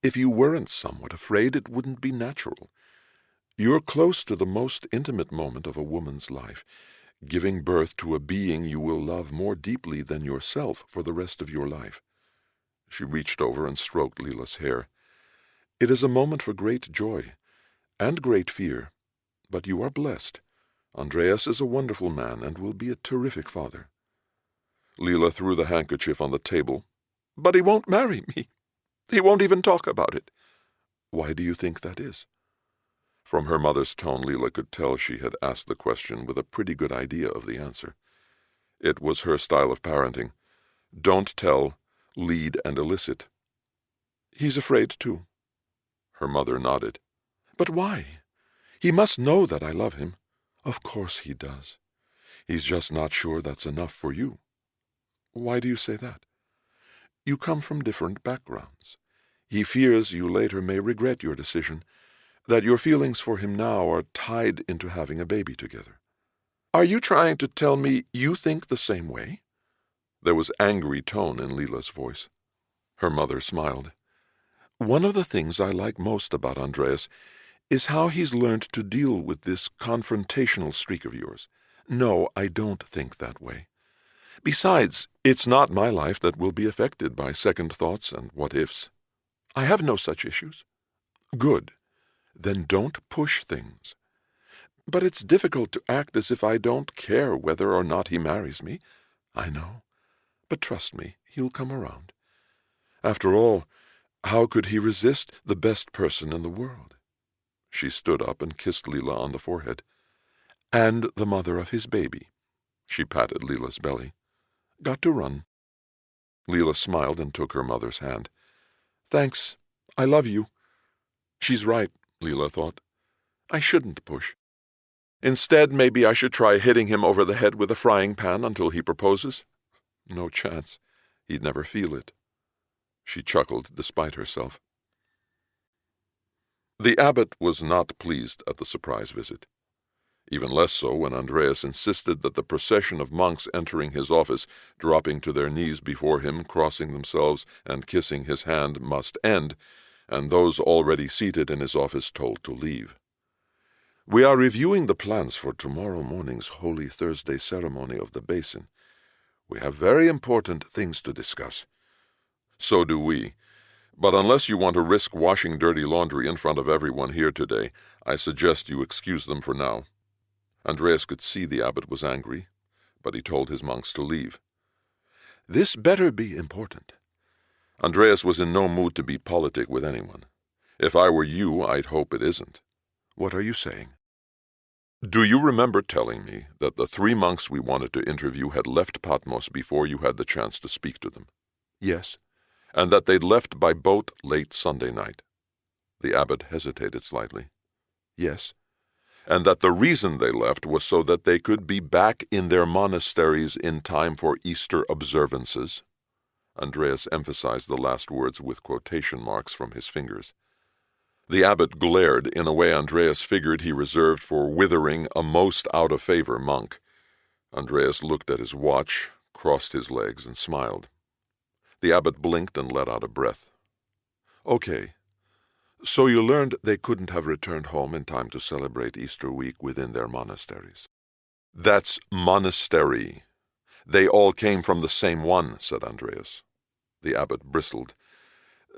If you weren't somewhat afraid, it wouldn't be natural. You're close to the most intimate moment of a woman's life, giving birth to a being you will love more deeply than yourself for the rest of your life. She reached over and stroked Leela's hair. It is a moment for great joy and great fear, but you are blessed. Andreas is a wonderful man and will be a terrific father. Leela threw the handkerchief on the table. But he won't marry me. He won't even talk about it. Why do you think that is? From her mother's tone, Leela could tell she had asked the question with a pretty good idea of the answer. It was her style of parenting. Don't tell, lead and elicit. He's afraid, too. Her mother nodded. But why? He must know that I love him. Of course he does. He's just not sure that's enough for you. Why do you say that? You come from different backgrounds. He fears you later may regret your decision, that your feelings for him now are tied into having a baby together. Are you trying to tell me you think the same way? There was angry tone in Leela's voice. Her mother smiled. One of the things I like most about Andreas is how he's learned to deal with this confrontational streak of yours. No, I don't think that way. Besides, it's not my life that will be affected by second thoughts and what-ifs. I have no such issues. Good. Then don't push things. But it's difficult to act as if I don't care whether or not he marries me. I know. But trust me, he'll come around. After all, how could he resist the best person in the world? She stood up and kissed Leela on the forehead. And the mother of his baby. She patted Leela's belly. Got to run. Leela smiled and took her mother's hand. Thanks. I love you. She's right, Leela thought. I shouldn't push. Instead, maybe I should try hitting him over the head with a frying pan until he proposes. No chance. He'd never feel it. She chuckled despite herself. The abbot was not pleased at the surprise visit. Even less so when Andreas insisted that the procession of monks entering his office, dropping to their knees before him, crossing themselves, and kissing his hand must end, and those already seated in his office told to leave. We are reviewing the plans for tomorrow morning's Holy Thursday ceremony of the basin. We have very important things to discuss. So do we. But unless you want to risk washing dirty laundry in front of everyone here today, I suggest you excuse them for now. Andreas could see the abbot was angry, but he told his monks to leave. This better be important. Andreas was in no mood to be politic with anyone. If I were you, I'd hope it isn't. What are you saying? Do you remember telling me that the 3 monks we wanted to interview had left Patmos before you had the chance to speak to them? Yes. And that they'd left by boat late Sunday night? The abbot hesitated slightly. Yes. And that the reason they left was so that they could be back in their monasteries in time for Easter observances? Andreas emphasized the last words with quotation marks from his fingers. The abbot glared in a way Andreas figured he reserved for withering a most out-of-favor monk. Andreas looked at his watch, crossed his legs, and smiled. The abbot blinked and let out a breath. Okay. So you learned they couldn't have returned home in time to celebrate Easter week within their monasteries. That's monastery. They all came from the same one, said Andreas. The abbot bristled.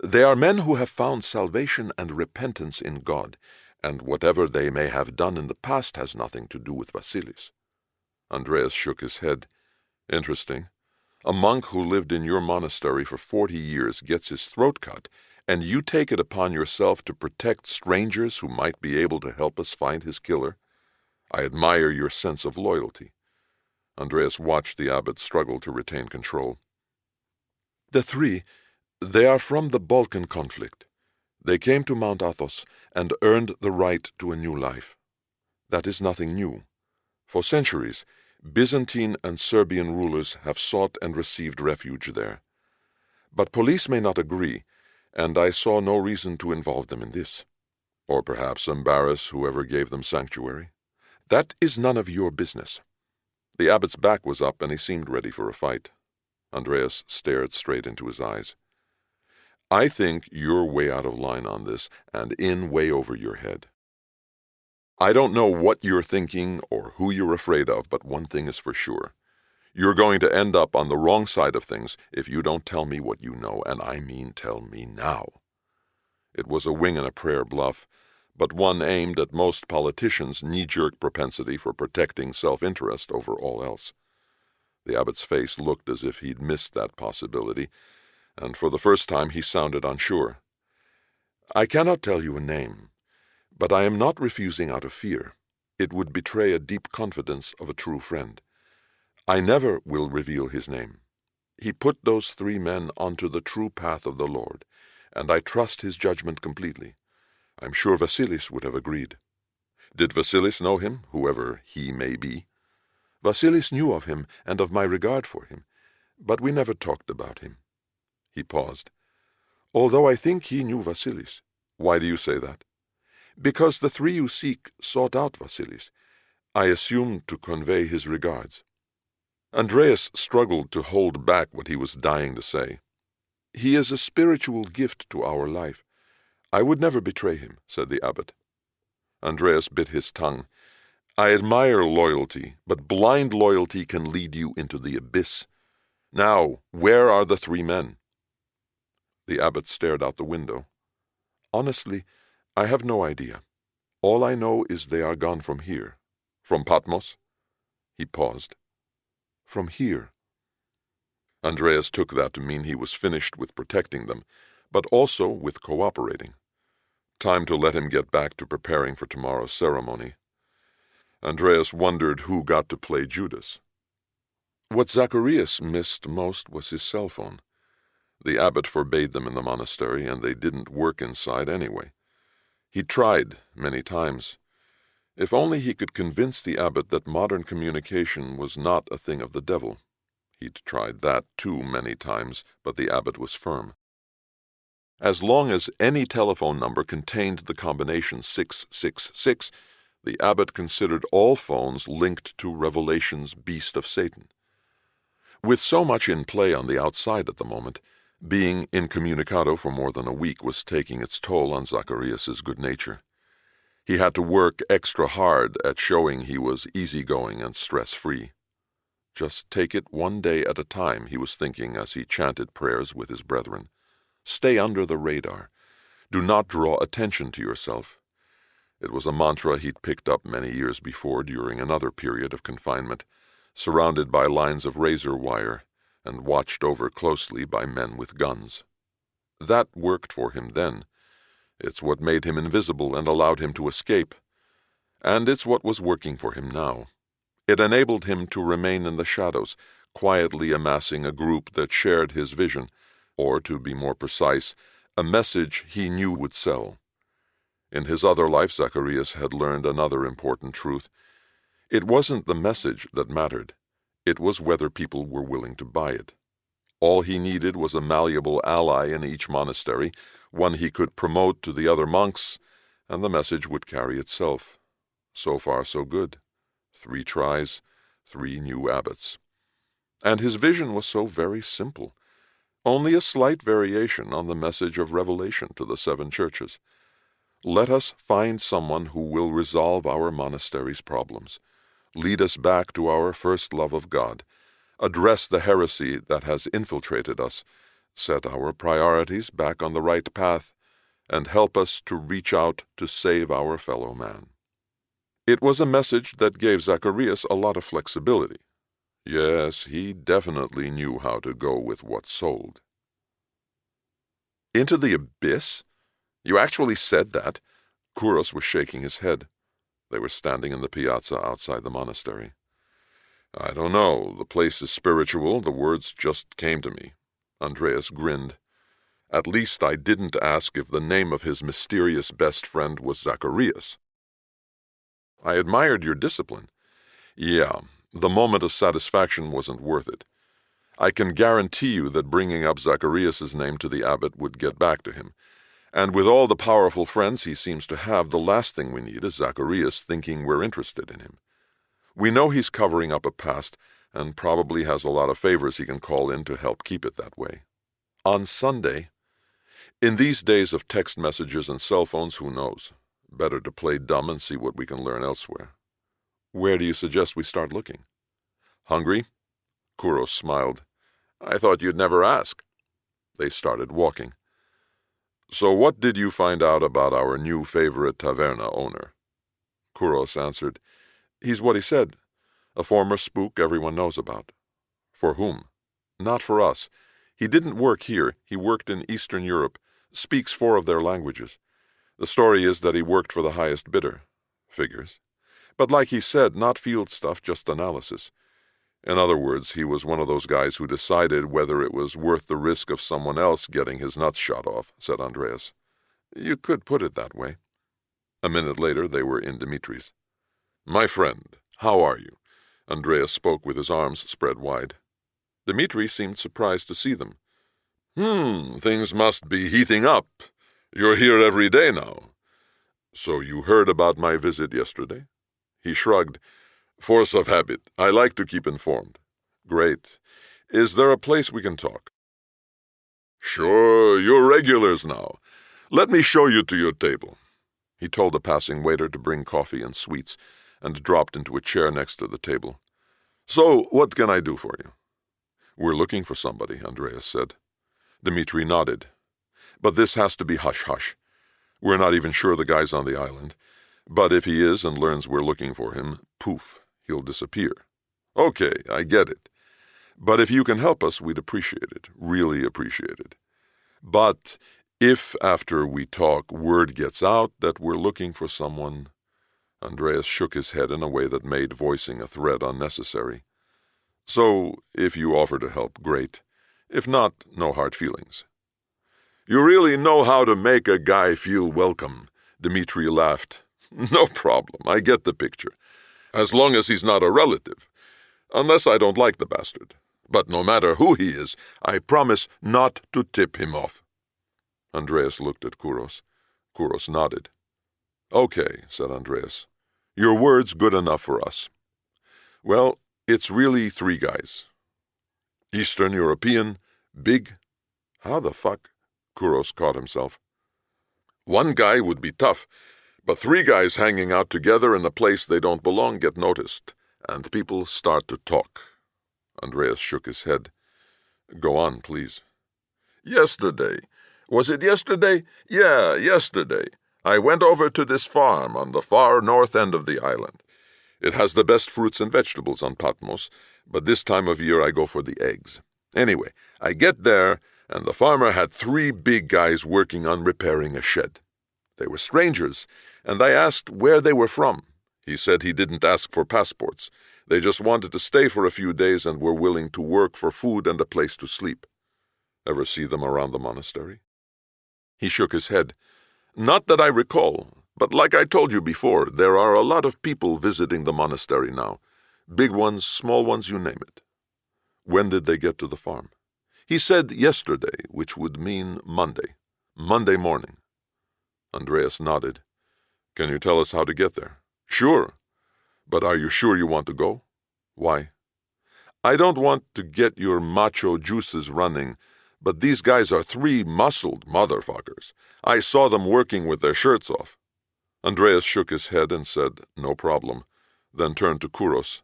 They are men who have found salvation and repentance in God, and whatever they may have done in the past has nothing to do with Vasilis. Andreas shook his head. Interesting. A monk who lived in your monastery for 40 years gets his throat cut, and you take it upon yourself to protect strangers who might be able to help us find his killer? I admire your sense of loyalty. Andreas watched the abbot struggle to retain control. The 3, they are from the Balkan conflict. They came to Mount Athos and earned the right to a new life. That is nothing new. For centuries, Byzantine and Serbian rulers have sought and received refuge there. But police may not agree, and I saw no reason to involve them in this. Or perhaps embarrass whoever gave them sanctuary. That is none of your business. The abbot's back was up, and he seemed ready for a fight. Andreas stared straight into his eyes. I think you're way out of line on this, and in way over your head. I don't know what you're thinking or who you're afraid of, but one thing is for sure. You're going to end up on the wrong side of things if you don't tell me what you know, and I mean tell me now. It was a wing and a prayer bluff, but one aimed at most politicians' knee-jerk propensity for protecting self-interest over all else. The abbot's face looked as if he'd missed that possibility, and for the first time he sounded unsure. I cannot tell you a name, but I am not refusing out of fear. It would betray a deep confidence of a true friend. I never will reveal his name. He put those 3 men onto the true path of the Lord, and I trust his judgment completely. I'm sure Vasilis would have agreed. Did Vasilis know him, whoever he may be? Vasilis knew of him and of my regard for him, but we never talked about him. He paused. Although I think he knew Vasilis. Why do you say that? Because the 3 you seek sought out Vasilis. I assumed to convey his regards. Andreas struggled to hold back what he was dying to say. He is a spiritual gift to our life. I would never betray him, said the abbot. Andreas bit his tongue. I admire loyalty, but blind loyalty can lead you into the abyss. Now, where are the 3 men? The abbot stared out the window. Honestly, I have no idea. All I know is they are gone from here. From Patmos? He paused. From here. Andreas took that to mean he was finished with protecting them, but also with cooperating. Time to let him get back to preparing for tomorrow's ceremony. Andreas wondered who got to play Judas. What Zacharias missed most was his cell phone. The abbot forbade them in the monastery, and they didn't work inside anyway. He tried many times. If only he could convince the abbot that modern communication was not a thing of the devil. He'd tried that too many times, but the abbot was firm. As long as any telephone number contained the combination 666, the abbot considered all phones linked to Revelation's beast of Satan. With so much in play on the outside at the moment, being incommunicado for more than a week was taking its toll on Zacharias's good nature. He had to work extra hard at showing he was easygoing and stress-free. Just take it one day at a time, he was thinking as he chanted prayers with his brethren. Stay under the radar. Do not draw attention to yourself. It was a mantra he'd picked up many years before during another period of confinement, surrounded by lines of razor wire and watched over closely by men with guns. That worked for him then. It's what made him invisible and allowed him to escape. And it's what was working for him now. It enabled him to remain in the shadows, quietly amassing a group that shared his vision, or, to be more precise, a message he knew would sell. In his other life, Zacharias had learned another important truth. It wasn't the message that mattered. It was whether people were willing to buy it. All he needed was a malleable ally in each monastery, one he could promote to the other monks, and the message would carry itself. So far, so good. 3 tries, 3 new abbots. And his vision was so very simple. Only a slight variation on the message of Revelation to the 7 churches. Let us find someone who will resolve our monastery's problems, lead us back to our first love of God, address the heresy that has infiltrated us, set our priorities back on the right path, and help us to reach out to save our fellow man. It was a message that gave Zacharias a lot of flexibility. Yes, he definitely knew how to go with what sold. Into the abyss? You actually said that? Kouros was shaking his head. They were standing in the piazza outside the monastery. I don't know. The place is spiritual. The words just came to me. Andreas grinned. At least I didn't ask if the name of his mysterious best friend was Zacharias. I admired your discipline. Yeah, the moment of satisfaction wasn't worth it. I can guarantee you that bringing up Zacharias's name to the abbot would get back to him. And with all the powerful friends he seems to have, the last thing we need is Zacharias thinking we're interested in him. We know he's covering up a past and probably has a lot of favors he can call in to help keep it that way. On Sunday, in these days of text messages and cell phones, who knows? Better to play dumb and see what we can learn elsewhere. Where do you suggest we start looking? Hungry? Kouros smiled. I thought you'd never ask. They started walking. So what did you find out about our new favorite taverna owner? Kouros answered, He's what he said, a former spook everyone knows about. For whom? Not for us. He didn't work here. He worked in Eastern Europe, speaks 4 of their languages. The story is that he worked for the highest bidder. Figures. But like he said, not field stuff, just analysis. In other words, he was one of those guys who decided whether it was worth the risk of someone else getting his nuts shot off, said Andreas. You could put it that way. A minute later, they were in Dimitri's. My friend, how are you? Andreas spoke with his arms spread wide. Dimitri seemed surprised to see them. Things must be heating up. You're here every day now. So you heard about my visit yesterday? He shrugged. Force of habit. I like to keep informed. Great. Is there a place we can talk? Sure, you're regulars now. Let me show you to your table. He told a passing waiter to bring coffee and sweets, and dropped into a chair next to the table. So, what can I do for you? We're looking for somebody, Andreas said. Dimitri nodded. But this has to be hush-hush. We're not even sure the guy's on the island. But if he is and learns we're looking for him, poof, he'll disappear. Okay, I get it. But if you can help us, we'd appreciate it, really appreciate it. But if after we talk word gets out that we're looking for someone... Andreas shook his head in a way that made voicing a threat unnecessary. So, if you offer to help, great. If not, no hard feelings. You really know how to make a guy feel welcome, Dmitri laughed. No problem, I get the picture. As long as he's not a relative. Unless I don't like the bastard. But no matter who he is, I promise not to tip him off. Andreas looked at Kouros. Kouros nodded. Okay, said Andreas. Your word's good enough for us. Well, it's really 3 guys. Eastern European, big. How the fuck? Kouros caught himself. 1 guy would be tough, but 3 guys hanging out together in a place they don't belong get noticed, and people start to talk. Andreas shook his head. Go on, please. Yesterday. Was it yesterday? Yeah, yesterday. I went over to this farm on the far north end of the island. It has the best fruits and vegetables on Patmos, but this time of year I go for the eggs. Anyway, I get there, and the farmer had 3 big guys working on repairing a shed. They were strangers, and I asked where they were from. He said he didn't ask for passports. They just wanted to stay for a few days and were willing to work for food and a place to sleep. Ever see them around the monastery? He shook his head. Not that I recall, but like I told you before, there are a lot of people visiting the monastery now. Big ones, small ones, you name it. When did they get to the farm? He said yesterday, which would mean Monday. Monday morning. Andreas nodded. Can you tell us how to get there? Sure. But are you sure you want to go? Why? I don't want to get your macho juices running, but these guys are 3 muscled motherfuckers. I saw them working with their shirts off. Andreas shook his head and said, no problem, then turned to Kouros.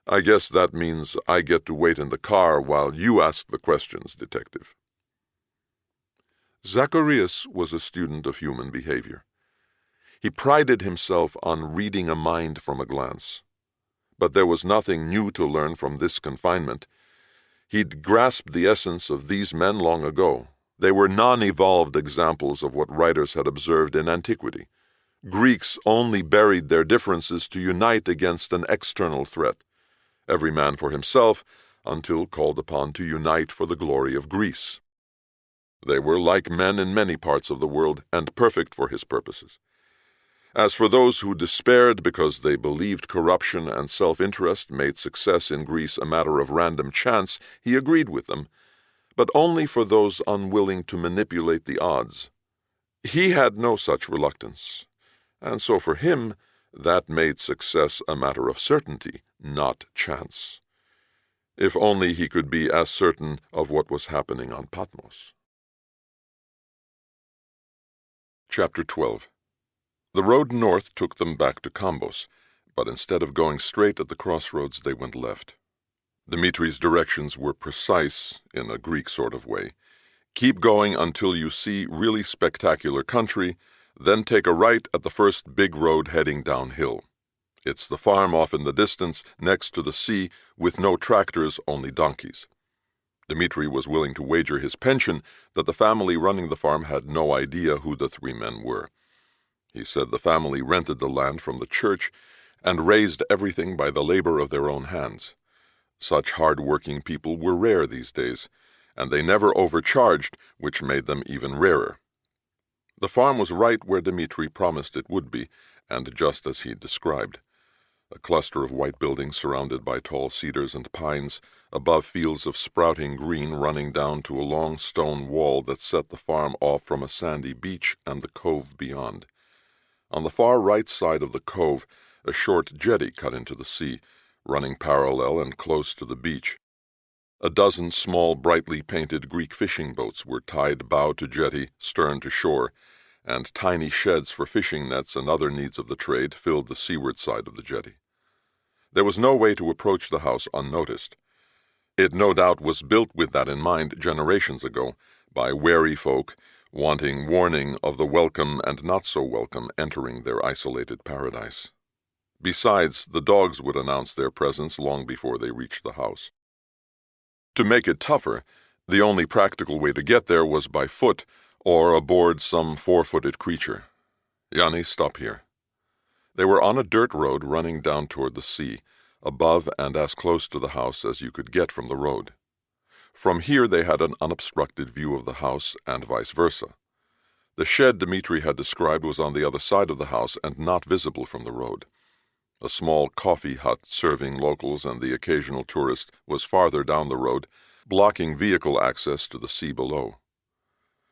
I guess that means I get to wait in the car while you ask the questions, detective. Zacharias was a student of human behavior. He prided himself on reading a mind from a glance. But there was nothing new to learn from this confinement. He'd grasped the essence of these men long ago. They were non-evolved examples of what writers had observed in antiquity. Greeks only buried their differences to unite against an external threat, every man for himself, until called upon to unite for the glory of Greece. They were like men in many parts of the world, and perfect for his purposes. As for those who despaired because they believed corruption and self-interest made success in Greece a matter of random chance, he agreed with them, but only for those unwilling to manipulate the odds. He had no such reluctance, and so for him, that made success a matter of certainty, not chance. If only he could be as certain of what was happening on Patmos. Chapter 12. The road north took them back to Kambos, but instead of going straight at the crossroads, they went left. Dimitri's directions were precise in a Greek sort of way. Keep going until you see really spectacular country, then take a right at the first big road heading downhill. It's the farm off in the distance, next to the sea, with no tractors, only donkeys. Dmitri was willing to wager his pension that the family running the farm had no idea who the 3 men were. He said the family rented the land from the church and raised everything by the labor of their own hands. Such hard-working people were rare these days, and they never overcharged, which made them even rarer. The farm was right where Dmitri promised it would be, and just as he'd described. A cluster of white buildings surrounded by tall cedars and pines, above fields of sprouting green running down to a long stone wall that set the farm off from a sandy beach and the cove beyond. On the far right side of the cove, a short jetty cut into the sea, running parallel and close to the beach. A dozen small, brightly painted Greek fishing boats were tied bow to jetty, stern to shore, and tiny sheds for fishing nets and other needs of the trade filled the seaward side of the jetty. There was no way to approach the house unnoticed. It no doubt was built with that in mind generations ago, by wary folk wanting warning of the welcome and not so welcome entering their isolated paradise. Besides, the dogs would announce their presence long before they reached the house. To make it tougher, the only practical way to get there was by foot or aboard some 4-footed creature. Yanni, stop here. They were on a dirt road running down toward the sea, above and as close to the house as you could get from the road. From here they had an unobstructed view of the house and vice versa. The shed Dmitri had described was on the other side of the house and not visible from the road. A small coffee hut serving locals and the occasional tourist was farther down the road, blocking vehicle access to the sea below.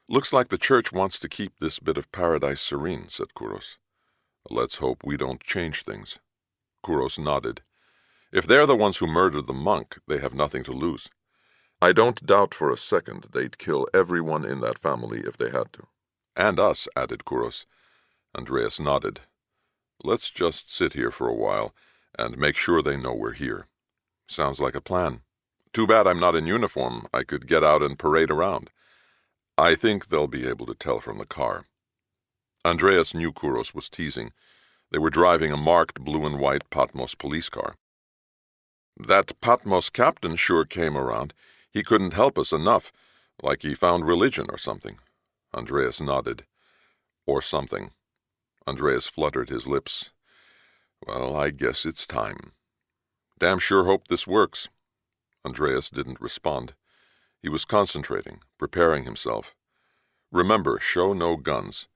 "Looks like the church wants to keep this bit of paradise serene," said Kouros. "Let's hope we don't change things." Kouros nodded. "If they're the ones who murdered the monk, they have nothing to lose. I don't doubt for a second they'd kill everyone in that family if they had to." "And us," added Kouros. Andreas nodded. "Let's just sit here for a while and make sure they know we're here." "Sounds like a plan. Too bad I'm not in uniform. I could get out and parade around." "I think they'll be able to tell from the car." Andreas knew Kouros was teasing. They were driving a marked blue and white Patmos police car. "That Patmos captain sure came around. He couldn't help us enough, like he found religion or something." Andreas nodded. "Or something." Andreas fluttered his lips. "Well, I guess it's time. Damn sure hope this works." Andreas didn't respond. He was concentrating, preparing himself. "Remember, show no guns.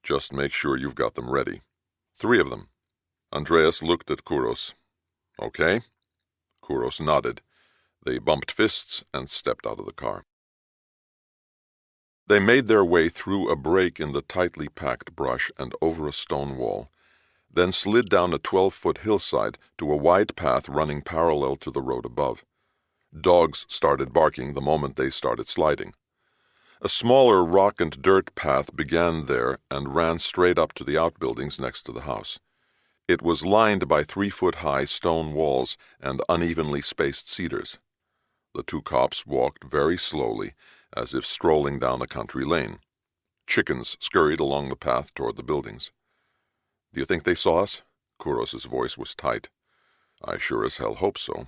Just make sure you've got them ready. 3 of them." Andreas looked at Kouros. "Okay?" Kouros nodded. They bumped fists and stepped out of the car. They made their way through a break in the tightly packed brush and over a stone wall, then slid down a 12-foot hillside to a wide path running parallel to the road above. Dogs started barking the moment they started sliding. A smaller rock and dirt path began there and ran straight up to the outbuildings next to the house. It was lined by 3-foot-high stone walls and unevenly spaced cedars. The 2 cops walked very slowly, as if strolling down a country lane. Chickens scurried along the path toward the buildings. "Do you think they saw us?" Kouros's voice was tight. "I sure as hell hope so."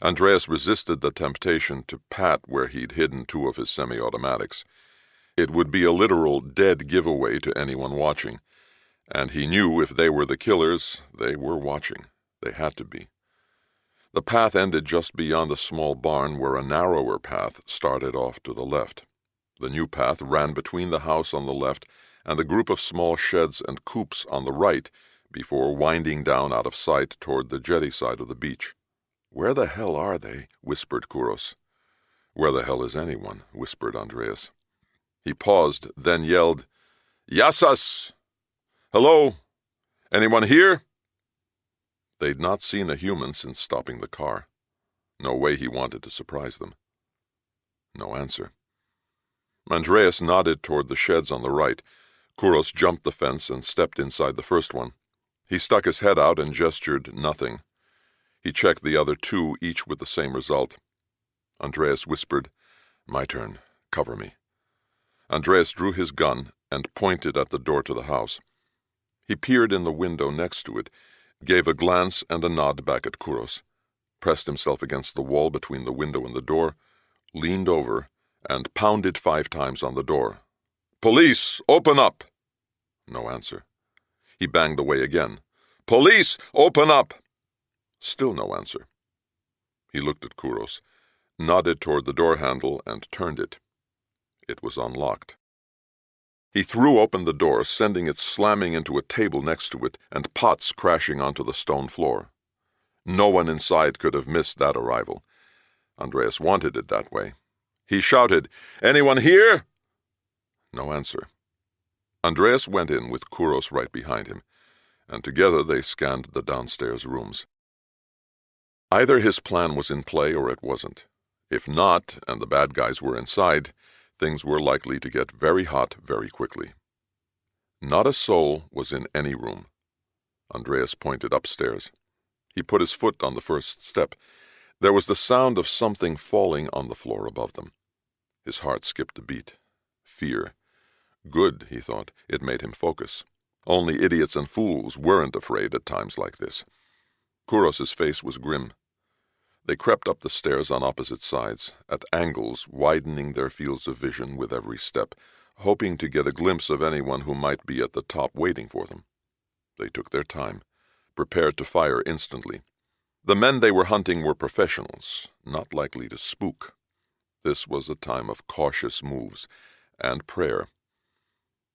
Andreas resisted the temptation to pat where he'd hidden 2 of his semi-automatics. It would be a literal dead giveaway to anyone watching, and he knew if they were the killers, they were watching. They had to be. The path ended just beyond a small barn where a narrower path started off to the left. The new path ran between the house on the left and a group of small sheds and coops on the right before winding down out of sight toward the jetty side of the beach. "Where the hell are they?" whispered Kouros. "Where the hell is anyone?" whispered Andreas. He paused, then yelled, "Yassas! Hello? Anyone here?" They'd not seen a human since stopping the car. No way he wanted to surprise them. No answer. Andreas nodded toward the sheds on the right. Kouros jumped the fence and stepped inside the first one. He stuck his head out and gestured nothing. He checked the other 2, each with the same result. Andreas whispered, "My turn. Cover me." Andreas drew his gun and pointed at the door to the house. He peered in the window next to it, gave a glance and a nod back at Kouros, pressed himself against the wall between the window and the door, leaned over, and pounded 5 times on the door. "Police, open up!" No answer. He banged away again. "Police, open up!" Still no answer. He looked at Kouros, nodded toward the door handle, and turned it. It was unlocked. He threw open the door, sending it slamming into a table next to it and pots crashing onto the stone floor. No one inside could have missed that arrival. Andreas wanted it that way. He shouted, "Anyone here?" No answer. Andreas went in with Kouros right behind him, and together they scanned the downstairs rooms. Either his plan was in play or it wasn't. If not, and the bad guys were inside, things were likely to get very hot very quickly. Not a soul was in any room. Andreas pointed upstairs. He put his foot on the first step. There was the sound of something falling on the floor above them. His heart skipped a beat. Fear. Good, he thought. It made him focus. Only idiots and fools weren't afraid at times like this. Kouros's face was grim. They crept up the stairs on opposite sides, at angles, widening their fields of vision with every step, hoping to get a glimpse of anyone who might be at the top waiting for them. They took their time, prepared to fire instantly. The men they were hunting were professionals, not likely to spook. This was a time of cautious moves and prayer.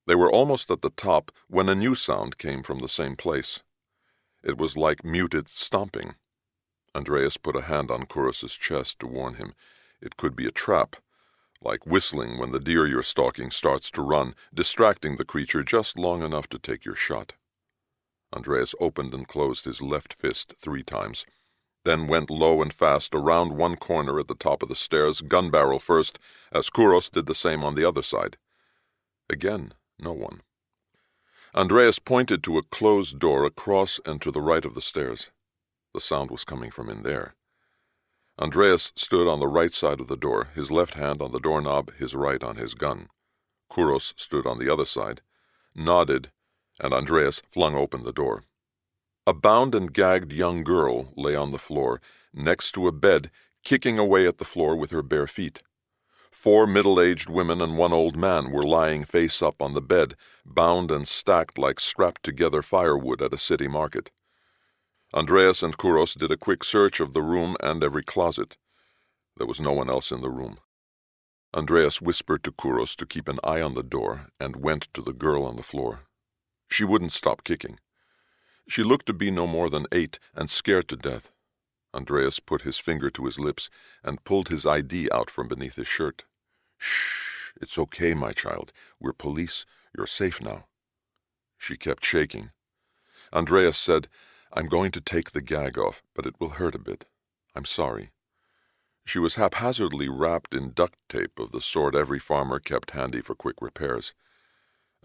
They were almost at the top when a new sound came from the same place. It was like muted stomping. Andreas put a hand on Kouros's chest to warn him. It could be a trap, like whistling when the deer you're stalking starts to run, distracting the creature just long enough to take your shot. Andreas opened and closed his left fist 3 times, then went low and fast around one corner at the top of the stairs, gun barrel first, as Kouros did the same on the other side. Again, no one. Andreas pointed to a closed door across and to the right of the stairs. The sound was coming from in there. Andreas stood on the right side of the door, his left hand on the doorknob, his right on his gun. Kouros stood on the other side, nodded, and Andreas flung open the door. A bound and gagged young girl lay on the floor, next to a bed, kicking away at the floor with her bare feet. 4 middle-aged women and 1 old man were lying face up on the bed, bound and stacked like strapped-together firewood at a city market. Andreas and Kouros did a quick search of the room and every closet. There was no one else in the room. Andreas whispered to Kouros to keep an eye on the door and went to the girl on the floor. She wouldn't stop kicking. She looked to be no more than 8 and scared to death. Andreas put his finger to his lips and pulled his ID out from beneath his shirt. "Shh, it's okay, my child. We're police. You're safe now." She kept shaking. Andreas said, "I'm going to take the gag off, but it will hurt a bit. I'm sorry." She was haphazardly wrapped in duct tape of the sort every farmer kept handy for quick repairs.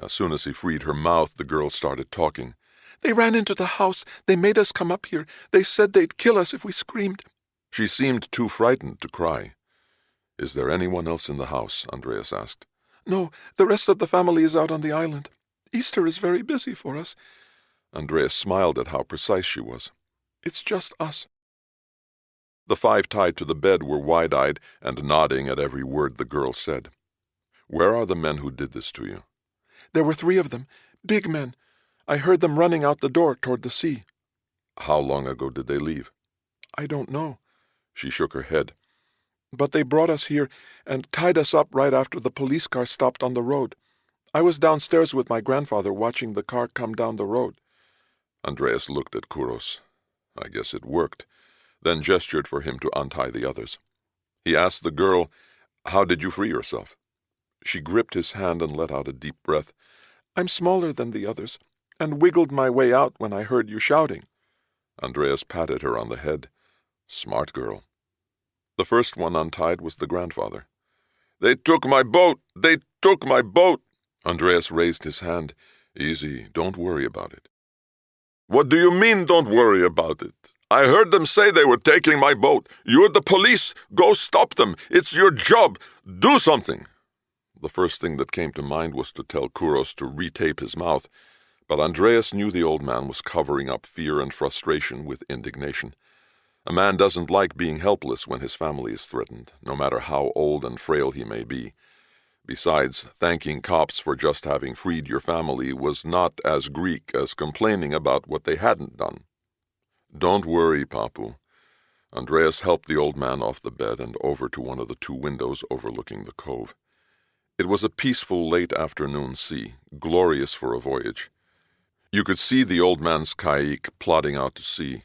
As soon as he freed her mouth, the girl started talking. "They ran into the house. They made us come up here. They said they'd kill us if we screamed." She seemed too frightened to cry. "Is there anyone else in the house?" Andreas asked. "No, the rest of the family is out on the island. Easter is very busy for us." Andreas smiled at how precise she was. "It's just us." The 5 tied to the bed were wide-eyed and nodding at every word the girl said. "Where are the men who did this to you?" "There were 3 of them, big men. I heard them running out the door toward the sea." "How long ago did they leave?" "I don't know." She shook her head. "But they brought us here and tied us up right after the police car stopped on the road. I was downstairs with my grandfather watching the car come down the road." Andreas looked at Kouros. I guess it worked, then gestured for him to untie the others. He asked the girl, "How did you free yourself?" She gripped his hand and let out a deep breath. "I'm smaller than the others, and wiggled my way out when I heard you shouting." Andreas patted her on the head. "Smart girl." The first one untied was the grandfather. "They took my boat! They took my boat!" Andreas raised his hand. "Easy, don't worry about it." "What do you mean, don't worry about it? I heard them say they were taking my boat. You're the police. Go stop them. It's your job. Do something." The first thing that came to mind was to tell Kouros to retape his mouth, but Andreas knew the old man was covering up fear and frustration with indignation. A man doesn't like being helpless when his family is threatened, no matter how old and frail he may be. Besides, thanking cops for just having freed your family was not as Greek as complaining about what they hadn't done. "Don't worry, Papu." Andreas helped the old man off the bed and over to one of the 2 windows overlooking the cove. It was a peaceful late afternoon sea, glorious for a voyage. You could see the old man's kayak plodding out to sea.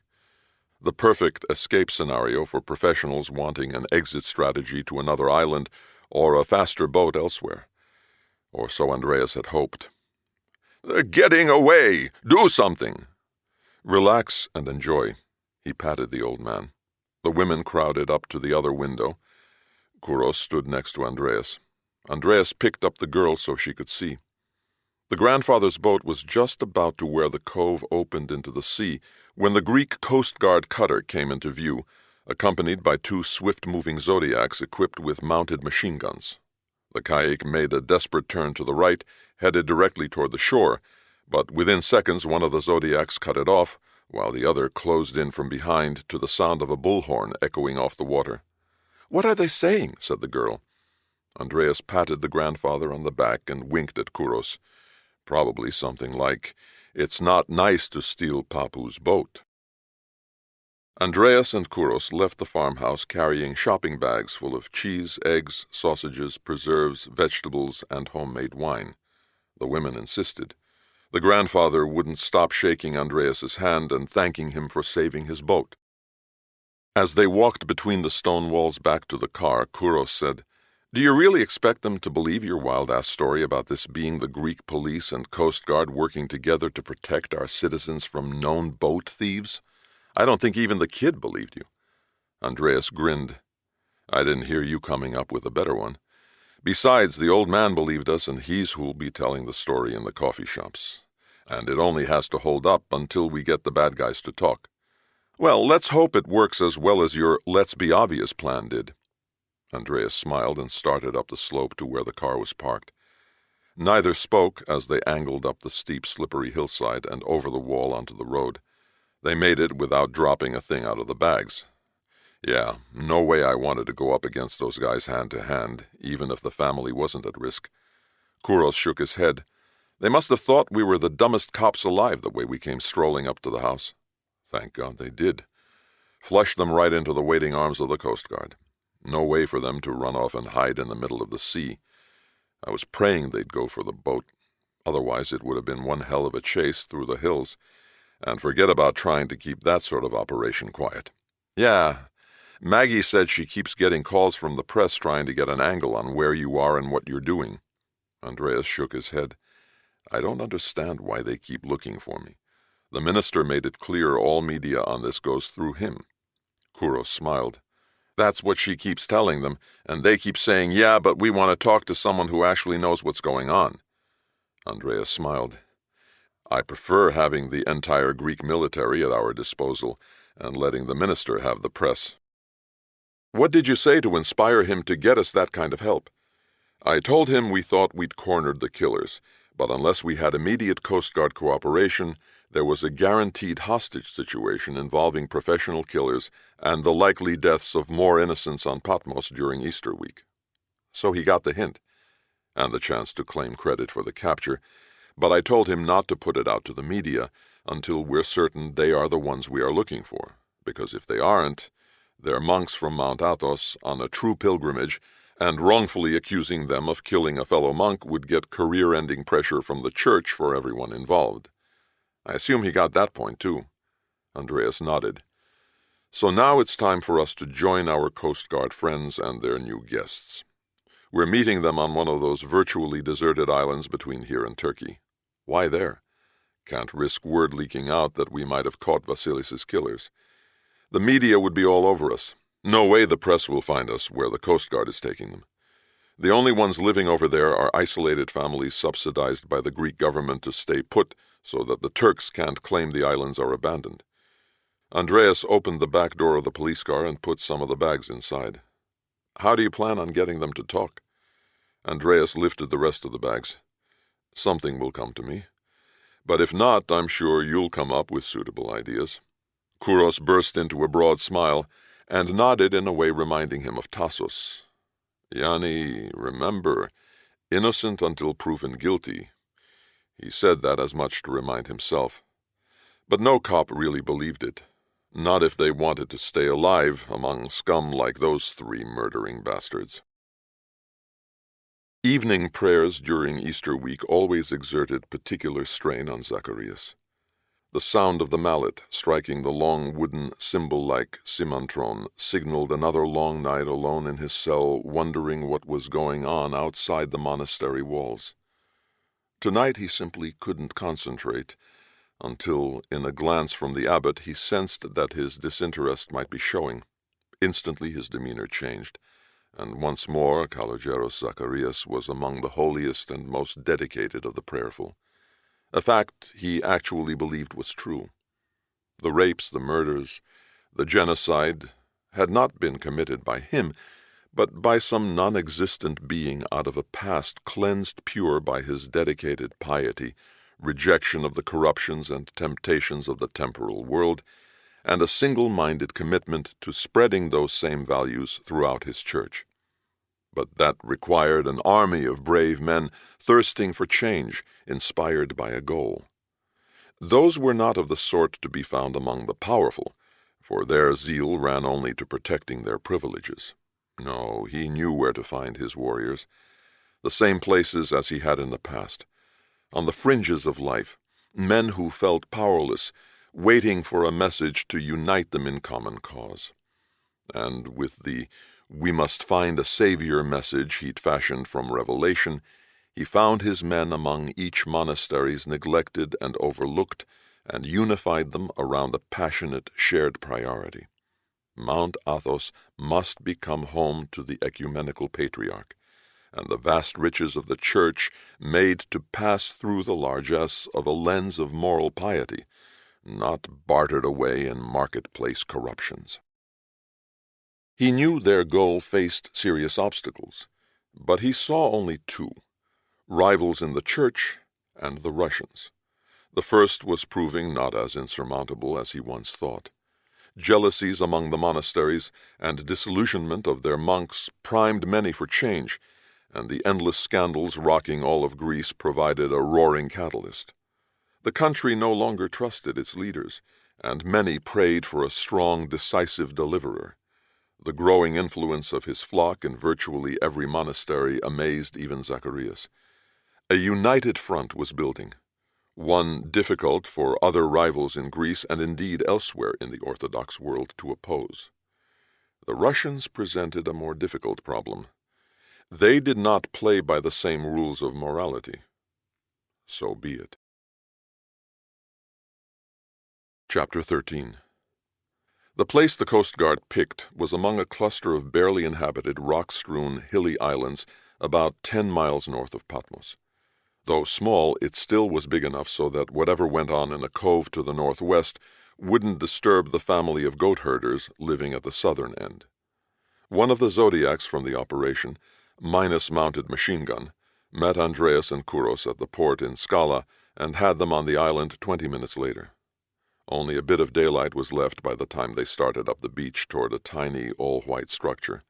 The perfect escape scenario for professionals wanting an exit strategy to another island or a faster boat elsewhere. Or so Andreas had hoped. "They're getting away! Do something!" "Relax and enjoy," he patted the old man. The women crowded up to the other window. Kouros stood next to Andreas. Andreas picked up the girl so she could see. The grandfather's boat was just about to where the cove opened into the sea when the Greek Coast Guard cutter came into view, accompanied by 2 swift-moving Zodiacs equipped with mounted machine guns. The kayak made a desperate turn to the right, headed directly toward the shore, but within seconds one of the Zodiacs cut it off, while the other closed in from behind to the sound of a bullhorn echoing off the water. "What are they saying?" said the girl. Andreas patted the grandfather on the back and winked at Kouros. Probably something like, "It's not nice to steal Papu's boat." Andreas and Kouros left the farmhouse carrying shopping bags full of cheese, eggs, sausages, preserves, vegetables, and homemade wine. The women insisted. The grandfather wouldn't stop shaking Andreas's hand and thanking him for saving his boat. As they walked between the stone walls back to the car, Kouros said, "Do you really expect them to believe your wild-ass story about this being the Greek police and Coast Guard working together to protect our citizens from known boat thieves? I don't think even the kid believed you." Andreas grinned. "I didn't hear you coming up with a better one. Besides, the old man believed us, and he's who'll be telling the story in the coffee shops. And it only has to hold up until we get the bad guys to talk. Well, let's hope it works as well as your let's be obvious plan did." Andreas smiled and started up the slope to where the car was parked. Neither spoke as they angled up the steep, slippery hillside and over the wall onto the road. They made it without dropping a thing out of the bags. Yeah, no way I wanted to go up against those guys hand to hand, even if the family wasn't at risk. Kouros shook his head. They must have thought we were the dumbest cops alive the way we came strolling up to the house. Thank God they did. Flushed them right into the waiting arms of the Coast Guard. No way for them to run off and hide in the middle of the sea. I was praying they'd go for the boat. Otherwise it would have been one hell of a chase through the hills. And forget about trying to keep that sort of operation quiet. Yeah, Maggie said she keeps getting calls from the press trying to get an angle on where you are and what you're doing. Andreas shook his head. I don't understand why they keep looking for me. The minister made it clear all media on this goes through him. Kouros smiled. That's what she keeps telling them, and they keep saying, yeah, but we want to talk to someone who actually knows what's going on. Andreas smiled. I prefer having the entire Greek military at our disposal and letting the minister have the press. What did you say to inspire him to get us that kind of help? I told him we thought we'd cornered the killers, but unless we had immediate Coast Guard cooperation, there was a guaranteed hostage situation involving professional killers and the likely deaths of more innocents on Patmos during Easter week. So he got the hint, and the chance to claim credit for the capture, but I told him not to put it out to the media until we're certain they are the ones we are looking for, because if they aren't, they're monks from Mount Athos on a true pilgrimage, and wrongfully accusing them of killing a fellow monk would get career-ending pressure from the church for everyone involved. I assume he got that point, too. Andreas nodded. So now it's time for us to join our Coast Guard friends and their new guests. We're meeting them on one of those virtually deserted islands between here and Turkey. Why there? Can't risk word leaking out that we might have caught Vasilis's killers. The media would be all over us. No way the press will find us where the Coast Guard is taking them. The only ones living over there are isolated families subsidized by the Greek government to stay put so that the Turks can't claim the islands are abandoned. Andreas opened the back door of the police car and put some of the bags inside. How do you plan on getting them to talk? Andreas lifted the rest of the bags. Something will come to me. But if not, I'm sure you'll come up with suitable ideas. Kouros burst into a broad smile and nodded in a way reminding him of Tassos. Yanni, remember, innocent until proven guilty. He said that as much to remind himself. But no cop really believed it. Not if they wanted to stay alive among scum like those three murdering bastards. Evening prayers during Easter week always exerted particular strain on Zacharias. The sound of the mallet striking the long wooden cymbal-like simantron signaled another long night alone in his cell, wondering what was going on outside the monastery walls. Tonight he simply couldn't concentrate, until, in a glance from the abbot, he sensed that his disinterest might be showing. Instantly his demeanor changed, and once more Kalogeros Zacharias was among the holiest and most dedicated of the prayerful. A fact he actually believed was true. The rapes, the murders, the genocide had not been committed by him, but by some non-existent being out of a past cleansed pure by his dedicated piety, rejection of the corruptions and temptations of the temporal world, and a single-minded commitment to spreading those same values throughout his church. But that required an army of brave men thirsting for change, inspired by a goal. Those were not of the sort to be found among the powerful, for their zeal ran only to protecting their privileges. No, he knew where to find his warriors, the same places as he had in the past, on the fringes of life, men who felt powerless, waiting for a message to unite them in common cause. And with the "we must find a savior" message he'd fashioned from Revelation, he found his men among each monastery's neglected and overlooked, and unified them around a passionate, shared priority. Mount Athos must become home to the ecumenical patriarch, and the vast riches of the Church made to pass through the largesse of a lens of moral piety, not bartered away in marketplace corruptions. He knew their goal faced serious obstacles, but he saw only two: rivals in the Church and the Russians. The first was proving not as insurmountable as he once thought. Jealousies among the monasteries and disillusionment of their monks primed many for change, and the endless scandals rocking all of Greece provided a roaring catalyst. The country no longer trusted its leaders, and many prayed for a strong, decisive deliverer. The growing influence of his flock in virtually every monastery amazed even Zacharias. A united front was building, one difficult for other rivals in Greece and indeed elsewhere in the Orthodox world to oppose. The Russians presented a more difficult problem. They did not play by the same rules of morality. So be it. Chapter 13. The place the Coast Guard picked was among a cluster of barely inhabited, rock-strewn, hilly islands about 10 miles north of Patmos. Though small, it still was big enough so that whatever went on in a cove to the northwest wouldn't disturb the family of goat herders living at the southern end. One of the Zodiacs from the operation, minus-mounted machine gun, met Andreas and Kouros at the port in Scala and had them on the island 20 minutes later. Only a bit of daylight was left by the time they started up the beach toward a tiny, all-white structure.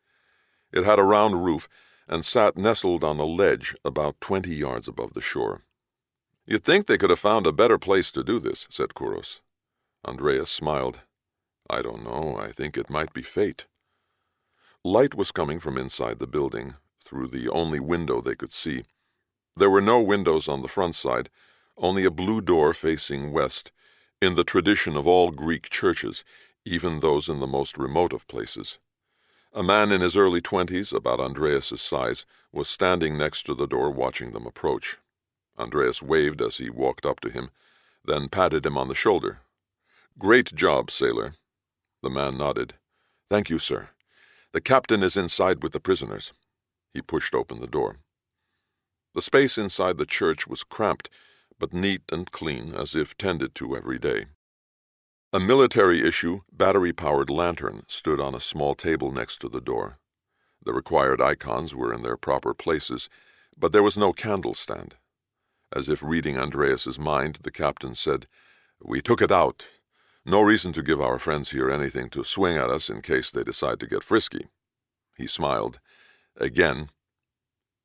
It had a round roof and sat nestled on a ledge about 20 yards above the shore. "You'd think they could have found a better place to do this," said Kouros. Andreas smiled. "I don't know. I think it might be fate." Light was coming from inside the building, through the only window they could see. There were no windows on the front side, only a blue door facing west, in the tradition of all Greek churches, even those in the most remote of places. A man in his early 20s, about Andreas's size, was standing next to the door watching them approach. Andreas waved as he walked up to him, then patted him on the shoulder. "Great job, sailor." The man nodded. "Thank you, sir. The captain is inside with the prisoners." He pushed open the door. The space inside the church was cramped, but neat and clean, as if tended to every day. A military-issue, battery-powered lantern stood on a small table next to the door. The required icons were in their proper places, but there was no candle stand. As if reading Andreas's mind, the captain said, "We took it out. No reason to give our friends here anything to swing at us in case they decide to get frisky." He smiled. Again.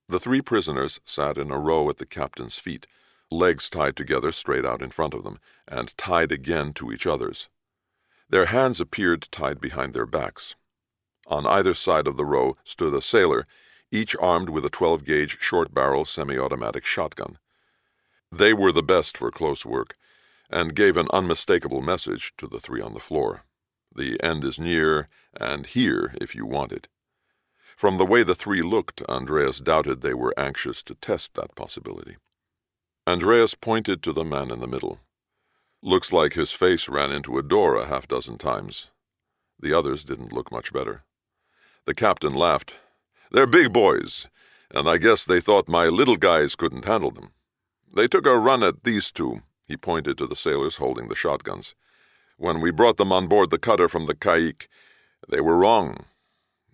The three prisoners sat in a row at the captain's feet, legs tied together straight out in front of them, and tied again to each other's. Their hands appeared tied behind their backs. On either side of the row stood a sailor, each armed with a 12-gauge short-barrel semi-automatic shotgun. They were the best for close work, and gave an unmistakable message to the three on the floor. The end is near, and here if you want it. From the way the three looked, Andreas doubted they were anxious to test that possibility. Andreas pointed to the man in the middle. "Looks like his face ran into a door a half-dozen times." The others didn't look much better. The captain laughed. "They're big boys, and I guess they thought my little guys couldn't handle them. They took a run at these two." He pointed to the sailors holding the shotguns. "When we brought them on board the cutter from the Caïque, they were wrong."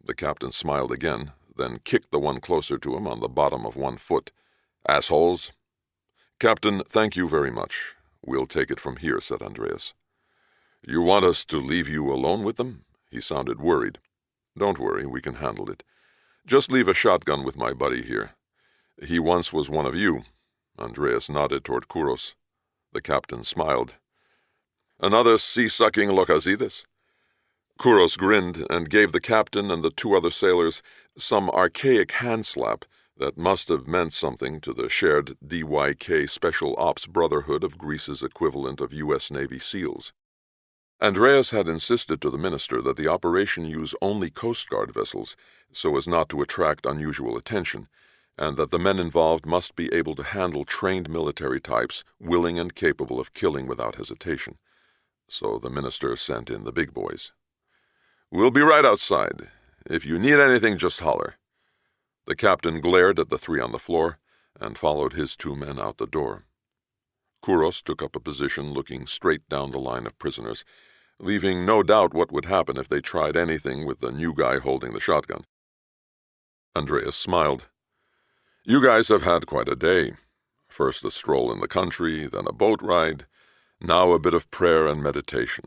The captain smiled again, then kicked the one closer to him on the bottom of one foot. "Assholes." "Captain, thank you very much. We'll take it from here," said Andreas. "You want us to leave you alone with them?" He sounded worried. "Don't worry, we can handle it. Just leave a shotgun with my buddy here. He once was one of you." Andreas nodded toward Kouros. The captain smiled. "Another sea-sucking Lokazides?" Kouros grinned and gave the captain and the two other sailors some archaic hand-slap That must have meant something to the shared DYK Special Ops Brotherhood of Greece's equivalent of U.S. Navy SEALs. Andreas had insisted to the minister that the operation use only Coast Guard vessels so as not to attract unusual attention, and that the men involved must be able to handle trained military types willing and capable of killing without hesitation. So the minister sent in the big boys. "We'll be right outside. If you need anything, just holler." The captain glared at the three on the floor and followed his 2 men out the door. Kouros took up a position looking straight down the line of prisoners, leaving no doubt what would happen if they tried anything with the new guy holding the shotgun. Andreas smiled. "You guys have had quite a day. First a stroll in the country, then a boat ride, now a bit of prayer and meditation.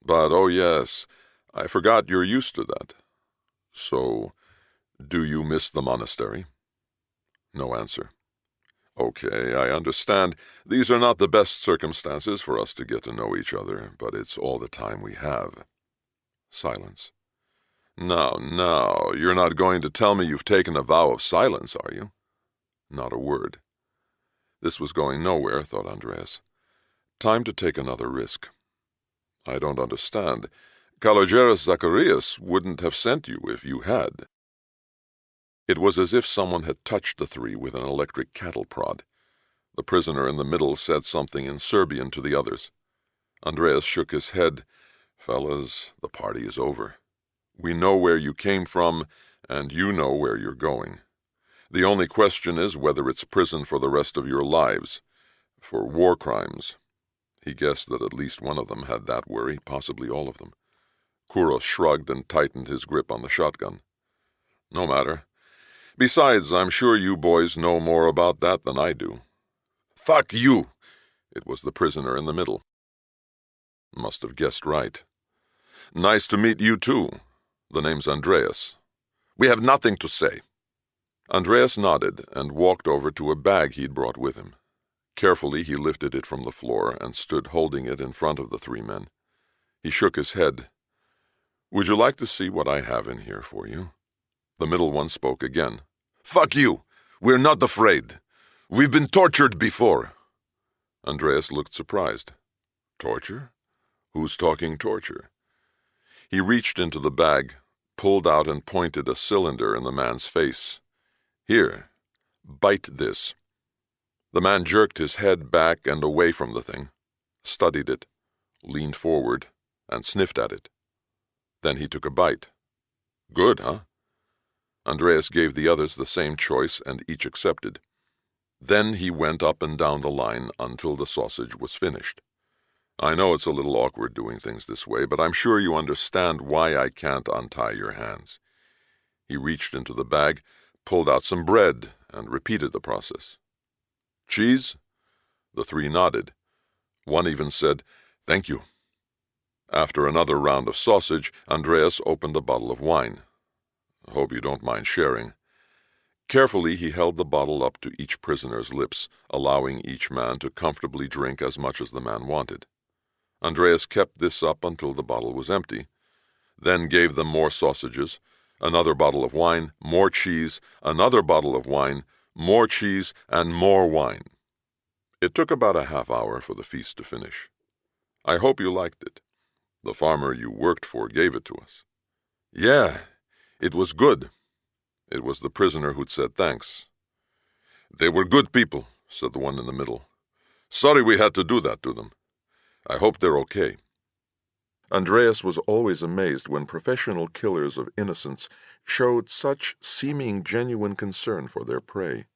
But, oh yes, I forgot you're used to that. So, do you miss the monastery?" No answer. "Okay, I understand. These are not the best circumstances for us to get to know each other, but it's all the time we have." Silence. Now, you're not going to tell me you've taken a vow of silence, are you?" Not a word. This was going nowhere, thought Andreas. Time to take another risk. "I don't understand. Kalogeras Zacharias wouldn't have sent you if you had." It was as if someone had touched the three with an electric cattle prod. The prisoner in the middle said something in Serbian to the others. Andreas shook his head. "Fellas, the party is over. We know where you came from, and you know where you're going. The only question is whether it's prison for the rest of your lives, for war crimes." He guessed that at least one of them had that worry, possibly all of them. Kouros shrugged and tightened his grip on the shotgun. "No matter. Besides, I'm sure you boys know more about that than I do." "Fuck you!" It was the prisoner in the middle. Must have guessed right. "Nice to meet you too. The name's Andreas. We have nothing to say." Andreas nodded and walked over to a bag he'd brought with him. Carefully he lifted it from the floor and stood holding it in front of the 3 men. He shook his head. "Would you like to see what I have in here for you?" The middle one spoke again. "Fuck you! We're not afraid. We've been tortured before." Andreas looked surprised. "Torture? Who's talking torture?" He reached into the bag, pulled out and pointed a cylinder in the man's face. "Here, bite this." The man jerked his head back and away from the thing, studied it, leaned forward, and sniffed at it. Then he took a bite. "Good, huh?" Andreas gave the others the same choice, and each accepted. Then he went up and down the line until the sausage was finished. "I know it's a little awkward doing things this way, but I'm sure you understand why I can't untie your hands." He reached into the bag, pulled out some bread, and repeated the process. "Cheese?" The 3 nodded. One even said, "Thank you." After another round of sausage, Andreas opened a bottle of wine. "Hope you don't mind sharing." Carefully he held the bottle up to each prisoner's lips, allowing each man to comfortably drink as much as the man wanted. Andreas kept this up until the bottle was empty, then gave them more sausages, another bottle of wine, more cheese, another bottle of wine, more cheese, and more wine. It took about a half hour for the feast to finish. "I hope you liked it. The farmer you worked for gave it to us." "Yeah, it was good." It was the prisoner who'd said thanks. "They were good people," said the one in the middle. "Sorry we had to do that to them. I hope they're okay." Andreas was always amazed when professional killers of innocents showed such seeming genuine concern for their prey.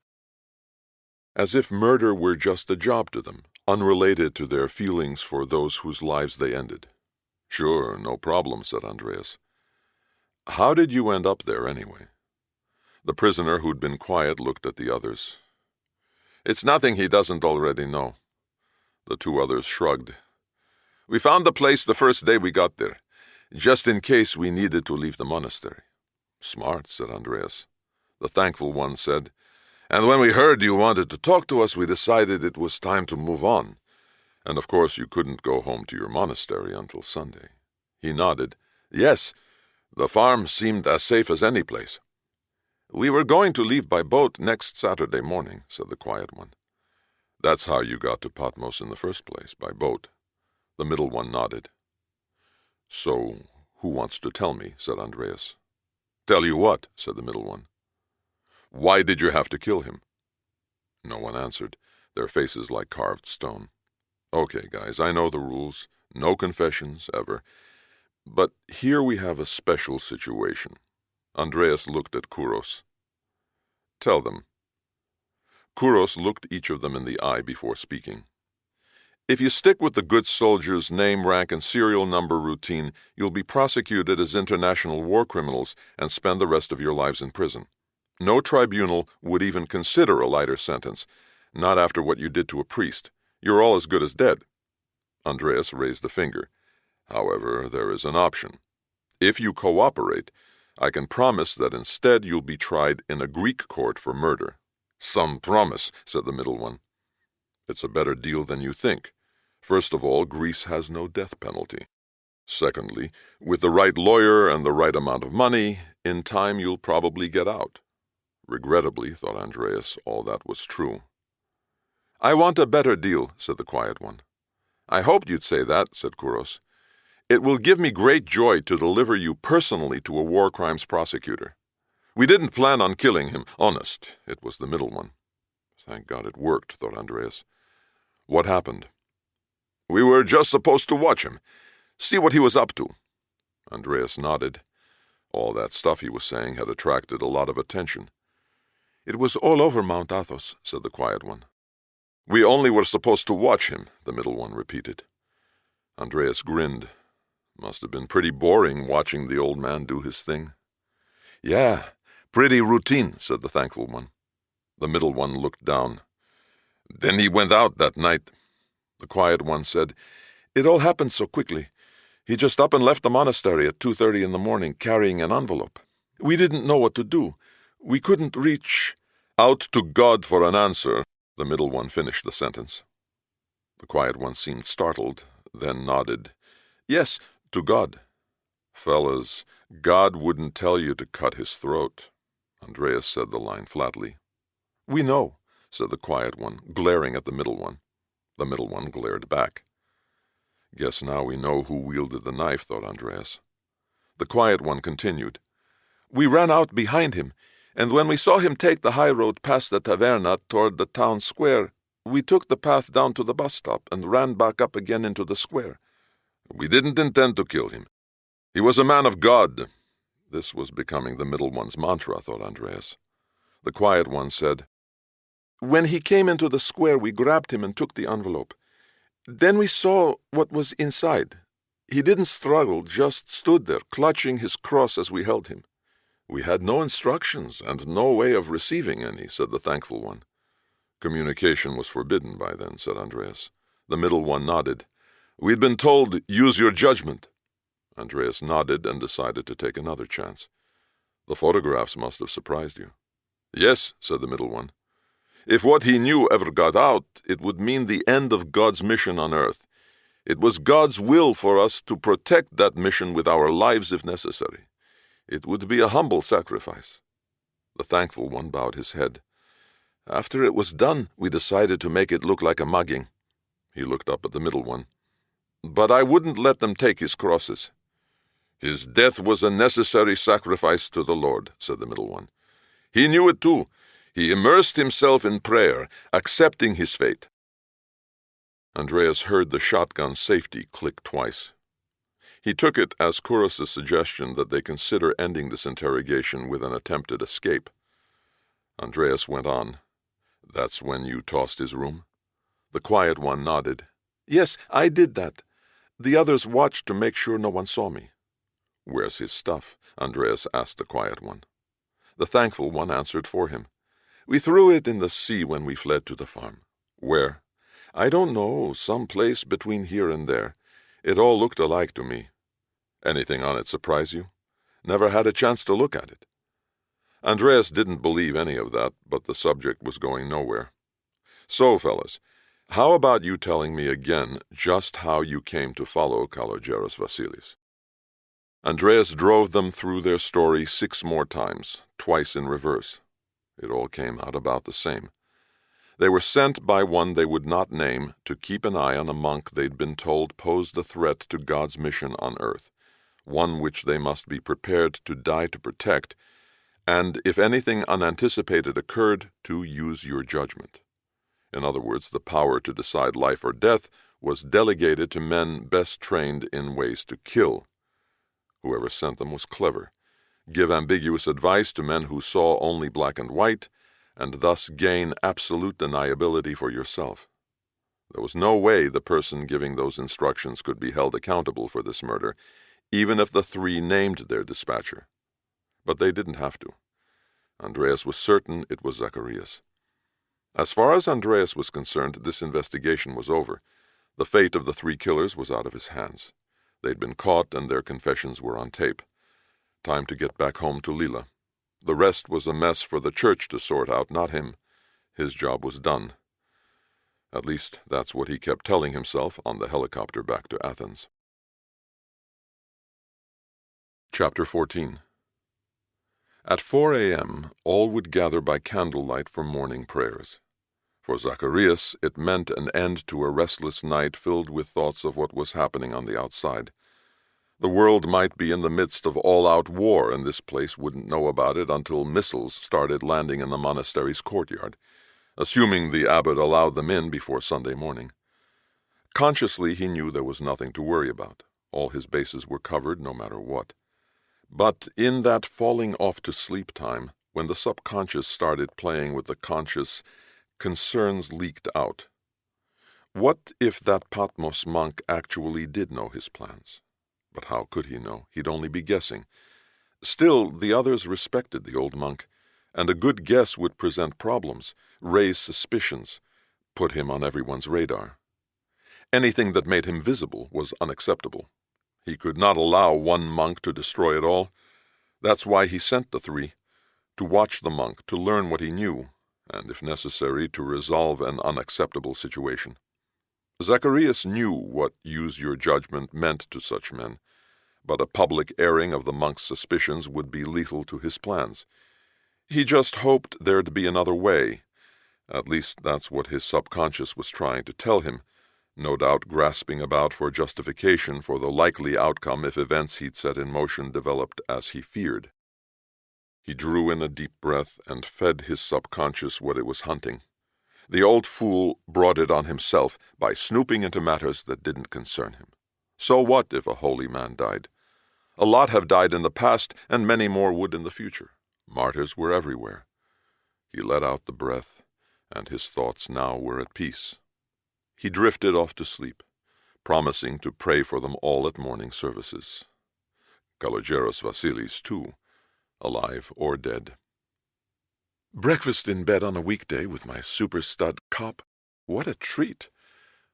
As if murder were just a job to them, unrelated to their feelings for those whose lives they ended. "Sure, no problem," said Andreas. "How did you end up there anyway?" The prisoner who'd been quiet looked at the others. "It's nothing he doesn't already know." The 2 others shrugged. "We found the place the first day we got there, just in case we needed to leave the monastery." "Smart," said Andreas. The thankful one said, "And when we heard you wanted to talk to us, we decided it was time to move on. And of course you couldn't go home to your monastery until Sunday." He nodded. "Yes, the farm seemed as safe as any place." "We were going to leave by boat next Saturday morning," said the quiet one. "That's how you got to Patmos in the first place, by boat." The middle one nodded. "So, who wants to tell me?" said Andreas. "Tell you what?" said the middle one. "Why did you have to kill him?" No one answered, their faces like carved stone. "Okay, guys, I know the rules. No confessions, ever. But here we have a special situation." Andreas looked at Kouros. "Tell them." Kouros looked each of them in the eye before speaking. "If you stick with the good soldier's name, rank, and serial number routine, you'll be prosecuted as international war criminals and spend the rest of your lives in prison. No tribunal would even consider a lighter sentence, not after what you did to a priest. You're all as good as dead." Andreas raised a finger. "However, there is an option. If you cooperate, I can promise that instead you'll be tried in a Greek court for murder." "Some promise," said the middle one. "It's a better deal than you think. First of all, Greece has no death penalty. Secondly, with the right lawyer and the right amount of money, in time you'll probably get out." Regrettably, thought Andreas, all that was true. "I want a better deal," said the quiet one. "I hoped you'd say that," said Kouros. "It will give me great joy to deliver you personally to a war crimes prosecutor." "We didn't plan on killing him, honest." It was the middle one. Thank God it worked, thought Andreas. "What happened?" "We were just supposed to watch him, see what he was up to." Andreas nodded. All that stuff he was saying had attracted a lot of attention. "It was all over Mount Athos," said the quiet one. "We only were supposed to watch him," the middle one repeated. Andreas grinned. Must have been pretty boring watching the old man do his thing. "Yeah, pretty routine," said the thankful one. The middle one looked down. "Then he went out that night." The quiet one said, "It all happened so quickly. He just up and left the monastery at 2:30 in the morning carrying an envelope. We didn't know what to do. We couldn't reach—" "Out to God for an answer," the middle one finished the sentence. The quiet one seemed startled, then nodded. "Yes, to God." "Fellas, God wouldn't tell you to cut his throat." Andreas said the line flatly. "We know," said the quiet one, glaring at the middle one. The middle one glared back. "Guess now we know who wielded the knife," thought Andreas. The quiet one continued. "We ran out behind him, and when we saw him take the high road past the taverna toward the town square, we took the path down to the bus stop and ran back up again into the square. We didn't intend to kill him. He was a man of God." This was becoming the middle one's mantra, thought Andreas. The quiet one said, "When he came into the square, we grabbed him and took the envelope. Then we saw what was inside. He didn't struggle, just stood there, clutching his cross as we held him. We had no instructions and no way of receiving any," said the thankful one. "Communication was forbidden by then," said Andreas. The middle one nodded. "We'd been told, use your judgment." Andreas nodded and decided to take another chance. "The photographs must have surprised you." "Yes," said the middle one. "If what he knew ever got out, it would mean the end of God's mission on earth. It was God's will for us to protect that mission with our lives if necessary. It would be a humble sacrifice." The thankful one bowed his head. "After it was done, we decided to make it look like a mugging." He looked up at the middle one. "But I wouldn't let them take his crosses." "His death was a necessary sacrifice to the Lord," said the middle one. "He knew it too. He immersed himself in prayer, accepting his fate." Andreas heard the shotgun safety click twice. He took it as Kouros' suggestion that they consider ending this interrogation with an attempted escape. Andreas went on. "That's when you tossed his room?" The quiet one nodded. "Yes, I did that. The others watched to make sure no one saw me." "Where's his stuff?" Andreas asked the quiet one. The thankful one answered for him. "We threw it in the sea when we fled to the farm." "Where?" "I don't know, some place between here and there. It all looked alike to me." "Anything on it surprise you?" "Never had a chance to look at it." Andreas didn't believe any of that, but the subject was going nowhere. "So, fellas, how about you telling me again just how you came to follow Kalogeros Vasilis?" Andreas drove them through their story 6 more times, twice in reverse. It all came out about the same. They were sent by one they would not name to keep an eye on a monk they'd been told posed a threat to God's mission on earth, one which they must be prepared to die to protect, and, if anything unanticipated occurred, to use your judgment. In other words, the power to decide life or death was delegated to men best trained in ways to kill. Whoever sent them was clever. Give ambiguous advice to men who saw only black and white, and thus gain absolute deniability for yourself. There was no way the person giving those instructions could be held accountable for this murder, even if the 3 named their dispatcher. But they didn't have to. Andreas was certain it was Zacharias. As far as Andreas was concerned, this investigation was over. The fate of the 3 killers was out of his hands. They'd been caught and their confessions were on tape. Time to get back home to Lila. The rest was a mess for the church to sort out, not him. His job was done. At least that's what he kept telling himself on the helicopter back to Athens. Chapter 14. At 4 a.m., all would gather by candlelight for morning prayers. For Zacharias, it meant an end to a restless night filled with thoughts of what was happening on the outside. The world might be in the midst of all-out war, and this place wouldn't know about it until missiles started landing in the monastery's courtyard, assuming the abbot allowed them in before Sunday morning. Consciously, he knew there was nothing to worry about. All his bases were covered, no matter what. But in that falling off to sleep time, when the subconscious started playing with the conscious, concerns leaked out. What if that Patmos monk actually did know his plans? But how could he know? He'd only be guessing. Still, the others respected the old monk, and a good guess would present problems, raise suspicions, put him on everyone's radar. Anything that made him visible was unacceptable. He could not allow one monk to destroy it all. That's why he sent the 3, to watch the monk, to learn what he knew, and, if necessary, to resolve an unacceptable situation. Zacharias knew what use your judgment meant to such men, but a public airing of the monk's suspicions would be lethal to his plans. He just hoped there'd be another way. At least that's what his subconscious was trying to tell him, no doubt grasping about for justification for the likely outcome if events he'd set in motion developed as he feared. He drew in a deep breath and fed his subconscious what it was hunting. The old fool brought it on himself by snooping into matters that didn't concern him. So what if a holy man died? A lot have died in the past, and many more would in the future. Martyrs were everywhere. He let out the breath, and his thoughts now were at peace. He drifted off to sleep, promising to pray for them all at morning services. Kalogeros Vasilis, too, alive or dead. Breakfast in bed on a weekday with my super stud cop. What a treat!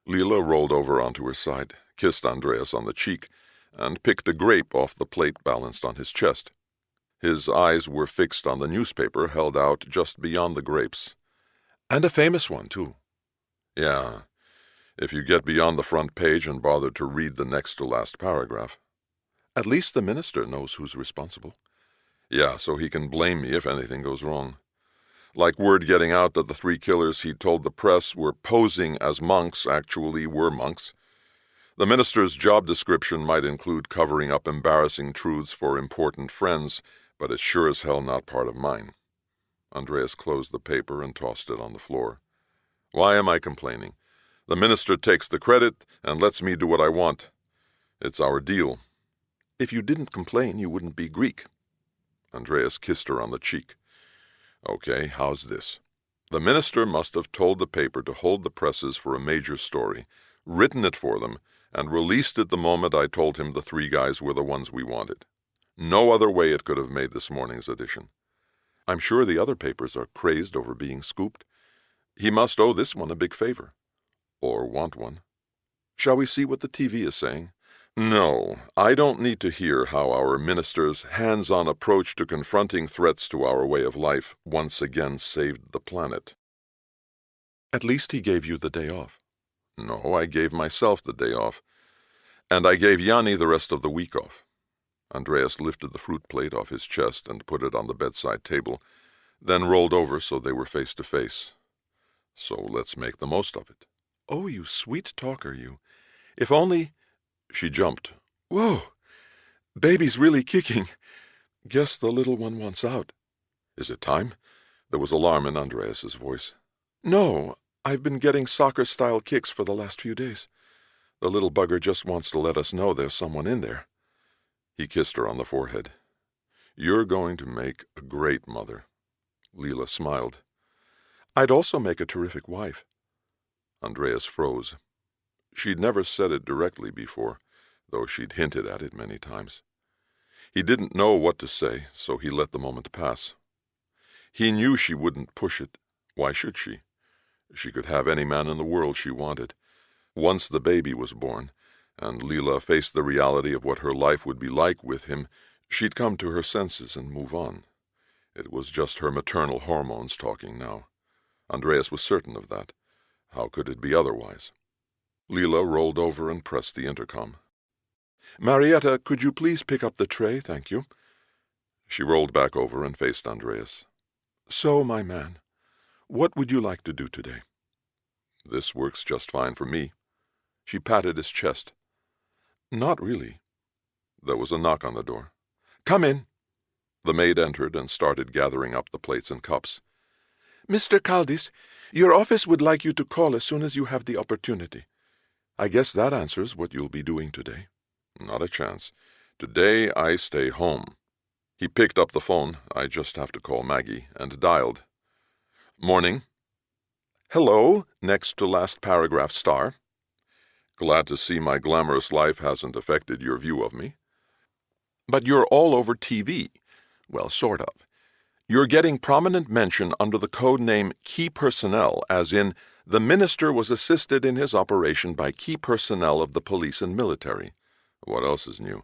Lila rolled over onto her side, kissed Andreas on the cheek, and picked a grape off the plate balanced on his chest. His eyes were fixed on the newspaper held out just beyond the grapes. And a famous one, too. Yeah, if you get beyond the front page and bother to read the next to last paragraph. At least the minister knows who's responsible. Yeah, so he can blame me if anything goes wrong. Like word getting out that the 3 killers he told the press were posing as monks actually were monks. The minister's job description might include covering up embarrassing truths for important friends, but it's sure as hell not part of mine. Andreas closed the paper and tossed it on the floor. Why am I complaining? The minister takes the credit and lets me do what I want. It's our deal. If you didn't complain, you wouldn't be Greek. Andreas kissed her on the cheek. Okay, how's this? The minister must have told the paper to hold the presses for a major story, written it for them, and released it the moment I told him the 3 guys were the ones we wanted. No other way it could have made this morning's edition. I'm sure the other papers are crazed over being scooped. He must owe this one a big favor. Or want one. Shall we see what the TV is saying? No, I don't need to hear how our minister's hands-on approach to confronting threats to our way of life once again saved the planet. At least he gave you the day off. No, I gave myself the day off. And I gave Yanni the rest of the week off. Andreas lifted the fruit plate off his chest and put it on the bedside table, then rolled over so they were face to face. So let's make the most of it. Oh, you sweet talker, you. If only... She jumped. Whoa! Baby's really kicking. Guess the little one wants out. Is it time? There was alarm in Andreas's voice. No, I've been getting soccer-style kicks for the last few days. The little bugger just wants to let us know there's someone in there. He kissed her on the forehead. You're going to make a great mother. Leela smiled. I'd also make a terrific wife. Andreas froze. She'd never said it directly before, though she'd hinted at it many times. He didn't know what to say, so he let the moment pass. He knew she wouldn't push it. Why should she? She could have any man in the world she wanted. Once the baby was born, and Leela faced the reality of what her life would be like with him, she'd come to her senses and move on. It was just her maternal hormones talking now. Andreas was certain of that. How could it be otherwise? Leela rolled over and pressed the intercom. Marietta, could you please pick up the tray, thank you? She rolled back over and faced Andreas. So, my man, what would you like to do today? This works just fine for me. She patted his chest. Not really. There was a knock on the door. Come in. The maid entered and started gathering up the plates and cups. Mr. Caldis, your office would like you to call as soon as you have the opportunity. I guess that answers what you'll be doing today. Not a chance. Today I stay home. He picked up the phone, I just have to call Maggie, and dialed. Morning. Hello, next to last paragraph star. Glad to see my glamorous life hasn't affected your view of me. But you're all over TV. Well, sort of. You're getting prominent mention under the code name Key Personnel, as in, the minister was assisted in his operation by key personnel of the police and military. What else is new?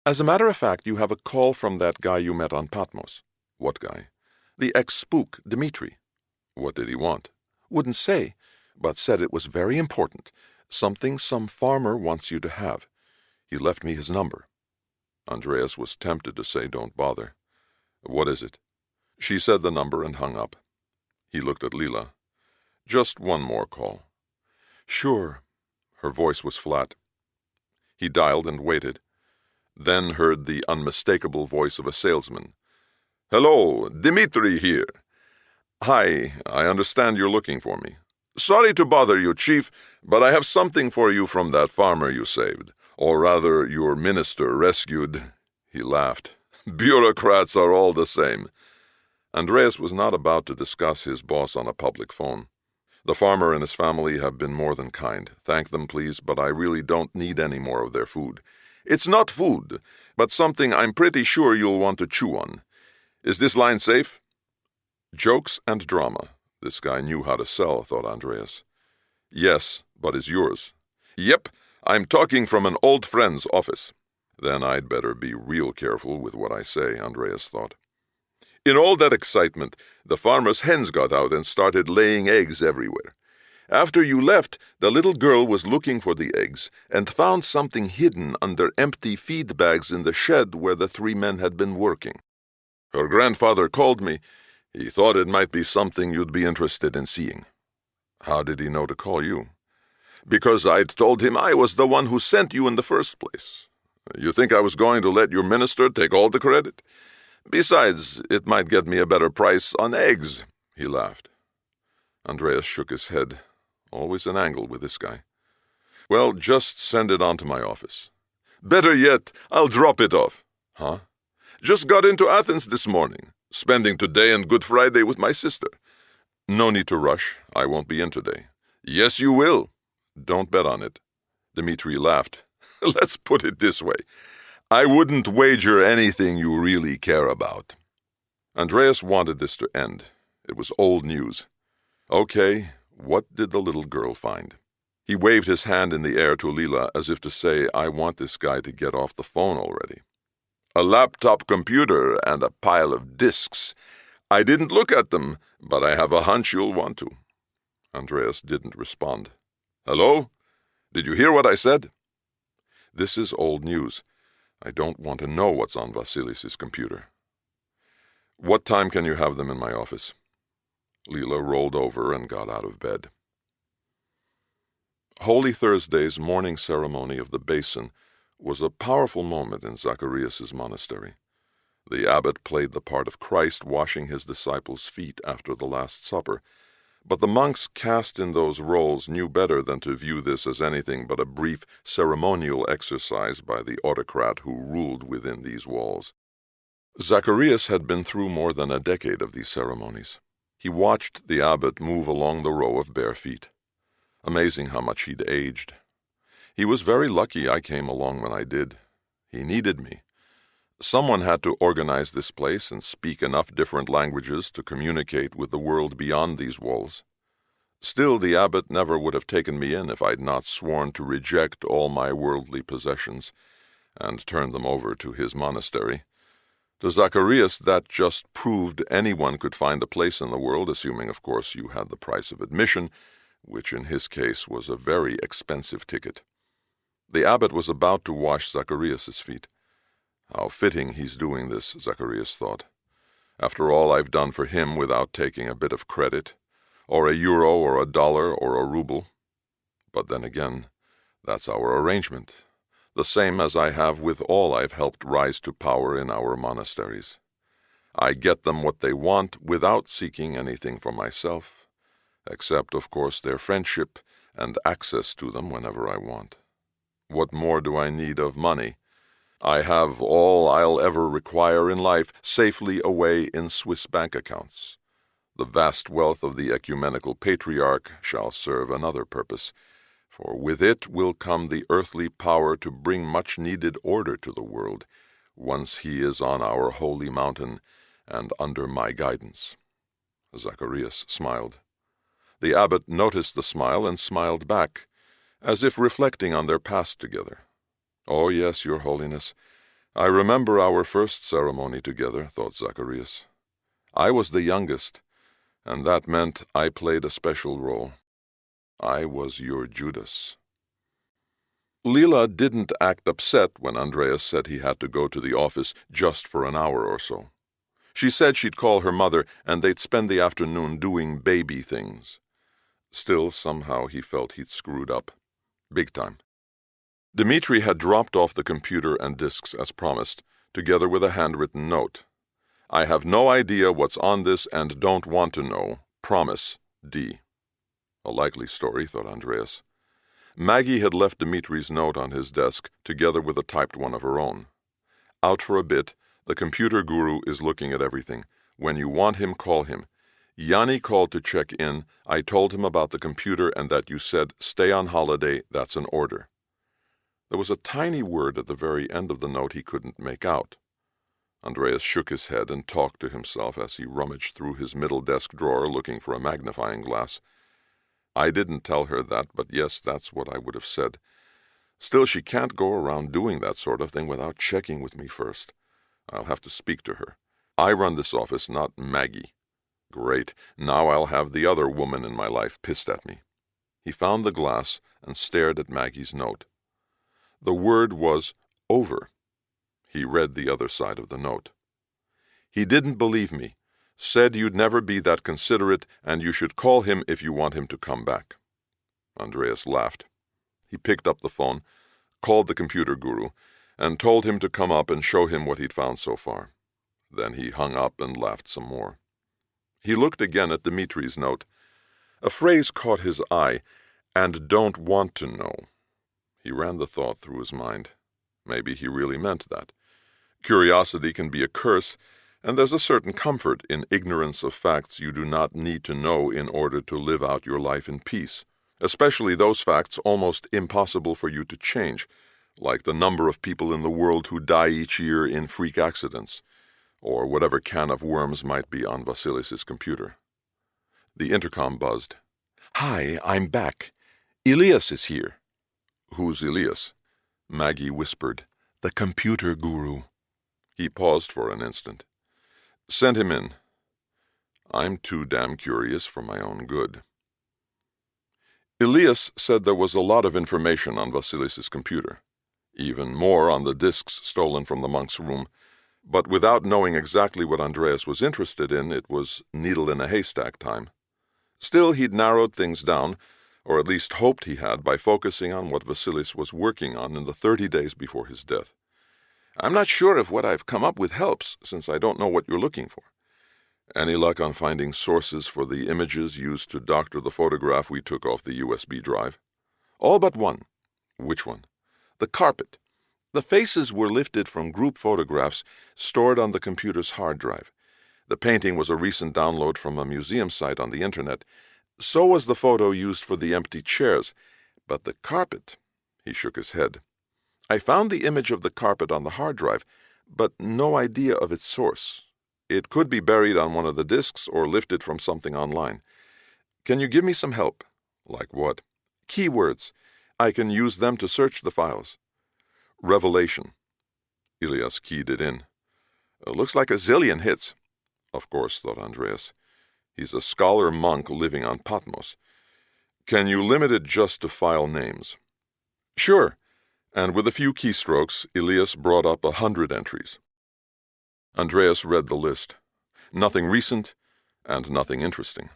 As a matter of fact, you have a call from that guy you met on Patmos. What guy? The ex-spook, Dmitri. What did he want? Wouldn't say, but said it was very important. Something some farmer wants you to have. He left me his number. Andreas was tempted to say don't bother. What is it? She said the number and hung up. He looked at Leela. Just one more call. Sure. Her voice was flat. He dialed and waited, then heard the unmistakable voice of a salesman. Hello, Dmitri here. Hi, I understand you're looking for me. Sorry to bother you, Chief, but I have something for you from that farmer you saved, or rather your minister rescued. He laughed. Bureaucrats are all the same. Andreas was not about to discuss his boss on a public phone. The farmer and his family have been more than kind. Thank them, please, but I really don't need any more of their food. It's not food, but something I'm pretty sure you'll want to chew on. Is this line safe? Jokes and drama. This guy knew how to sell, thought Andreas. Yes, but is yours? Yep, I'm talking from an old friend's office. Then I'd better be real careful with what I say, Andreas thought. In all that excitement, the farmer's hens got out and started laying eggs everywhere. After you left, the little girl was looking for the eggs and found something hidden under empty feed bags in the shed where the 3 men had been working. Her grandfather called me. He thought it might be something you'd be interested in seeing. How did he know to call you? Because I'd told him I was the one who sent you in the first place. You think I was going to let your minister take all the credit? Besides, it might get me a better price on eggs, he laughed. Andreas shook his head. Always an angle with this guy. Well, just send it on to my office. Better yet, I'll drop it off. Huh? Just got into Athens this morning, spending today and Good Friday with my sister. No need to rush. I won't be in today. Yes, you will. Don't bet on it. Dmitri laughed. Let's put it this way. I wouldn't wager anything you really care about. Andreas wanted this to end. It was old news. Okay, what did the little girl find? He waved his hand in the air to Leela as if to say, I want this guy to get off the phone already. A laptop computer and a pile of disks. I didn't look at them, but I have a hunch you'll want to. Andreas didn't respond. Hello? Did you hear what I said? This is old news. I don't want to know what's on Vasilis's computer. What time can you have them in my office? Leela rolled over and got out of bed. Holy Thursday's morning ceremony of the basin was a powerful moment in Zacharias's monastery. The abbot played the part of Christ washing his disciples' feet after the Last Supper, but the monks cast in those roles knew better than to view this as anything but a brief ceremonial exercise by the autocrat who ruled within these walls. Zacharias had been through more than a decade of these ceremonies. He watched the abbot move along the row of bare feet. Amazing how much he'd aged. He was very lucky I came along when I did. He needed me. Someone had to organize this place and speak enough different languages to communicate with the world beyond these walls. Still, the abbot never would have taken me in if I'd not sworn to reject all my worldly possessions and turn them over to his monastery. To Zacharias, that just proved anyone could find a place in the world, assuming, of course, you had the price of admission, which in his case was a very expensive ticket. The abbot was about to wash Zacharias's feet. How fitting he's doing this, Zacharias thought. After all I've done for him without taking a bit of credit, or a euro or a dollar or a ruble. But then again, that's our arrangement, the same as I have with all I've helped rise to power in our monasteries. I get them what they want without seeking anything for myself, except, of course, their friendship and access to them whenever I want. What more do I need of money? I have all I'll ever require in life safely away in Swiss bank accounts. The vast wealth of the ecumenical patriarch shall serve another purpose, for with it will come the earthly power to bring much-needed order to the world, once he is on our holy mountain and under my guidance. Zacharias smiled. The abbot noticed the smile and smiled back, as if reflecting on their past together. "Oh, yes, Your Holiness. I remember our first ceremony together," thought Zacharias. "I was the youngest, and that meant I played a special role. I was your Judas." Leela didn't act upset when Andreas said he had to go to the office just for an hour or so. She said she'd call her mother and they'd spend the afternoon doing baby things. Still, somehow he felt he'd screwed up. Big time. Dmitri had dropped off the computer and disks as promised, together with a handwritten note. "I have no idea what's on this and don't want to know. Promise, D." A likely story, thought Andreas. Maggie had left Dmitri's note on his desk, together with a typed one of her own. "Out for a bit. The computer guru is looking at everything. When you want him, call him. Yanni called to check in. I told him about the computer and that you said, stay on holiday, that's an order." There was a tiny word at the very end of the note he couldn't make out. Andreas shook his head and talked to himself as he rummaged through his middle desk drawer looking for a magnifying glass. I didn't tell her that, but yes, that's what I would have said. Still, she can't go around doing that sort of thing without checking with me first. I'll have to speak to her. I run this office, not Maggie. Great, now I'll have the other woman in my life pissed at me. He found the glass and stared at Maggie's note. The word was over. He read the other side of the note. "He didn't believe me. Said you'd never be that considerate and you should call him if you want him to come back." Andreas laughed. He picked up the phone, called the computer guru, and told him to come up and show him what he'd found so far. Then he hung up and laughed some more. He looked again at Dmitri's note. A phrase caught his eye, "and don't want to know." He ran the thought through his mind. Maybe he really meant that. Curiosity can be a curse, and there's a certain comfort in ignorance of facts you do not need to know in order to live out your life in peace, especially those facts almost impossible for you to change, like the number of people in the world who die each year in freak accidents, or whatever can of worms might be on Vasilis's computer. The intercom buzzed. "Hi, I'm back. Elias is here." "Who's Elias?" Maggie whispered. "The computer guru." He paused for an instant. "Send him in. I'm too damn curious for my own good." Elias said there was a lot of information on Vasilis's computer. Even more on the discs stolen from the monk's room. But without knowing exactly what Andreas was interested in, it was needle-in-a-haystack time. Still, he'd narrowed things down, or at least hoped he had, by focusing on what Vasilis was working on in the 30 days before his death. "I'm not sure if what I've come up with helps, since I don't know what you're looking for." "Any luck on finding sources for the images used to doctor the photograph we took off the USB drive?" "All but one." "Which one?" "The carpet. The faces were lifted from group photographs stored on the computer's hard drive. The painting was a recent download from a museum site on the internet. So was the photo used for the empty chairs. But the carpet—" He shook his head. "I found the image of the carpet on the hard drive, but no idea of its source. It could be buried on one of the disks or lifted from something online. Can you give me some help?" "Like what?" "Keywords. I can use them to search the files." "Revelation." Elias keyed it in. "Looks like a zillion hits." Of course, thought Andreas. He's a scholar monk living on Patmos. "Can you limit it just to file names?" "Sure." And with a few keystrokes, Elias brought up 100 entries. Andreas read the list. Nothing recent and nothing interesting.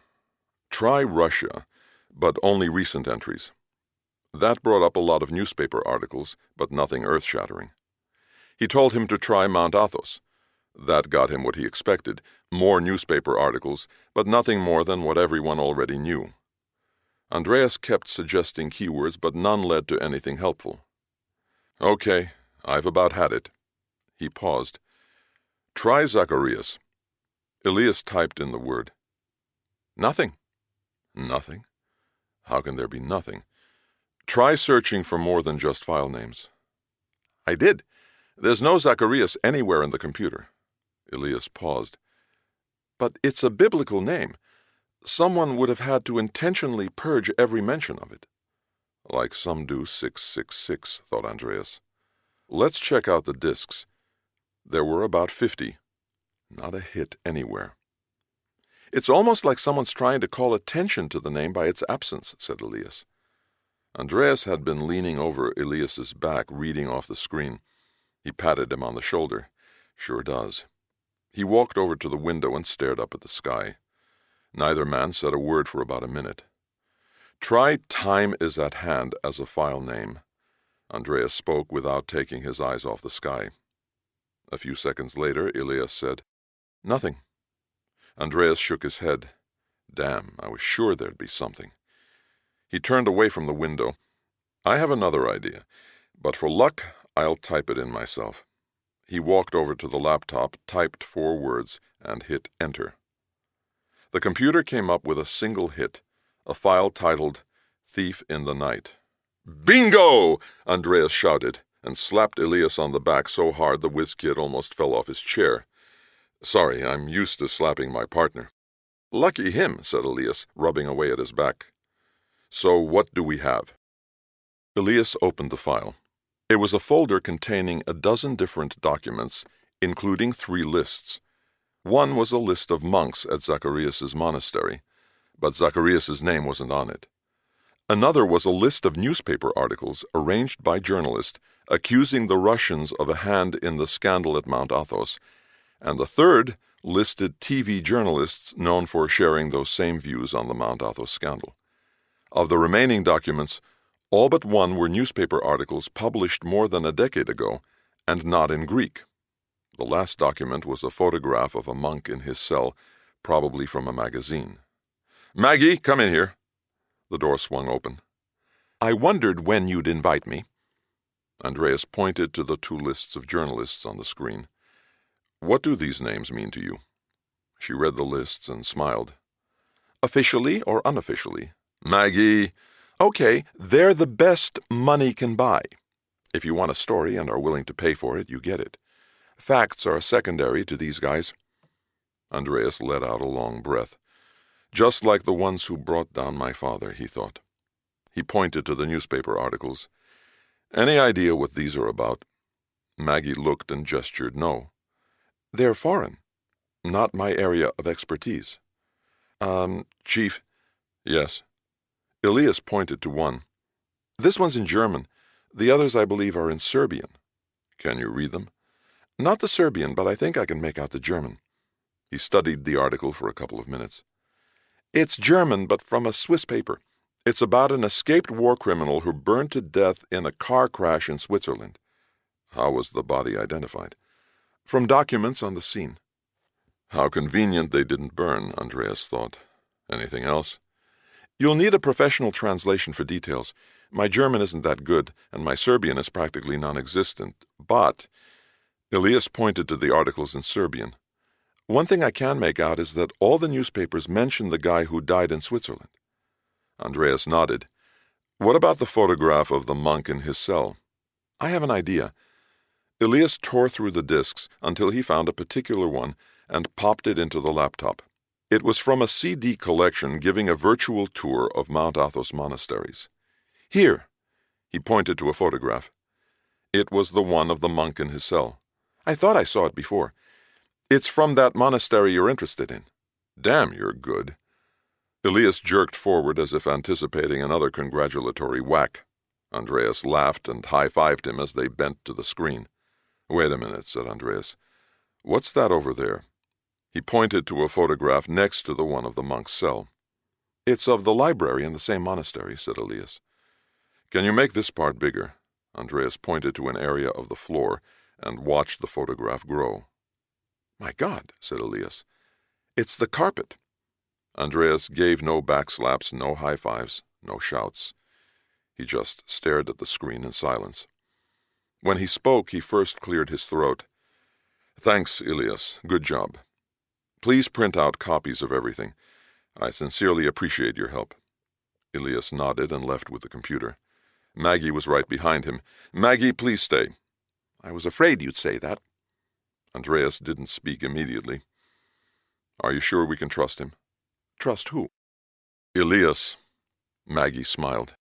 "Try Russia, but only recent entries." That brought up a lot of newspaper articles, but nothing earth-shattering. He told him to try Mount Athos. That got him what he expected, more newspaper articles, but nothing more than what everyone already knew. Andreas kept suggesting keywords, but none led to anything helpful. "Okay, I've about had it." He paused. "Try Zacharias." Elias typed in the word. "Nothing." "Nothing? How can there be nothing? Try searching for more than just file names." "I did. There's no Zacharias anywhere in the computer." Elias paused. "But it's a biblical name. Someone would have had to intentionally purge every mention of it." Like some do 666, thought Andreas. "Let's check out the discs." There were about 50. Not a hit anywhere. "It's almost like someone's trying to call attention to the name by its absence," said Elias. Andreas had been leaning over Elias's back, reading off the screen. He patted him on the shoulder. "Sure does." He walked over to the window and stared up at the sky. Neither man said a word for about a minute. "Try Time is at Hand as a file name." Andreas spoke without taking his eyes off the sky. A few seconds later, Elias said, "Nothing." Andreas shook his head. "Damn, I was sure there'd be something." He turned away from the window. "I have another idea, but for luck, I'll type it in myself." He walked over to the laptop, typed 4 words, and hit Enter. The computer came up with a single hit, a file titled Thief in the Night. "Bingo!" Andreas shouted, and slapped Elias on the back so hard the whiz kid almost fell off his chair. "Sorry, I'm used to slapping my partner." "Lucky him," said Elias, rubbing away at his back. "So what do we have?" Elias opened the file. It was a folder containing a dozen different documents, including 3 lists. One was a list of monks at Zacharias's monastery, but Zacharias's name wasn't on it. Another was a list of newspaper articles arranged by journalists accusing the Russians of a hand in the scandal at Mount Athos, and the third listed TV journalists known for sharing those same views on the Mount Athos scandal. Of the remaining documents, all but one were newspaper articles published more than a decade ago, and not in Greek. The last document was a photograph of a monk in his cell, probably from a magazine. "Maggie, come in here." The door swung open. "I wondered when you'd invite me." Andreas pointed to the 2 lists of journalists on the screen. "What do these names mean to you?" She read the lists and smiled. "Officially or unofficially?" "Maggie!" "Okay, they're the best money can buy. If you want a story and are willing to pay for it, you get it. Facts are secondary to these guys." Andreas let out a long breath. "Just like the ones who brought down my father," he thought. He pointed to the newspaper articles. "Any idea what these are about?" Maggie looked and gestured no. "They're foreign. Not my area of expertise." Chief." "Yes." Elias pointed to one. "This one's in German. The others, I believe, are in Serbian. Can you read them? Not the Serbian, but I think I can make out the German. He studied the article for a couple of minutes. It's German, but from a Swiss paper. It's about an escaped war criminal who burned to death in a car crash in Switzerland. How was the body identified? From documents on the scene. How convenient they didn't burn, Andreas thought. Anything else? You'll need a professional translation for details. My German isn't that good, and my Serbian is practically non-existent. But Elias pointed to the articles in Serbian. One thing I can make out is that all the newspapers mention the guy who died in Switzerland. Andreas nodded. What about the photograph of the monk in his cell? I have an idea. Elias tore through the discs until he found a particular one and popped it into the laptop. It was from a CD collection giving a virtual tour of Mount Athos monasteries. Here, he pointed to a photograph. It was the one of the monk in his cell. I thought I saw it before. It's from that monastery you're interested in. Damn, you're good. Elias jerked forward as if anticipating another congratulatory whack. Andreas laughed and high-fived him as they bent to the screen. Wait a minute, said Andreas. What's that over there? He pointed to a photograph next to the one of the monk's cell. It's of the library in the same monastery, said Elias. Can you make this part bigger? Andreas pointed to an area of the floor and watched the photograph grow. My God, said Elias. It's the carpet. Andreas gave no backslaps, no high-fives, no shouts. He just stared at the screen in silence. When he spoke, he first cleared his throat. Thanks, Elias. Good job. Please print out copies of everything. I sincerely appreciate your help. Elias nodded and left with the computer. Maggie was right behind him. Maggie, please stay. I was afraid you'd say that. Andreas didn't speak immediately. Are you sure we can trust him? Trust who? Elias. Maggie smiled.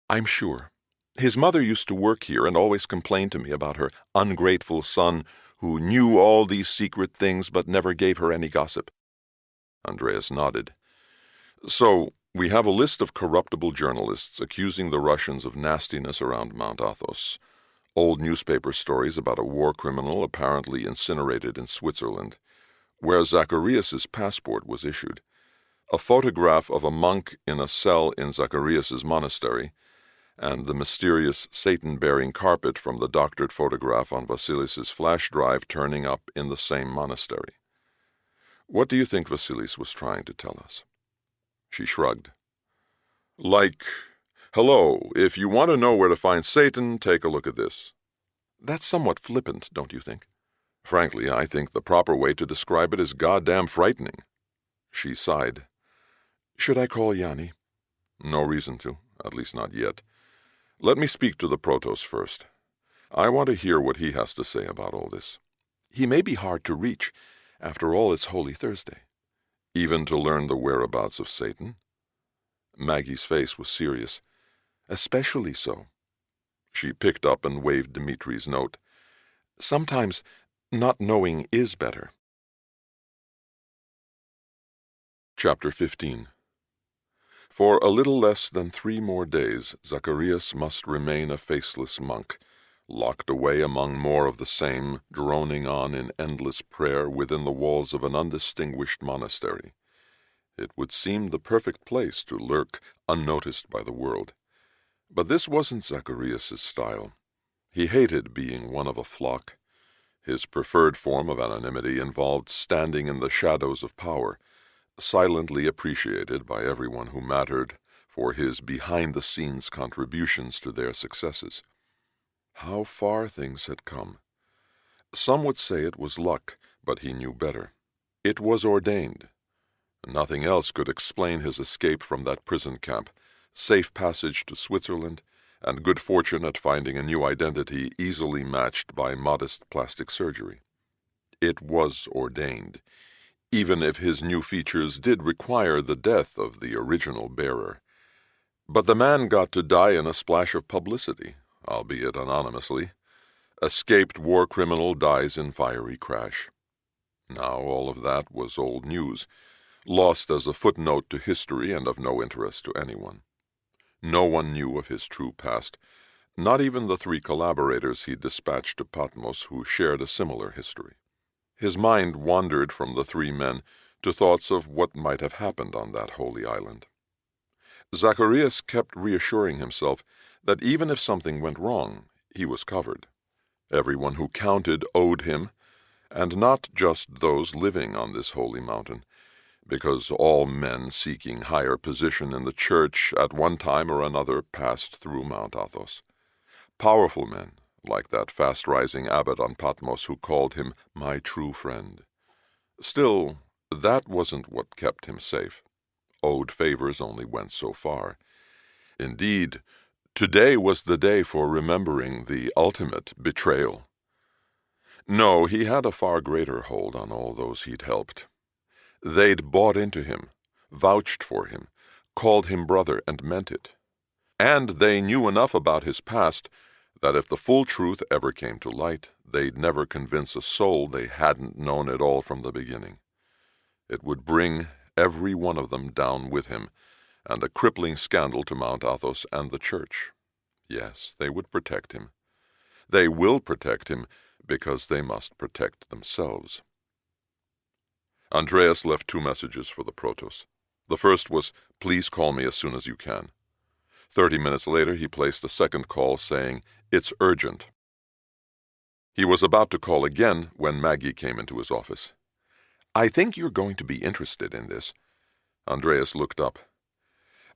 I'm sure. His mother used to work here and always complained to me about her ungrateful son who knew all these secret things but never gave her any gossip. Andreas nodded. So, we have a list of corruptible journalists accusing the Russians of nastiness around Mount Athos. Old newspaper stories about a war criminal apparently incinerated in Switzerland, where Zacharias's passport was issued. A photograph of a monk in a cell in Zacharias's monastery, and the mysterious Satan-bearing carpet from the doctored photograph on Vasilis's flash drive turning up in the same monastery. What do you think Vasilis was trying to tell us? She shrugged. Like, hello, if you want to know where to find Satan, take a look at this. That's somewhat flippant, don't you think? Frankly, I think the proper way to describe it is goddamn frightening. She sighed. Should I call Yanni? No reason to, at least not yet. Let me speak to the Protos first. I want to hear what he has to say about all this. He may be hard to reach. After all, it's Holy Thursday. Even to learn the whereabouts of Satan? Maggie's face was serious. Especially so. She picked up and waved Dimitri's note. Sometimes not knowing is better. Chapter 15. For a little less than 3 more days, Zacharias must remain a faceless monk, locked away among more of the same, droning on in endless prayer within the walls of an undistinguished monastery. It would seem the perfect place to lurk unnoticed by the world. But this wasn't Zacharias's style. He hated being one of a flock. His preferred form of anonymity involved standing in the shadows of power, silently appreciated by everyone who mattered for his behind-the-scenes contributions to their successes. How far things had come. Some would say it was luck, but he knew better. It was ordained. Nothing else could explain his escape from that prison camp, safe passage to Switzerland, and good fortune at finding a new identity easily matched by modest plastic surgery. It was ordained, even if his new features did require the death of the original bearer. But the man got to die in a splash of publicity, albeit anonymously. Escaped war criminal dies in fiery crash. Now all of that was old news, lost as a footnote to history and of no interest to anyone. No one knew of his true past. Not even the 3 collaborators he dispatched to Patmos who shared a similar history. His mind wandered from the 3 men to thoughts of what might have happened on that holy island. Zacharias kept reassuring himself that even if something went wrong, he was covered. Everyone who counted owed him, and not just those living on this holy mountain, because all men seeking higher position in the church at one time or another passed through Mount Athos. Powerful men, like that fast-rising abbot on Patmos who called him my true friend. Still, that wasn't what kept him safe. Owed favors only went so far. Indeed, today was the day for remembering the ultimate betrayal. No, he had a far greater hold on all those he'd helped. They'd bought into him, vouched for him, called him brother, and meant it. And they knew enough about his past that if the full truth ever came to light, they'd never convince a soul they hadn't known it all from the beginning. It would bring every one of them down with him, and a crippling scandal to Mount Athos and the church. Yes, they would protect him. They will protect him because they must protect themselves. Andreas left 2 messages for the Protos. The first was, "Please call me as soon as you can." 30 minutes later, he placed a second call saying, "It's urgent." He was about to call again when Maggie came into his office. "I think you're going to be interested in this." Andreas looked up.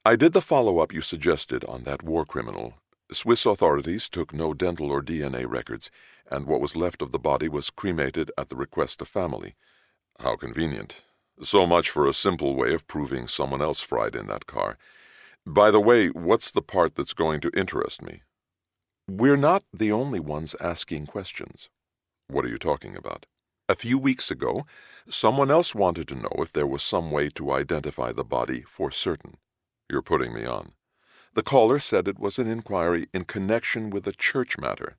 "I did the follow-up you suggested on that war criminal. Swiss authorities took no dental or DNA records, and what was left of the body was cremated at the request of family. How convenient. So much for a simple way of proving someone else fried in that car. By the way, what's the part that's going to interest me?" "We're not the only ones asking questions." "What are you talking about?" "A few weeks ago, someone else wanted to know if there was some way to identify the body for certain." "You're putting me on." "The caller said it was an inquiry in connection with a church matter."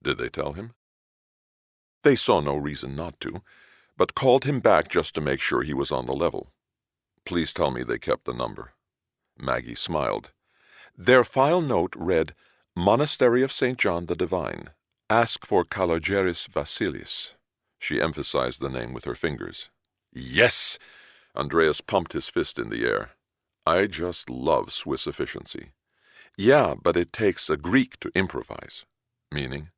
"Did they tell him?" "They saw no reason not to, but called him back just to make sure he was on the level." "Please tell me they kept the number." Maggie smiled. "Their file note read, 'Monastery of St. John the Divine. Ask for Kalogeris Vasilis.'" She emphasized the name with her fingers. "Yes!" Andreas pumped his fist in the air. "I just love Swiss efficiency." "Yeah, but it takes a Greek to improvise." "Meaning?"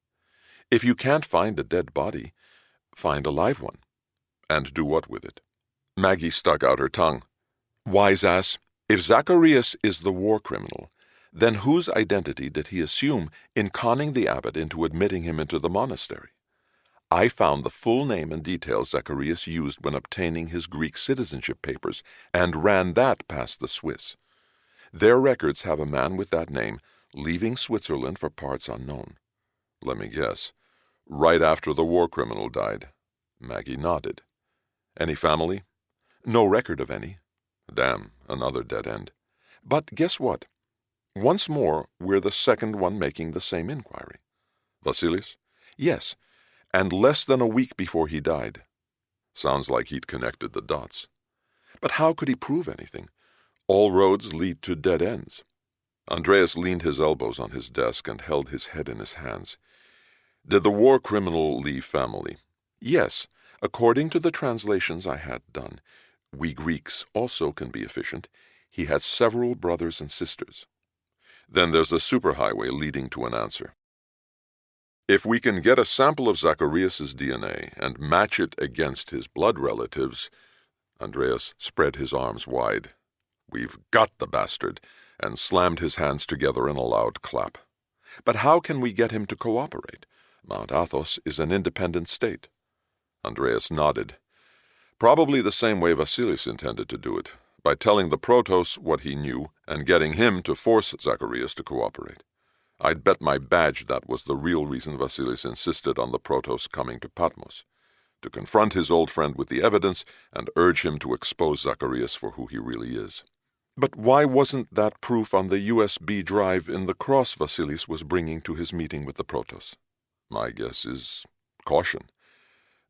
"If you can't find a dead body, find a live one." "And do what with it?" Maggie stuck out her tongue. "Wise ass, if Zacharias is the war criminal, then whose identity did he assume in conning the abbot into admitting him into the monastery? I found the full name and details Zacharias used when obtaining his Greek citizenship papers and ran that past the Swiss. Their records have a man with that name leaving Switzerland for parts unknown. Let me guess. Right after the war criminal died." Maggie nodded. "Any family?" "No record of any." "Damn, another dead end." "But guess what? Once more, we're the second one making the same inquiry." "Vasilis?" "Yes, and less than a week before he died." "Sounds like he'd connected the dots." "But how could he prove anything? All roads lead to dead ends." Andreas leaned his elbows on his desk and held his head in his hands. "Did the war criminal leave family?" "Yes, according to the translations I had done. We Greeks also can be efficient. He had several brothers and sisters." "Then there's a superhighway leading to an answer. If we can get a sample of Zacharias' DNA and match it against his blood relatives—" Andreas spread his arms wide. "We've got the bastard," and slammed his hands together in a loud clap. "But how can we get him to cooperate? Mount Athos is an independent state." Andreas nodded. "Probably the same way Vasilis intended to do it, by telling the Protos what he knew and getting him to force Zacharias to cooperate. I'd bet my badge that was the real reason Vasilis insisted on the Protos coming to Patmos, to confront his old friend with the evidence and urge him to expose Zacharias for who he really is." "But why wasn't that proof on the USB drive in the cross Vasilis was bringing to his meeting with the Protos?" "My guess is caution.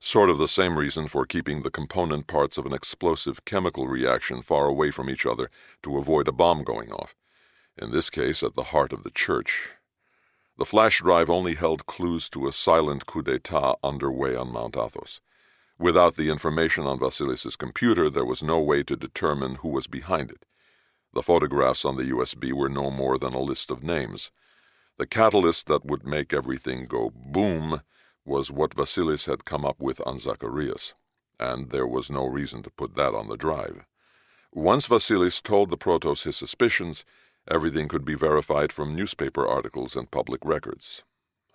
Sort of the same reason for keeping the component parts of an explosive chemical reaction far away from each other to avoid a bomb going off. In this case, at the heart of the church. The flash drive only held clues to a silent coup d'etat underway on Mount Athos. Without the information on Vasilis's computer, there was no way to determine who was behind it. The photographs on the USB were no more than a list of names. The catalyst that would make everything go boom was what Vasilis had come up with on Zacharias, and there was no reason to put that on the drive. Once Vasilis told the Protos his suspicions, everything could be verified from newspaper articles and public records.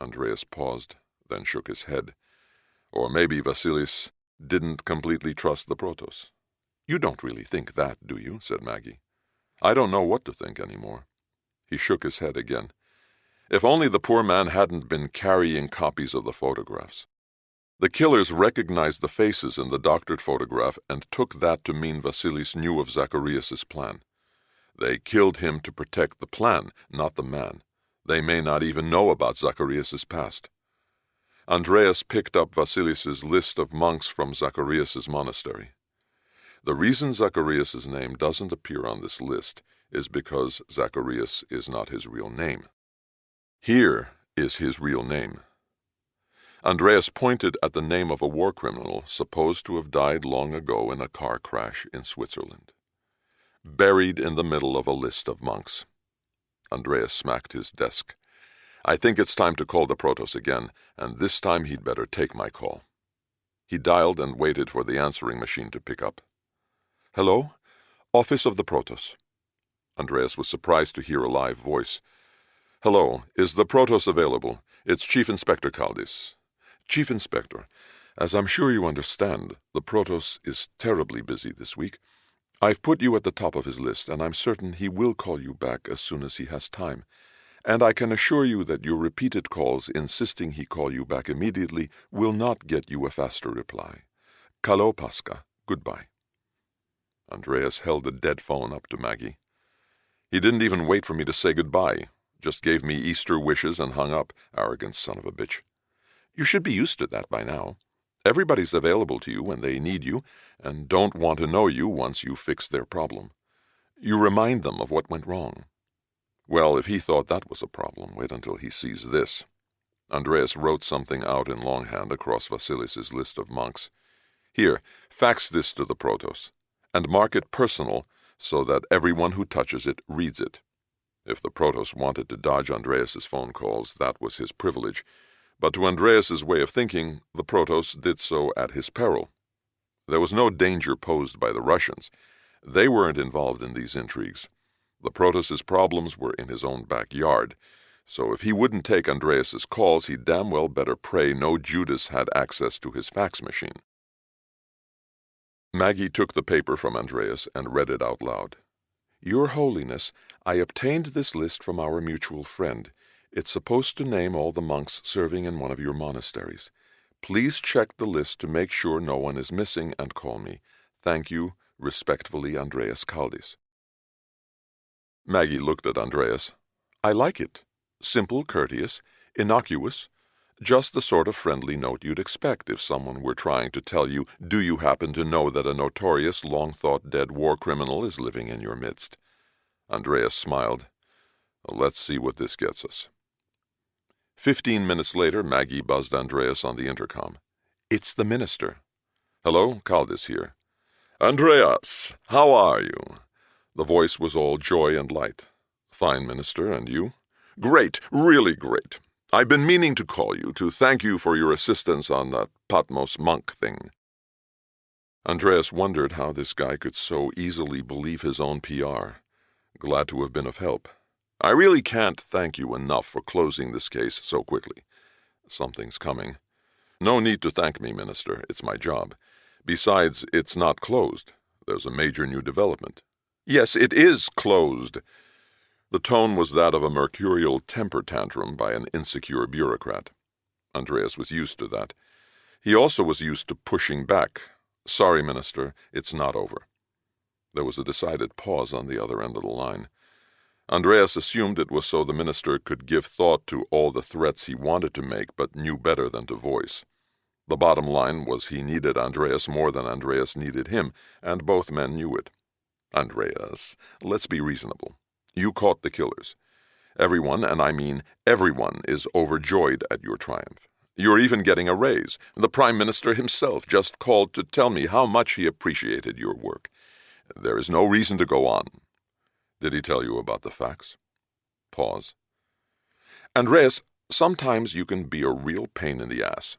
Andreas paused, then shook his head. Or maybe Vasilis didn't completely trust the Protos. "You don't really think that, do you?" said Maggie. "I don't know what to think anymore." He shook his head again. If only the poor man hadn't been carrying copies of the photographs. The killers recognized the faces in the doctored photograph and took that to mean Vasilis knew of Zacharias's plan. They killed him to protect the plan, not the man. They may not even know about Zacharias's past. Andreas picked up Vasilis's list of monks from Zacharias's monastery. The reason Zacharias's name doesn't appear on this list is because Zacharias is not his real name. Here is his real name. Andreas pointed at the name of a war criminal supposed to have died long ago in a car crash in Switzerland. Buried in the middle of a list of monks. Andreas smacked his desk. "I think it's time to call the Protos again, and this time he'd better take my call." He dialed and waited for the answering machine to pick up. "Hello? Office of the Protos." Andreas was surprised to hear a live voice. "Hello, is the Protos available? It's Chief Inspector Kaldis." "Chief Inspector, as I'm sure you understand, the Protos is terribly busy this week. I've put you at the top of his list, and I'm certain he will call you back as soon as he has time. And I can assure you that your repeated calls insisting he call you back immediately will not get you a faster reply. Kalo Paska, goodbye." Andreas held the dead phone up to Maggie. "He didn't even wait for me to say goodbye. Just gave me Easter wishes and hung up, arrogant son of a bitch. You should be used to that by now. Everybody's available to you when they need you, and don't want to know you once you fix their problem. You remind them of what went wrong." Well, if he thought that was a problem, wait until he sees this. Andreas wrote something out in longhand across Vasilis's list of monks. "Here, fax this to the Protos, and mark it personal so that everyone who touches it reads it." If the Protos wanted to dodge Andreas's phone calls, that was his privilege. But to Andreas's way of thinking, the Protos did so at his peril. There was no danger posed by the Russians. They weren't involved in these intrigues. The Protos' problems were in his own backyard, so if he wouldn't take Andreas's calls, he damn well better pray no Judas had access to his fax machine. Maggie took the paper from Andreas and read it out loud. "Your Holiness, I obtained this list from our mutual friend. It's supposed to name all the monks serving in one of your monasteries. Please check the list to make sure no one is missing and call me. Thank you, respectfully, Andreas Kaldis." Maggie looked at Andreas. "I like it. Simple, courteous, innocuous. Just the sort of friendly note you'd expect if someone were trying to tell you, do you happen to know that a notorious, long-thought-dead war criminal is living in your midst?" Andreas smiled. "Let's see what this gets us." 15 minutes later, Maggie buzzed Andreas on the intercom. "It's the minister." "Hello, Kaldis here." "Andreas, how are you?" The voice was all joy and light. "Fine, minister, and you?" "Great, really great. I've been meaning to call you to thank you for your assistance on that Patmos monk thing." Andreas wondered how this guy could so easily believe his own PR. Glad to have been of help. "I really can't thank you enough for closing this case so quickly. Something's coming." "No need to thank me, minister. It's my job. Besides, it's not closed. There's a major new development." "Yes, it is closed." The tone was that of a mercurial temper tantrum by an insecure bureaucrat. Andreas was used to that. He also was used to pushing back. "Sorry, minister, it's not over." There was a decided pause on the other end of the line. Andreas assumed it was so the minister could give thought to all the threats he wanted to make but knew better than to voice. The bottom line was he needed Andreas more than Andreas needed him, and both men knew it. "Andreas, let's be reasonable. You caught the killers. Everyone, and I mean everyone, is overjoyed at your triumph. You're even getting a raise. The Prime Minister himself just called to tell me how much he appreciated your work. There is no reason to go on. Did he tell you about the facts? Pause. Andreas, sometimes you can be a real pain in the ass.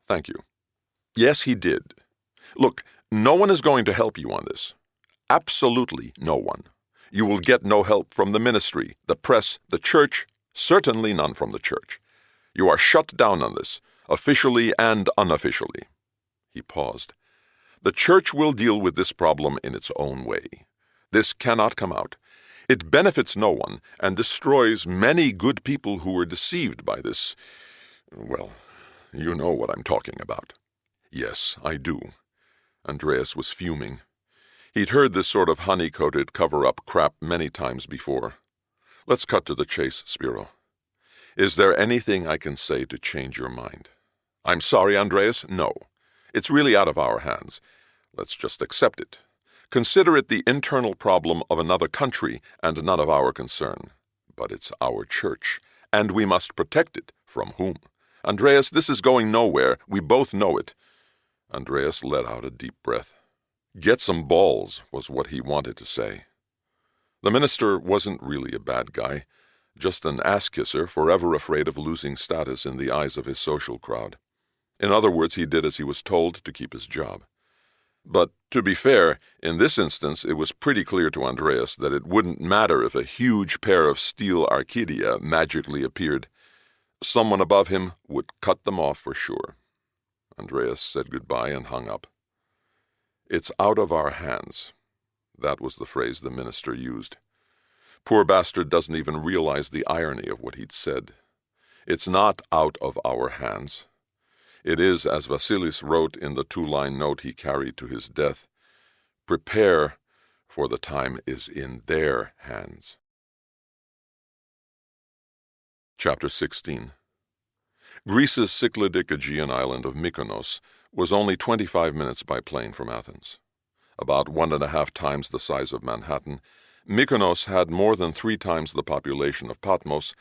Thank you. Yes, he did. Look, no one is going to help you on this. Absolutely no one. You will get no help from the ministry, the press, the church, certainly none from the church. You are shut down on this, officially and unofficially. He paused. The church will deal with this problem in its own way. This cannot come out. It benefits no one and destroys many good people who were deceived by this. Well, you know what I'm talking about. Yes, I do. Andreas was fuming. He'd heard this sort of honey-coated cover-up crap many times before. Let's cut to the chase, Spiro. Is there anything I can say to change your mind? I'm sorry, Andreas, no. It's really out of our hands. Let's just accept it. Consider it the internal problem of another country and none of our concern. But it's our church, and we must protect it. From whom? Andreas, this is going nowhere. We both know it. Andreas let out a deep breath. Get some balls, was what he wanted to say. The minister wasn't really a bad guy, just an ass-kisser forever afraid of losing status in the eyes of his social crowd. In other words, he did as he was told to keep his job. But, to be fair, in this instance it was pretty clear to Andreas that it wouldn't matter if a huge pair of steel Arcadia magically appeared. Someone above him would cut them off for sure. Andreas said goodbye and hung up. It's out of our hands. That was the phrase the minister used. Poor bastard doesn't even realize the irony of what he'd said. It's not out of our hands. It is, as Vasilis wrote in the 2-line note he carried to his death, prepare, for the time is in their hands. Chapter 16. Greece's Cycladic Aegean island of Mykonos was only 25 minutes by plane from Athens. About 1.5 times the size of Manhattan, Mykonos had more than 3 times the population of Patmos,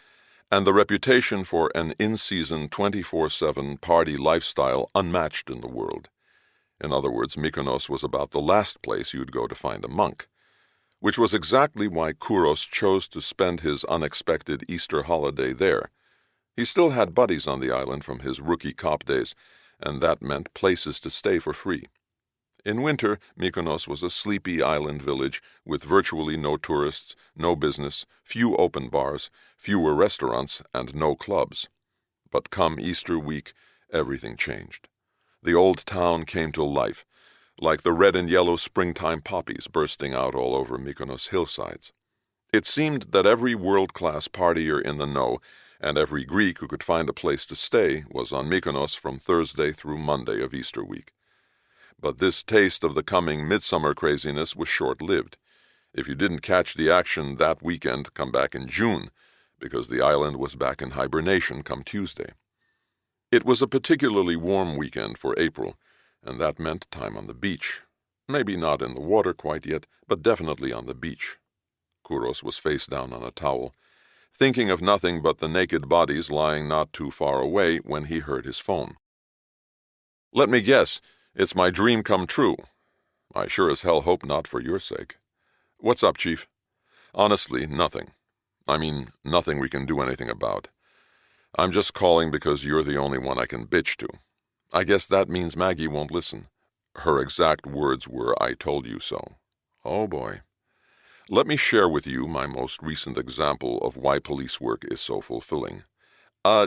and the reputation for an in-season 24/7 party lifestyle unmatched in the world. In other words, Mykonos was about the last place you'd go to find a monk, which was exactly why Kouros chose to spend his unexpected Easter holiday there. He still had buddies on the island from his rookie cop days, and that meant places to stay for free. In winter, Mykonos was a sleepy island village with virtually no tourists, no business, few open bars, fewer restaurants, and no clubs. But come Easter week, everything changed. The old town came to life, like the red and yellow springtime poppies bursting out all over Mykonos hillsides. It seemed that every world-class partier in the know and every Greek who could find a place to stay was on Mykonos from Thursday through Monday of Easter week. But this taste of the coming midsummer craziness was short-lived. If you didn't catch the action that weekend, come back in June, because the island was back in hibernation come Tuesday. It was a particularly warm weekend for April, and that meant time on the beach. Maybe not in the water quite yet, but definitely on the beach. Kouros was face down on a towel, thinking of nothing but the naked bodies lying not too far away when he heard his phone. Let me guess. It's my dream come true. I sure as hell hope not for your sake. What's up, Chief? Honestly, nothing. I mean, nothing we can do anything about. I'm just calling because you're the only one I can bitch to. I guess that means Maggie won't listen. Her exact words were, "I told you so." Oh boy. Let me share with you my most recent example of why police work is so fulfilling.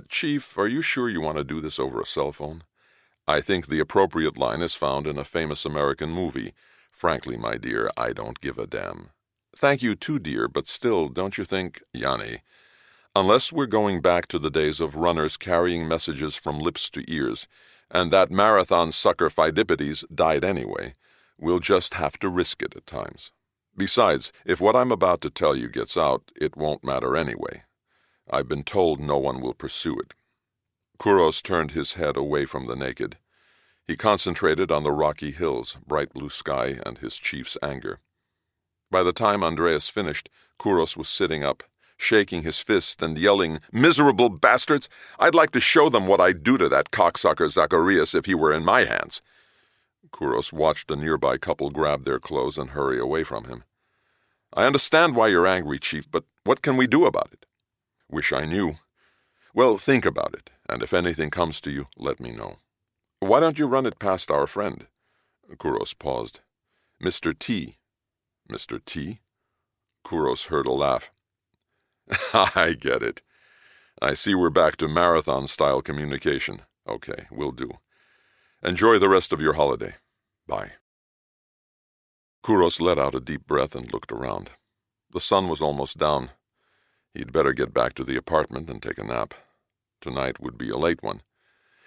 Chief, are you sure you want to do this over a cell phone? I think the appropriate line is found in a famous American movie. Frankly, my dear, I don't give a damn. Thank you too, dear, but still, don't you think, Yanni, unless we're going back to the days of runners carrying messages from lips to ears, and that marathon sucker Pheidippides died anyway, we'll just have to risk it at times. Besides, if what I'm about to tell you gets out, it won't matter anyway. I've been told no one will pursue it. Kouros turned his head away from the naked. He concentrated on the rocky hills, bright blue sky, and his chief's anger. By the time Andreas finished, Kouros was sitting up, shaking his fist and yelling, "Miserable bastards! I'd like to show them what I'd do to that cocksucker Zacharias if he were in my hands." Kouros watched a nearby couple grab their clothes and hurry away from him. "I understand why you're angry, Chief, but what can we do about it?" "Wish I knew." "Well, think about it, and if anything comes to you, let me know." "Why don't you run it past our friend?" Kouros paused. "Mr. T." "Mr. T?" Kouros heard a laugh. "I get it. I see we're back to marathon-style communication. Okay, will do. Enjoy the rest of your holiday. Bye." Kouros let out a deep breath and looked around. The sun was almost down. He'd better get back to the apartment and take a nap. Tonight would be a late one.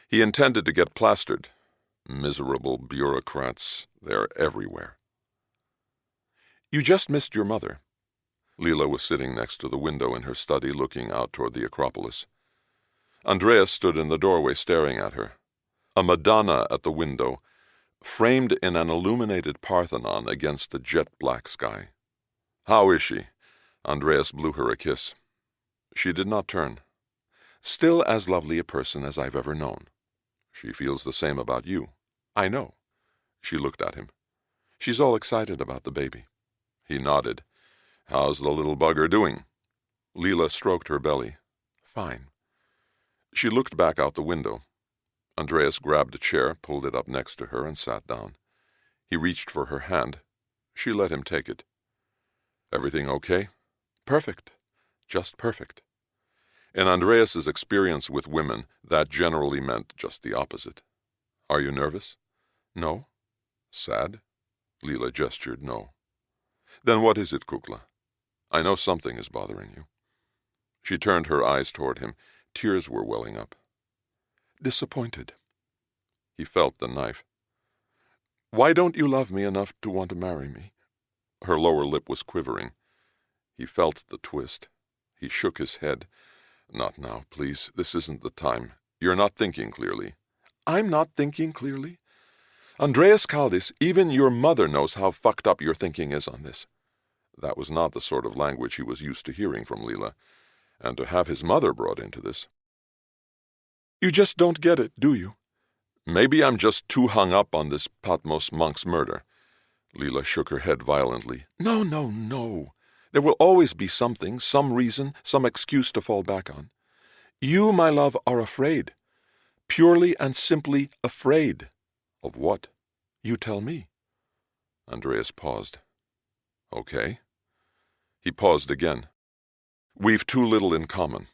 He intended to get plastered. Miserable bureaucrats, they're everywhere. "You just missed your mother." Leela was sitting next to the window in her study looking out toward the Acropolis. Andreas stood in the doorway staring at her. A Madonna at the window, framed in an illuminated Parthenon against the jet-black sky. "How is she?" Andreas blew her a kiss. She did not turn. "Still as lovely a person as I've ever known." "She feels the same about you." "I know." She looked at him. "She's all excited about the baby." He nodded. "How's the little bugger doing?" Leela stroked her belly. "Fine." She looked back out the window. Andreas grabbed a chair, pulled it up next to her, and sat down. He reached for her hand. She let him take it. "Everything okay?" "Perfect. Just perfect." In Andreas's experience with women, that generally meant just the opposite. "Are you nervous?" "No." "Sad?" Leela gestured no. "Then what is it, Kukla? I know something is bothering you." She turned her eyes toward him. Tears were welling up. "Disappointed." He felt the knife. "Why don't you love me enough to want to marry me?" Her lower lip was quivering. He felt the twist. He shook his head. "Not now, please. This isn't the time. You're not thinking clearly." "I'm not thinking clearly? Andreas Kaldis, even your mother knows how fucked up your thinking is on this." That was not the sort of language he was used to hearing from Leela, and to have his mother brought into this. "You just don't get it, do you?" "Maybe I'm just too hung up on this Patmos monk's murder." Leela shook her head violently. No. There will always be something, some reason, some excuse to fall back on. You, my love, are afraid. Purely and simply afraid. "Of what?" "You tell me." Andreas paused. "Okay." He paused again. "We've too little in common.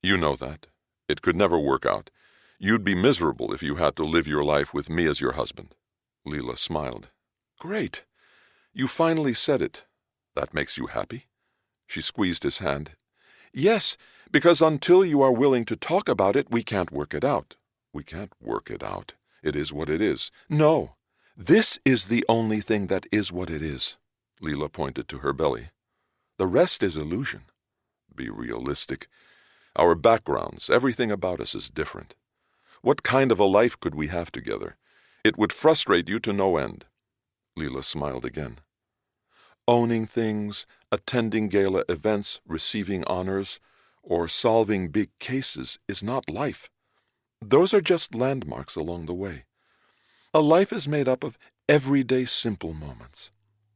You know that. It could never work out. You'd be miserable if you had to live your life with me as your husband." Leela smiled. "Great. You finally said it. That makes you happy?" She squeezed his hand. "Yes, because until you are willing to talk about it, we can't work it out." "We can't work it out. It is what it is." "No. This is the only thing that is what it is." Leela pointed to her belly. "The rest is illusion." "Be realistic. Our backgrounds, everything about us is different. What kind of a life could we have together? It would frustrate you to no end." Leela smiled again. "Owning things, attending gala events, receiving honors, or solving big cases is not life. Those are just landmarks along the way. A life is made up of everyday simple moments.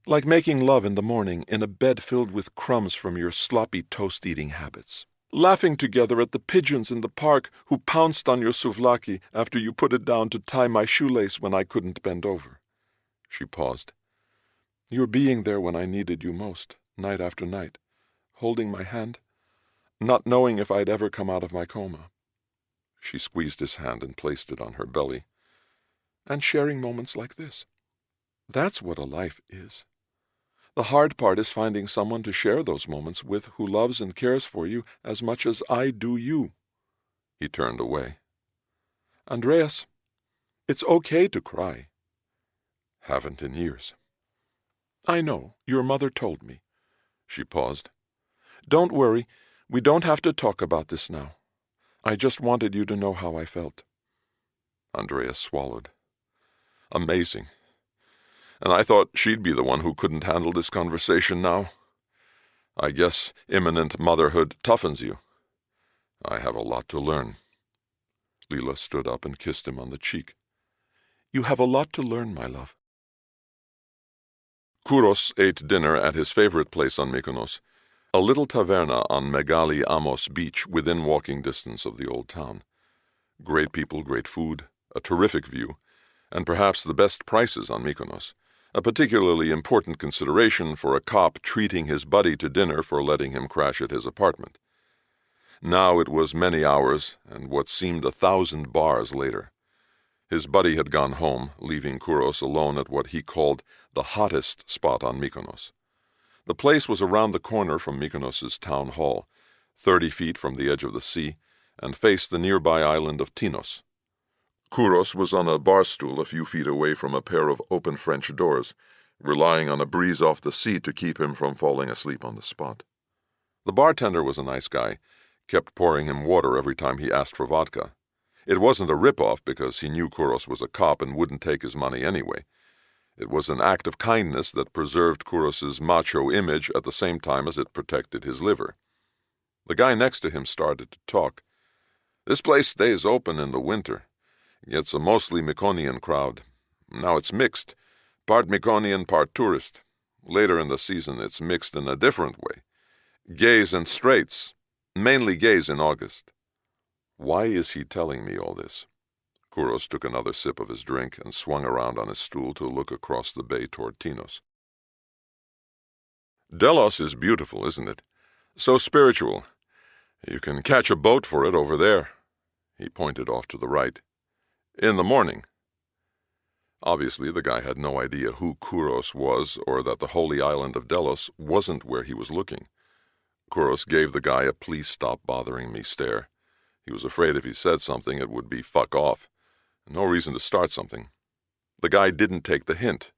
Like making love in the morning in a bed filled with crumbs from your sloppy toast-eating habits. Laughing together at the pigeons in the park who pounced on your souvlaki after you put it down to tie my shoelace when I couldn't bend over." She paused. "Your being there when I needed you most, night after night, holding my hand, not knowing if I'd ever come out of my coma." She squeezed his hand and placed it on her belly. "And sharing moments like this. That's what a life is. The hard part is finding someone to share those moments with who loves and cares for you as much as I do you." He turned away. "Andreas, it's okay to cry." "Haven't in years." "I know. Your mother told me." She paused. "Don't worry. We don't have to talk about this now. I just wanted you to know how I felt." Andreas swallowed. Amazing. And I thought she'd be the one who couldn't handle this conversation now. I guess imminent motherhood toughens you. I have a lot to learn. Leela stood up and kissed him on the cheek. You have a lot to learn, my love. Kouros ate dinner at his favorite place on Mykonos, a little taverna on Megali Amos beach within walking distance of the old town. Great people, great food, a terrific view, and perhaps the best prices on Mykonos, a particularly important consideration for a cop treating his buddy to dinner for letting him crash at his apartment. Now it was many hours and what seemed 1,000 bars later. His buddy had gone home, leaving Kouros alone at what he called the hottest spot on Mykonos. The place was around the corner from Mykonos's town hall, 30 feet from the edge of the sea, and faced the nearby island of Tinos. Kouros was on a bar stool a few feet away from a pair of open French doors, relying on a breeze off the sea to keep him from falling asleep on the spot. The bartender was a nice guy, kept pouring him water every time he asked for vodka. It wasn't a rip-off because he knew Kouros was a cop and wouldn't take his money anyway. It was an act of kindness that preserved Kouros's macho image at the same time as it protected his liver. The guy next to him started to talk. This place stays open in the winter. It gets a mostly Mykonian crowd. Now it's mixed, part Mykonian, part tourist. Later in the season it's mixed in a different way. Gays and straights, mainly gays in August. Why is he telling me all this? Kouros took another sip of his drink and swung around on his stool to look across the bay toward Tinos. Delos is beautiful, isn't it? So spiritual. You can catch a boat for it over there. He pointed off to the right. In the morning. Obviously, the guy had no idea who Kouros was or that the holy island of Delos wasn't where he was looking. Kouros gave the guy a please stop bothering me stare. He was afraid if he said something it would be fuck off. No reason to start something. The guy didn't take the hint.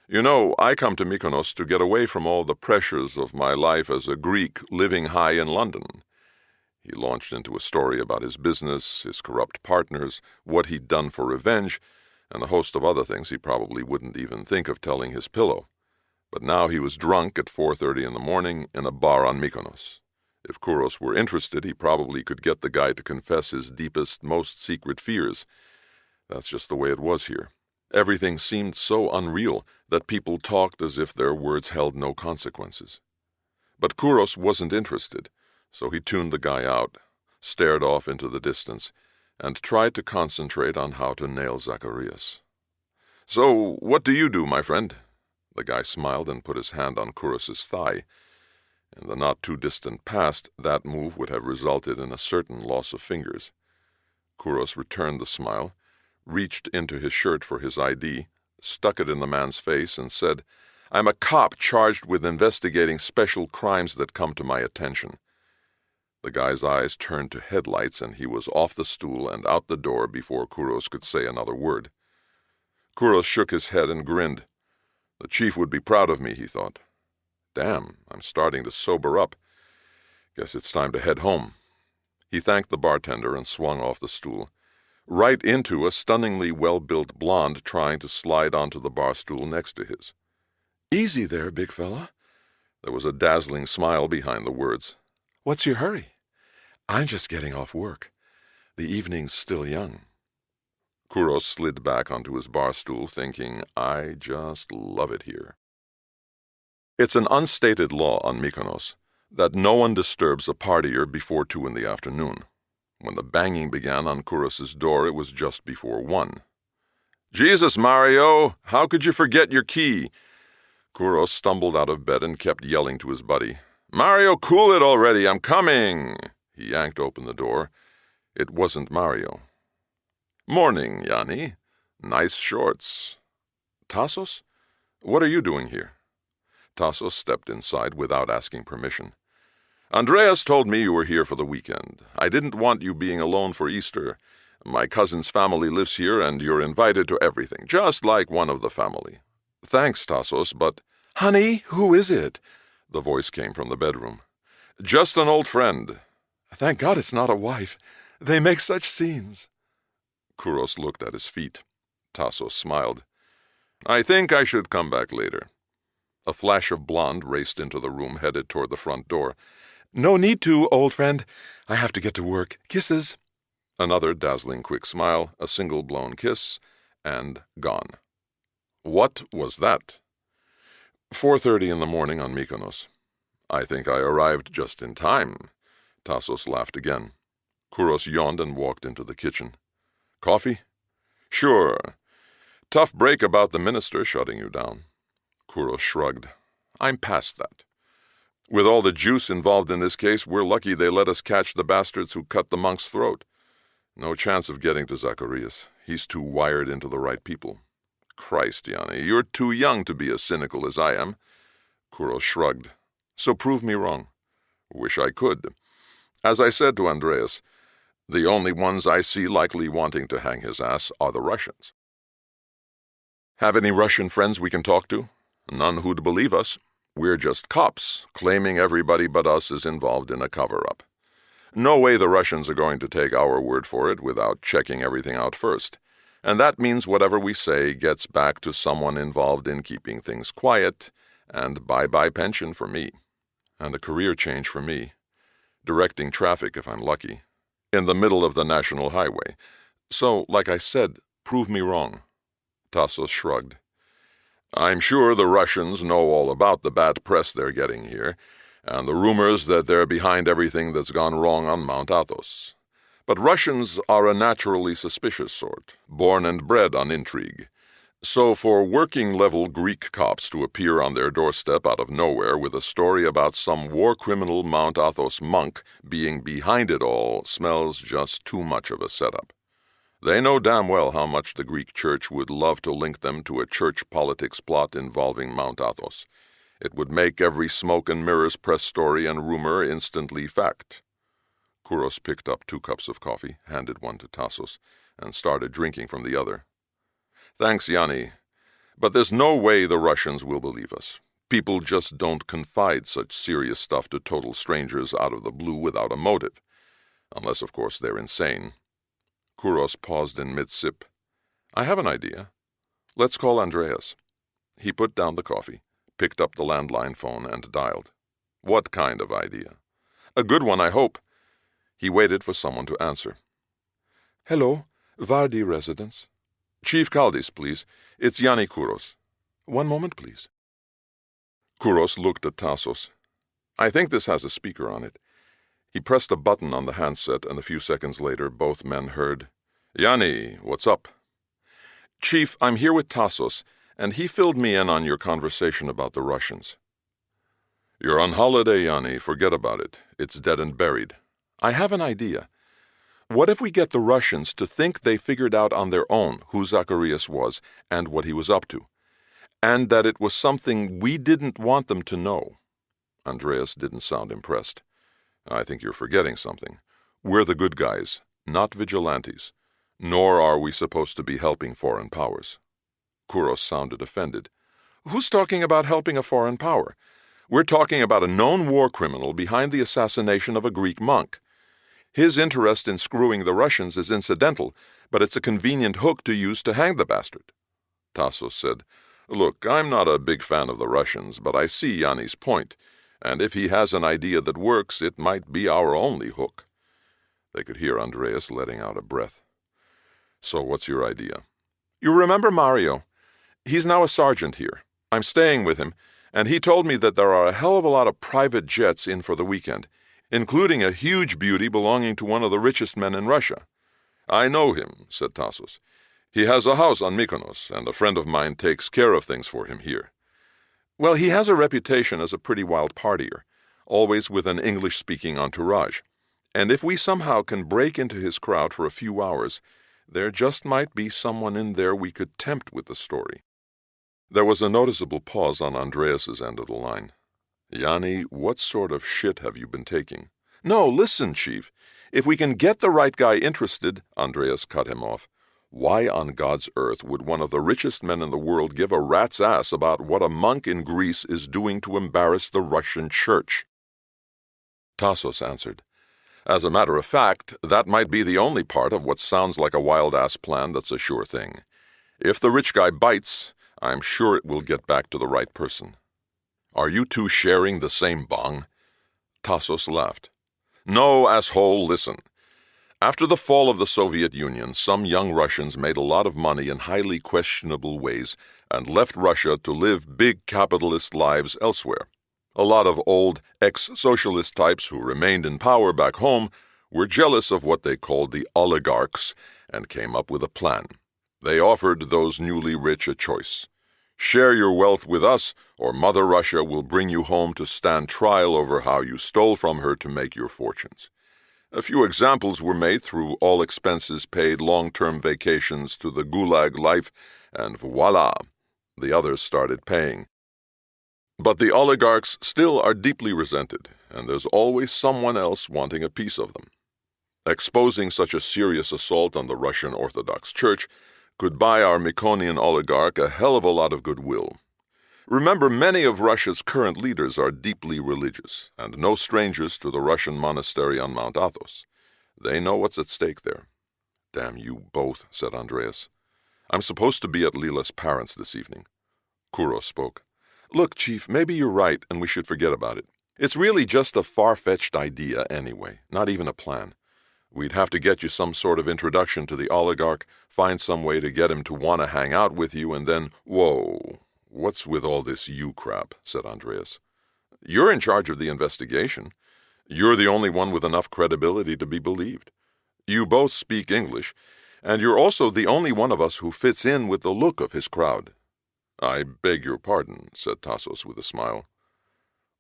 You know, I come to Mykonos to get away from all the pressures of my life as a Greek living high in London. He launched into a story about his business, his corrupt partners, what he'd done for revenge, and a host of other things he probably wouldn't even think of telling his pillow. But now he was drunk at 4:30 in the morning in a bar on Mykonos. If Kouros were interested, he probably could get the guy to confess his deepest, most secret fears. That's just the way it was here. Everything seemed so unreal that people talked as if their words held no consequences. But Kouros wasn't interested, so he tuned the guy out, stared off into the distance, and tried to concentrate on how to nail Zacharias. So, what do you do, my friend? The guy smiled and put his hand on Kouros's thigh. In the not-too-distant past, that move would have resulted in a certain loss of fingers. Kouros returned the smile, reached into his shirt for his ID, stuck it in the man's face, and said, I'm a cop charged with investigating special crimes that come to my attention. The guy's eyes turned to headlights, and he was off the stool and out the door before Kouros could say another word. Kouros shook his head and grinned. The chief would be proud of me, he thought. Damn, I'm starting to sober up. Guess it's time to head home. He thanked the bartender and swung off the stool, right into a stunningly well-built blonde trying to slide onto the bar stool next to his. Easy there, big fella. There was a dazzling smile behind the words. What's your hurry? I'm just getting off work. The evening's still young. Kouros slid back onto his bar stool, thinking, I just love it here. It's an unstated law on Mykonos that no one disturbs a partier before 2 in the afternoon. When the banging began on Kouros's door, it was just before 1. Jesus, Mario, how could you forget your key? Kouros stumbled out of bed and kept yelling to his buddy. Mario, cool it already, I'm coming! He yanked open the door. It wasn't Mario. Morning, Yanni. Nice shorts. Tassos? What are you doing here? Tassos stepped inside without asking permission. Andreas told me you were here for the weekend. I didn't want you being alone for Easter. My cousin's family lives here, and you're invited to everything, just like one of the family. Thanks, Tassos, but... Honey, who is it? The voice came from the bedroom. Just an old friend. Thank God it's not a wife. They make such scenes. Kouros looked at his feet. Tassos smiled. I think I should come back later. A flash of blonde raced into the room, headed toward the front door. "No need to, old friend. I have to get to work. Kisses." Another dazzling quick smile, a single blown kiss, and gone. What was that? 4:30 in the morning on Mykonos. "I think I arrived just in time." Tassos laughed again. Kouros yawned and walked into the kitchen. "Coffee?" "Sure. Tough break about the minister shutting you down." Kouros shrugged. "I'm past that. With all the juice involved in this case, we're lucky they let us catch the bastards who cut the monk's throat. No chance of getting to Zacharias. He's too wired into the right people." "Christ, Yanni, you're too young to be as cynical as I am." Kouros shrugged. "So prove me wrong." "Wish I could. As I said to Andreas, the only ones I see likely wanting to hang his ass are the Russians." "Have any Russian friends we can talk to?" "None who'd believe us. We're just cops, claiming everybody but us is involved in a cover-up. No way the Russians are going to take our word for it without checking everything out first. And that means whatever we say gets back to someone involved in keeping things quiet, and bye-bye pension for me. And a career change for me. Directing traffic if I'm lucky. In the middle of the national highway. So, like I said, prove me wrong." Tassos shrugged. "I'm sure the Russians know all about the bad press they're getting here, and the rumors that they're behind everything that's gone wrong on Mount Athos. But Russians are a naturally suspicious sort, born and bred on intrigue. So for working-level Greek cops to appear on their doorstep out of nowhere with a story about some war criminal Mount Athos monk being behind it all smells just too much of a setup. They know damn well how much the Greek church would love to link them to a church politics plot involving Mount Athos. It would make every smoke and mirrors press story and rumor instantly fact." Kouros picked up 2 cups of coffee, handed one to Tassos, and started drinking from the other. "Thanks, Yanni. But there's no way the Russians will believe us. People just don't confide such serious stuff to total strangers out of the blue without a motive. Unless, of course, they're insane." Kouros paused in mid-sip. "I have an idea. Let's call Andreas." He put down the coffee, picked up the landline phone, and dialed. "What kind of idea?" "A good one, I hope." He waited for someone to answer. "Hello, Vardi residence." "Chief Kaldis, please. It's Yanni Kouros." "One moment, please." Kouros looked at Tassos. "I think this has a speaker on it." He pressed a button on the handset, and a few seconds later both men heard, "Yanni, what's up?" "Chief, I'm here with Tassos, and he filled me in on your conversation about the Russians." "You're on holiday, Yanni. Forget about it. It's dead and buried." "I have an idea. What if we get the Russians to think they figured out on their own who Zacharias was and what he was up to, and that it was something we didn't want them to know?" Andreas didn't sound impressed. "I think you're forgetting something. We're the good guys, not vigilantes, nor are we supposed to be helping foreign powers." Kouros sounded offended. "Who's talking about helping a foreign power? We're talking about a known war criminal behind the assassination of a Greek monk. His interest in screwing the Russians is incidental, but it's a convenient hook to use to hang the bastard." Tassos said, "Look, I'm not a big fan of the Russians, but I see Yanni's point, and if he has an idea that works, it might be our only hook." They could hear Andreas letting out a breath. "So what's your idea?" "You remember Mario? He's now a sergeant here. I'm staying with him, and he told me that there are a hell of a lot of private jets in for the weekend, including a huge beauty belonging to one of the richest men in Russia." "I know him," said Tassos. "He has a house on Mykonos, and a friend of mine takes care of things for him here." "Well, he has a reputation as a pretty wild partier, always with an English-speaking entourage. And if we somehow can break into his crowd for a few hours, there just might be someone in there we could tempt with the story." There was a noticeable pause on Andreas's end of the line. "Yanni, what sort of shit have you been taking?" "No, listen, Chief. If we can get the right guy interested," Andreas cut him off. "Why on God's earth would one of the richest men in the world give a rat's ass about what a monk in Greece is doing to embarrass the Russian church?" Tassos answered, "As a matter of fact, that might be the only part of what sounds like a wild-ass plan that's a sure thing. If the rich guy bites, I'm sure it will get back to the right person." Are you two sharing the same bong? Tassos laughed. No, asshole, listen. After the fall of the Soviet Union, some young Russians made a lot of money in highly questionable ways and left Russia to live big capitalist lives elsewhere. A lot of old ex-socialist types who remained in power back home were jealous of what they called the oligarchs and came up with a plan. They offered those newly rich a choice. Share your wealth with us, or Mother Russia will bring you home to stand trial over how you stole from her to make your fortunes. A few examples were made through all-expenses-paid long-term vacations to the Gulag life, and voila, the others started paying. But the oligarchs still are deeply resented, and there's always someone else wanting a piece of them. Exposing such a serious assault on the Russian Orthodox Church could buy our Myconian oligarch a hell of a lot of goodwill. Remember, many of Russia's current leaders are deeply religious, and no strangers to the Russian monastery on Mount Athos. They know what's at stake there. Damn you both, said Andreas. I'm supposed to be at Lila's parents this evening. Kuro spoke. Look, Chief, maybe you're right, and we should forget about it. It's really just a far-fetched idea anyway, not even a plan. We'd have to get you some sort of introduction to the oligarch, find some way to get him to want to hang out with you, and then, whoa, what's with all this you crap, said Andreas. You're in charge of the investigation. You're the only one with enough credibility to be believed. You both speak English, and you're also the only one of us who fits in with the look of his crowd. I beg your pardon, said Tassos with a smile.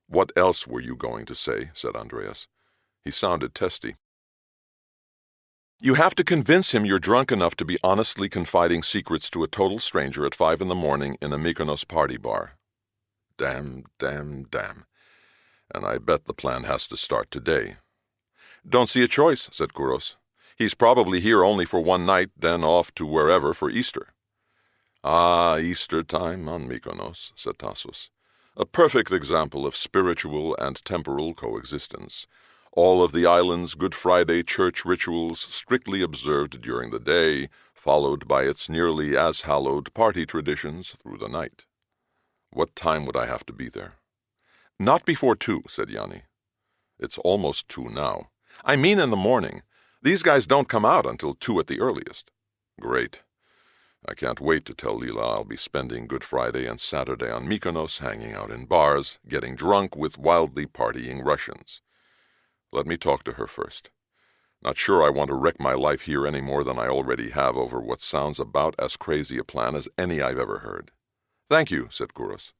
What else were you going to say, said Andreas. He sounded testy. You have to convince him you're drunk enough to be honestly confiding secrets to a total stranger at 5 a.m. in a Mykonos party bar. Damn. And I bet the plan has to start today. Don't see a choice, said Kouros. He's probably here only for one night, then off to wherever for Easter. Ah, Easter time on Mykonos, said Tassos. A perfect example of spiritual and temporal coexistence. All of the island's Good Friday church rituals strictly observed during the day, followed by its nearly as hallowed party traditions through the night. What time would I have to be there? Not before 2, said Yanni. It's almost 2 now. I mean in the morning. These guys don't come out until 2 at the earliest. Great. I can't wait to tell Lila I'll be spending Good Friday and Saturday on Mykonos, hanging out in bars, getting drunk with wildly partying Russians. Let me talk to her first. Not sure I want to wreck my life here any more than I already have over what sounds about as crazy a plan as any I've ever heard. Thank you, said Kouros.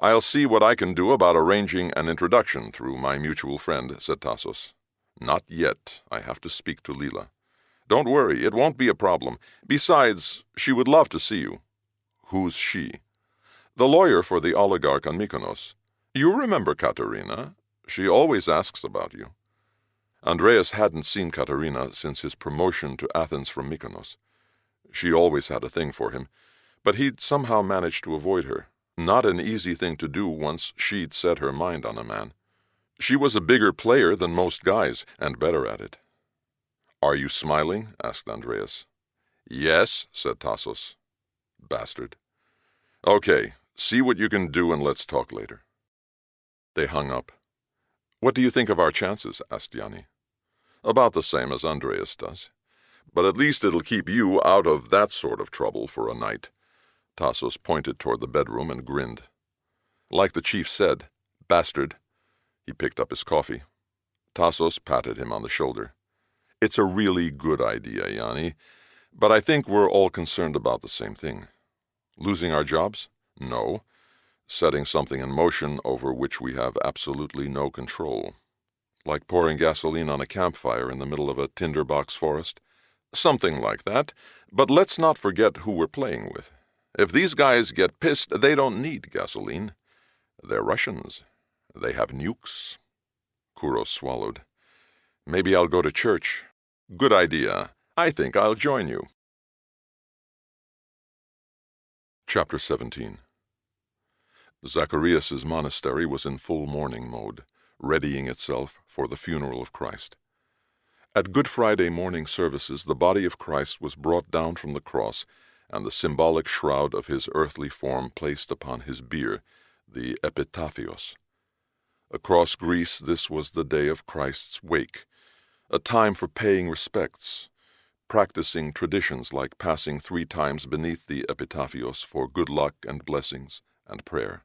I'll see what I can do about arranging an introduction through my mutual friend, said Tassos. Not yet. I have to speak to Lila. Don't worry, it won't be a problem. Besides, she would love to see you. Who's she? The lawyer for the oligarch on Mykonos. You remember Katerina? She always asks about you. Andreas hadn't seen Katerina since his promotion to Athens from Mykonos. She always had a thing for him, but he'd somehow managed to avoid her. Not an easy thing to do once she'd set her mind on a man. She was a bigger player than most guys, and better at it. Are you smiling? Asked Andreas. Yes, said Tassos. Bastard. Okay, see what you can do and let's talk later. They hung up. What do you think of our chances? Asked Yanni. About the same as Andreas does. But at least it'll keep you out of that sort of trouble for a night. Tassos pointed toward the bedroom and grinned. Like the chief said, bastard. He picked up his coffee. Tassos patted him on the shoulder. It's a really good idea, Yanni, but I think we're all concerned about the same thing. Losing our jobs? No. Setting something in motion over which we have absolutely no control. Like pouring gasoline on a campfire in the middle of a tinderbox forest? Something like that, but let's not forget who we're playing with. If these guys get pissed, they don't need gasoline. They're Russians. They have nukes. Kouros swallowed. Maybe I'll go to church. Good idea. I think I'll join you. Chapter 17. Zacharias' monastery was in full mourning mode, readying itself for the funeral of Christ. At Good Friday morning services, the body of Christ was brought down from the cross, and the symbolic shroud of his earthly form placed upon his bier, the Epitaphios. Across Greece, this was the day of Christ's wake, a time for paying respects, practicing traditions like passing 3 times beneath the Epitaphios for good luck and blessings and prayer.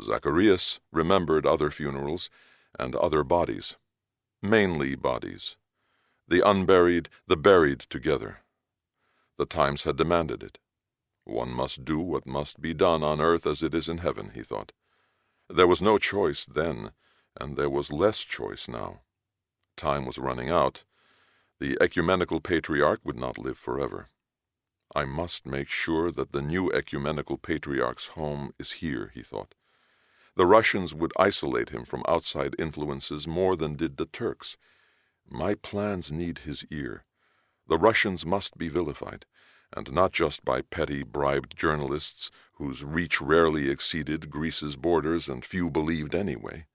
Zacharias remembered other funerals and other bodies, mainly bodies, the unburied, the buried together. The times had demanded it. One must do what must be done on earth as it is in heaven, he thought. There was no choice then, and there was less choice now. Time was running out. The ecumenical patriarch would not live forever. I must make sure that the new ecumenical patriarch's home is here, he thought. The Russians would isolate him from outside influences more than did the Turks. My plans need his ear. The Russians must be vilified, and not just by petty, bribed journalists whose reach rarely exceeded Greece's borders and few believed anyway.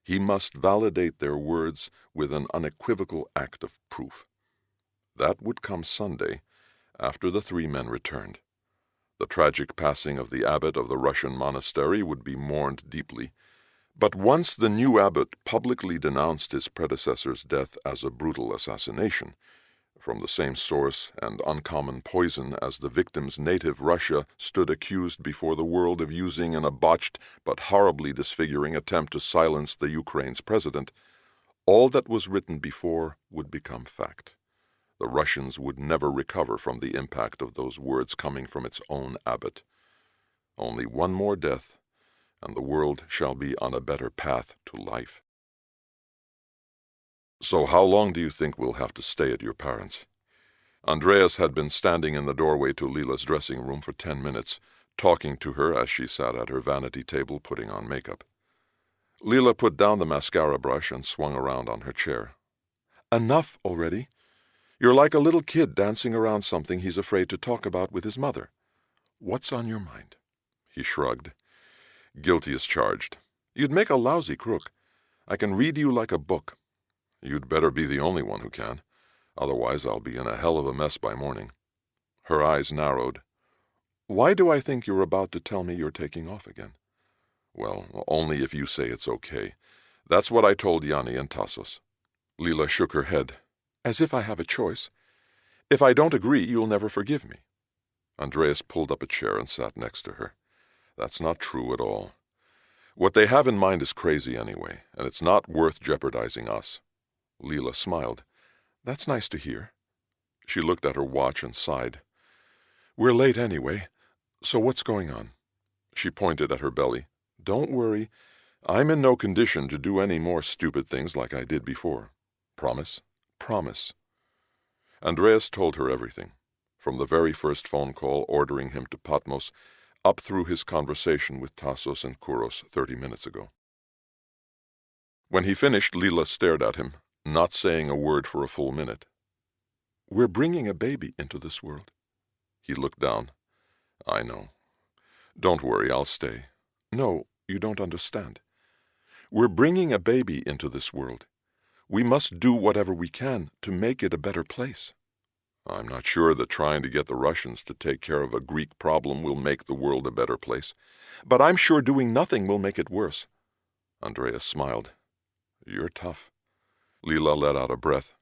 He must validate their words with an unequivocal act of proof. That would come Sunday, after the 3 men returned. The tragic passing of the abbot of the Russian monastery would be mourned deeply, but once the new abbot publicly denounced his predecessor's death as a brutal assassination, from the same source and uncommon poison as the victim's native Russia stood accused before the world of using in a botched but horribly disfiguring attempt to silence the Ukraine's president, all that was written before would become fact. The Russians would never recover from the impact of those words coming from its own abbot. Only one more death, and the world shall be on a better path to life. So how long do you think we'll have to stay at your parents'? Andreas had been standing in the doorway to Lila's dressing room for 10 minutes, talking to her as she sat at her vanity table putting on makeup. Lila put down the mascara brush and swung around on her chair. Enough already. You're like a little kid dancing around something he's afraid to talk about with his mother. What's on your mind? He shrugged. Guilty as charged. You'd make a lousy crook. I can read you like a book. You'd better be the only one who can. Otherwise I'll be in a hell of a mess by morning. Her eyes narrowed. Why do I think you're about to tell me you're taking off again? Well, only if you say it's okay. That's what I told Yanni and Tassos. Lila shook her head. As if I have a choice. If I don't agree, you'll never forgive me. Andreas pulled up a chair and sat next to her. That's not true at all. What they have in mind is crazy anyway, and it's not worth jeopardizing us. Lila smiled. That's nice to hear. She looked at her watch and sighed. We're late anyway, so what's going on? She pointed at her belly. Don't worry. I'm in no condition to do any more stupid things like I did before. Promise? Promise. Andreas told her everything, from the very first phone call ordering him to Patmos, up through his conversation with Tassos and Kouros 30 minutes ago. When he finished, Lila stared at him, not saying a word for a full minute. We're bringing a baby into this world. He looked down. I know. Don't worry, I'll stay. No, you don't understand. We're bringing a baby into this world. We must do whatever we can to make it a better place. I'm not sure that trying to get the Russians to take care of a Greek problem will make the world a better place, but I'm sure doing nothing will make it worse. Andreas smiled. You're tough. Lila let out a breath.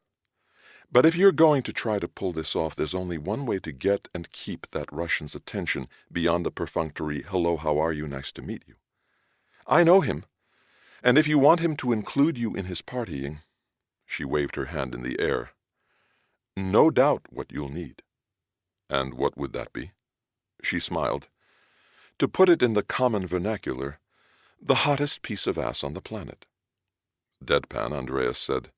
But if you're going to try to pull this off, there's only one way to get and keep that Russian's attention beyond a perfunctory, hello, how are you, nice to meet you. I know him, and if you want him to include you in his partying, she waved her hand in the air, no doubt what you'll need. And what would that be? She smiled. To put it in the common vernacular, the hottest piece of ass on the planet. Deadpan, Andreas said,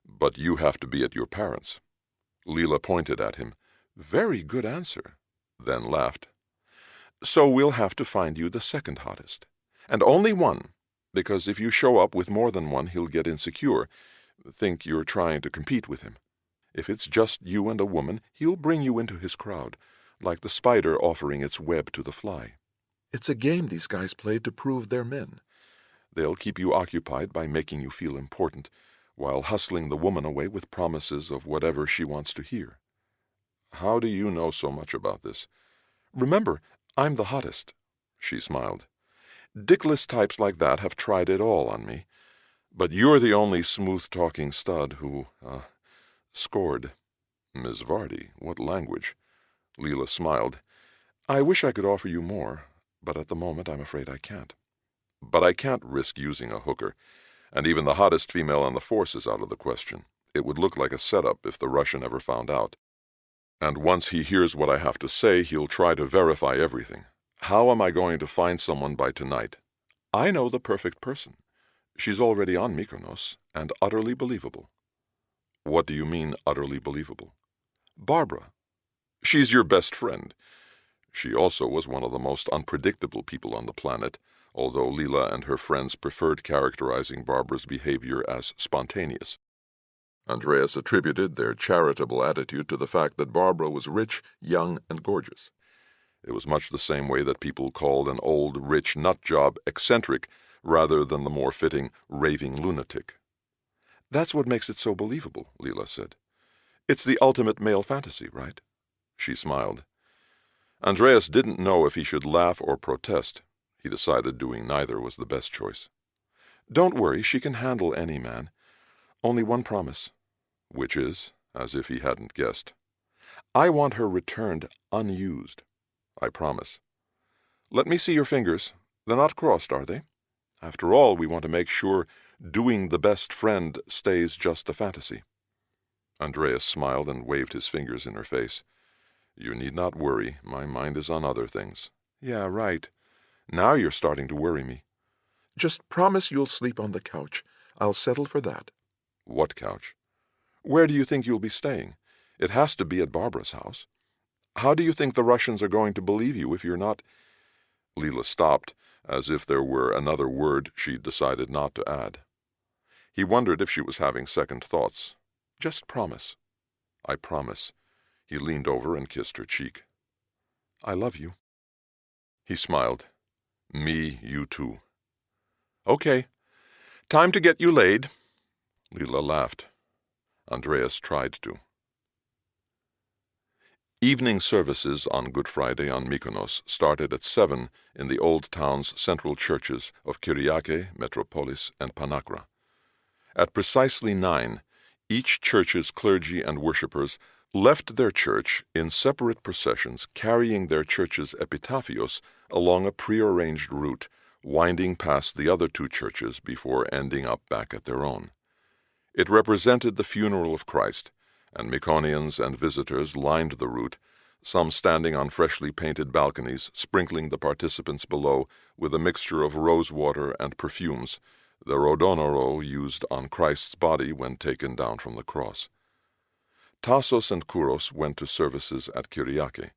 But you have to be at your parents'. Lila pointed at him. Very good answer. Then laughed. So we'll have to find you the second hottest. And only one, because if you show up with more than one, he'll get insecure, think you're trying to compete with him. If it's just you and a woman, he'll bring you into his crowd, like the spider offering its web to the fly. It's a game these guys play to prove they're men. They'll keep you occupied by making you feel important, while hustling the woman away with promises of whatever she wants to hear. How do you know so much about this? Remember, I'm the hottest. She smiled. Dickless types like that have tried it all on me. But you're the only smooth-talking stud who, scored. Miss Vardy, what language? Leela smiled. I wish I could offer you more, but at the moment I'm afraid I can't. But I can't risk using a hooker, and even the hottest female on the force is out of the question. It would look like a setup if the Russian ever found out. And once he hears what I have to say, he'll try to verify everything. How am I going to find someone by tonight? I know the perfect person. She's already on Mykonos, and utterly believable. What do you mean, utterly believable? Barbara. She's your best friend. She also was one of the most unpredictable people on the planet, although Leela and her friends preferred characterizing Barbara's behavior as spontaneous. Andreas attributed their charitable attitude to the fact that Barbara was rich, young, and gorgeous. It was much the same way that people called an old, rich nutjob eccentric rather than the more fitting raving lunatic. That's what makes it so believable, Leela said. It's the ultimate male fantasy, right? She smiled. Andreas didn't know if he should laugh or protest. He decided doing neither was the best choice. Don't worry, she can handle any man. Only one promise. Which is, as if he hadn't guessed. I want her returned unused. I promise. Let me see your fingers. They're not crossed, are they? After all, we want to make sure doing the best friend stays just a fantasy. Andreas smiled and waved his fingers in her face. You need not worry. My mind is on other things. Yeah, right. Now you're starting to worry me. Just promise you'll sleep on the couch. I'll settle for that. What couch? Where do you think you'll be staying? It has to be at Barbara's house. How do you think the Russians are going to believe you if you're not— Leela stopped, as if there were another word she'd decided not to add. He wondered if she was having second thoughts. Just promise. I promise. He leaned over and kissed her cheek. I love you. He smiled. Me, you too. Okay. Time to get you laid. Leela laughed. Andreas tried to. Evening services on Good Friday on Mykonos started at 7 in the old town's central churches of Kyriake, Metropolis, and Panakra. At precisely 9, each church's clergy and worshippers left their church in separate processions, carrying their church's epitaphios along a prearranged route, winding past the other two churches before ending up back at their own. It represented the funeral of Christ, and Mykonians and visitors lined the route, some standing on freshly painted balconies, sprinkling the participants below with a mixture of rose water and perfumes, the rodonoro used on Christ's body when taken down from the cross. Tassos and Kouros went to services at Kyriake,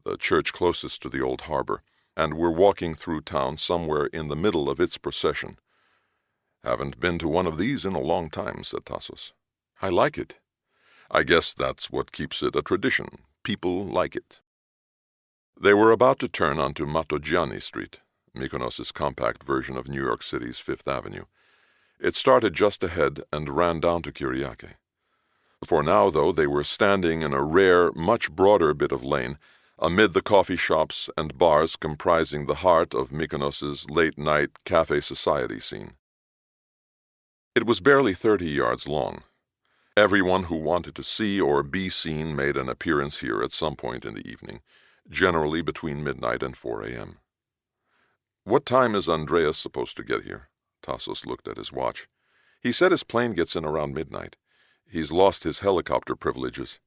the church closest to the old harbor, and were walking through town somewhere in the middle of its procession. Haven't been to one of these in a long time, said Tassos. I like it. I guess that's what keeps it a tradition. People like it. They were about to turn onto Matogiani Street, Mykonos' compact version of New York City's Fifth Avenue. It started just ahead and ran down to Kyriake. For now, though, they were standing in a rare, much broader bit of lane, amid the coffee shops and bars comprising the heart of Mykonos' late-night cafe society scene. It was barely 30 yards long. Everyone who wanted to see or be seen made an appearance here at some point in the evening, generally between midnight and 4 a.m. What time is Andreas supposed to get here? Tassos looked at his watch. He said his plane gets in around midnight. He's lost his helicopter privileges.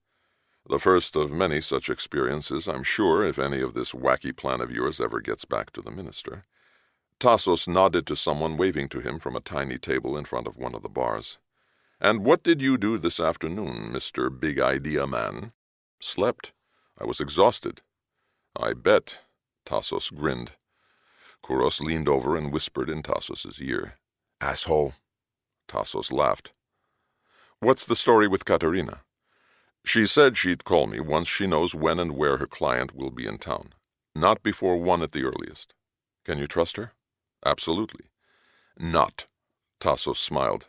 The first of many such experiences, I'm sure, if any of this wacky plan of yours ever gets back to the minister. Tassos nodded to someone waving to him from a tiny table in front of one of the bars. And what did you do this afternoon, Mr. Big Idea Man? Slept. I was exhausted. I bet. Tassos grinned. Kouros leaned over and whispered in Tassos's ear. Asshole. Tassos laughed. What's the story with Katerina? She said she'd call me once she knows when and where her client will be in town. Not before 1 at the earliest. Can you trust her? Absolutely. Not. Tassos smiled.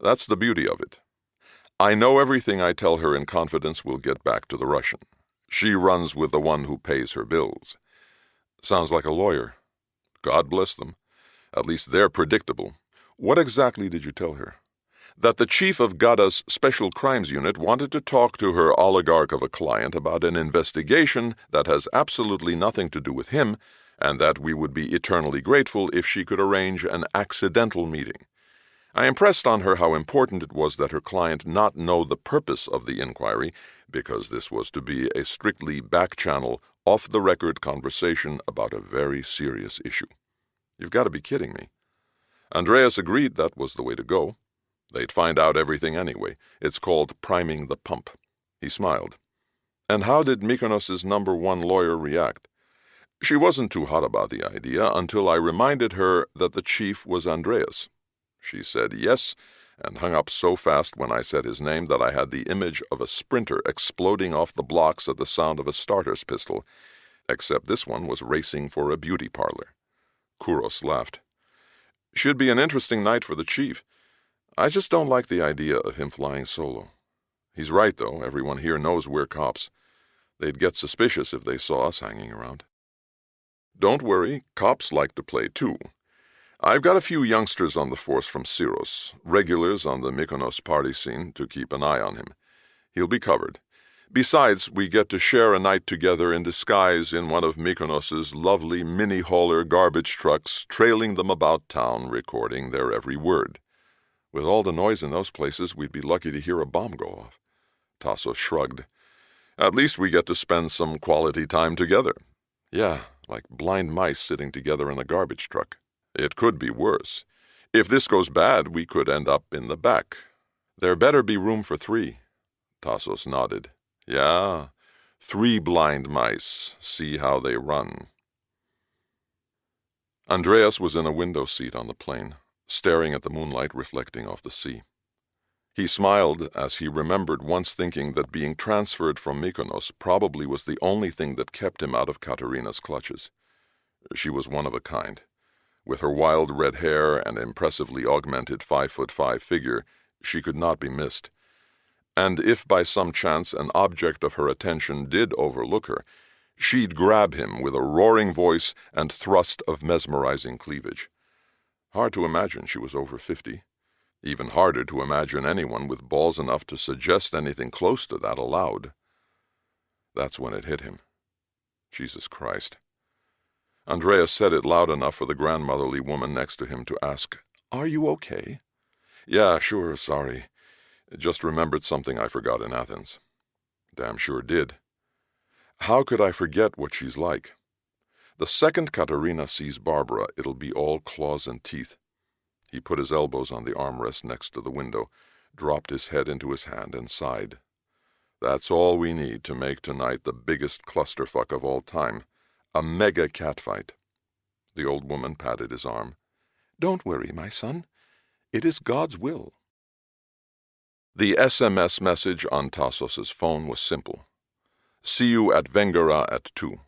That's the beauty of it. I know everything I tell her in confidence will get back to the Russian. She runs with the one who pays her bills. Sounds like a lawyer. God bless them. At least they're predictable. What exactly did you tell her? That the chief of Gada's Special Crimes Unit wanted to talk to her oligarch of a client about an investigation that has absolutely nothing to do with him, and that we would be eternally grateful if she could arrange an accidental meeting. I impressed on her how important it was that her client not know the purpose of the inquiry, because this was to be a strictly back-channel, off-the-record conversation about a very serious issue. You've got to be kidding me. Andreas agreed that was the way to go. They'd find out everything anyway. It's called priming the pump. He smiled. And how did Mykonos's #1 lawyer react? She wasn't too hot about the idea until I reminded her that the chief was Andreas. She said yes, and hung up so fast when I said his name that I had the image of a sprinter exploding off the blocks at the sound of a starter's pistol, except this one was racing for a beauty parlor. Kouros laughed. Should be an interesting night for the chief. I just don't like the idea of him flying solo. He's right, though. Everyone here knows we're cops. They'd get suspicious if they saw us hanging around. Don't worry, cops like to play too. I've got a few youngsters on the force from Syros, regulars on the Mykonos party scene, to keep an eye on him. He'll be covered. Besides, we get to share a night together in disguise in one of Mykonos's lovely mini-hauler garbage trucks, trailing them about town, recording their every word. With all the noise in those places, we'd be lucky to hear a bomb go off. Tassos shrugged. At least we get to spend some quality time together. Yeah, like blind mice sitting together in a garbage truck. It could be worse. If this goes bad, we could end up in the back. There better be room for 3. Tassos nodded. Yeah, 3 blind mice. See how they run. Andreas was in a window seat on the plane, staring at the moonlight reflecting off the sea. He smiled as he remembered once thinking that being transferred from Mykonos probably was the only thing that kept him out of Katerina's clutches. She was one of a kind. With her wild red hair and impressively augmented 5'5" figure, she could not be missed. And if by some chance an object of her attention did overlook her, she'd grab him with a roaring voice and thrust of mesmerizing cleavage. Hard to imagine she was over 50. Even harder to imagine anyone with balls enough to suggest anything close to that aloud. That's when it hit him. Jesus Christ. Andreas said it loud enough for the grandmotherly woman next to him to ask, "Are you okay?" "Yeah, sure, sorry. Just remembered something I forgot in Athens." Damn sure did. How could I forget what she's like? The second Katerina sees Barbara, it'll be all claws and teeth. He put his elbows on the armrest next to the window, dropped his head into his hand, and sighed. That's all we need to make tonight the biggest clusterfuck of all time. A mega catfight. The old woman patted his arm. "Don't worry, my son. It is God's will." The SMS message on Tassos's phone was simple. "See you at Vengara at 2.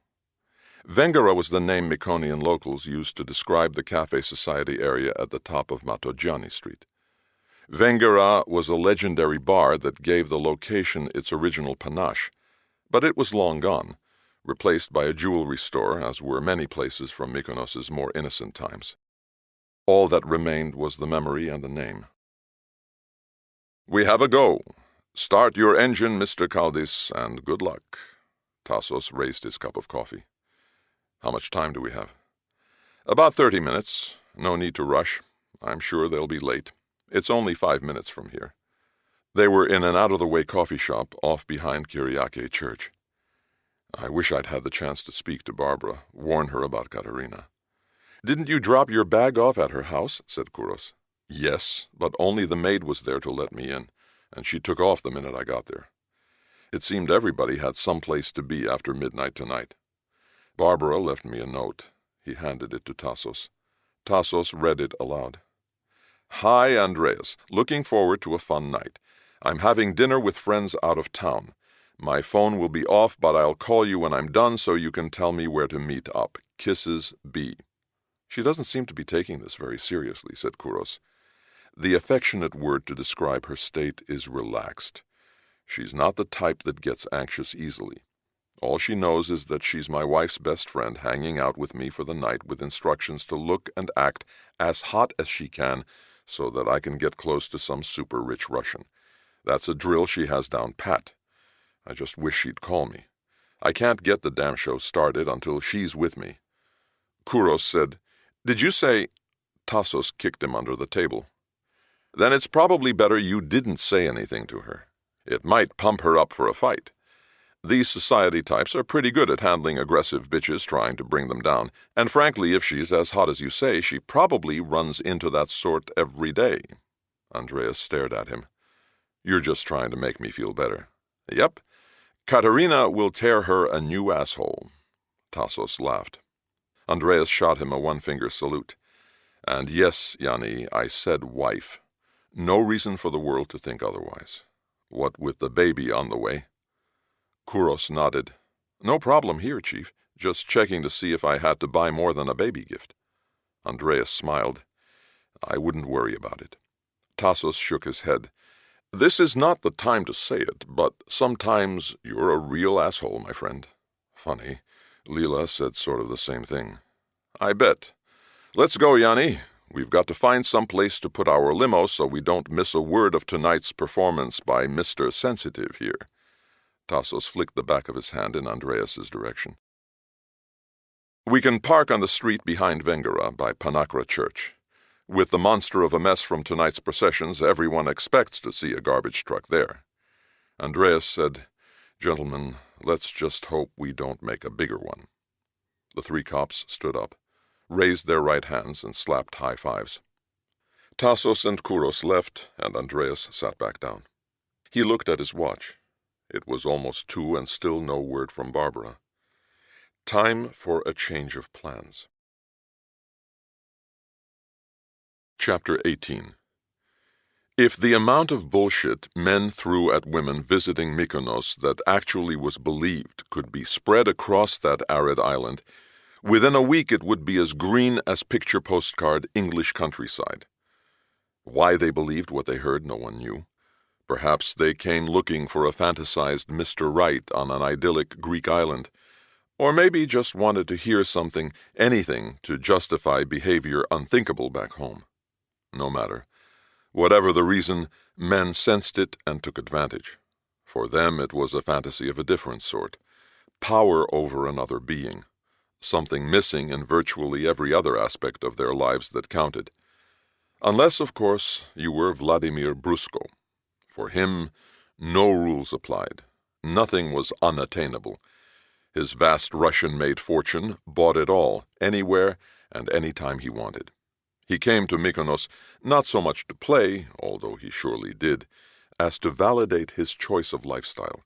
Vengara was the name Mykonian locals used to describe the Cafe Society area at the top of Matogiani Street. Vengara was a legendary bar that gave the location its original panache, but it was long gone, replaced by a jewelry store, as were many places from Mykonos's more innocent times. All that remained was the memory and the name. "We have a go. Start your engine, Mr. Kaldis, and good luck." Tassos raised his cup of coffee. "How much time do we have?" "About 30 minutes. No need to rush. I'm sure they'll be late. It's only 5 minutes from here." They were in an out-of-the-way coffee shop off behind Kyriake Church. I wish I'd had the chance to speak to Barbara, warn her about Katerina. "Didn't you drop your bag off at her house?" said Kouros. "Yes, but only the maid was there to let me in, and she took off the minute I got there. It seemed everybody had some place to be after midnight tonight. Barbara left me a note." He handed it to Tassos. Tassos read it aloud. "Hi, Andreas. Looking forward to a fun night. I'm having dinner with friends out of town. My phone will be off, but I'll call you when I'm done so you can tell me where to meet up. Kisses, B." "She doesn't seem to be taking this very seriously," said Kouros. The affectionate word to describe her state is relaxed. She's not the type that gets anxious easily. All she knows is that she's my wife's best friend hanging out with me for the night with instructions to look and act as hot as she can so that I can get close to some super-rich Russian. That's a drill she has down pat. I just wish she'd call me. I can't get the damn show started until she's with me." Kouros said, "Did you say—" Tassos kicked him under the table. "Then it's probably better you didn't say anything to her. It might pump her up for a fight. These society types are pretty good at handling aggressive bitches trying to bring them down, and frankly, if she's as hot as you say, she probably runs into that sort every day." Andreas stared at him. "You're just trying to make me feel better." "Yep. Katerina will tear her a new asshole." Tassos laughed. Andreas shot him a one-finger salute. "And yes, Yanni, I said wife. No reason for the world to think otherwise. What with the baby on the way." Kouros nodded. "No problem here, Chief. Just checking to see if I had to buy more than a baby gift." Andreas smiled. "I wouldn't worry about it." Tassos shook his head. "This is not the time to say it, but sometimes you're a real asshole, my friend." "Funny. Leela said sort of the same thing." "I bet. Let's go, Yanni. We've got to find some place to put our limo so we don't miss a word of tonight's performance by Mr. Sensitive here." Tassos flicked the back of his hand in Andreas's direction. "We can park on the street behind Vengara by Panakra Church. With the monster of a mess from tonight's processions, everyone expects to see a garbage truck there." Andreas said, "Gentlemen, let's just hope we don't make a bigger one." The three cops stood up, raised their right hands, and slapped high fives. Tassos and Kouros left, and Andreas sat back down. He looked at his watch. It was almost 2 and still no word from Barbara. Time for a change of plans. Chapter 18. If the amount of bullshit men threw at women visiting Mykonos that actually was believed could be spread across that arid island, within a week it would be as green as picture postcard English countryside. Why they believed what they heard no one knew. Perhaps they came looking for a fantasized Mr. Right on an idyllic Greek island, or maybe just wanted to hear something, anything, to justify behavior unthinkable back home. No matter. Whatever the reason, men sensed it and took advantage. For them it was a fantasy of a different sort. Power over another being. Something missing in virtually every other aspect of their lives that counted. Unless, of course, you were Vladimir Brusko. For him, no rules applied. Nothing was unattainable. His vast Russian-made fortune bought it all, anywhere and any time he wanted. He came to Mykonos not so much to play, although he surely did, as to validate his choice of lifestyle.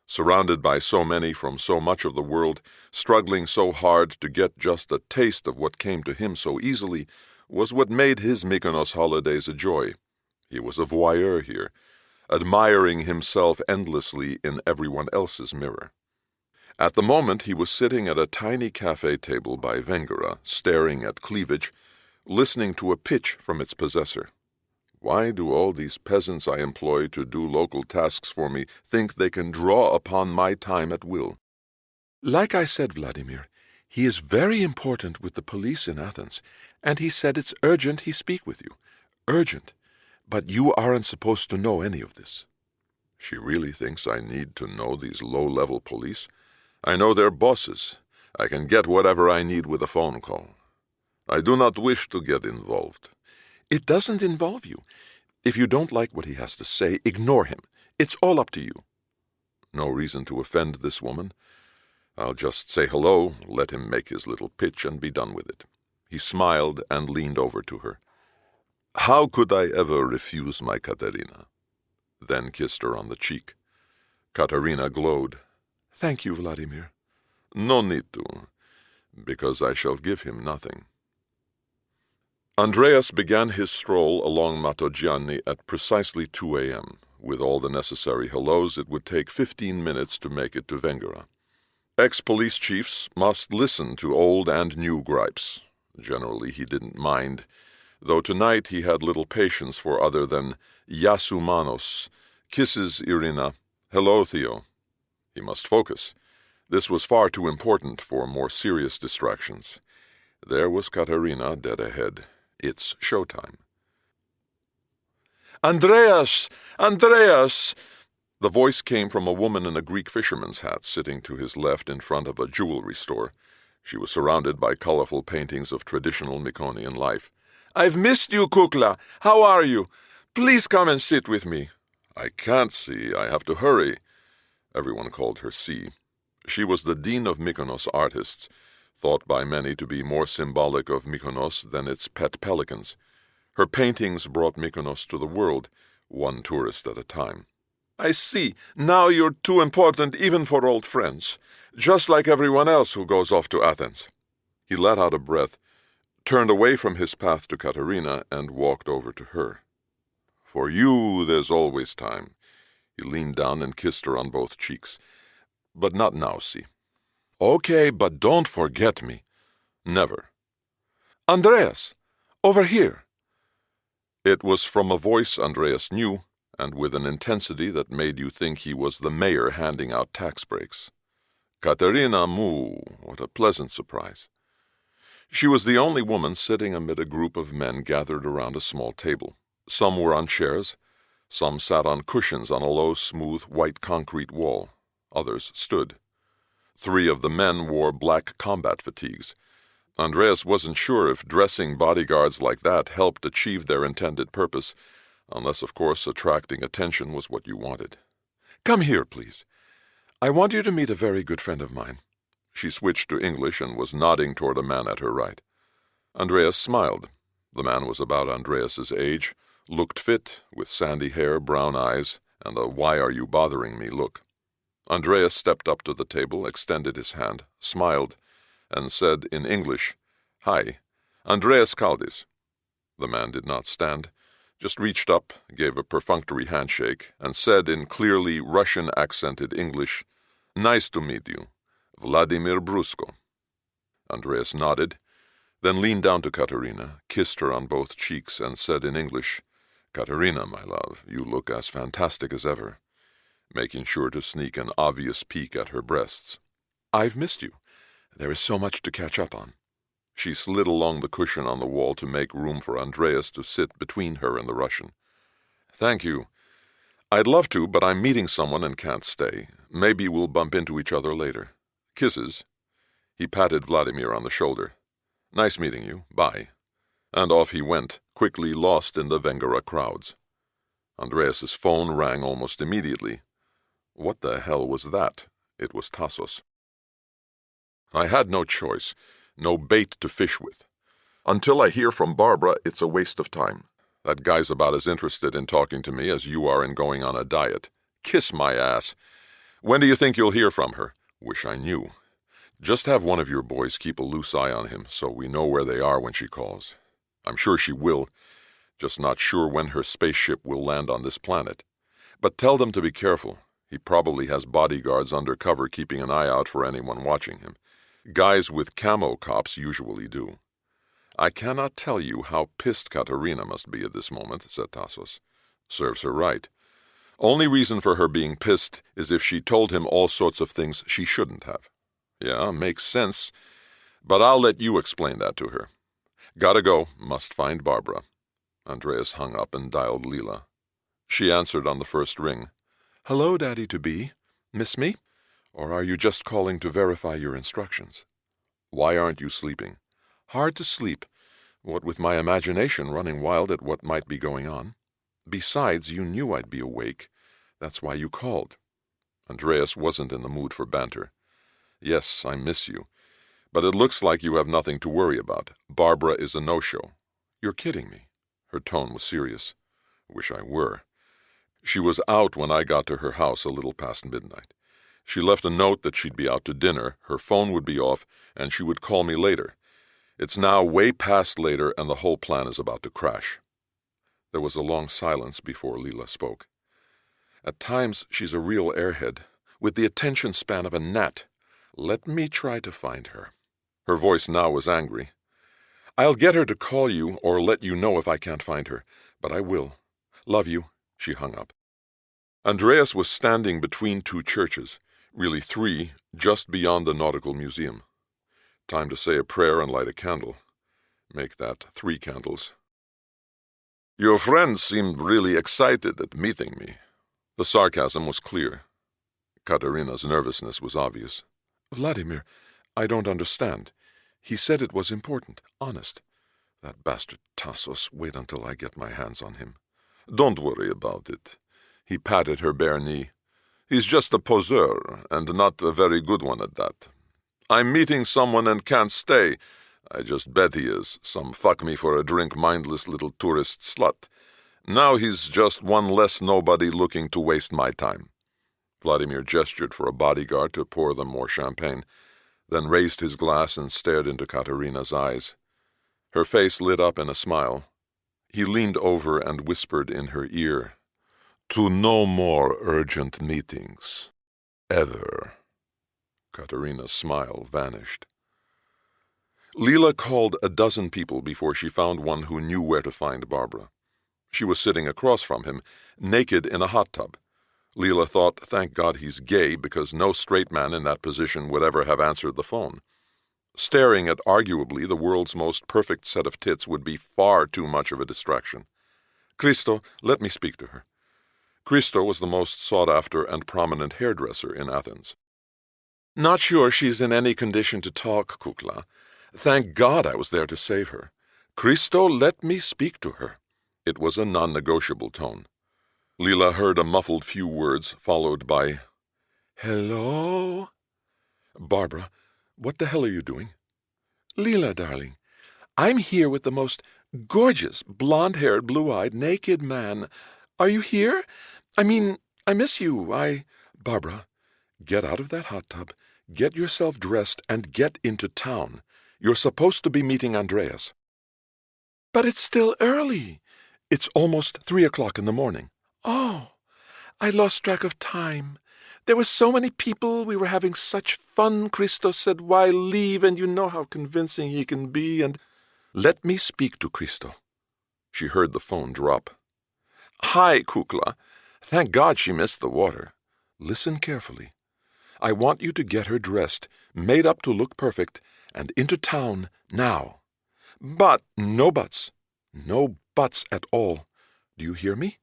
Surrounded by so many from so much of the world, struggling so hard to get just a taste of what came to him so easily, was what made his Mykonos holidays a joy. He was a voyeur here, admiring himself endlessly in everyone else's mirror. At the moment he was sitting at a tiny cafe table by Vengara, staring at cleavage, listening to a pitch from its possessor. Why do all these peasants I employ to do local tasks for me think they can draw upon my time at will? Like I said, Vladimir, he is very important with the police in Athens, and he said it's urgent he speak with you. Urgent. But you aren't supposed to know any of this. She really thinks I need to know these low-level police? I know their bosses. I can get whatever I need with a phone call. I do not wish to get involved. It doesn't involve you. If you don't like what he has to say, ignore him. It's all up to you. No reason to offend this woman. I'll just say hello, let him make his little pitch, and be done with it. He smiled and leaned over to her. How could I ever refuse my Katerina? Then kissed her on the cheek. Katerina glowed. Thank you, Vladimir. No need to, because I shall give him nothing. Andreas began his stroll along Matogianni at precisely 2 a.m. With all the necessary hellos, it would take 15 minutes to make it to Vengara. Ex-police chiefs must listen to old and new gripes. Generally, he didn't mind, though tonight he had little patience for other than Yasumanos, kisses Irina, hello Theo. He must focus. This was far too important for more serious distractions. There was Katerina dead ahead. It's showtime. "Andreas! Andreas!" The voice came from a woman in a Greek fisherman's hat sitting to his left in front of a jewelry store. She was surrounded by colorful paintings of traditional Mykonean life. "I've missed you, Kukla. How are you? Please come and sit with me." "I can't see. I have to hurry." Everyone called her C. She was the dean of Mykonos artists, thought by many to be more symbolic of Mykonos than its pet pelicans. Her paintings brought Mykonos to the world, one tourist at a time. "I see. Now you're too important even for old friends, just like everyone else who goes off to Athens." He let out a breath, turned away from his path to Katerina, and walked over to her. "For you, there's always time." He leaned down and kissed her on both cheeks. "But not now, see." "Okay, but don't forget me." "Never." "Andreas, over here." It was from a voice Andreas knew, and with an intensity that made you think he was the mayor handing out tax breaks. Katerina Moo, what a pleasant surprise. She was the only woman sitting amid a group of men gathered around a small table. Some were on chairs, some sat on cushions on a low, smooth, white concrete wall. Others stood. 3 of the men wore black combat fatigues. Andreas wasn't sure if dressing bodyguards like that helped achieve their intended purpose, unless, of course, attracting attention was what you wanted. "Come here, please. I want you to meet a very good friend of mine." She switched to English and was nodding toward a man at her right. Andreas smiled. The man was about Andreas's age, looked fit, with sandy hair, brown eyes, and a why-are-you-bothering-me look. Andreas stepped up to the table, extended his hand, smiled, and said in English, "Hi, Andreas Kaldis." The man did not stand, just reached up, gave a perfunctory handshake, and said in clearly Russian-accented English, "Nice to meet you, Vladimir Brusko." Andreas nodded, then leaned down to Katerina, kissed her on both cheeks, and said in English, "Katerina, my love, you look as fantastic as ever," making sure to sneak an obvious peek at her breasts. "I've missed you. There is so much to catch up on." She slid along the cushion on the wall to make room for Andreas to sit between her and the Russian. "Thank you. I'd love to, but I'm meeting someone and can't stay. Maybe we'll bump into each other later. Kisses." He patted Vladimir on the shoulder. "Nice meeting you. Bye." And off he went, quickly lost in the Vengara crowds. Andreas's phone rang almost immediately. What the hell was that? It was Tassos. "I had no choice. No bait to fish with. Until I hear from Barbara, it's a waste of time. That guy's about as interested in talking to me as you are in going on a diet. Kiss my ass. When do you think you'll hear from her? Wish I knew. Just have one of your boys keep a loose eye on him so we know where they are when she calls. I'm sure she will, just not sure when her spaceship will land on this planet. But tell them to be careful. He probably has bodyguards undercover keeping an eye out for anyone watching him. Guys with camo cops usually do." "I cannot tell you how pissed Katerina must be at this moment," said Tassos. "Serves her right. Only reason for her being pissed is if she told him all sorts of things she shouldn't have." "Yeah, makes sense. But I'll let you explain that to her. Gotta go. Must find Barbara." Andreas hung up and dialed Lila. She answered on the first ring. "Hello, Daddy-to-be. Miss me? Or are you just calling to verify your instructions?" "Why aren't you sleeping?" "Hard to sleep, what with my imagination running wild at what might be going on. Besides, you knew I'd be awake. That's why you called." Andreas wasn't in the mood for banter. "Yes, I miss you. But it looks like you have nothing to worry about. Barbara is a no-show." "You're kidding me." Her tone was serious. "Wish I were. She was out when I got to her house a little past midnight. She left a note that she'd be out to dinner, her phone would be off, and she would call me later. It's now way past later, and the whole plan is about to crash." There was a long silence before Lila spoke. "At times, she's a real airhead, with the attention span of a gnat. Let me try to find her." Her voice now was angry. "I'll get her to call you or let you know if I can't find her, but I will. Love you." She hung up. Andreas was standing between 2 churches. Really 3, just beyond the Nautical Museum. Time to say a prayer and light a candle. Make that 3 candles. Your friends seemed really excited at meeting me. The sarcasm was clear. Katerina's nervousness was obvious. Vladimir, I don't understand. He said it was important, honest. That bastard Tassos, wait until I get my hands on him. Don't worry about it. He patted her bare knee. He's just a poseur, and not a very good one at that. I'm meeting someone and can't stay. I just bet he is. Some fuck-me-for-a-drink mindless little tourist slut. Now he's just one less nobody looking to waste my time. Vladimir gestured for a bodyguard to pour them more champagne, then raised his glass and stared into Katerina's eyes. Her face lit up in a smile. He leaned over and whispered in her ear, "To no more urgent meetings. Ever." Katerina's smile vanished. Leela called a dozen people before she found one who knew where to find Barbara. She was sitting across from him, naked in a hot tub. Leela thought, thank God he's gay, because no straight man in that position would ever have answered the phone. Staring at arguably the world's most perfect set of tits would be far too much of a distraction. Christo, let me speak to her. Christo was the most sought-after and prominent hairdresser in Athens. Not sure she's in any condition to talk, Kukla. Thank God I was there to save her. Christo, let me speak to her. It was a non-negotiable tone. Leela heard a muffled few words, followed by, "Hello?" "Barbara, what the hell are you doing?" "Leela, darling, I'm here with the most gorgeous, blonde-haired, blue-eyed, naked man. Are you here? I mean, I miss you. Barbara, get out of that hot tub, get yourself dressed, and get into town. You're supposed to be meeting Andreas." "But it's still early." "It's almost 3 o'clock in the morning." "Oh, I lost track of time. There were so many people. We were having such fun. Christo said, why leave? And you know how convincing he can be. And let me speak to Christo." She heard the phone drop. "Hi, Kukla. Thank God she missed the water. Listen carefully. I want you to get her dressed, made up to look perfect, and into town now. But no buts. No buts at all. Do you hear me?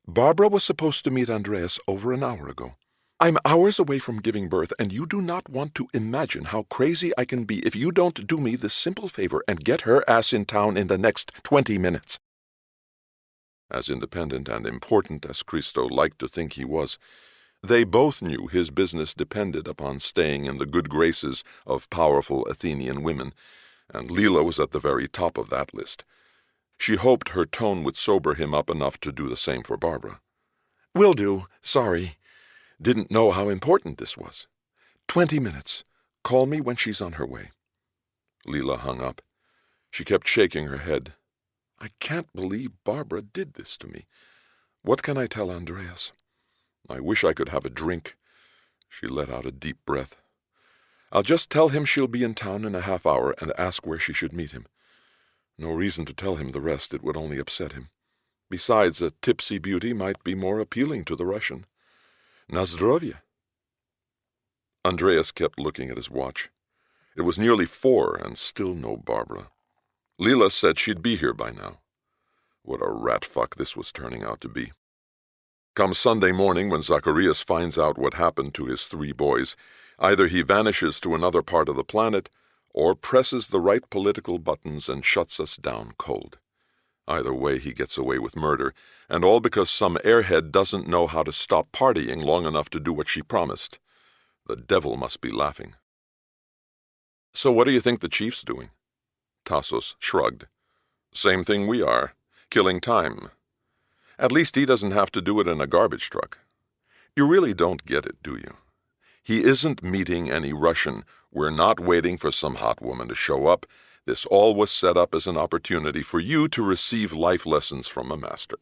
Barbara was supposed to meet Andreas over an hour ago. I'm hours away from giving birth, and you do not want to imagine how crazy I can be if you don't do me this simple favor and get her ass in town in the next 20 minutes. As independent and important as Christo liked to think he was, they both knew his business depended upon staying in the good graces of powerful Athenian women, and Leela was at the very top of that list. She hoped her tone would sober him up enough to do the same for Barbara. "Will do. Sorry. Didn't know how important this was. 20 minutes. Call me when she's on her way." Leela hung up. She kept shaking her head. "I can't believe Barbara did this to me. What can I tell Andreas? I wish I could have a drink." She let out a deep breath. "I'll just tell him she'll be in town in a half hour and ask where she should meet him. No reason to tell him the rest. It would only upset him. Besides, a tipsy beauty might be more appealing to the Russian. Na zdrovye." Andreas kept looking at his watch. It was nearly 4 and still no Barbara. Leela said she'd be here by now. What a rat fuck this was turning out to be. Come Sunday morning, when Zacharias finds out what happened to his 3 boys, either he vanishes to another part of the planet or presses the right political buttons and shuts us down cold. Either way, he gets away with murder, and all because some airhead doesn't know how to stop partying long enough to do what she promised. The devil must be laughing. "So what do you think the chief's doing?" Tassos shrugged. "Same thing we are, killing time. At least he doesn't have to do it in a garbage truck. You really don't get it, do you? He isn't meeting any Russian. We're not waiting for some hot woman to show up. This all was set up as an opportunity for you to receive life lessons from a master."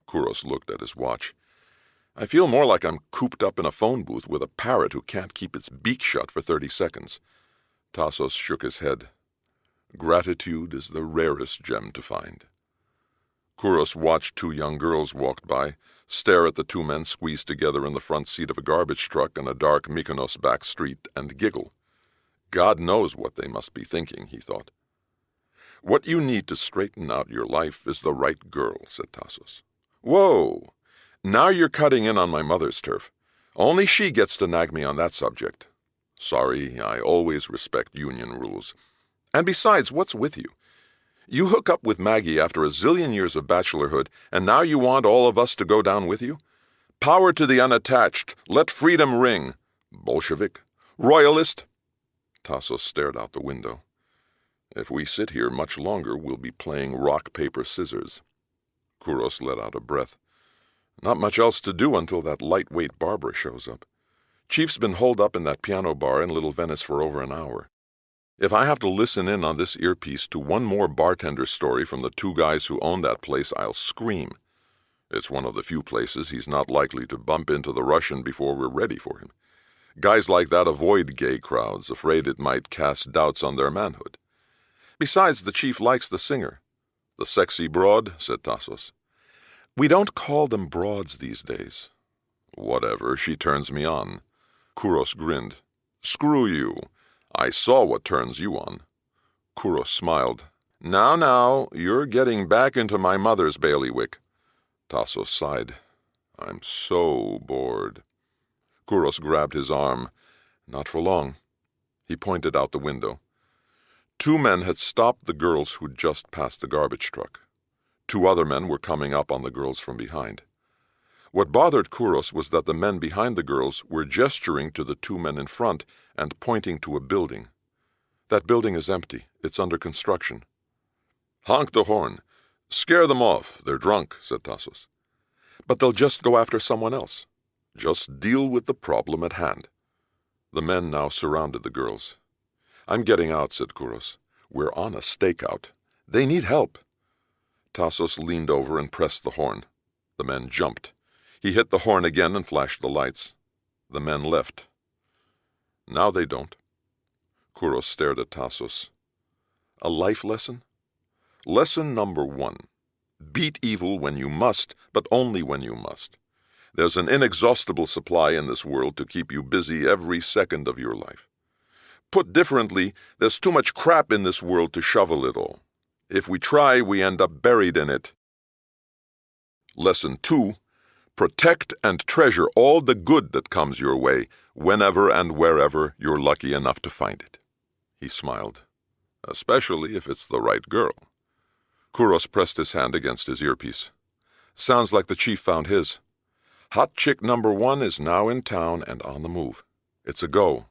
Kouros looked at his watch. "I feel more like I'm cooped up in a phone booth with a parrot who can't keep its beak shut for 30 seconds. Tassos shook his head. "Gratitude is the rarest gem to find." Kouros watched two young girls walk by, stare at the two men squeezed together in the front seat of a garbage truck in a dark Mykonos back street, and giggle. God knows what they must be thinking, he thought. What you need to straighten out your life is the right girl, said Tassos. Whoa! Now you're cutting in on my mother's turf. Only she gets to nag me on that subject. Sorry, I always respect union rules. And besides, what's with you? You hook up with Maggie after a zillion years of bachelorhood, and now you want all of us to go down with you? Power to the unattached. Let freedom ring. Bolshevik? Royalist? Tassos stared out the window. If we sit here much longer, we'll be playing rock, paper, scissors. Kouros let out a breath. Not much else to do until that lightweight Barbara shows up. Chief's been holed up in that piano bar in Little Venice for over an hour. If I have to listen in on this earpiece to one more bartender story from the two guys who own that place, I'll scream. It's one of the few places he's not likely to bump into the Russian before we're ready for him. Guys like that avoid gay crowds, afraid it might cast doubts on their manhood. Besides, the chief likes the singer. The sexy broad, said Tassos. We don't call them broads these days. Whatever, she turns me on. Kouros grinned. Screw you. I saw what turns you on. Kouros smiled. Now, you're getting back into my mother's bailiwick. Tassos sighed. I'm so bored. Kouros grabbed his arm. Not for long. He pointed out the window. Two men had stopped the girls who'd just passed the garbage truck. Two other men were coming up on the girls from behind. What bothered Kouros was that the men behind the girls were gesturing to the two men in front and pointing to a building. That building is empty. It's under construction. Honk the horn. Scare them off. They're drunk, said Tassos. But they'll just go after someone else. Just deal with the problem at hand. The men now surrounded the girls. I'm getting out, said Kouros. We're on a stakeout. They need help. Tassos leaned over and pressed the horn. The men jumped. He hit the horn again and flashed the lights. The men left. Now they don't. Kouros stared at Tassos. A life lesson? Lesson number 1. Beat evil when you must, but only when you must. There's an inexhaustible supply in this world to keep you busy every second of your life. Put differently, there's too much crap in this world to shovel it all. If we try, we end up buried in it. Lesson 2. Protect and treasure all the good that comes your way, whenever and wherever you're lucky enough to find it. He smiled. Especially if it's the right girl. Kouros pressed his hand against his earpiece. Sounds like the chief found his. Hot chick number 1 is now in town and on the move. It's a go.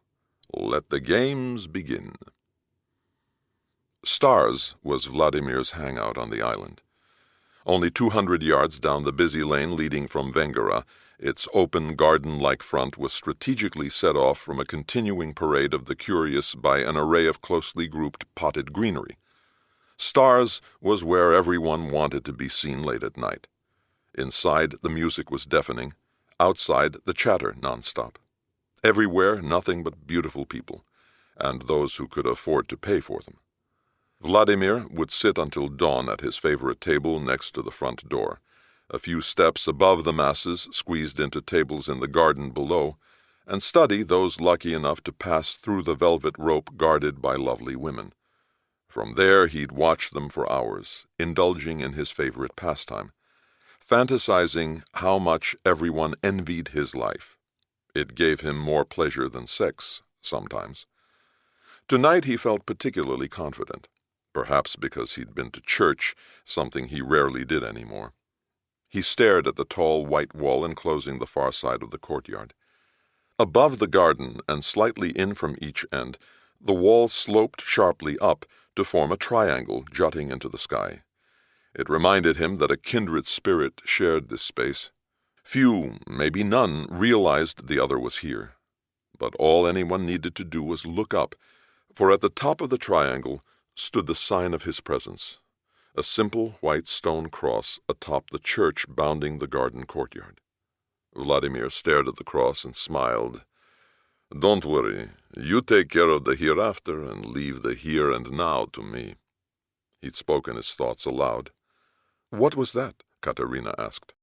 Let the games begin. Stars was Vladimir's hangout on the island. Only 200 yards down the busy lane leading from Vengara, its open garden-like front was strategically set off from a continuing parade of the curious by an array of closely grouped potted greenery. Stars was where everyone wanted to be seen late at night. Inside, the music was deafening. Outside, the chatter nonstop. Everywhere, nothing but beautiful people, and those who could afford to pay for them. Vladimir would sit until dawn at his favorite table next to the front door, a few steps above the masses squeezed into tables in the garden below, and study those lucky enough to pass through the velvet rope guarded by lovely women. From there he'd watch them for hours, indulging in his favorite pastime, fantasizing how much everyone envied his life. It gave him more pleasure than sex, sometimes. Tonight he felt particularly confident, perhaps because he'd been to church, something he rarely did anymore. He stared at the tall white wall enclosing the far side of the courtyard. Above the garden, and slightly in from each end, the wall sloped sharply up to form a triangle jutting into the sky. It reminded him that a kindred spirit shared this space. Few, maybe none, realized the other was here. But all anyone needed to do was look up, for at the top of the triangle stood the sign of his presence, a simple white stone cross atop the church bounding the garden courtyard. Vladimir stared at the cross and smiled. Don't worry, you take care of the hereafter and leave the here and now to me. He'd spoken his thoughts aloud. "What was that?" Katerina asked.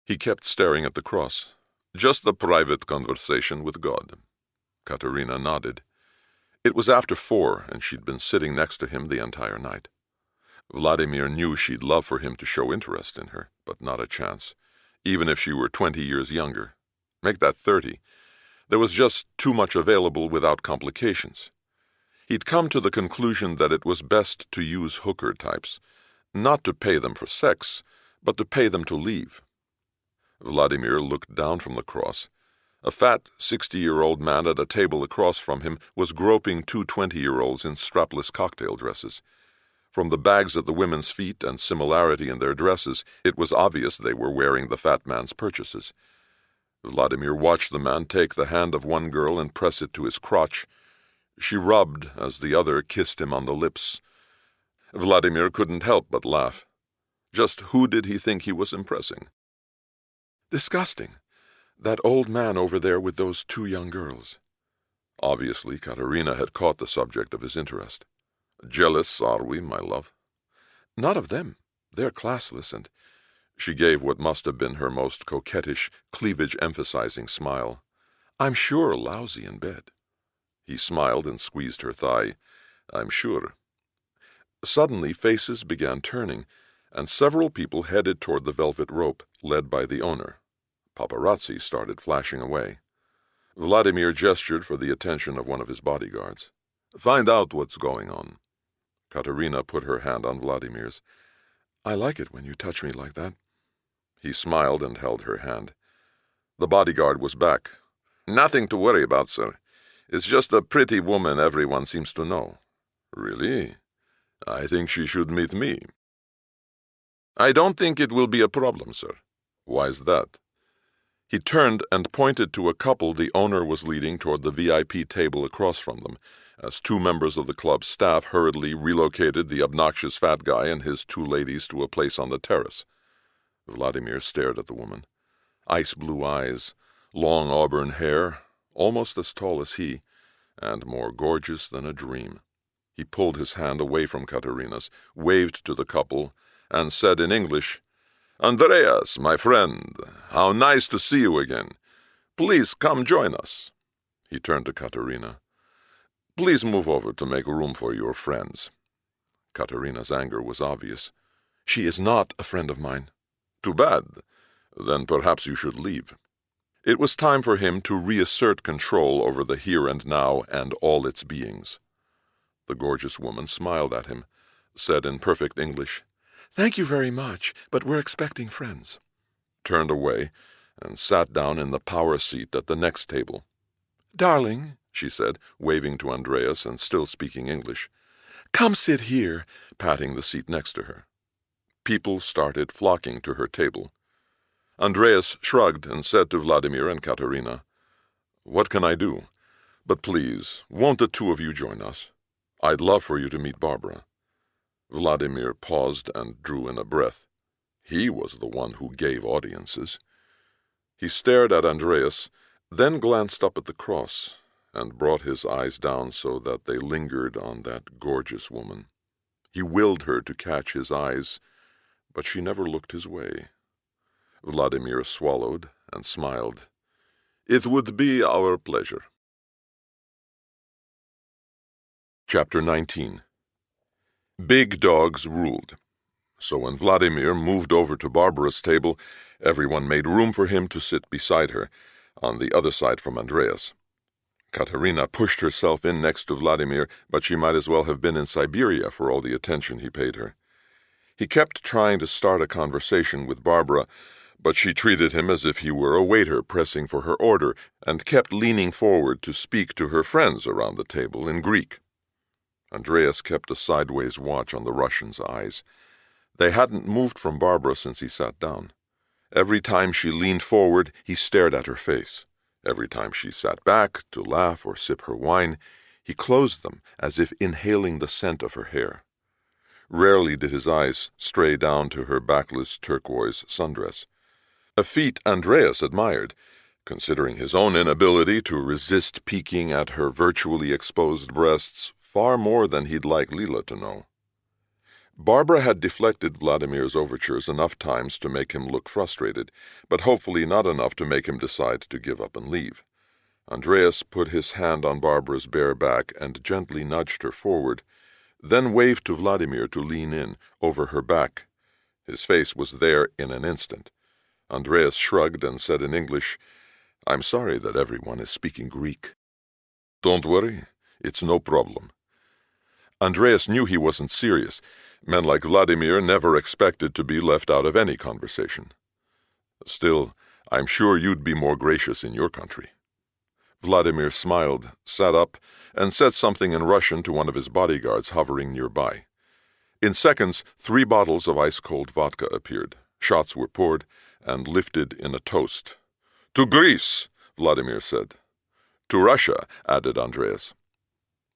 He kept staring at the cross. "Just a private conversation with God." Katerina nodded. It was after 4, and she'd been sitting next to him the entire night. Vladimir knew she'd love for him to show interest in her, but not a chance, even if she were 20 years younger. Make that 30. There was just too much available without complications. He'd come to the conclusion that it was best to use hooker types, not to pay them for sex, but to pay them to leave. Vladimir looked down from the cross. A fat 60-year-old man at a table across from him was groping 2 20-year-olds in strapless cocktail dresses. From the bags at the women's feet and similarity in their dresses, it was obvious they were wearing the fat man's purchases. Vladimir watched the man take the hand of one girl and press it to his crotch. She rubbed as the other kissed him on the lips. Vladimir couldn't help but laugh. Just who did he think he was impressing? Disgusting. That old man over there with those 2 young girls. Obviously, Katerina had caught the subject of his interest. Jealous, are we, my love? Not of them. They're classless, and she gave what must have been her most coquettish, cleavage-emphasizing smile. I'm sure lousy in bed. He smiled and squeezed her thigh. I'm sure. Suddenly, faces began turning, and several people headed toward the velvet rope, led by the owner. Paparazzi started flashing away. Vladimir gestured for the attention of one of his bodyguards. Find out what's going on. Katerina put her hand on Vladimir's. I like it when you touch me like that. He smiled and held her hand. The bodyguard was back. Nothing to worry about, sir. It's just a pretty woman everyone seems to know. Really? I think she should meet me. I don't think it will be a problem, sir. Why's that? He turned and pointed to a couple the owner was leading toward the VIP table across from them, as 2 members of the club's staff hurriedly relocated the obnoxious fat guy and his 2 ladies to a place on the terrace. Vladimir stared at the woman. Ice-blue eyes, long auburn hair, almost as tall as he, and more gorgeous than a dream. He pulled his hand away from Katerina's, waved to the couple, and said in English, Andreas, my friend, how nice to see you again. Please come join us. He turned to Katerina. Please move over to make room for your friends. Katerina's anger was obvious. She is not a friend of mine. Too bad. Then perhaps you should leave. It was time for him to reassert control over the here and now and all its beings. The gorgeous woman smiled at him, said in perfect English, Thank you very much, but we're expecting friends, turned away, and sat down in the power seat at the next table. Darling, she said, waving to Andreas and still speaking English, come sit here, patting the seat next to her. People started flocking to her table. Andreas shrugged and said to Vladimir and Katerina, What can I do? But please, won't the 2 of you join us? I'd love for you to meet Barbara. Vladimir paused and drew in a breath. He was the one who gave audiences. He stared at Andreas, then glanced up at the cross, and brought his eyes down so that they lingered on that gorgeous woman. He willed her to catch his eyes, but she never looked his way. Vladimir swallowed and smiled. It would be our pleasure. Chapter 19. Big dogs ruled. So when Vladimir moved over to Barbara's table, everyone made room for him to sit beside her, on the other side from Andreas. Katerina pushed herself in next to Vladimir, but she might as well have been in Siberia for all the attention he paid her. He kept trying to start a conversation with Barbara, but she treated him as if he were a waiter pressing for her order, and kept leaning forward to speak to her friends around the table in Greek. Andreas kept a sideways watch on the Russian's eyes. They hadn't moved from Barbara since he sat down. Every time she leaned forward, he stared at her face. Every time she sat back to laugh or sip her wine, he closed them as if inhaling the scent of her hair. Rarely did his eyes stray down to her backless turquoise sundress. A feat Andreas admired, considering his own inability to resist peeking at her virtually exposed breasts far more than he'd like Leela to know. Barbara had deflected Vladimir's overtures enough times to make him look frustrated, but hopefully not enough to make him decide to give up and leave. Andreas put his hand on Barbara's bare back and gently nudged her forward, then waved to Vladimir to lean in, over her back. His face was there in an instant. Andreas shrugged and said in English, "I'm sorry that everyone is speaking Greek." "Don't worry, it's no problem." Andreas knew he wasn't serious. Men like Vladimir never expected to be left out of any conversation. "Still, I'm sure you'd be more gracious in your country." Vladimir smiled, sat up, and said something in Russian to one of his bodyguards hovering nearby. In seconds, 3 bottles of ice-cold vodka appeared. Shots were poured and lifted in a toast. "To Greece," Vladimir said. "To Russia," added Andreas.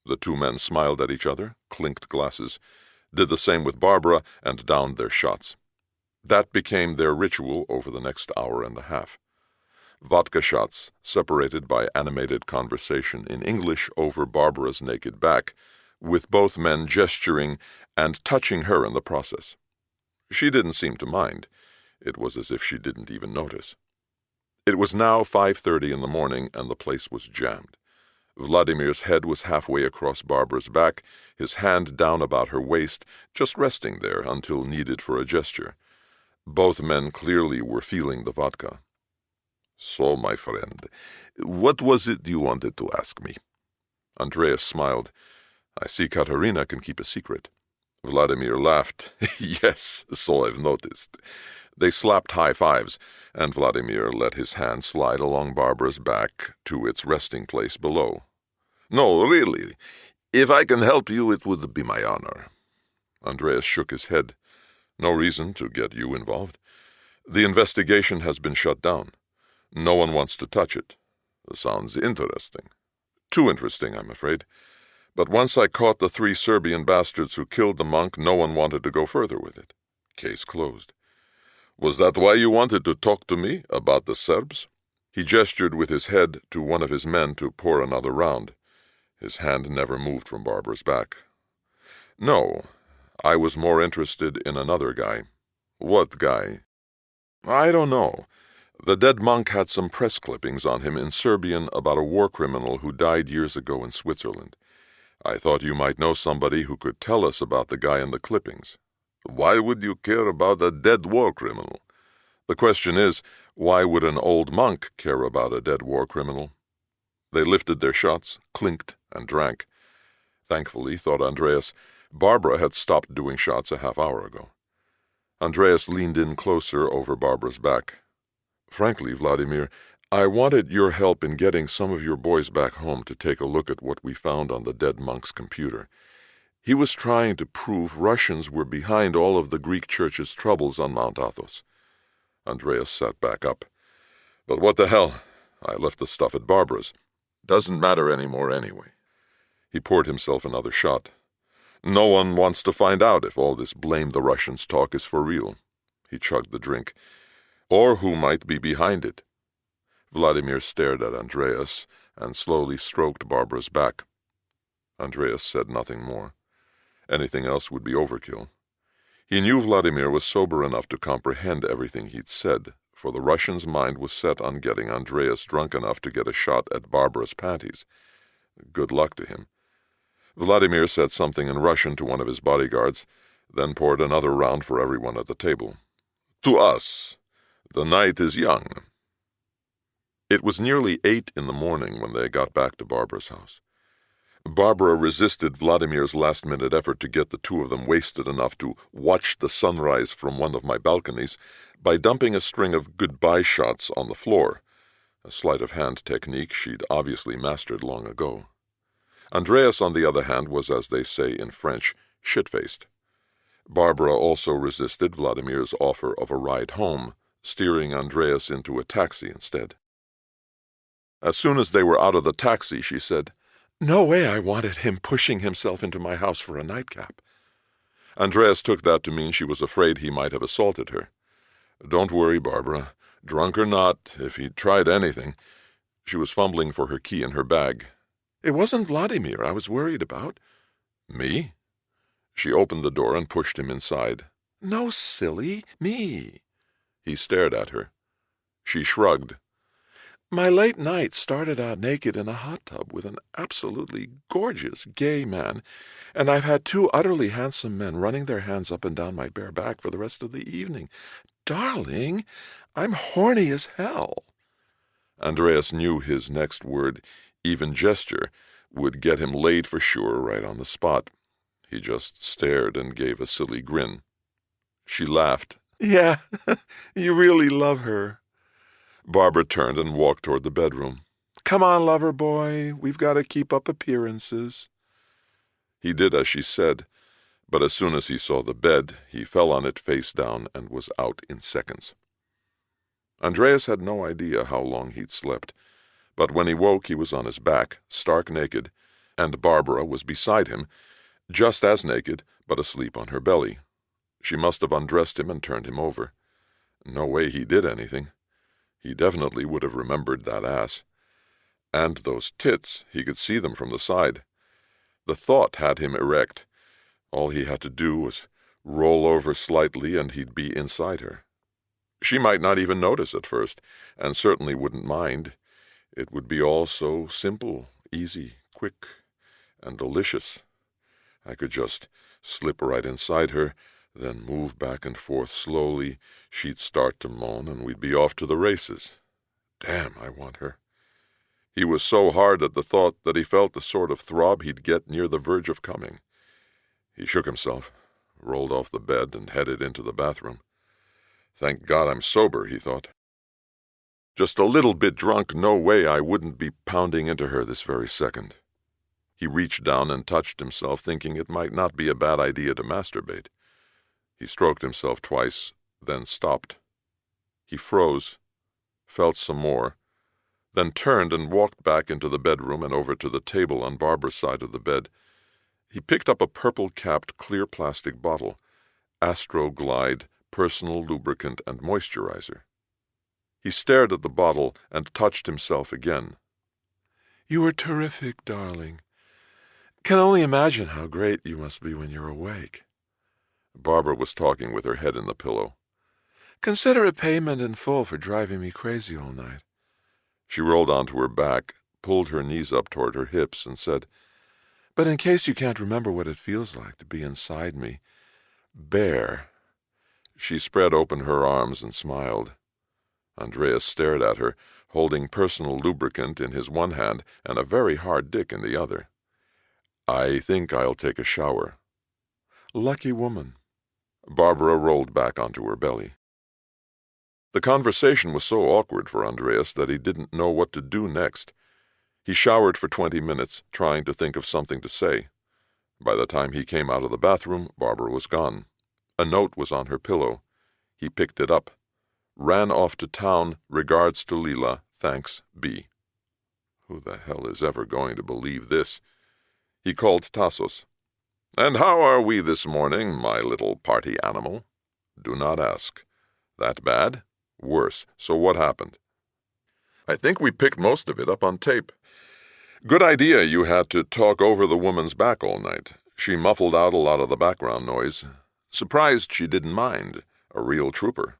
The 2 men smiled at each other, clinked glasses, did the same with Barbara, and downed their shots. That became their ritual over the next hour and a half. Vodka shots, separated by animated conversation in English over Barbara's naked back, with both men gesturing and touching her in the process. She didn't seem to mind. It was as if she didn't even notice. It was now 5:30 in the morning, and the place was jammed. Vladimir's head was halfway across Barbara's back, his hand down about her waist, just resting there until needed for a gesture. Both men clearly were feeling the vodka. "So, my friend, what was it you wanted to ask me?" Andreas smiled. "I see Katerina can keep a secret." Vladimir laughed. "Yes, so I've noticed." They slapped high fives, and Vladimir let his hand slide along Barbara's back to its resting place below. "No, really. If I can help you, it would be my honor." Andreas shook his head. "No reason to get you involved. The investigation has been shut down. No one wants to touch it. Sounds interesting. Too interesting, I'm afraid. But once I caught the 3 Serbian bastards who killed the monk, no one wanted to go further with it. Case closed." "Was that why you wanted to talk to me about the Serbs?" He gestured with his head to one of his men to pour another round. His hand never moved from Barbara's back. "No, I was more interested in another guy." "What guy?" "I don't know. The dead monk had some press clippings on him in Serbian about a war criminal who died years ago in Switzerland. I thought you might know somebody who could tell us about the guy in the clippings." "Why would you care about a dead war criminal?" "The question is, why would an old monk care about a dead war criminal?" They lifted their shots, clinked, and drank. Thankfully, thought Andreas, Barbara had stopped doing shots a half hour ago. Andreas leaned in closer over Barbara's back. "Frankly, Vladimir, I wanted your help in getting some of your boys back home to take a look at what we found on the dead monk's computer. He was trying to prove Russians were behind all of the Greek church's troubles on Mount Athos." Andreas sat back up. "But what the hell? I left the stuff at Barbara's. Doesn't matter anymore anyway." He poured himself another shot. "No one wants to find out if all this blame the Russians talk is for real." He chugged the drink. "Or who might be behind it." Vladimir stared at Andreas and slowly stroked Barbara's back. Andreas said nothing more. Anything else would be overkill. He knew Vladimir was sober enough to comprehend everything he'd said, for the Russian's mind was set on getting Andreas drunk enough to get a shot at Barbara's panties. Good luck to him. Vladimir said something in Russian to one of his bodyguards, then poured another round for everyone at the table. "To us. The night is young." It was nearly 8 in the morning when they got back to Barbara's house. Barbara resisted Vladimir's last-minute effort to get the 2 of them wasted enough to watch the sunrise from one of my balconies by dumping a string of goodbye shots on the floor, a sleight-of-hand technique she'd obviously mastered long ago. Andreas, on the other hand, was, as they say in French, shit-faced. Barbara also resisted Vladimir's offer of a ride home, steering Andreas into a taxi instead. As soon as they were out of the taxi, she said, "No way I wanted him pushing himself into my house for a nightcap." Andreas took that to mean she was afraid he might have assaulted her. "Don't worry, Barbara. Drunk or not, if he'd tried anything." She was fumbling for her key in her bag. "It wasn't Vladimir I was worried about." "Me?" She opened the door and pushed him inside. "No, silly, me." He stared at her. She shrugged. "My late night started out naked in a hot tub with an absolutely gorgeous gay man, and I've had two utterly handsome men running their hands up and down my bare back for the rest of the evening. Darling, I'm horny as hell." Andreas knew his next word, even gesture, would get him laid for sure right on the spot. He just stared and gave a silly grin. She laughed. "Yeah, you really love her." Barbara turned and walked toward the bedroom. "Come on, lover boy, we've got to keep up appearances." He did as she said, but as soon as he saw the bed, he fell on it face down and was out in seconds. Andreas had no idea how long he'd slept, but when he woke he was on his back, stark naked, and Barbara was beside him, just as naked, but asleep on her belly. She must have undressed him and turned him over. No way he did anything. He definitely would have remembered that ass. And those tits, he could see them from the side. The thought had him erect. All he had to do was roll over slightly and he'd be inside her. She might not even notice at first, and certainly wouldn't mind. It would be all so simple, easy, quick, and delicious. I could just slip right inside her, then move back and forth slowly. She'd start to moan, and we'd be off to the races. Damn, I want her. He was so hard at the thought that he felt the sort of throb he'd get near the verge of coming. He shook himself, rolled off the bed, and headed into the bathroom. Thank God I'm sober, he thought. Just a little bit drunk, no way I wouldn't be pounding into her this very second. He reached down and touched himself, thinking it might not be a bad idea to masturbate. He stroked himself twice, then stopped. He froze, felt some more, then turned and walked back into the bedroom and over to the table on Barbara's side of the bed. He picked up a purple-capped clear plastic bottle, Astro-Glide Personal Lubricant and Moisturizer. He stared at the bottle and touched himself again. "You were terrific, darling. Can only imagine how great you must be when you're awake." Barbara was talking with her head in the pillow. "Consider it payment in full for driving me crazy all night." She rolled onto her back, pulled her knees up toward her hips, and said, "But in case you can't remember what it feels like to be inside me, bare." She spread open her arms and smiled. Andreas stared at her, holding personal lubricant in his one hand and a very hard dick in the other. "I think I'll take a shower." "Lucky woman." Barbara rolled back onto her belly. The conversation was so awkward for Andreas that he didn't know what to do next. He showered for 20 minutes, trying to think of something to say. By the time he came out of the bathroom, Barbara was gone. A note was on her pillow. He picked it up. "Ran off to town. Regards to Leela. Thanks, B." Who the hell is ever going to believe this? He called Tassos. "And how are we this morning, my little party animal?" "Do not ask." "That bad?" "Worse. So what happened?" "I think we picked most of it up on tape." "Good idea you had to talk over the woman's back all night. She muffled out a lot of the background noise. Surprised she didn't mind. A real trooper."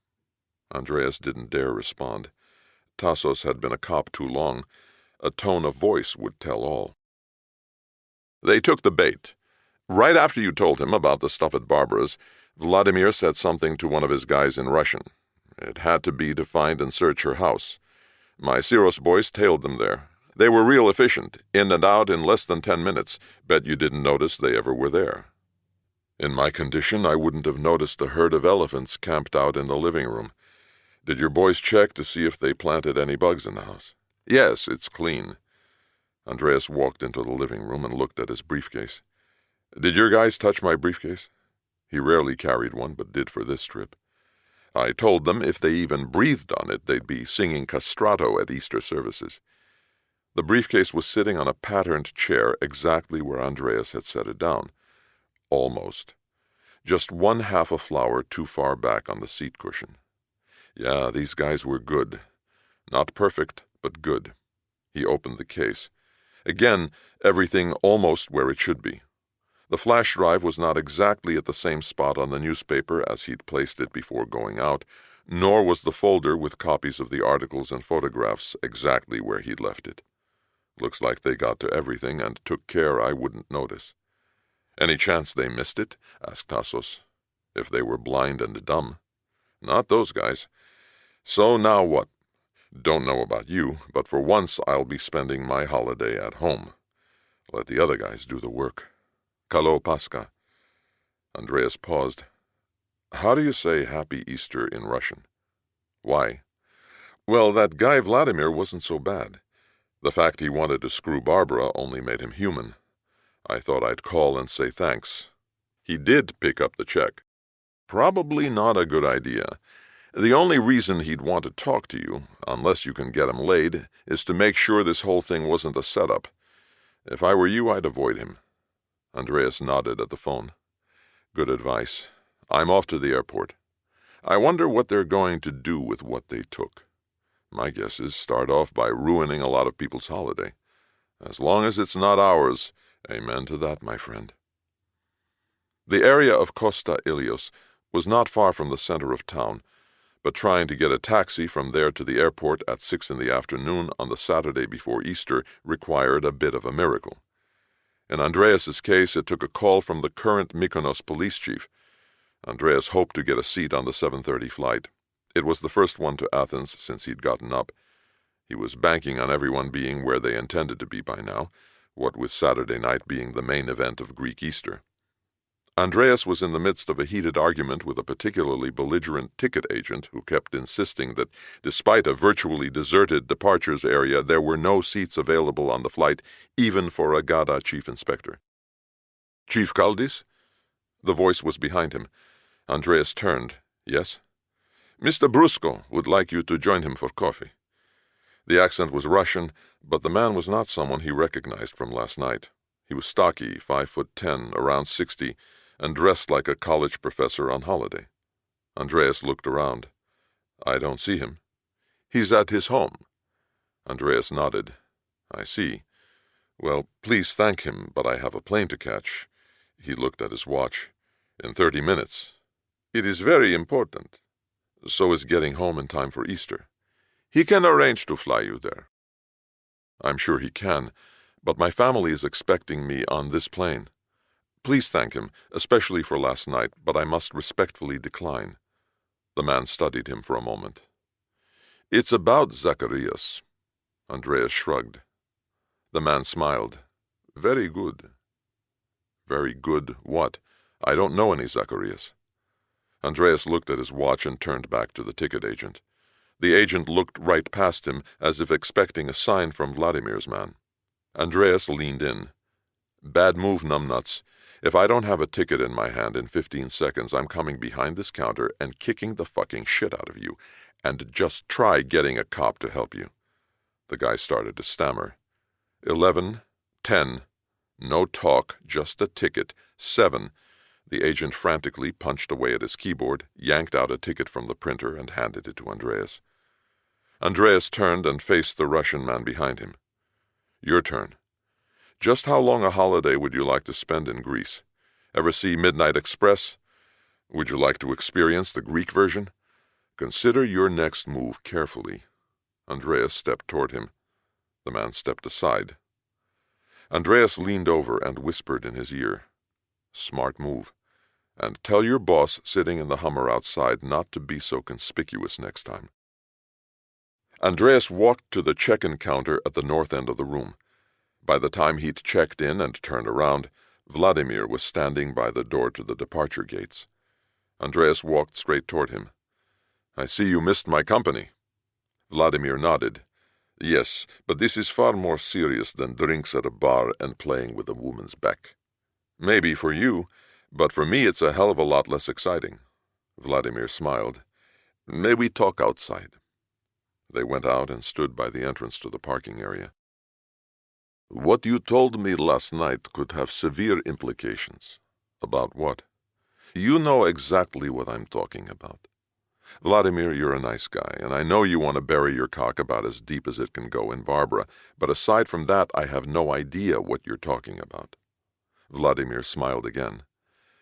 Andreas didn't dare respond. Tassos had been a cop too long. A tone of voice would tell all. "They took the bait. Right after you told him about the stuff at Barbara's, Vladimir said something to one of his guys in Russian. It had to be to find and search her house. My Syros boys tailed them there. They were real efficient, in and out in less than 10 minutes. Bet you didn't notice they ever were there." "In my condition, I wouldn't have noticed a herd of elephants camped out in the living room. Did your boys check to see if they planted any bugs in the house?" "Yes, it's clean." Andreas walked into the living room and looked at his briefcase. "Did your guys touch my briefcase?" He rarely carried one, but did for this trip. "I told them if they even breathed on it, they'd be singing castrato at Easter services." The briefcase was sitting on a patterned chair exactly where Andreas had set it down. Almost. Just one half a flower too far back on the seat cushion. Yeah, these guys were good. Not perfect, but good. He opened the case. Again, everything almost where it should be. The flash drive was not exactly at the same spot on the newspaper as he'd placed it before going out, nor was the folder with copies of the articles and photographs exactly where he'd left it. Looks like they got to everything and took care I wouldn't notice. Any chance they missed it? Asked Tassos. If they were blind and dumb. Not those guys. So now what? Don't know about you, but for once I'll be spending my holiday at home. Let the other guys do the work. Kalo Paska. Andreas paused. How do you say Happy Easter in Russian? Why? Well, that guy Vladimir wasn't so bad. The fact he wanted to screw Barbara only made him human. I thought I'd call and say thanks. He did pick up the check. Probably not a good idea. The only reason he'd want to talk to you, unless you can get him laid, is to make sure this whole thing wasn't a setup. If I were you, I'd avoid him. Andreas nodded at the phone. Good advice. I'm off to the airport. I wonder what they're going to do with what they took. My guess is start off by ruining a lot of people's holiday. As long as it's not ours, amen to that, my friend. The area of Costa Ilios was not far from the center of town, but trying to get a taxi from there to the airport at 6 p.m. on the Saturday before Easter required a bit of a miracle. In Andreas's case, it took a call from the current Mykonos police chief. Andreas hoped to get a seat on the 7:30 flight. It was the first one to Athens since he'd gotten up. He was banking on everyone being where they intended to be by now, what with Saturday night being the main event of Greek Easter. Andreas was in the midst of a heated argument with a particularly belligerent ticket agent who kept insisting that despite a virtually deserted departures area, there were no seats available on the flight, even for a GADA chief inspector. Chief Kaldis? The voice was behind him. Andreas turned. Yes? Mr. Brusco would like you to join him for coffee. The accent was Russian, but the man was not someone he recognized from last night. He was stocky, 5'10", around 60, and dressed like a college professor on holiday. Andreas looked around. I don't see him. He's at his home. Andreas nodded. I see. Well, please thank him, but I have a plane to catch. He looked at his watch. In 30 minutes. It is very important. So is getting home in time for Easter. He can arrange to fly you there. I'm sure he can, but my family is expecting me on this plane. Please thank him, especially for last night, but I must respectfully decline. The man studied him for a moment. It's about Zacharias. Andreas shrugged. The man smiled. Very good. Very good what? I don't know any Zacharias. Andreas looked at his watch and turned back to the ticket agent. The agent looked right past him, as if expecting a sign from Vladimir's man. Andreas leaned in. Bad move, numbnuts. If I don't have a ticket in my hand in 15 seconds, I'm coming behind this counter and kicking the fucking shit out of you. And just try getting a cop to help you. The guy started to stammer. 11, 10, no talk, just a ticket. 7. The agent frantically punched away at his keyboard, yanked out a ticket from the printer, and handed it to Andreas. Andreas turned and faced the Russian man behind him. Your turn. Just how long a holiday would you like to spend in Greece? Ever see Midnight Express? Would you like to experience the Greek version? Consider your next move carefully. Andreas stepped toward him. The man stepped aside. Andreas leaned over and whispered in his ear. Smart move. And tell your boss sitting in the Hummer outside not to be so conspicuous next time. Andreas walked to the check-in counter at the north end of the room. By the time he'd checked in and turned around, Vladimir was standing by the door to the departure gates. Andreas walked straight toward him. I see you missed my company. Vladimir nodded. Yes, but this is far more serious than drinks at a bar and playing with a woman's back. Maybe for you, but for me it's a hell of a lot less exciting. Vladimir smiled. May we talk outside? They went out and stood by the entrance to the parking area. What you told me last night could have severe implications. About what? You know exactly what I'm talking about. Vladimir, you're a nice guy, and I know you want to bury your cock about as deep as it can go in Barbara, but aside from that, I have no idea what you're talking about. Vladimir smiled again.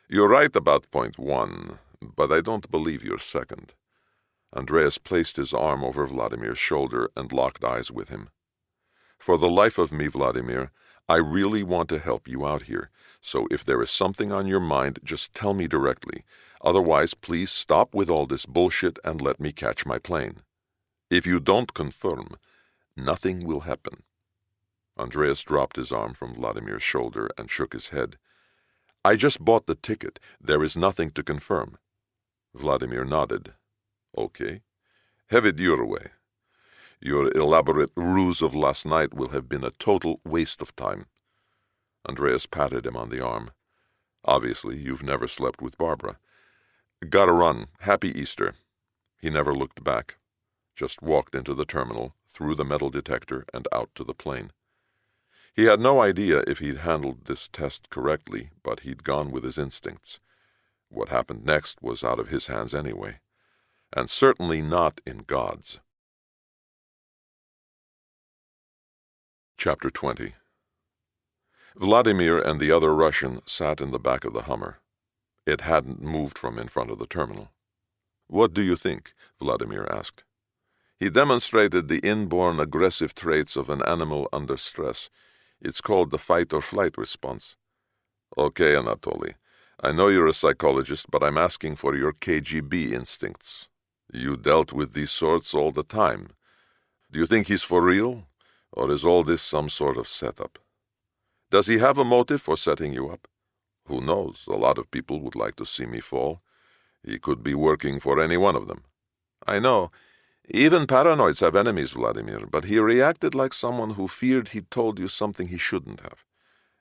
"You're right about point one, but I don't believe your second." Andreas placed his arm over Vladimir's shoulder and locked eyes with him. "For the life of me, Vladimir, I really want to help you out here, so if there is something on your mind, just tell me directly. Otherwise, please stop with all this bullshit and let me catch my plane. If you don't confirm, nothing will happen." Andreas dropped his arm from Vladimir's shoulder and shook his head. "I just bought the ticket. There is nothing to confirm." Vladimir nodded. "Okay. Have it your way. Your elaborate ruse of last night will have been a total waste of time." Andreas patted him on the arm. "Obviously, you've never slept with Barbara. Gotta run. Happy Easter." He never looked back. Just walked into the terminal, through the metal detector, and out to the plane. He had no idea if he'd handled this test correctly, but he'd gone with his instincts. What happened next was out of his hands anyway, and certainly not in God's. Chapter 20. Vladimir and the other Russian sat in the back of the Hummer. It hadn't moved from in front of the terminal. "What do you think?" Vladimir asked. "He demonstrated the inborn aggressive traits of an animal under stress. It's called the fight-or-flight response." "Okay, Anatoly. I know you're a psychologist, but I'm asking for your KGB instincts. You dealt with these sorts all the time. Do you think he's for real, or is all this some sort of setup? Does he have a motive for setting you up? Who knows? A lot of people would like to see me fall. He could be working for any one of them." "I know. Even paranoids have enemies, Vladimir, but he reacted like someone who feared he'd told you something he shouldn't have.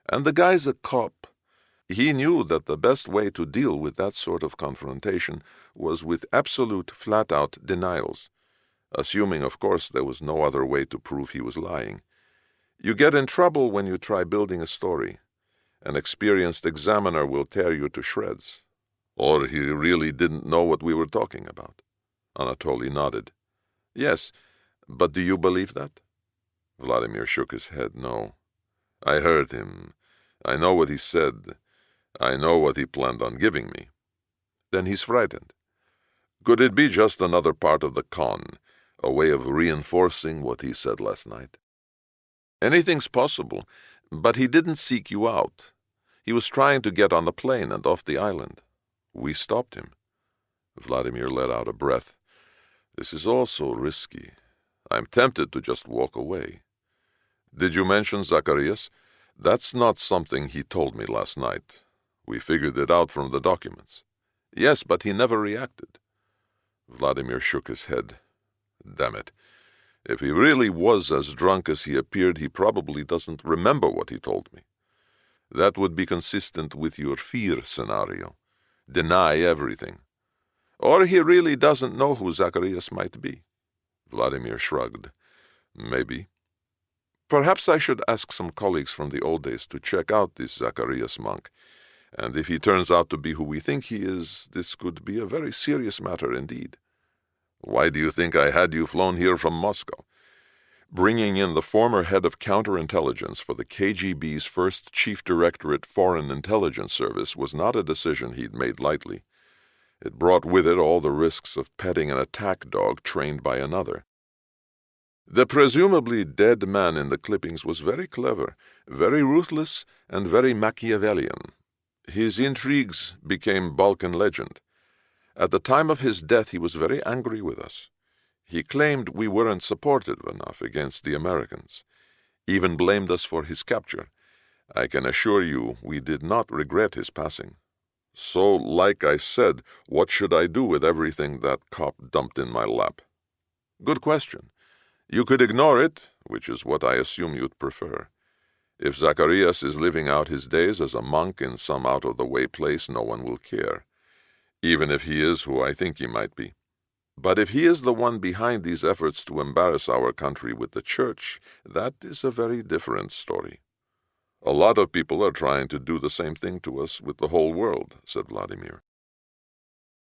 And the guy's a cop. He knew that the best way to deal with that sort of confrontation was with absolute, flat-out denials, assuming, of course, there was no other way to prove he was lying. You get in trouble when you try building a story. An experienced examiner will tear you to shreds. Or he really didn't know what we were talking about." Anatoly nodded. "Yes, but do you believe that?" Vladimir shook his head. "No. I heard him. I know what he said. I know what he planned on giving me." "Then he's frightened." "Could it be just another part of the con, a way of reinforcing what he said last night?" "Anything's possible, but he didn't seek you out. He was trying to get on the plane and off the island. We stopped him." Vladimir let out a breath. "This is all so risky. I'm tempted to just walk away." "Did you mention Zacharias? That's not something he told me last night. We figured it out from the documents." "Yes, but he never reacted." Vladimir shook his head. "Damn it. If he really was as drunk as he appeared, he probably doesn't remember what he told me. That would be consistent with your fear scenario. Deny everything. Or he really doesn't know who Zacharias might be." Vladimir shrugged. "Maybe. Perhaps I should ask some colleagues from the old days to check out this Zacharias monk, and if he turns out to be who we think he is, this could be a very serious matter indeed." "Why do you think I had you flown here from Moscow?" "Bringing in the former head of counterintelligence for the KGB's first Chief Directorate Foreign Intelligence Service was not a decision he'd made lightly. It brought with it all the risks of petting an attack dog trained by another. The presumably dead man in the clippings was very clever, very ruthless, and very Machiavellian. His intrigues became Balkan legend. At the time of his death, he was very angry with us. He claimed we weren't supportive enough against the Americans, even blamed us for his capture. I can assure you we did not regret his passing. So, like I said, what should I do with everything that cop dumped in my lap?" "Good question. You could ignore it, which is what I assume you'd prefer. If Zacharias is living out his days as a monk in some out-of-the-way place, no one will care, even if he is who I think he might be. But if he is the one behind these efforts to embarrass our country with the church, that is a very different story." "A lot of people are trying to do the same thing to us with the whole world," said Vladimir.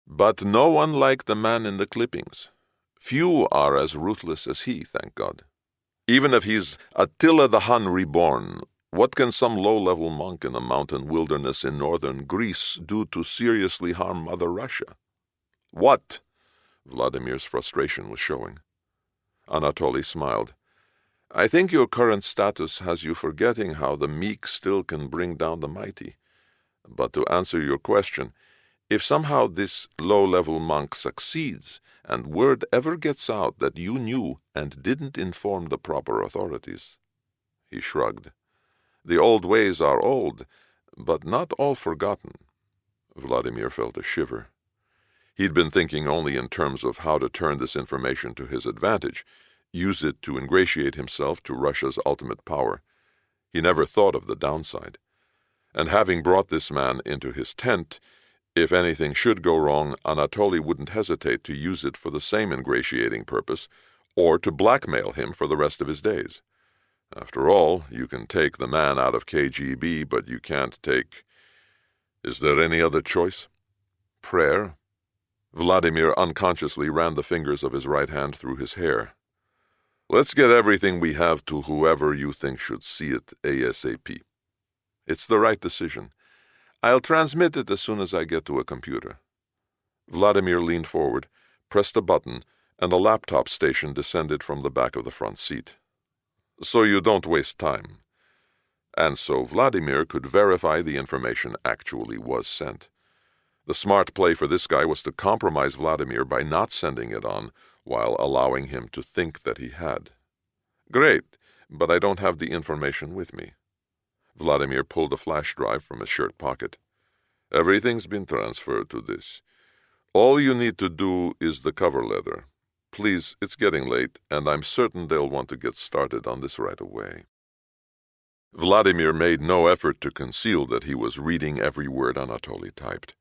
"But no one like the man in the clippings. Few are as ruthless as he, thank God. Even if he's Attila the Hun reborn, What can some low-level monk in the mountain wilderness in northern Greece do to seriously harm Mother Russia? What? Vladimir's frustration was showing. Anatoly smiled. I think your current status has you forgetting how the meek still can bring down the mighty. But to answer your question, if somehow this low-level monk succeeds, and word ever gets out that you knew and didn't inform the proper authorities. He shrugged. The old ways are old, but not all forgotten. Vladimir felt a shiver. He'd been thinking only in terms of how to turn this information to his advantage, use it to ingratiate himself to Russia's ultimate power. He never thought of the downside. And having brought this man into his tent, if anything should go wrong, Anatoly wouldn't hesitate to use it for the same ingratiating purpose, or to blackmail him for the rest of his days. After all, you can take the man out of KGB, but you can't take... Is there any other choice? Prayer? Vladimir unconsciously ran the fingers of his right hand through his hair. Let's get everything we have to whoever you think should see it ASAP. It's the right decision. I'll transmit it as soon as I get to a computer. Vladimir leaned forward, pressed a button, and a laptop station descended from the back of the front seat. So you don't waste time. And so Vladimir could verify the information actually was sent. The smart play for this guy was to compromise Vladimir by not sending it on, while allowing him to think that he had. Great, but I don't have the information with me. Vladimir pulled a flash drive from his shirt pocket. Everything's been transferred to this. All you need to do is the cover letter. Please, it's getting late, and I'm certain they'll want to get started on this right away. Vladimir made no effort to conceal that he was reading every word Anatoly typed.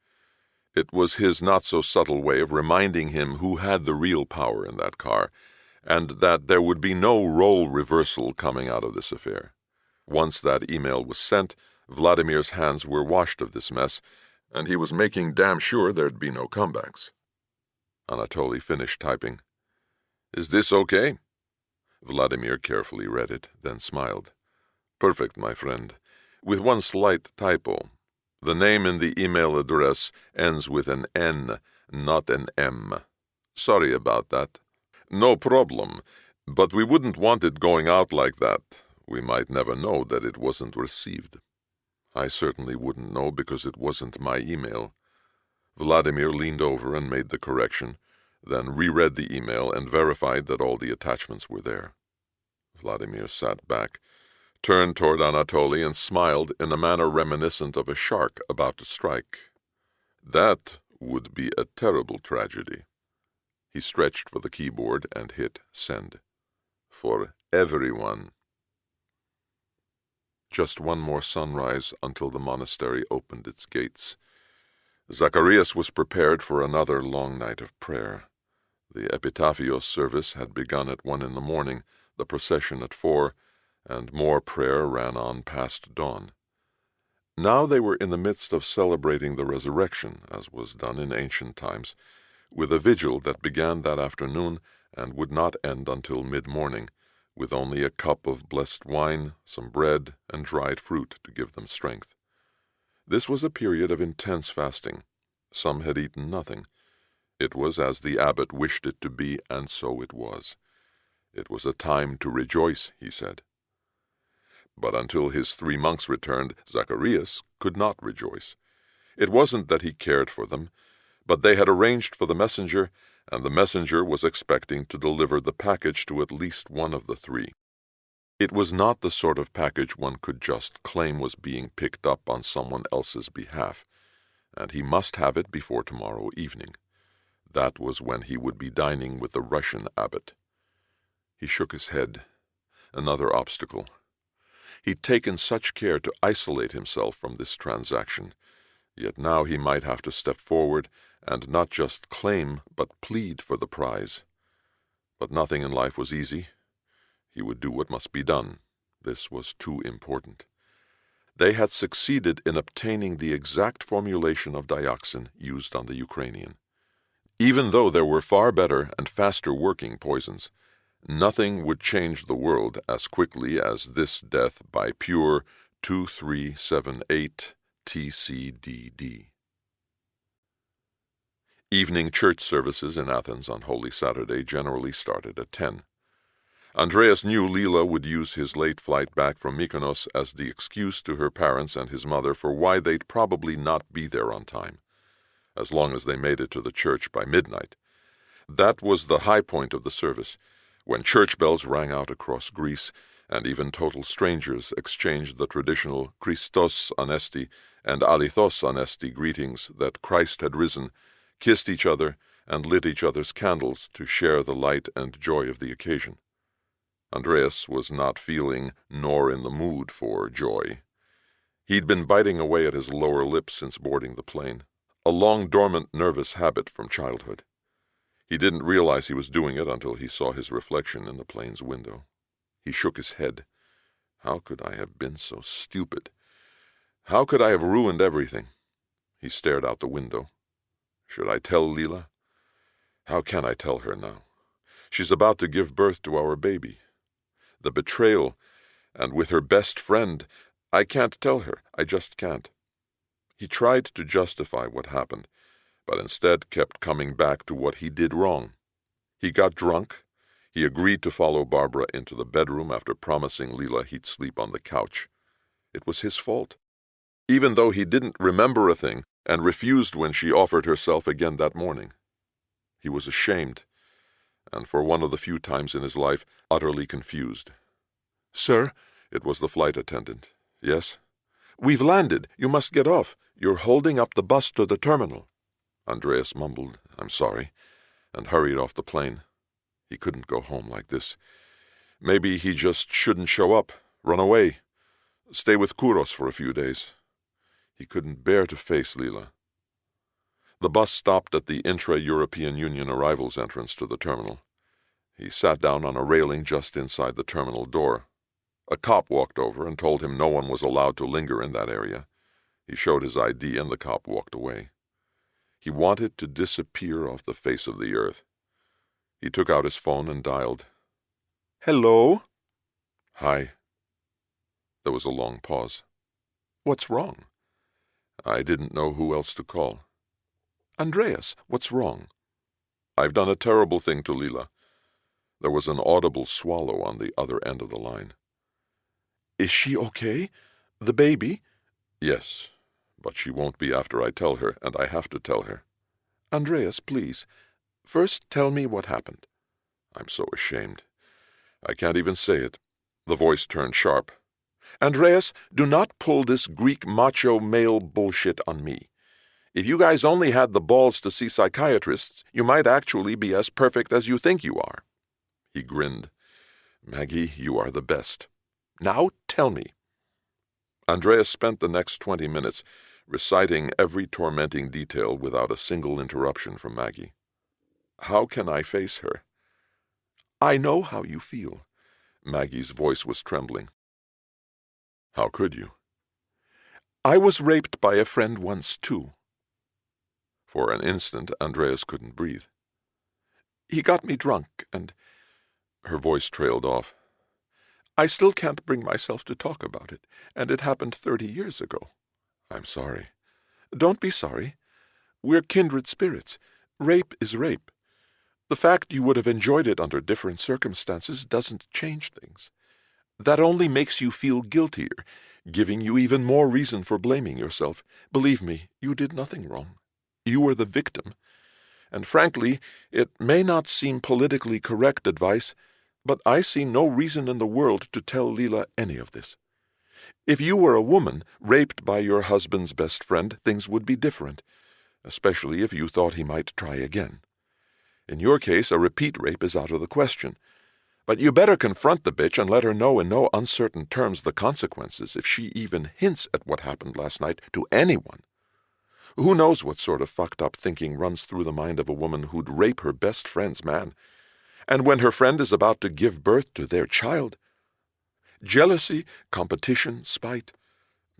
It was his not-so-subtle way of reminding him who had the real power in that car, and that there would be no role reversal coming out of this affair. Once that email was sent, Vladimir's hands were washed of this mess, and he was making damn sure there'd be no comebacks. Anatoly finished typing. Is this okay? Vladimir carefully read it, then smiled. Perfect, my friend, with one slight typo. The name in the email address ends with an N, not an M. Sorry about that. No problem, but we wouldn't want it going out like that. We might never know that it wasn't received. I certainly wouldn't know because it wasn't my email. Vladimir leaned over and made the correction, then reread the email and verified that all the attachments were there. Vladimir sat back, turned toward Anatoly and smiled in a manner reminiscent of a shark about to strike. That would be a terrible tragedy. He stretched for the keyboard and hit send. For everyone. Just one more sunrise until the monastery opened its gates. Zacharias was prepared for another long night of prayer. The Epitaphios service had begun at 1 a.m, the procession at 4, and more prayer ran on past dawn. Now they were in the midst of celebrating the resurrection, as was done in ancient times, with a vigil that began that afternoon and would not end until mid-morning, with only a cup of blessed wine, some bread, and dried fruit to give them strength. This was a period of intense fasting. Some had eaten nothing. It was as the abbot wished it to be, and so it was. It was a time to rejoice, he said. But until his 3 monks returned, Zacharias could not rejoice. It wasn't that he cared for them, but they had arranged for the messenger, and the messenger was expecting to deliver the package to at least one of the 3. It was not the sort of package one could just claim was being picked up on someone else's behalf, and he must have it before tomorrow evening. That was when he would be dining with the Russian abbot. He shook his head. Another obstacle. He'd taken such care to isolate himself from this transaction, yet now he might have to step forward and not just claim but plead for the prize. But nothing in life was easy. He would do what must be done. This was too important. They had succeeded in obtaining the exact formulation of dioxin used on the Ukrainian. Even though there were far better and faster-working poisons, nothing would change the world as quickly as this death by pure, 2378 TCDD. Evening church services in Athens on Holy Saturday generally started at 10. Andreas knew Leela would use his late flight back from Mykonos as the excuse to her parents and his mother for why they'd probably not be there on time, as long as they made it to the church by midnight. That was the high point of the service, when church bells rang out across Greece, and even total strangers exchanged the traditional Christos Anesti and Alithos Anesti greetings that Christ had risen, kissed each other, and lit each other's candles to share the light and joy of the occasion. Andreas was not feeling nor in the mood for joy. He'd been biting away at his lower lip since boarding the plane, a long-dormant nervous habit from childhood. He didn't realize he was doing it until he saw his reflection in the plane's window. He shook his head. How could I have been so stupid? How could I have ruined everything? He stared out the window. Should I tell Leela? How can I tell her now? She's about to give birth to our baby. The betrayal, and with her best friend, I can't tell her. I just can't. He tried to justify what happened, but instead kept coming back to what he did wrong. He got drunk. He agreed to follow Barbara into the bedroom after promising Leela he'd sleep on the couch. It was his fault. Even though he didn't remember a thing and refused when she offered herself again that morning. He was ashamed, and for one of the few times in his life, utterly confused. "Sir," it was the flight attendant. "Yes?" "We've landed. You must get off. You're holding up the bus to the terminal." Andreas mumbled, "I'm sorry," and hurried off the plane. He couldn't go home like this. Maybe he just shouldn't show up, run away, stay with Kouros for a few days. He couldn't bear to face Leela. The bus stopped at the intra-European Union arrivals entrance to the terminal. He sat down on a railing just inside the terminal door. A cop walked over and told him no one was allowed to linger in that area. He showed his ID and the cop walked away. He wanted to disappear off the face of the earth. He took out his phone and dialed. "Hello?" "Hi." There was a long pause. "What's wrong?" I didn't know who else to call. "Andreas, what's wrong?" "I've done a terrible thing to Leela." There was an audible swallow on the other end of the line. "Is she okay? The baby?" "Yes, but she won't be after I tell her, and I have to tell her." "Andreas, please, first tell me what happened." I'm so ashamed. I can't even say it. The voice turned sharp. "Andreas, do not pull this Greek macho male bullshit on me. If you guys only had the balls to see psychiatrists, you might actually be as perfect as you think you are." He grinned. "Maggie, you are the best. Now tell me." Andreas spent the next 20 minutes reciting every tormenting detail without a single interruption from Maggie. "How can I face her?" "I know how you feel." Maggie's voice was trembling. "How could you?" "I was raped by a friend once, too." For an instant, Andreas couldn't breathe. "He got me drunk, and—" Her voice trailed off. "I still can't bring myself to talk about it, and it happened 30 years ago." "I'm sorry." "Don't be sorry. We're kindred spirits. Rape is rape. The fact you would have enjoyed it under different circumstances doesn't change things. That only makes you feel guiltier, giving you even more reason for blaming yourself. Believe me, you did nothing wrong. You were the victim. And frankly, it may not seem politically correct advice, but I see no reason in the world to tell Leela any of this. If you were a woman raped by your husband's best friend, things would be different, especially if you thought he might try again. In your case, a repeat rape is out of the question. But you better confront the bitch and let her know in no uncertain terms the consequences if she even hints at what happened last night to anyone. Who knows what sort of fucked up thinking runs through the mind of a woman who'd rape her best friend's man. And when her friend is about to give birth to their child. Jealousy, competition, spite.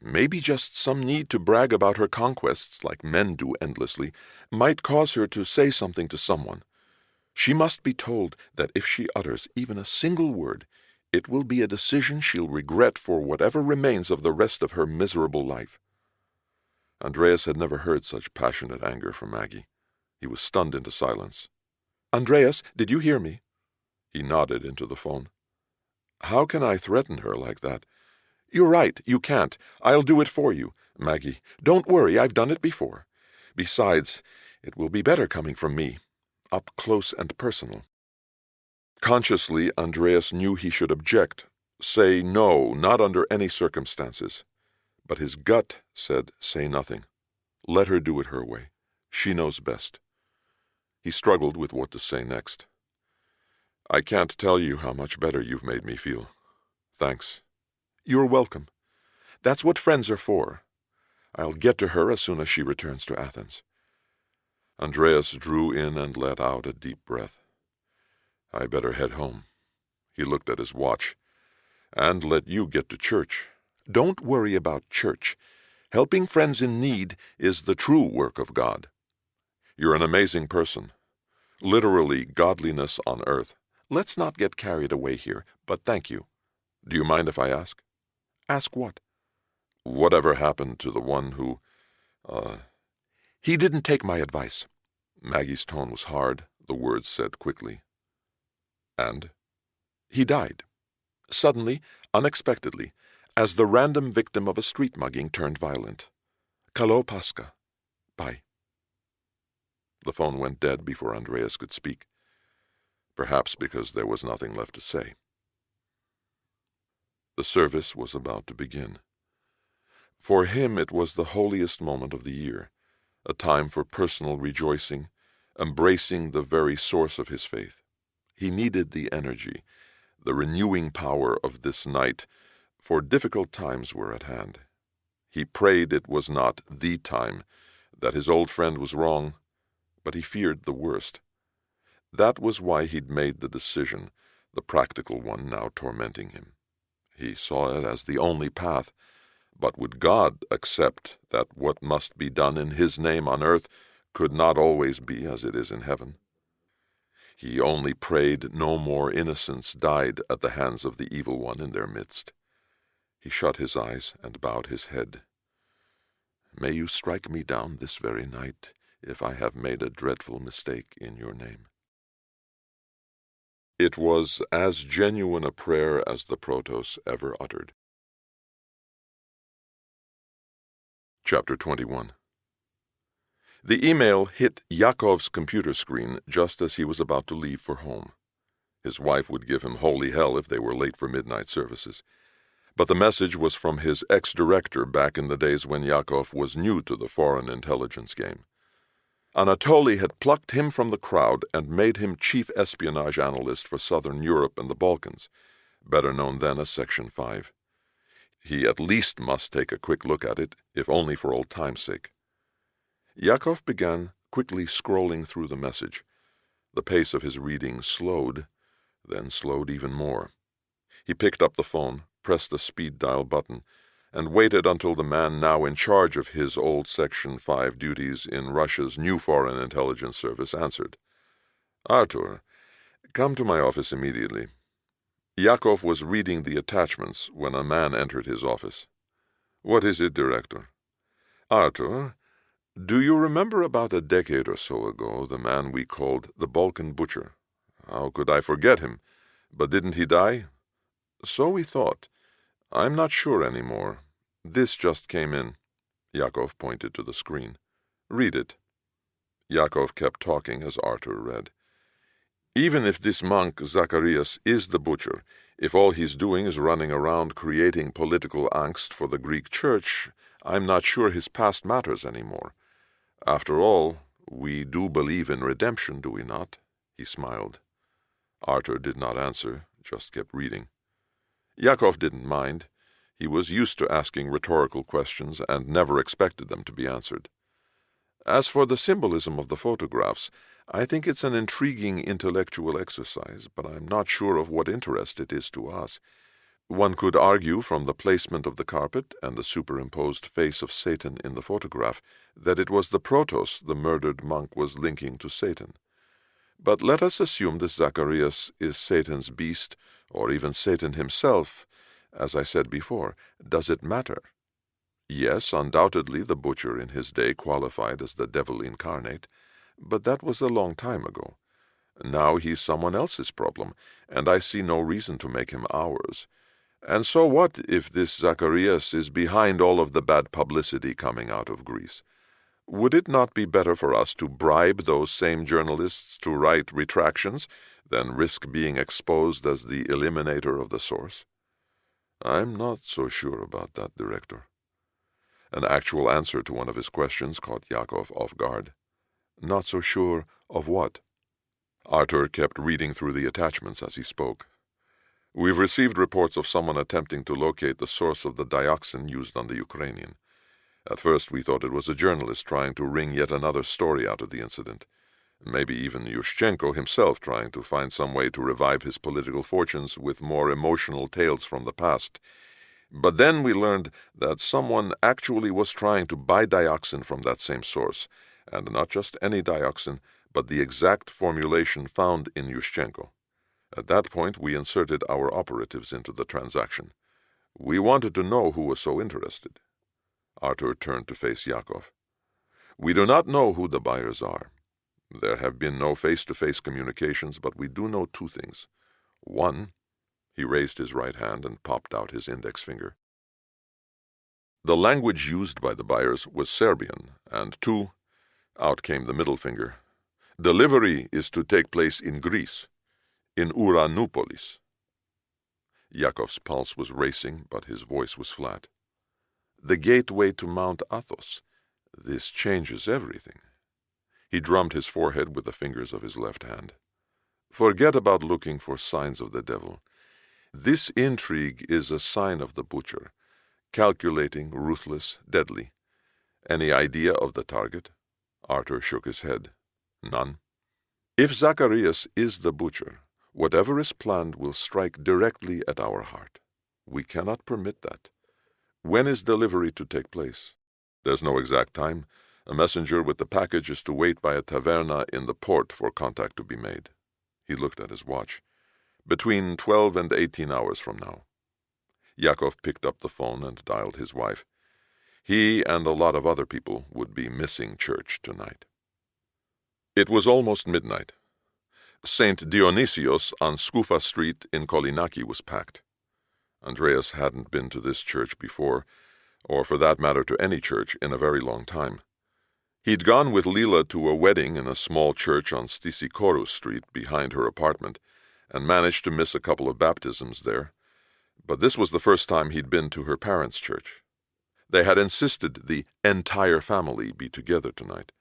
Maybe just some need to brag about her conquests like men do endlessly might cause her to say something to someone. She must be told that if she utters even a single word, It will be a decision she'll regret for whatever remains of the rest of her miserable life." Andreas had never heard such passionate anger from Maggie. He was stunned into silence. "Andreas, did you hear me?" He nodded into the phone. "How can I threaten her like that?" "You're right, you can't. I'll do it for you. Maggie, don't worry, I've done it before. Besides, it will be better coming from me, up close and personal." Consciously, Andreas knew he should object, say no, not under any circumstances. But his gut said, say nothing. Let her do it her way. She knows best. He struggled with what to say next. "I can't tell you how much better you've made me feel. Thanks." "You're welcome. That's what friends are for. I'll get to her as soon as she returns to Athens." Andreas drew in and let out a deep breath. "I better head home." He looked at his watch. "And let you get to church." "Don't worry about church. Helping friends in need is the true work of God." "You're an amazing person. Literally godliness on earth. Let's not get carried away here, but thank you. Do you mind if I ask?" "Ask what?" "Whatever happened to the one who, He didn't take my advice." Maggie's tone was hard, the words said quickly. "And?" "He died. Suddenly, unexpectedly, as the random victim of a street mugging turned violent. Kalo Pascha. Bye." The phone went dead before Andreas could speak, perhaps because there was nothing left to say. The service was about to begin. For him it was the holiest moment of the year, a time for personal rejoicing, embracing the very source of his faith. He needed the energy, the renewing power of this night, for difficult times were at hand. He prayed it was not the time, that his old friend was wrong, but he feared the worst. That was why he'd made the decision, the practical one now tormenting him. He saw it as the only path, but would God accept that what must be done in his name on earth could not always be as it is in heaven? He only prayed no more innocents died at the hands of the evil one in their midst. He shut his eyes and bowed his head. "May you strike me down this very night, if I have made a dreadful mistake in your name." It was as genuine a prayer as the Protos ever uttered. Chapter 21. The email hit Yakov's computer screen just as he was about to leave for home. His wife would give him holy hell if they were late for midnight services. But the message was from his ex-director back in the days when Yakov was new to the foreign intelligence game. Anatoly had plucked him from the crowd and made him chief espionage analyst for Southern Europe and the Balkans, better known then as Section 5. He at least must take a quick look at it, if only for old time's sake. Yakov began quickly scrolling through the message. The pace of his reading slowed, then slowed even more. He picked up the phone, pressed the speed dial button, and waited until the man now in charge of his old Section 5 duties in Russia's new Foreign Intelligence Service answered. "Artur, come to my office immediately." Yakov was reading the attachments when a man entered his office. "What is it, Director?" "Artur, do you remember about a decade or so ago the man we called the Balkan Butcher? How could I forget him? But didn't he die?" "So we thought. I'm not sure anymore. This just came in." Yakov pointed to the screen. "Read it." Yakov kept talking as Artur read. "Even if this monk Zacharias is the butcher, if all he's doing is running around creating political angst for the Greek church, I'm not sure his past matters anymore. After all, we do believe in redemption, do we not?" He smiled. Artur did not answer, just kept reading. Yakov didn't mind. He was used to asking rhetorical questions and never expected them to be answered. "As for the symbolism of the photographs, I think it's an intriguing intellectual exercise, but I'm not sure of what interest it is to us. One could argue from the placement of the carpet and the superimposed face of Satan in the photograph that it was the Protos the murdered monk was linking to Satan. But let us assume this Zacharias is Satan's beast, or even Satan himself, as I said before, does it matter? Yes, undoubtedly the butcher in his day qualified as the devil incarnate, but that was a long time ago. Now he's someone else's problem, and I see no reason to make him ours. And so what if this Zacharias is behind all of the bad publicity coming out of Greece? Would it not be better for us to bribe those same journalists to write retractions than risk being exposed as the eliminator of the source? I'm not so sure about that, Director. An actual answer to one of his questions caught Yakov off guard. Not so sure of what? Arthur kept reading through the attachments as he spoke. We've received reports of someone attempting to locate the source of the dioxin used on the Ukrainian. At first we thought it was a journalist trying to wring yet another story out of the incident. Maybe even Yushchenko himself trying to find some way to revive his political fortunes with more emotional tales from the past. But then we learned that someone actually was trying to buy dioxin from that same source, and not just any dioxin, but the exact formulation found in Yushchenko. At that point, we inserted our operatives into the transaction. We wanted to know who was so interested. Arthur turned to face Yakov. We do not know who the buyers are. There have been no face-to-face communications, but we do know two things. One, he raised his right hand and popped out his index finger. The language used by the buyers was Serbian, and two, out came the middle finger. Delivery is to take place in Greece, in Uranoupolis. Yakov's pulse was racing, but his voice was flat. The gateway to Mount Athos. This changes everything. He drummed his forehead with the fingers of his left hand. Forget about looking for signs of the devil. This intrigue is a sign of the butcher, calculating, ruthless, deadly. Any idea of the target? Arthur shook his head. None. If Zacharias is the butcher, whatever is planned will strike directly at our heart. We cannot permit that. When is delivery to take place? There's no exact time. A messenger with the package is to wait by a taverna in the port for contact to be made. He looked at his watch. Between 12 and 18 hours from now. Yakov picked up the phone and dialed his wife. He and a lot of other people would be missing church tonight. It was almost midnight. St. Dionysios on Skufa Street in Kolinaki was packed. Andreas hadn't been to this church before, or for that matter to any church, in a very long time. He'd gone with Lila to a wedding in a small church on Stisikorou Street behind her apartment, and managed to miss a couple of baptisms there. But this was the first time he'd been to her parents' church. They had insisted the entire family be together tonight,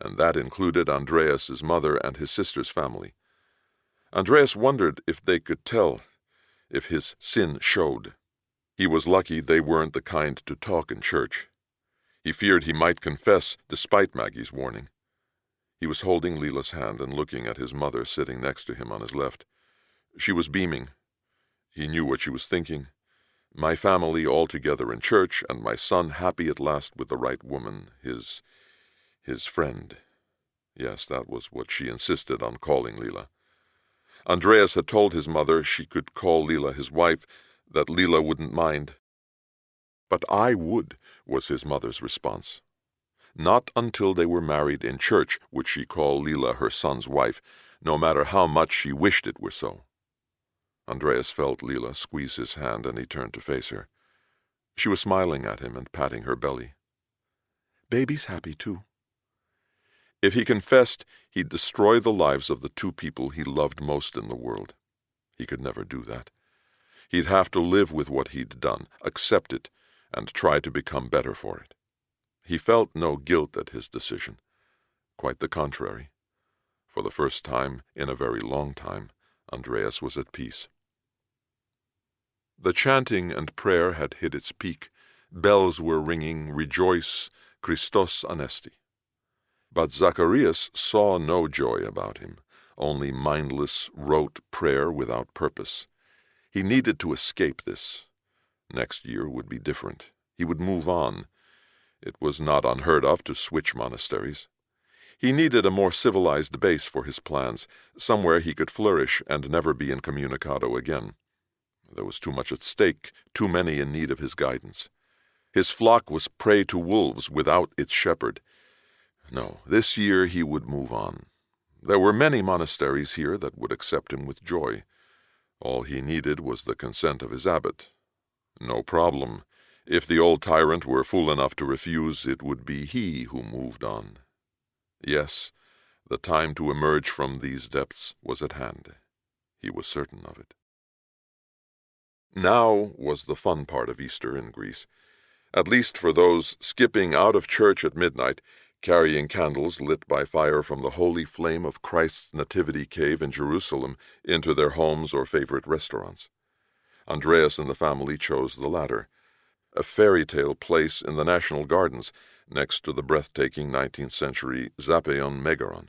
and that included Andreas's mother and his sister's family. Andreas wondered if they could tell, if his sin showed. He was lucky they weren't the kind to talk in church. He feared he might confess despite Maggie's warning. He was holding Lila's hand and looking at his mother sitting next to him on his left. She was beaming. He knew what she was thinking. My family all together in church, and my son happy at last with the right woman, his friend. Yes, that was what she insisted on calling Lila. Andreas had told his mother she could call Lila his wife, that Lila wouldn't mind. But I would, was his mother's response. Not until they were married in church would she call Lila her son's wife, no matter how much she wished it were so. Andreas felt Lila squeeze his hand, and he turned to face her. She was smiling at him and patting her belly. Baby's happy, too. If he confessed, he'd destroy the lives of the two people he loved most in the world. He could never do that. He'd have to live with what he'd done, accept it, and try to become better for it. He felt no guilt at his decision. Quite the contrary. For the first time in a very long time, Andreas was at peace. The chanting and prayer had hit its peak. Bells were ringing, Rejoice, Christos Anesti. But Zacharias saw no joy about him, only mindless, rote prayer without purpose. He needed to escape this. Next year would be different. He would move on. It was not unheard of to switch monasteries. He needed a more civilized base for his plans, somewhere he could flourish and never be incommunicado again. There was too much at stake, too many in need of his guidance. His flock was prey to wolves without its shepherd. No, this year he would move on. There were many monasteries here that would accept him with joy. All he needed was the consent of his abbot. No problem. If the old tyrant were fool enough to refuse, it would be he who moved on. Yes, the time to emerge from these depths was at hand. He was certain of it. Now was the fun part of Easter in Greece, at least for those skipping out of church at midnight, carrying candles lit by fire from the holy flame of Christ's nativity cave in Jerusalem into their homes or favorite restaurants. Andreas and the family chose the latter, a fairy tale place in the National Gardens next to the breathtaking 19th century Zapeion Megaron,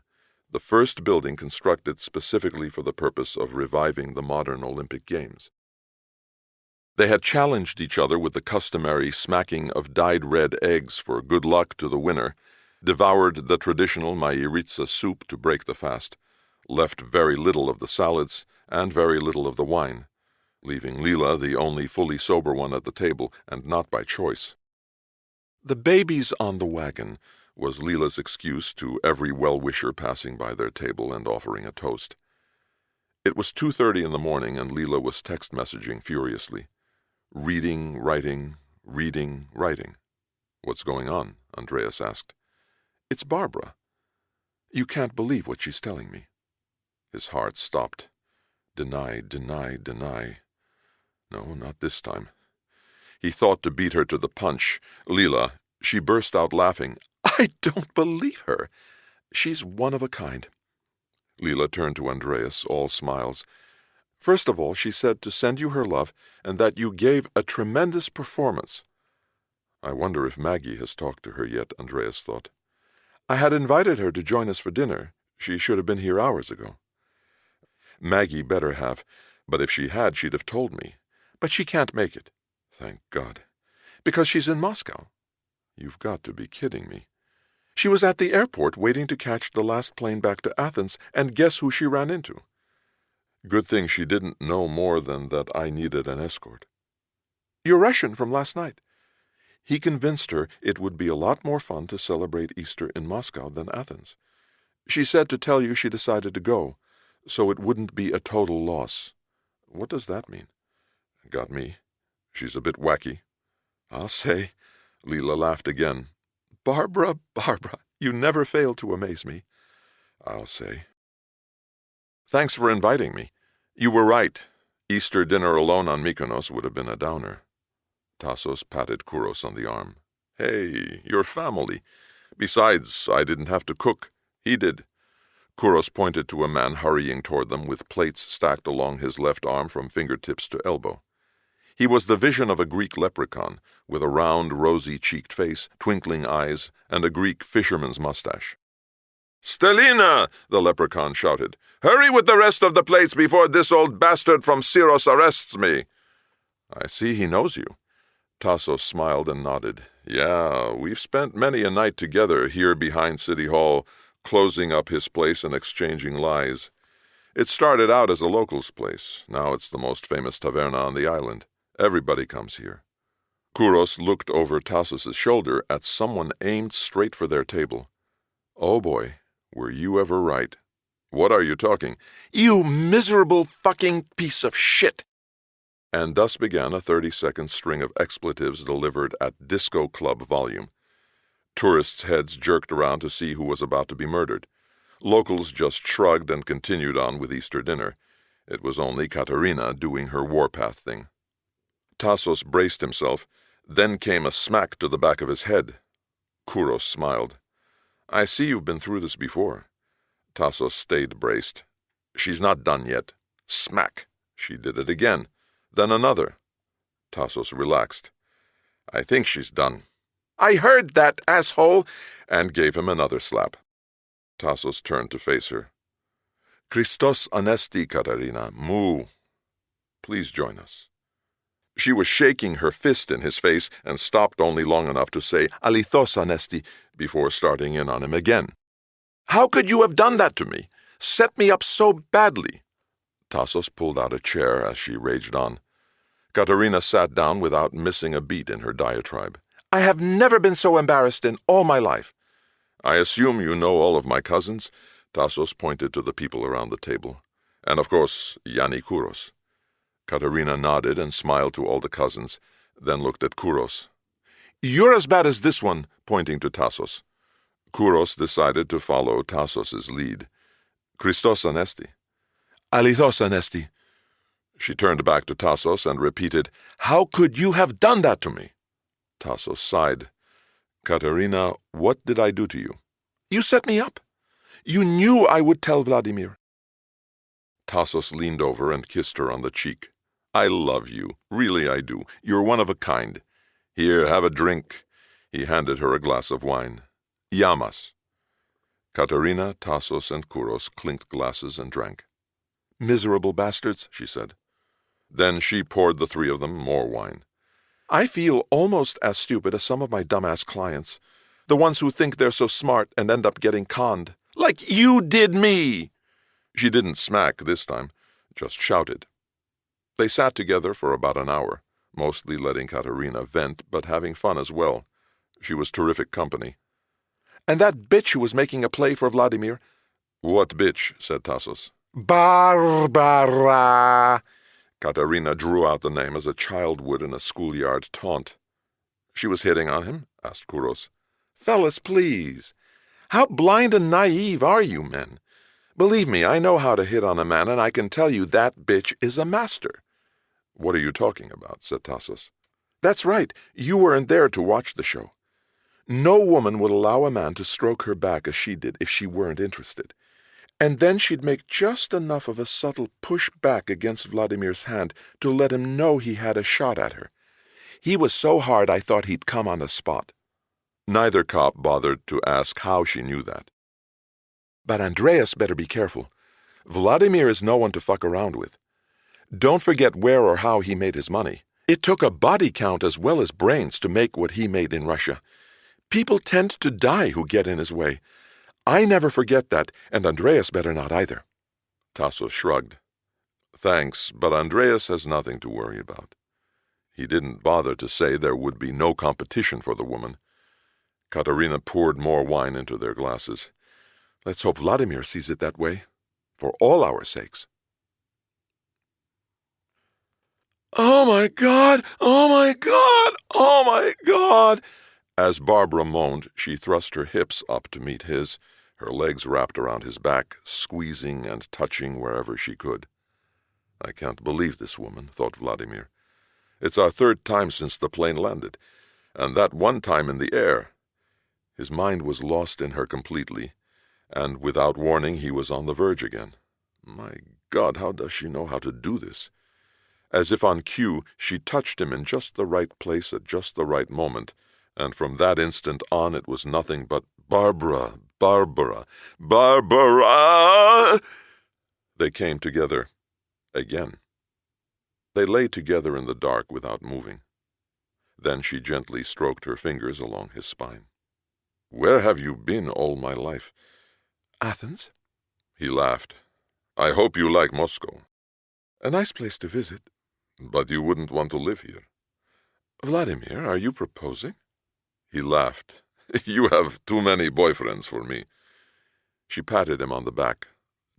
the first building constructed specifically for the purpose of reviving the modern Olympic Games. They had challenged each other with the customary smacking of dyed red eggs for good luck to the winner, devoured the traditional maïritsa soup to break the fast, left very little of the salads and very little of the wine, leaving Leela the only fully sober one at the table, and not by choice. The babies on the wagon was Leela's excuse to every well-wisher passing by their table and offering a toast. It was 2:30 in the morning, and Leela was text messaging furiously. Reading, writing, reading, writing. "What's going on?" Andreas asked. "It's Barbara. You can't believe what she's telling me." His heart stopped. Deny, deny, deny. No, not this time. He thought to beat her to the punch. Leela, she burst out laughing. "I don't believe her. She's one of a kind." Leela turned to Andreas, all smiles. "First of all, she said to send you her love and that you gave a tremendous performance." I wonder if Maggie has talked to her yet, Andreas thought. "I had invited her to join us for dinner. She should have been here hours ago." Maggie better have, but if she had, she'd have told me. But she can't make it. Thank God. Because she's in Moscow. You've got to be kidding me. She was at the airport waiting to catch the last plane back to Athens, and guess who she ran into? Good thing she didn't know more than that I needed an escort. Your Russian from last night. He convinced her it would be a lot more fun to celebrate Easter in Moscow than Athens. She said to tell you she decided to go, so it wouldn't be a total loss. What does that mean? Got me. She's a bit wacky. I'll say. Leela laughed again. Barbara, Barbara, you never fail to amaze me. I'll say. Thanks for inviting me. You were right. Easter dinner alone on Mykonos would have been a downer. Tassos patted Kouros on the arm. Hey, your family. Besides, I didn't have to cook. He did. Kouros pointed to a man hurrying toward them with plates stacked along his left arm from fingertips to elbow. He was the vision of a Greek leprechaun, with a round, rosy-cheeked face, twinkling eyes, and a Greek fisherman's mustache. "Stelina!" the leprechaun shouted. "Hurry with the rest of the plates before this old bastard from Syros arrests me." I see he knows you. Tassos smiled and nodded. Yeah, we've spent many a night together here behind City Hall, closing up his place and exchanging lies. It started out as a locals' place. Now it's the most famous taverna on the island. Everybody comes here. Kouros looked over Tassos's shoulder at someone aimed straight for their table. Oh boy, were you ever right. What are you talking? You miserable fucking piece of shit! And thus began a 30-second string of expletives delivered at disco club volume. Tourists' heads jerked around to see who was about to be murdered. Locals just shrugged and continued on with Easter dinner. It was only Katerina doing her warpath thing. Tassos braced himself. Then came a smack to the back of his head. Kouros smiled. I see you've been through this before. Tassos stayed braced. She's not done yet. Smack. She did it again. Then another. Tassos relaxed. I think she's done. I heard that, asshole! And gave him another slap. Tassos turned to face her. Christos anesti, Katerina, moo. Please join us. She was shaking her fist in his face and stopped only long enough to say, Alithos anesti, before starting in on him again. How could you have done that to me? Set me up so badly. Tassos pulled out a chair as she raged on. Katerina sat down without missing a beat in her diatribe. "I have never been so embarrassed in all my life." "I assume you know all of my cousins?" Tassos pointed to the people around the table. "And of course, Yanni Kouros." Katerina nodded and smiled to all the cousins, then looked at Kouros. "You're as bad as this one," pointing to Tassos. Kouros decided to follow Tassos's lead. "Christos Anesti." "Alithos Anesti." She turned back to Tassos and repeated, "How could you have done that to me?" Tassos sighed. "Katerina, what did I do to you?" "You set me up. You knew I would tell Vladimir." Tassos leaned over and kissed her on the cheek. "I love you. Really I do. You're one of a kind. Here, have a drink." He handed her a glass of wine. "Yamas." Katerina, Tassos, and Kouros clinked glasses and drank. "Miserable bastards," she said. Then she poured the three of them more wine. "I feel almost as stupid as some of my dumbass clients. The ones who think they're so smart and end up getting conned. Like you did me!" She didn't smack this time, just shouted. They sat together for about an hour, mostly letting Katerina vent, but having fun as well. She was terrific company. "And that bitch who was making a play for Vladimir?" "What bitch?" said Tassos. "Barbara!" Katerina drew out the name as a child would in a schoolyard taunt. "She was hitting on him?" asked Kouros. "Fellas, please. How blind and naive are you men? Believe me, I know how to hit on a man, and I can tell you that bitch is a master." "What are you talking about?" said Tassos. "That's right. You weren't there to watch the show. No woman would allow a man to stroke her back as she did if she weren't interested. And then she'd make just enough of a subtle push back against Vladimir's hand to let him know he had a shot at her. He was so hard I thought he'd come on the spot." Neither cop bothered to ask how she knew that. "But Andreas better be careful. Vladimir is no one to fuck around with. Don't forget where or how he made his money. It took a body count as well as brains to make what he made in Russia. People tend to die who get in his way. I never forget that, and Andreas better not either." Tassos shrugged. "Thanks, but Andreas has nothing to worry about." He didn't bother to say there would be no competition for the woman. Katerina poured more wine into their glasses. "Let's hope Vladimir sees it that way, for all our sakes." "Oh my God! Oh my God! Oh my God!" As Barbara moaned, she thrust her hips up to meet his, her legs wrapped around his back, squeezing and touching wherever she could. "I can't believe this woman," thought Vladimir. "It's our third time since the plane landed, and that one time in the air." His mind was lost in her completely, and without warning he was on the verge again. My God, how does she know how to do this? As if on cue, she touched him in just the right place at just the right moment, and from that instant on it was nothing but "Barbara, Barbara, Barbara!" They came together again. They lay together in the dark without moving. Then she gently stroked her fingers along his spine. "Where have you been all my life?" "Athens." He laughed. "I hope you like Moscow." "A nice place to visit." "But you wouldn't want to live here." "Vladimir, are you proposing?" He laughed. "You have too many boyfriends for me." She patted him on the back.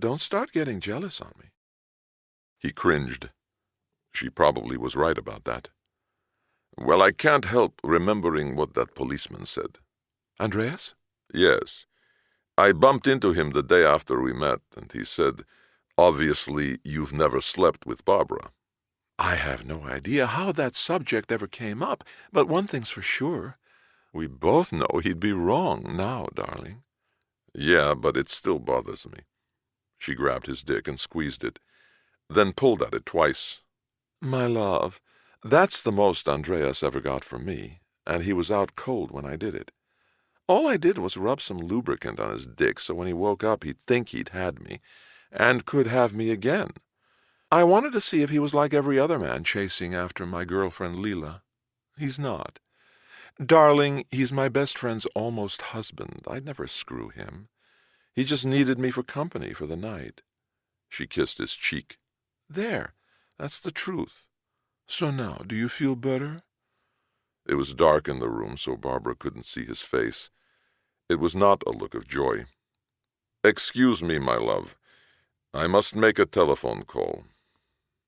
"Don't start getting jealous on me." He cringed. She probably was right about that. "Well, I can't help remembering what that policeman said." "Andreas?" "Yes. I bumped into him the day after we met, and he said, 'Obviously, you've never slept with Barbara.'" "I have no idea how that subject ever came up, but one thing's for sure. We both know he'd be wrong now, darling." "Yeah, but it still bothers me." She grabbed his dick and squeezed it, then pulled at it twice. "My love, that's the most Andreas ever got from me, and he was out cold when I did it. All I did was rub some lubricant on his dick so when he woke up he'd think he'd had me, and could have me again. I wanted to see if he was like every other man chasing after my girlfriend Leela. He's not. Darling, he's my best friend's almost husband. I'd never screw him. He just needed me for company for the night." She kissed his cheek. "There, that's the truth. So now, do you feel better? It was dark in the room, so Barbara couldn't see his face. It was not a look of joy. Excuse me, my love. I must make a telephone call.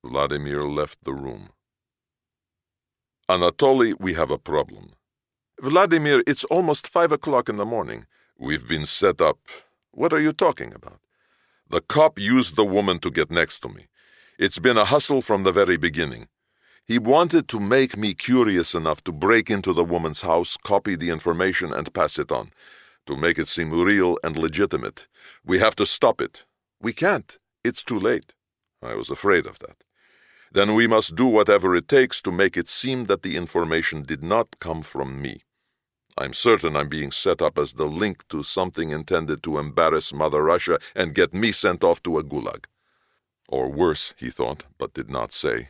Vladimir left the room. Anatoly, we have a problem. Vladimir, it's almost 5 o'clock in the morning. We've been set up. What are you talking about? The cop used the woman to get next to me. It's been a hustle from the very beginning. He wanted to make me curious enough to break into the woman's house, copy the information, and pass it on, to make it seem real and legitimate. We have to stop it. We can't. It's too late. I was afraid of that. Then we must do whatever it takes to make it seem that the information did not come from me. I'm certain I'm being set up as the link to something intended to embarrass Mother Russia and get me sent off to a gulag. Or worse, he thought, but did not say.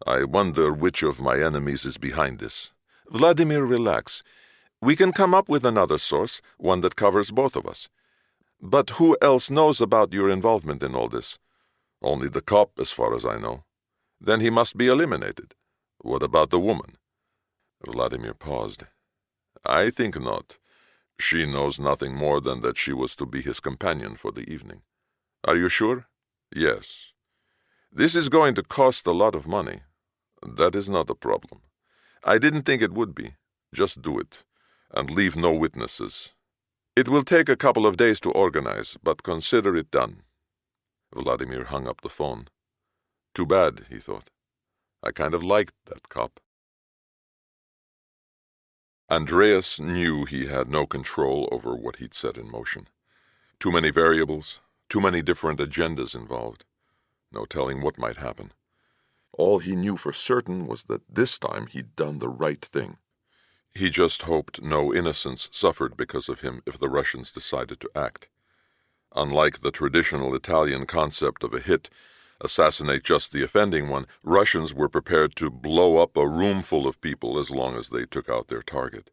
I wonder which of my enemies is behind this. Vladimir, relax. We can come up with another source, one that covers both of us. But who else knows about your involvement in all this? Only the cop, as far as I know. Then he must be eliminated. What about the woman? Vladimir paused. I think not. She knows nothing more than that she was to be his companion for the evening. Are you sure? Yes. This is going to cost a lot of money. That is not a problem. I didn't think it would be. Just do it, and leave no witnesses. It will take a couple of days to organize, but consider it done. Vladimir hung up the phone. Too bad, he thought. I kind of liked that cop. Andreas knew he had no control over what he'd set in motion. Too many variables, too many different agendas involved. No telling what might happen. All he knew for certain was that this time he'd done the right thing. He just hoped no innocents suffered because of him if the Russians decided to act. Unlike the traditional Italian concept of a hit, assassinate just the offending one, Russians were prepared to blow up a room full of people as long as they took out their target.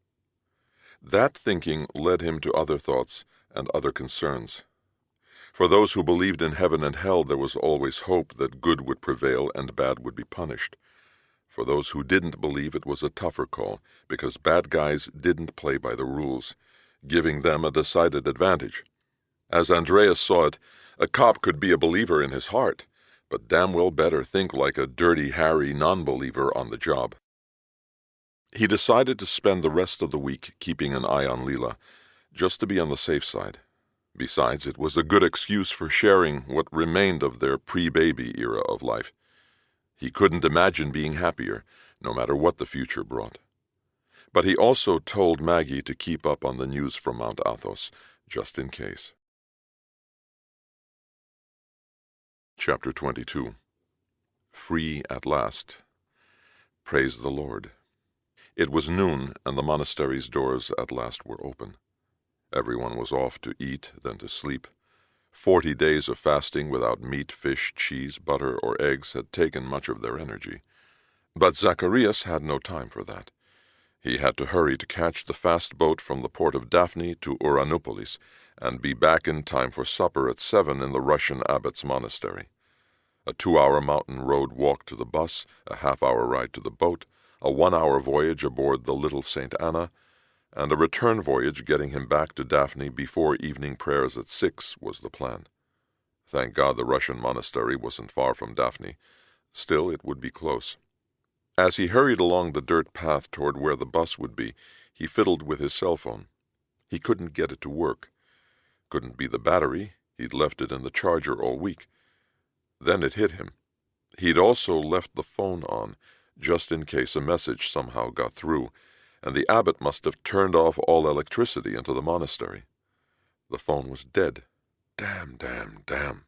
That thinking led him to other thoughts and other concerns. For those who believed in heaven and hell, there was always hope that good would prevail and bad would be punished. For those who didn't believe, it was a tougher call, because bad guys didn't play by the rules, giving them a decided advantage. As Andreas saw it, a cop could be a believer in his heart, but damn well better think like a Dirty Harry non-believer on the job. He decided to spend the rest of the week keeping an eye on Leela, just to be on the safe side. Besides, it was a good excuse for sharing what remained of their pre-baby era of life. He couldn't imagine being happier, no matter what the future brought. But he also told Maggie to keep up on the news from Mount Athos, just in case. Chapter 22. Free at last. Praise the Lord. It was noon, and the monastery's doors at last were open. Everyone was off to eat, then to sleep. 40 days of fasting without meat, fish, cheese, butter, or eggs had taken much of their energy. But Zacharias had no time for that. He had to hurry to catch the fast boat from the port of Daphne to Uranopolis and be back in time for supper at 7 in the Russian abbot's monastery. A 2-hour mountain road walk to the bus, a half-hour ride to the boat, a 1-hour voyage aboard the Little St. Anna, and a return voyage getting him back to Daphne before evening prayers at 6 was the plan. Thank God the Russian monastery wasn't far from Daphne. Still, it would be close. As he hurried along the dirt path toward where the bus would be, he fiddled with his cell phone. He couldn't get it to work. Couldn't be the battery. He'd left it in the charger all week. Then it hit him. He'd also left the phone on, just in case a message somehow got through, and the abbot must have turned off all electricity into the monastery. The phone was dead. Damn.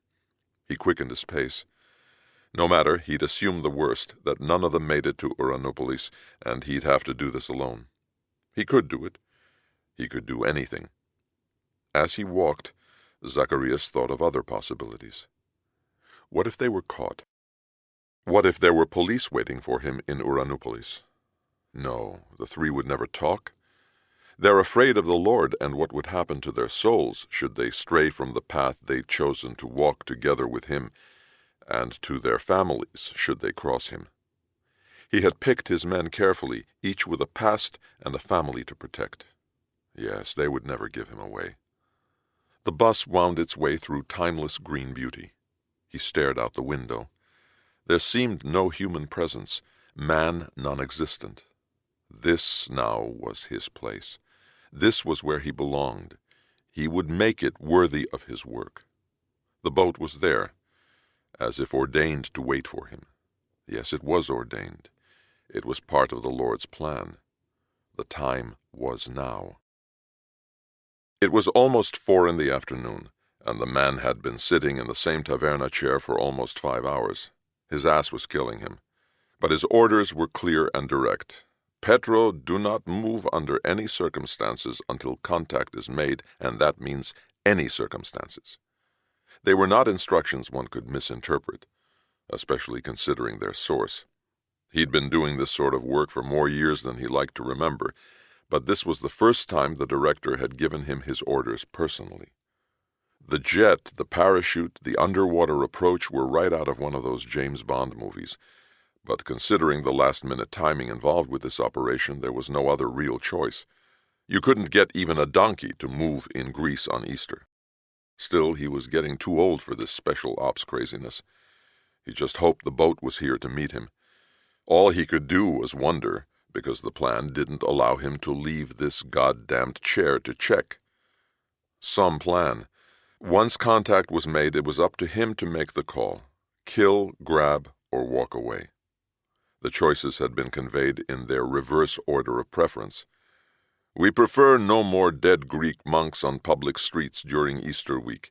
He quickened his pace. No matter, he'd assumed the worst, that none of them made it to Uranopolis, and he'd have to do this alone. He could do it. He could do anything. As he walked, Zacharias thought of other possibilities. What if they were caught? What if there were police waiting for him in Uranopolis? No, the three would never talk. They're afraid of the Lord and what would happen to their souls should they stray from the path they'd chosen to walk together with him, and to their families should they cross him. He had picked his men carefully, each with a past and a family to protect. Yes, they would never give him away. The bus wound its way through timeless green beauty. He stared out the window. There seemed no human presence, man non-existent. This now was his place. This was where he belonged. He would make it worthy of his work. The boat was there, as if ordained to wait for him. Yes, it was ordained. It was part of the Lord's plan. The time was now. It was almost 4 p.m, and the man had been sitting in the same taverna chair for almost 5 hours. His ass was killing him. But his orders were clear and direct. Petro, do not move under any circumstances until contact is made, and that means any circumstances. They were not instructions one could misinterpret, especially considering their source. He'd been doing this sort of work for more years than he liked to remember, but this was the first time the director had given him his orders personally. The jet, the parachute, the underwater approach were right out of one of those James Bond movies, but considering the last-minute timing involved with this operation, there was no other real choice. You couldn't get even a donkey to move in Greece on Easter. Still, he was getting too old for this special ops craziness. He just hoped the boat was here to meet him. All he could do was wonder, because the plan didn't allow him to leave this goddamned chair to check. Some plan. Once contact was made, it was up to him to make the call. Kill, grab, or walk away. The choices had been conveyed in their reverse order of preference. We prefer no more dead Greek monks on public streets during Easter week,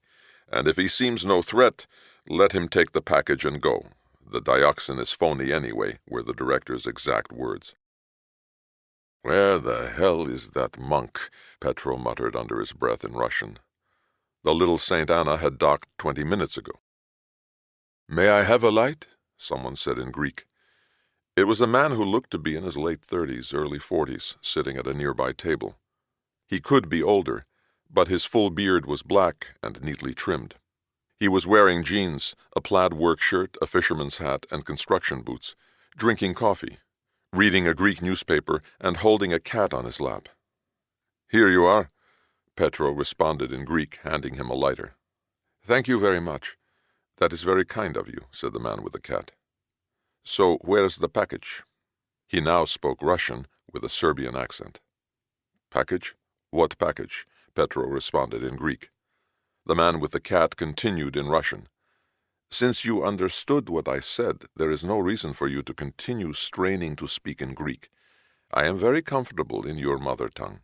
and if he seems no threat, let him take the package and go. The dioxin is phony anyway, were the director's exact words. Where the hell is that monk? Petro muttered under his breath in Russian. The little St. Anna had docked 20 minutes ago. May I have a light? Someone said in Greek. It was a man who looked to be in his late 30s, early 40s, sitting at a nearby table. He could be older, but his full beard was black and neatly trimmed. He was wearing jeans, a plaid work shirt, a fisherman's hat, and construction boots, drinking coffee, reading a Greek newspaper, and holding a cat on his lap. Here you are, Petro responded in Greek, handing him a lighter. Thank you very much. That is very kind of you, said the man with the cat. So where's the package? He now spoke Russian with a Serbian accent. Package? What package? Petro responded in Greek. The man with the cat continued in Russian. Since you understood what I said, there is no reason for you to continue straining to speak in Greek. I am very comfortable in your mother tongue.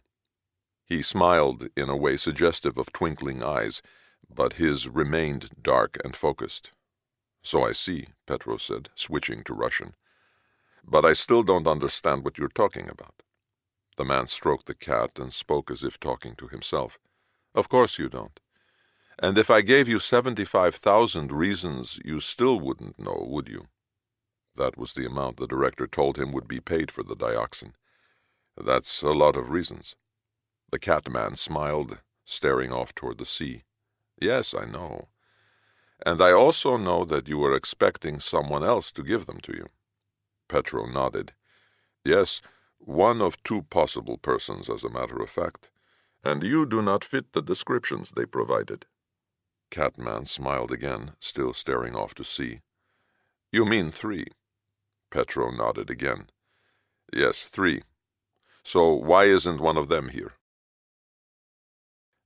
He smiled in a way suggestive of twinkling eyes, but his remained dark and focused. So I see, Petro said, switching to Russian. But I still don't understand what you're talking about. The man stroked the cat and spoke as if talking to himself. Of course you don't. And if I gave you 75,000 reasons, you still wouldn't know, would you? That was the amount the director told him would be paid for the dioxin. That's a lot of reasons. The cat man smiled, staring off toward the sea. Yes, I know. And I also know that you were expecting someone else to give them to you. Petro nodded. Yes, one of 2 possible persons, as a matter of fact. And you do not fit the descriptions they provided. Catman smiled again, still staring off to sea. You mean 3? Petro nodded again. Yes, 3. So why isn't one of them here?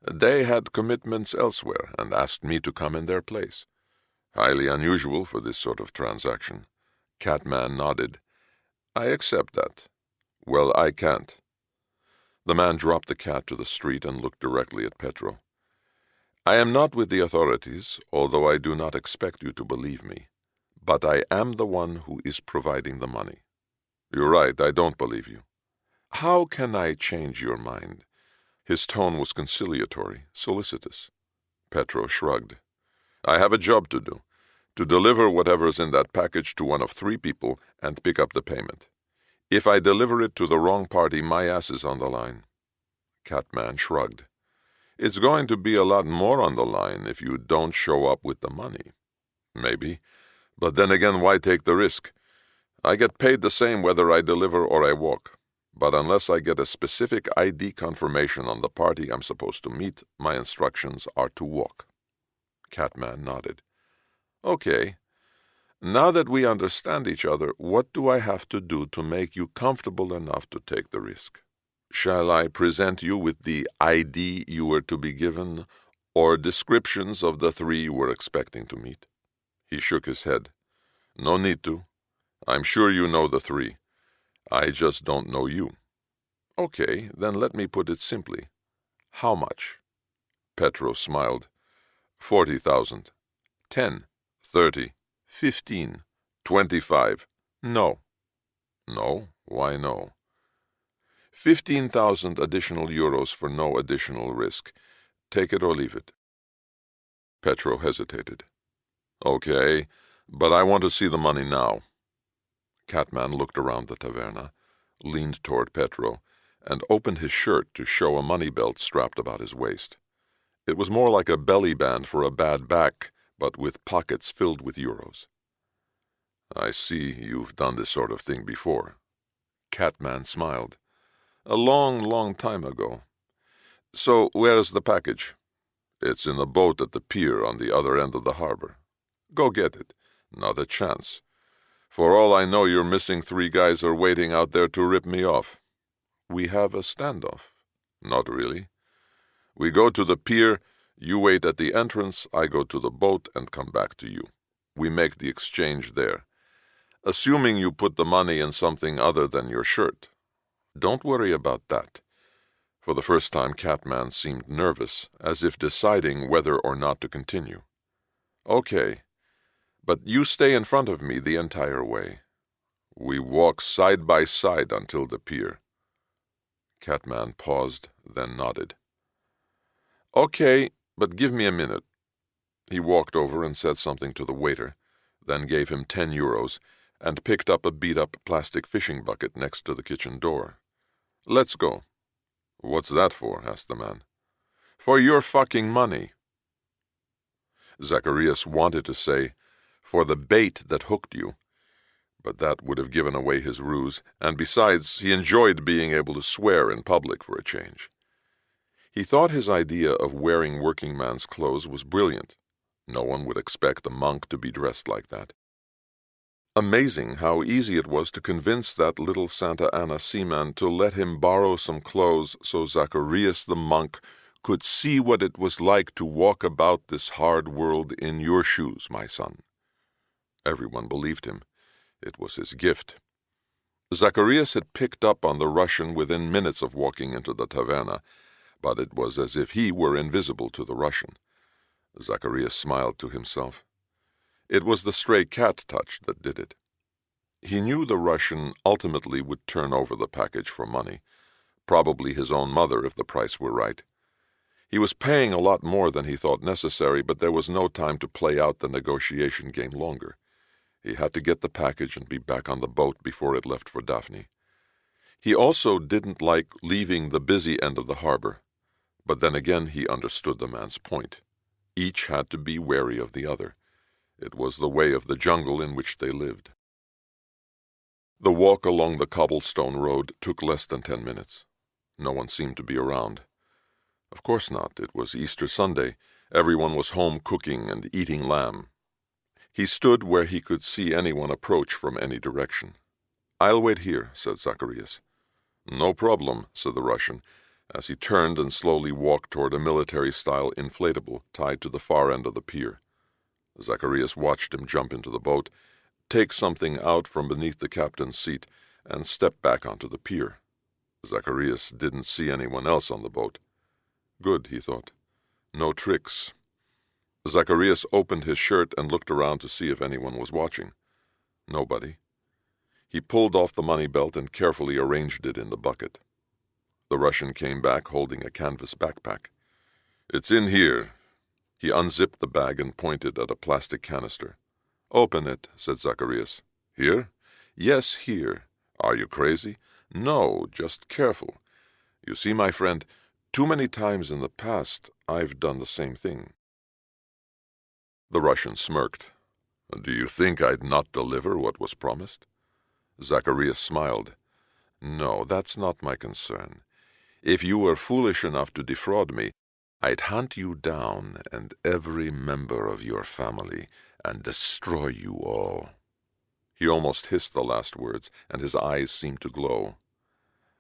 They had commitments elsewhere and asked me to come in their place. Highly unusual for this sort of transaction. Catman nodded. I accept that. Well, I can't. The man dropped the cat to the street and looked directly at Petro. I am not with the authorities, although I do not expect you to believe me. But I am the one who is providing the money. You're right, I don't believe you. How can I change your mind? His tone was conciliatory, solicitous. Petro shrugged. I have a job to do, to deliver whatever's in that package to one of 3 people and pick up the payment. If I deliver it to the wrong party, my ass is on the line. Catman shrugged. It's going to be a lot more on the line if you don't show up with the money. Maybe. But then again, why take the risk? I get paid the same whether I deliver or I walk, but unless I get a specific ID confirmation on the party I'm supposed to meet, my instructions are to walk. Catman nodded. Okay. Now that we understand each other, what do I have to do to make you comfortable enough to take the risk? Shall I present you with the ID you were to be given, or descriptions of the 3 you were expecting to meet? He shook his head. No need to. I'm sure you know the 3. I just don't know you. Okay, then let me put it simply. How much? Petro smiled. 40,000. 10. 30. 15. 25. No. No? Why no? 15,000 additional euros for no additional risk. Take it or leave it. Petro hesitated. Okay, but I want to see the money now. Catman looked around the taverna, leaned toward Petro, and opened his shirt to show a money belt strapped about his waist. It was more like a belly band for a bad back, but with pockets filled with euros. I see you've done this sort of thing before. Catman smiled. A long, long time ago. So where's the package? It's in the boat at the pier on the other end of the harbor. Go get it. Not a chance. For all I know, your missing 3 guys are waiting out there to rip me off. We have a standoff. Not really. We go to the pier, you wait at the entrance, I go to the boat and come back to you. We make the exchange there. Assuming you put the money in something other than your shirt. Don't worry about that. For the first time, Catman seemed nervous, as if deciding whether or not to continue. Okay, but you stay in front of me the entire way. We walk side by side until the pier. Catman paused, then nodded. Okay, but give me a minute. He walked over and said something to the waiter, then gave him 10 euros, and picked up a beat-up plastic fishing bucket next to the kitchen door. Let's go. What's that for? Asked the man. For your fucking money. Zacharias wanted to say, for the bait that hooked you, but that would have given away his ruse, and besides, he enjoyed being able to swear in public for a change. He thought his idea of wearing working man's clothes was brilliant. No one would expect a monk to be dressed like that. Amazing how easy it was to convince that little Santa Anna seaman to let him borrow some clothes so Zacharias the monk could see what it was like to walk about this hard world in your shoes, my son. Everyone believed him. It was his gift. Zacharias had picked up on the Russian within minutes of walking into the taverna, but it was as if he were invisible to the Russian. Zacharias smiled to himself. It was the stray cat touch that did it. He knew the Russian ultimately would turn over the package for money, probably his own mother if the price were right. He was paying a lot more than he thought necessary, but there was no time to play out the negotiation game longer. He had to get the package and be back on the boat before it left for Daphne. He also didn't like leaving the busy end of the harbor, but then again he understood the man's point. Each had to be wary of the other. It was the way of the jungle in which they lived. The walk along the cobblestone road took less than 10 minutes. No one seemed to be around. Of course not. It was Easter Sunday. Everyone was home cooking and eating lamb. He stood where he could see anyone approach from any direction. "I'll wait here," said Zacharias. "No problem," said the Russian, as he turned and slowly walked toward a military-style inflatable tied to the far end of the pier. Zacharias watched him jump into the boat, take something out from beneath the captain's seat, and step back onto the pier. Zacharias didn't see anyone else on the boat. Good, he thought. No tricks. Zacharias opened his shirt and looked around to see if anyone was watching. Nobody. He pulled off the money belt and carefully arranged it in the bucket. The Russian came back holding a canvas backpack. "It's in here." He unzipped the bag and pointed at a plastic canister. "Open it," said Zacharias. "Here?" "Yes, here." "Are you crazy?" "No, just careful. You see, my friend, too many times in the past I've done the same thing." The Russian smirked. "Do you think I'd not deliver what was promised?" Zacharias smiled. No, that's not my concern. If you were foolish enough to defraud me, I'd hunt you down and every member of your family and destroy you all. He almost hissed the last words, and his eyes seemed to glow.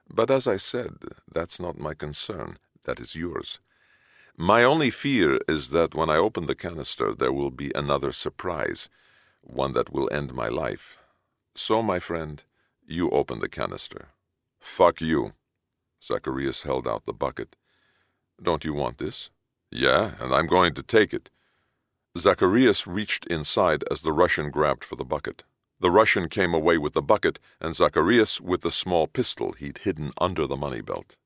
But as I said, that's not my concern. That is yours. My only fear is that when I open the canister, there will be another surprise, one that will end my life. So, my friend, you open the canister. Fuck you. Zacharias held out the bucket. Don't you want this? Yeah, and I'm going to take it. Zacharias reached inside as the Russian grabbed for the bucket. The Russian came away with the bucket, and Zacharias with the small pistol he'd hidden under the money belt.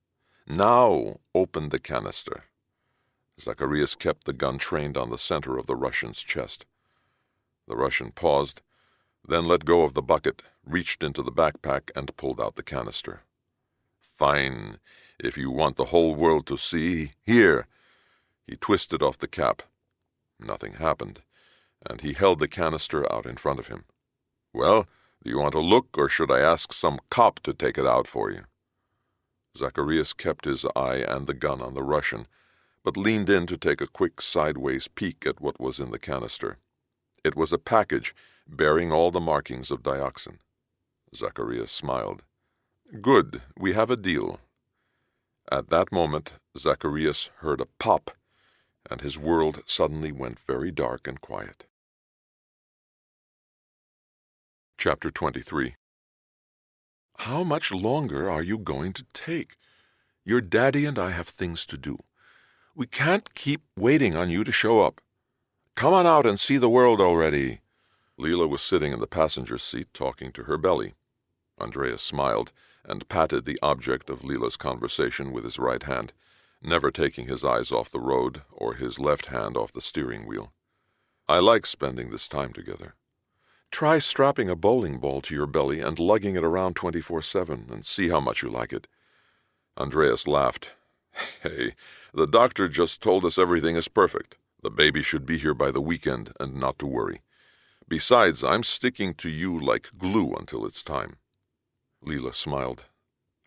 Now open the canister. Zacharias kept the gun trained on the center of the Russian's chest. The Russian paused, then let go of the bucket, reached into the backpack, and pulled out the canister. Fine, if you want the whole world to see, here. He twisted off the cap. Nothing happened, and he held the canister out in front of him. Well, do you want to look, or should I ask some cop to take it out for you? Zacharias kept his eye and the gun on the Russian, but leaned in to take a quick sideways peek at what was in the canister. It was a package bearing all the markings of dioxin. Zacharias smiled. Good, we have a deal. At that moment, Zacharias heard a pop, and his world suddenly went very dark and quiet. Chapter 23. How much longer are you going to take? Your daddy and I have things to do. We can't keep waiting on you to show up. Come on out and see the world already. Leela was sitting in the passenger seat talking to her belly. Andreas smiled and patted the object of Leela's conversation with his right hand, never taking his eyes off the road or his left hand off the steering wheel. I like spending this time together. Try strapping a bowling ball to your belly and lugging it around 24/7 and see how much you like it. Andreas laughed. Hey, the doctor just told us everything is perfect. The baby should be here by the weekend and not to worry. Besides, I'm sticking to you like glue until it's time. Leela smiled.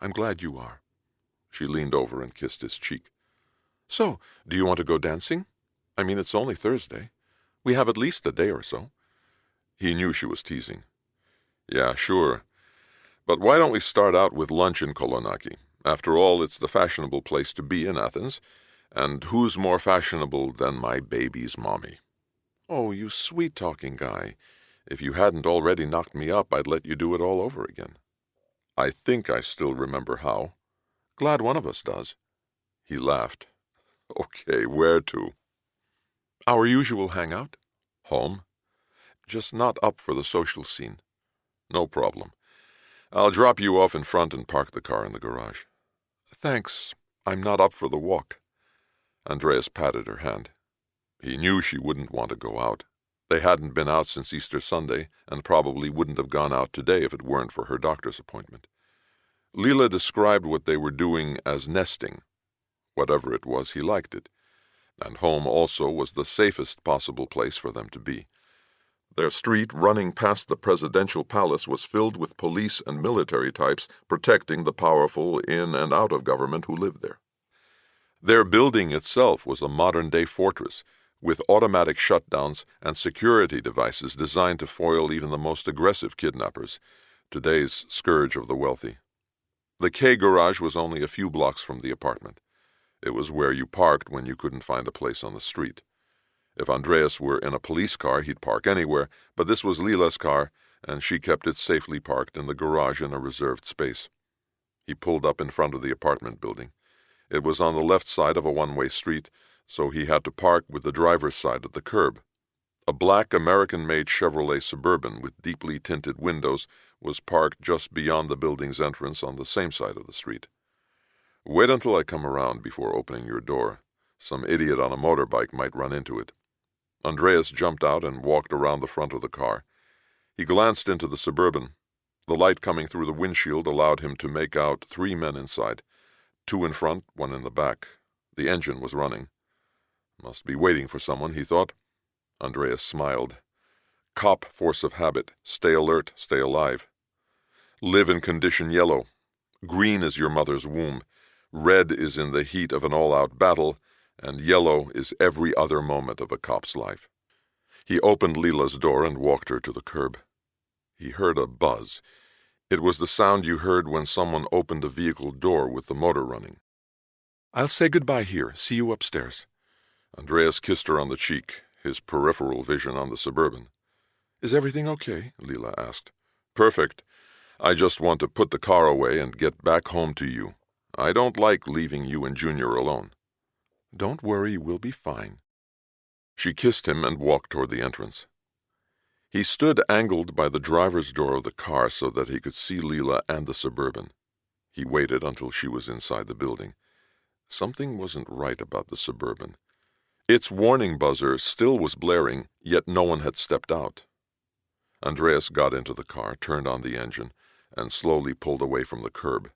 I'm glad you are. She leaned over and kissed his cheek. So, do you want to go dancing? I mean, it's only Thursday. We have at least a day or so. He knew she was teasing. Yeah, sure. But why don't we start out with lunch in Kolonaki? After all, it's the fashionable place to be in Athens, and who's more fashionable than my baby's mommy? Oh, you sweet-talking guy. If you hadn't already knocked me up, I'd let you do it all over again. I think I still remember how. Glad one of us does. He laughed. Okay, where to? Our usual hangout. Home. Just not up for the social scene. No problem. I'll drop you off in front and park the car in the garage. Thanks. I'm not up for the walk. Andreas patted her hand. He knew she wouldn't want to go out. They hadn't been out since Easter Sunday, and probably wouldn't have gone out today if it weren't for her doctor's appointment. Leela described what they were doing as nesting. Whatever it was, he liked it. And home also was the safest possible place for them to be. Their street running past the presidential palace was filled with police and military types protecting the powerful in and out of government who lived there. Their building itself was a modern-day fortress, with automatic shutdowns and security devices designed to foil even the most aggressive kidnappers, today's scourge of the wealthy. The K garage was only a few blocks from the apartment. It was where you parked when you couldn't find a place on the street. If Andreas were in a police car, he'd park anywhere, but this was Leela's car, and she kept it safely parked in the garage in a reserved space. He pulled up in front of the apartment building. It was on the left side of a one-way street, so he had to park with the driver's side at the curb. A black American-made Chevrolet Suburban with deeply tinted windows was parked just beyond the building's entrance on the same side of the street. Wait until I come around before opening your door. Some idiot on a motorbike might run into it. Andreas jumped out and walked around the front of the car. He glanced into the Suburban. The light coming through the windshield allowed him to make out 3 men inside. 2 in front, 1 in the back. The engine was running. Must be waiting for someone, he thought. Andreas smiled. Cop force of habit. Stay alert, stay alive. Live in condition yellow. Green is your mother's womb. Red is in the heat of an all-out battle, and yellow is every other moment of a cop's life. He opened Leela's door and walked her to the curb. He heard a buzz. It was the sound you heard when someone opened a vehicle door with the motor running. "I'll say goodbye here. See you upstairs." Andreas kissed her on the cheek, his peripheral vision on the Suburban. "Is everything okay?" Leela asked. "Perfect. I just want to put the car away and get back home to you. I don't like leaving you and Junior alone." "Don't worry, we'll be fine." She kissed him and walked toward the entrance. He stood angled by the driver's door of the car so that he could see Leela and the Suburban. He waited until she was inside the building. Something wasn't right about the Suburban. Its warning buzzer still was blaring, yet no one had stepped out. Andreas got into the car, turned on the engine, and slowly pulled away from the curb.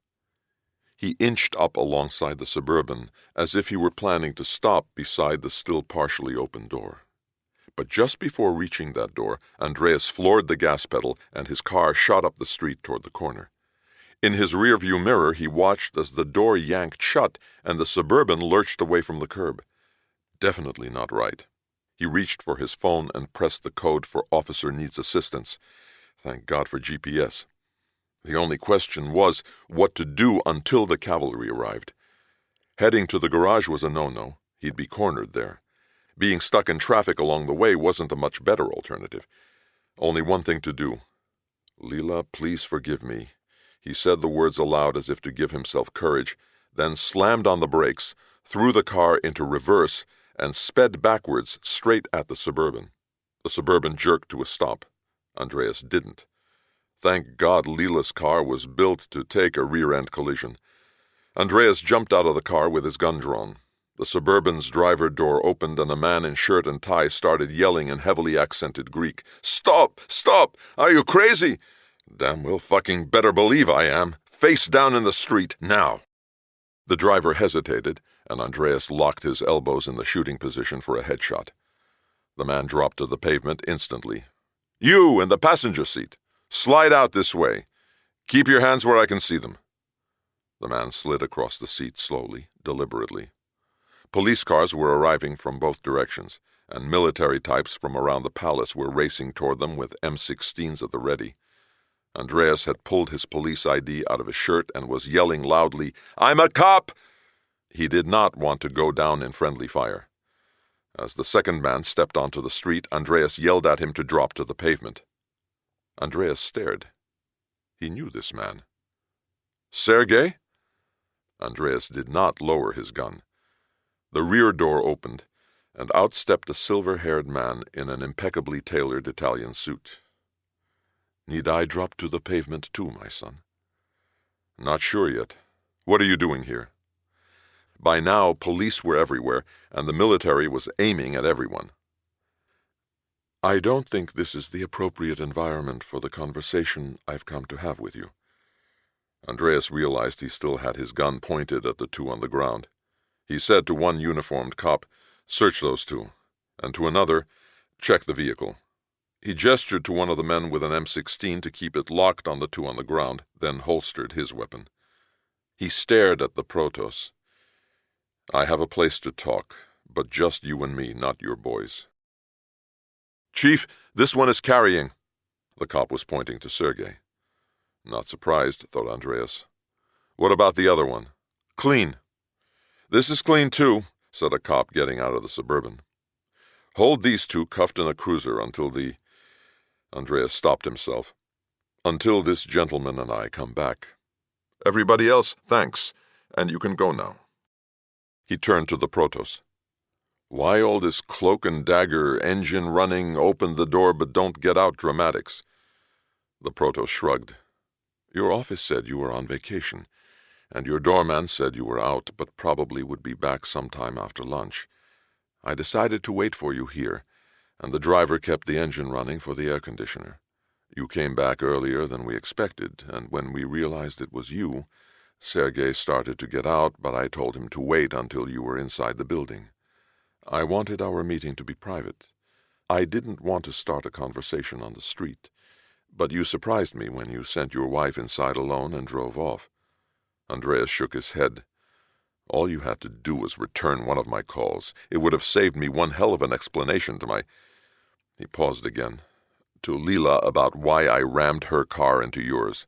He inched up alongside the Suburban as if he were planning to stop beside the still partially open door. But just before reaching that door, Andreas floored the gas pedal and his car shot up the street toward the corner. In his rearview mirror, he watched as the door yanked shut and the Suburban lurched away from the curb. Definitely not right. He reached for his phone and pressed the code for "Officer needs assistance." Thank God for GPS. The only question was what to do until the cavalry arrived. Heading to the garage was a no-no. He'd be cornered there. Being stuck in traffic along the way wasn't a much better alternative. Only one thing to do. "Leela, please forgive me." He said the words aloud as if to give himself courage, then slammed on the brakes, threw the car into reverse, and sped backwards straight at the Suburban. The Suburban jerked to a stop. Andreas didn't. Thank God Leela's car was built to take a rear-end collision. Andreas jumped out of the car with his gun drawn. The Suburban's driver door opened and a man in shirt and tie started yelling in heavily accented Greek. "Stop! Stop! Are you crazy?" "Damn well fucking better believe I am. Face down in the street, now." The driver hesitated, and Andreas locked his elbows in the shooting position for a headshot. The man dropped to the pavement instantly. "You in the passenger seat! Slide out this way. Keep your hands where I can see them." The man slid across the seat slowly, deliberately. Police cars were arriving from both directions, and military types from around the palace were racing toward them with M16s at the ready. Andreas had pulled his police ID out of his shirt and was yelling loudly, "I'm a cop!" He did not want to go down in friendly fire. As the second man stepped onto the street, Andreas yelled at him to drop to the pavement. Andreas stared. He knew this man. "Sergei?" Andreas did not lower his gun. The rear door opened, and out stepped a silver-haired man in an impeccably tailored Italian suit. "Need I drop to the pavement too, my son?" "Not sure yet. What are you doing here?" By now, police were everywhere, and the military was aiming at everyone. "I don't think this is the appropriate environment for the conversation I've come to have with you." Andreas realized he still had his gun pointed at the two on the ground. He said to one uniformed cop, "Search those two," and to another, "Check the vehicle." He gestured to one of the men with an M16 to keep it locked on the two on the ground, then holstered his weapon. He stared at the Protoss. "I have a place to talk, but just you and me, not your boys." "Chief, this one is carrying." The cop was pointing to Sergei. Not surprised, thought Andreas. "What about the other one?" "Clean." "This is clean too," said a cop getting out of the Suburban. "Hold these two cuffed in a cruiser until the—" Andreas stopped himself. "Until this gentleman and I come back. Everybody else, thanks, and you can go now." He turned to the Protoss. "Why all this cloak and dagger, engine running, open the door but don't get out dramatics?" The Protoss shrugged. "Your office said you were on vacation, and your doorman said you were out but probably would be back sometime after lunch. I decided to wait for you here, and the driver kept the engine running for the air conditioner. You came back earlier than we expected, and when we realized it was you, Sergei started to get out, but I told him to wait until you were inside the building. I wanted our meeting to be private. I didn't want to start a conversation on the street, But you surprised me when you sent your wife inside alone and drove off." Andreas shook his head. "All you had to do was return one of my calls. It would have saved me one hell of an explanation to my—" He paused again. "To Leela about why I rammed her car into yours."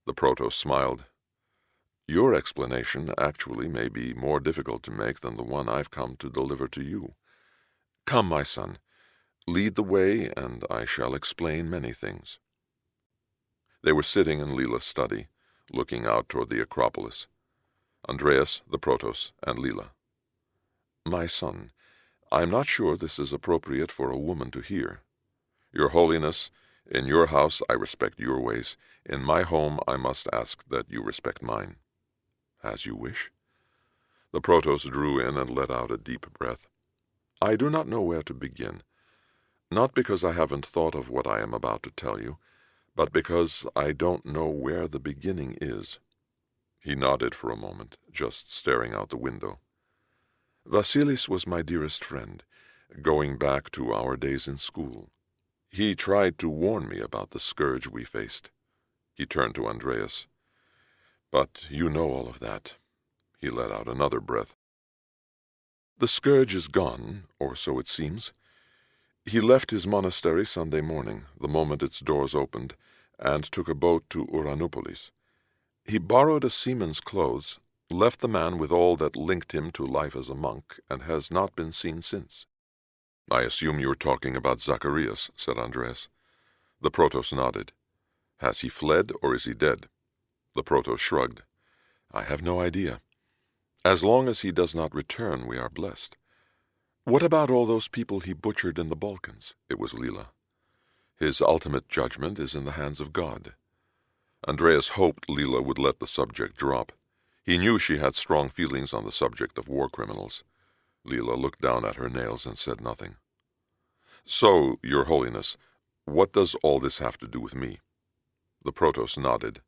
The Protos smiled. "Your explanation actually may be more difficult to make than the one I've come to deliver to you. Come, my son, lead the way, and I shall explain many things." They were sitting in Leela's study, looking out toward the Acropolis. Andreas, the Protos, and Leela. "My son, I'm not sure this is appropriate for a woman to hear. Your Holiness, in your house I respect your ways. In my home I must ask that you respect mine." "As you wish." The Protos drew in and let out a deep breath. "I do not know where to begin. Not because I haven't thought of what I am about to tell you, but because I don't know where the beginning is." He nodded for a moment, just staring out the window. "Vasilis was my dearest friend, going back to our days in school. He tried to warn me about the scourge we faced." He turned to Andreas. "But you know all of that." He let out another breath. "The scourge is gone, or so it seems. He left his monastery Sunday morning, the moment its doors opened, and took a boat to Uranopolis. He borrowed a seaman's clothes, left the man with all that linked him to life as a monk, and has not been seen since." "I assume you're talking about Zacharias," said Andreas. The Protos nodded. "Has he fled, or is he dead?" The Protos shrugged. "I have no idea. As long as he does not return, we are blessed." "What about all those people he butchered in the Balkans?" It was Leela. "His ultimate judgment is in the hands of God." Andreas hoped Leela would let the subject drop. He knew she had strong feelings on the subject of war criminals. Leela looked down at her nails and said nothing. "So, Your Holiness, what does all this have to do with me?" The Protos nodded.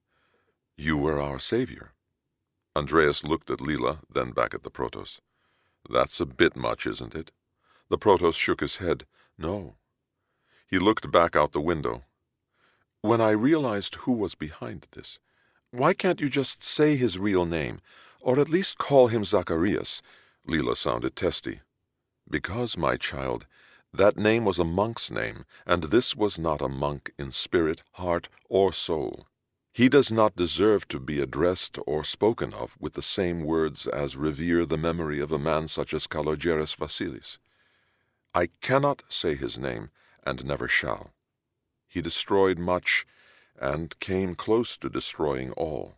"You were our savior." Andreas looked at Leela, then back at the Protos. "That's a bit much, isn't it?" The Protos shook his head. "No." He looked back out the window. "When I realized who was behind this, why can't you just say his real name, or at least call him Zacharias?" Leela sounded testy. "Because, my child, that name was a monk's name, and this was not a monk in spirit, heart, or soul. He does not deserve to be addressed or spoken of with the same words as revere the memory of a man such as Kalogeras Vasilis. I cannot say his name, and never shall. He destroyed much, and came close to destroying all."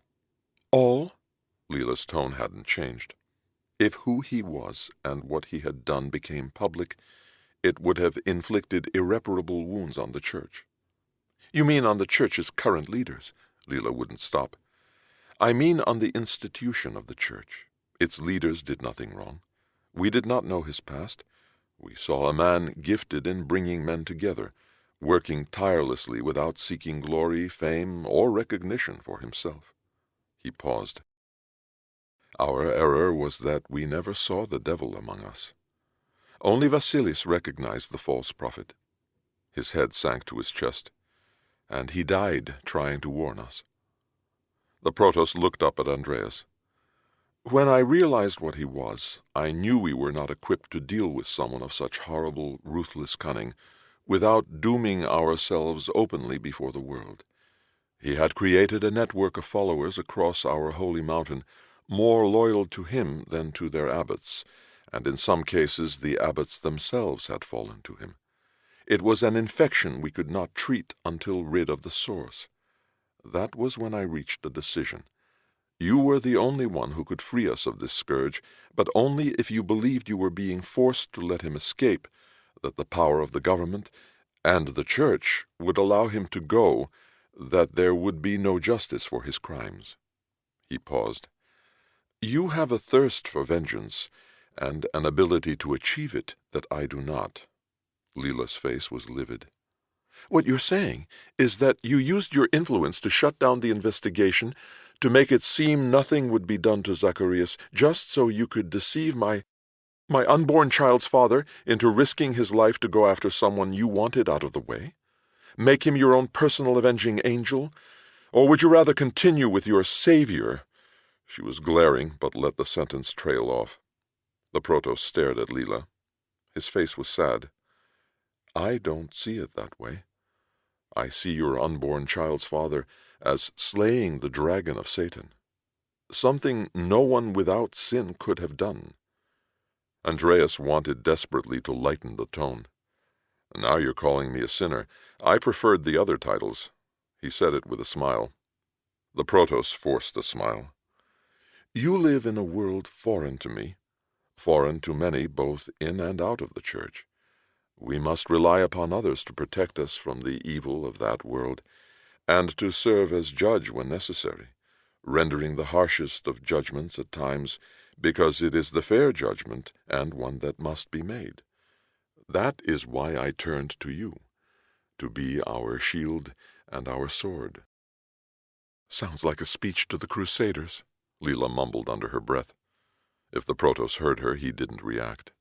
"All?" Leela's tone hadn't changed. "If who he was and what he had done became public, it would have inflicted irreparable wounds on the Church." "You mean on the Church's current leaders?" Leela wouldn't stop. "I mean on the institution of the Church. Its leaders did nothing wrong. We did not know his past. We saw a man gifted in bringing men together, working tirelessly without seeking glory, fame, or recognition for himself." He paused. "Our error was that we never saw the devil among us. Only Vasilis recognized the false prophet." His head sank to his chest. "And he died trying to warn us." The Protos looked up at Andreas. "When I realized what he was, I knew we were not equipped to deal with someone of such horrible, ruthless cunning, without dooming ourselves openly before the world. He had created a network of followers across our holy mountain, more loyal to him than to their abbots, and in some cases the abbots themselves had fallen to him. It was an infection we could not treat until rid of the source. That was when I reached a decision. You were the only one who could free us of this scourge, but only if you believed you were being forced to let him escape, that the power of the government and the Church would allow him to go, that there would be no justice for his crimes." He paused. "You have a thirst for vengeance, and an ability to achieve it that I do not." Leela's face was livid. "What you're saying is that you used your influence to shut down the investigation, to make it seem nothing would be done to Zacharias, just so you could deceive my unborn child's father into risking his life to go after someone you wanted out of the way? Make him your own personal avenging angel? Or would you rather continue with your savior?" She was glaring, but let the sentence trail off. The Protos stared at Leela. His face was sad. "I don't see it that way. I see your unborn child's father as slaying the dragon of Satan, something no one without sin could have done." Andreas wanted desperately to lighten the tone. "Now you're calling me a sinner. I preferred the other titles." He said it with a smile. The Protos forced a smile. "You live in a world foreign to me, foreign to many both in and out of the church. We must rely upon others to protect us from the evil of that world, and to serve as judge when necessary, rendering the harshest of judgments at times, because it is the fair judgment and one that must be made. That is why I turned to you, to be our shield and our sword." "Sounds like a speech to the Crusaders," Leela mumbled under her breath. If the Protos heard her, he didn't react.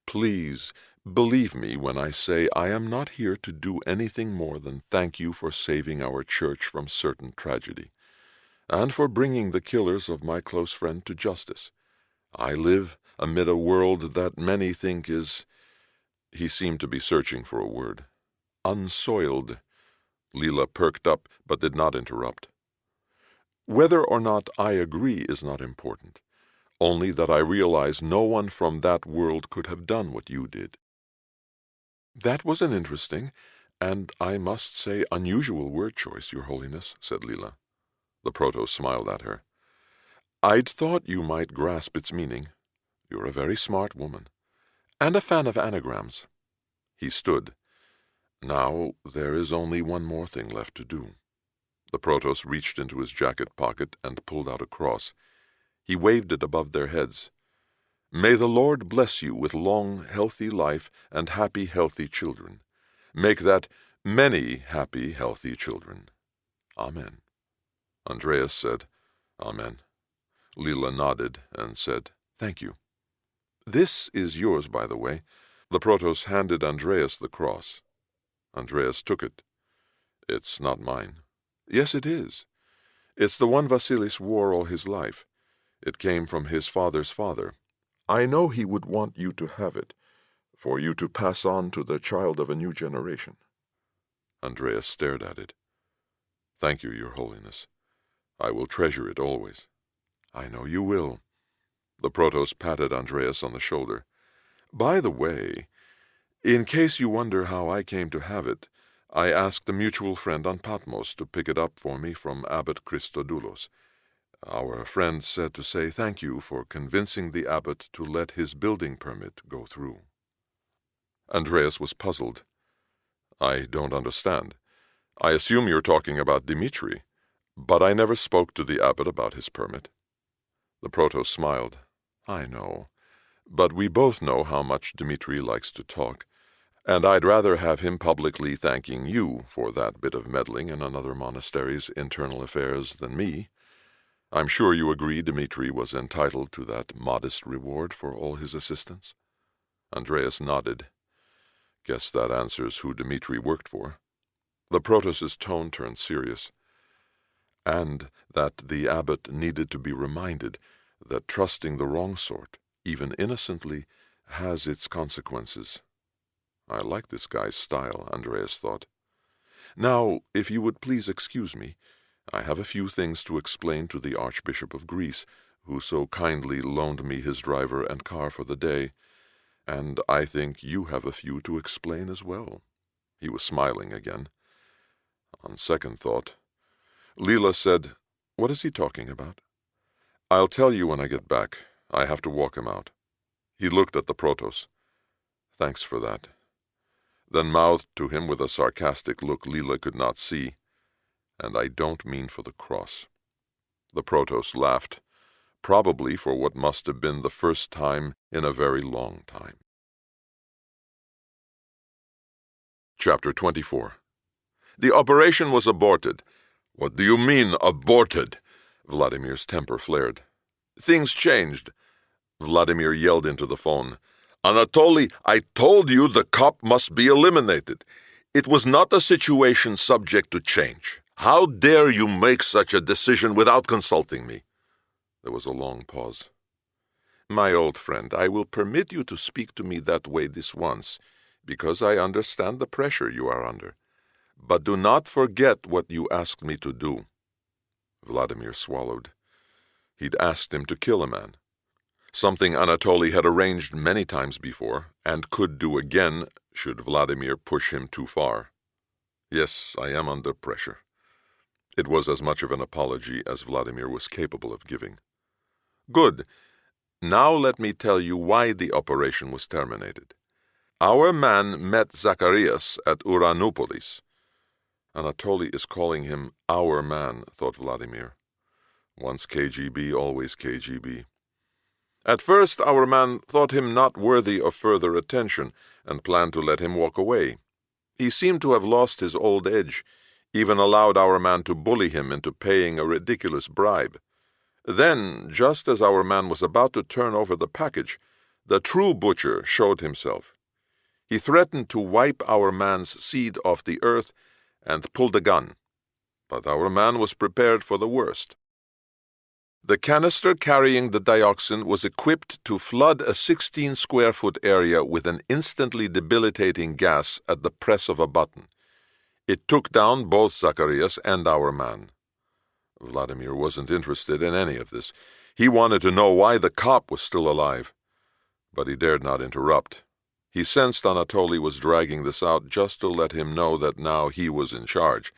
"Please, believe me when I say I am not here to do anything more than thank you for saving our church from certain tragedy, and for bringing the killers of my close friend to justice. I live amid a world that many think is—" He seemed to be searching for a word. "Unsoiled." Leela perked up, but did not interrupt. "Whether or not I agree is not important, only that I realize no one from that world could have done what you did." "That was an interesting, and I must say unusual word choice, Your Holiness," said Leela. The Protos smiled at her. "I'd thought you might grasp its meaning. You're a very smart woman, and a fan of anagrams." He stood. "Now there is only one more thing left to do." The Protos reached into his jacket pocket and pulled out a cross. He waved it above their heads. "May the Lord bless you with long, healthy life and happy, healthy children. Make that many happy, healthy children. Amen." Andreas said, "Amen." Leela nodded and said, "Thank you. This is yours, by the way." The Protos handed Andreas the cross. Andreas took it. "It's not mine." "Yes, it is. It's the one Vasilis wore all his life. It came from his father's father. I know he would want you to have it, for you to pass on to the child of a new generation." Andreas stared at it. "Thank you, Your Holiness. I will treasure it always." "I know you will." The Protos patted Andreas on the shoulder. "By the way, in case you wonder how I came to have it, I asked a mutual friend on Patmos to pick it up for me from Abbot Christodoulos. Our friend said to say thank you for convincing the abbot to let his building permit go through." Andreas was puzzled. "I don't understand. I assume you're talking about Dmitri, but I never spoke to the abbot about his permit." The Protos smiled. "I know, but we both know how much Dmitri likes to talk, and I'd rather have him publicly thanking you for that bit of meddling in another monastery's internal affairs than me. I'm sure you agree Dmitri was entitled to that modest reward for all his assistance?" Andreas nodded. "Guess that answers who Dmitri worked for." The Protos' tone turned serious. "And that the abbot needed to be reminded that trusting the wrong sort, even innocently, has its consequences." I like this guy's style, Andreas thought. "Now, if you would please excuse me, I have a few things to explain to the Archbishop of Greece, who so kindly loaned me his driver and car for the day, and I think you have a few to explain as well." He was smiling again. On second thought, Leela said, "What is he talking about?" "I'll tell you when I get back. I have to walk him out." He looked at the Protos. "Thanks for that," then mouthed to him with a sarcastic look Leela could not see, "And I don't mean for the cross." The Protos laughed, probably for what must have been the first time in a very long time. Chapter 24. The operation was aborted. "What do you mean, aborted?" Vladimir's temper flared. "Things changed." Vladimir yelled into the phone. "Anatoly, I told you the cop must be eliminated. It was not a situation subject to change. How dare you make such a decision without consulting me? There was a long pause. My old friend, I will permit you to speak to me that way this once, because I understand the pressure you are under. But do not forget what you asked me to do. Vladimir swallowed. He'd asked him to kill a man. Something Anatoly had arranged many times before, and could do again should Vladimir push him too far. Yes, I am under pressure. It was as much of an apology as Vladimir was capable of giving. Good. Now let me tell you why the operation was terminated. Our man met Zacharias at Uranopolis. Anatoly is calling him our man, thought Vladimir. Once KGB, always KGB. At first, our man thought him not worthy of further attention and planned to let him walk away. He seemed to have lost his old edge, even allowed our man to bully him into paying a ridiculous bribe. Then, just as our man was about to turn over the package, the true butcher showed himself. He threatened to wipe our man's seed off the earth and pulled a gun. But our man was prepared for the worst. The canister carrying the dioxin was equipped to flood a 16-square-foot area with an instantly debilitating gas at the press of a button. It took down both Zacharias and our man. Vladimir wasn't interested in any of this. He wanted to know why the cop was still alive. But he dared not interrupt. He sensed Anatoly was dragging this out just to let him know that now he was in charge.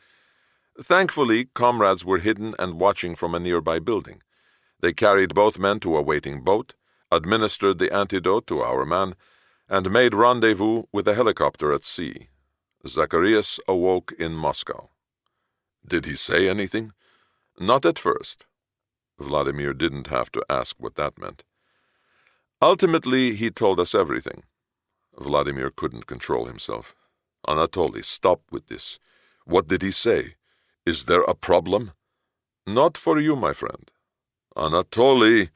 Thankfully, comrades were hidden and watching from a nearby building. They carried both men to a waiting boat, administered the antidote to our man, and made rendezvous with a helicopter at sea. Zacharias awoke in Moscow. Did he say anything? Not at first. Vladimir didn't have to ask what that meant. Ultimately, he told us everything. Vladimir couldn't control himself. Anatoly, stop with this. What did he say? Is there a problem? Not for you, my friend. Anatoly!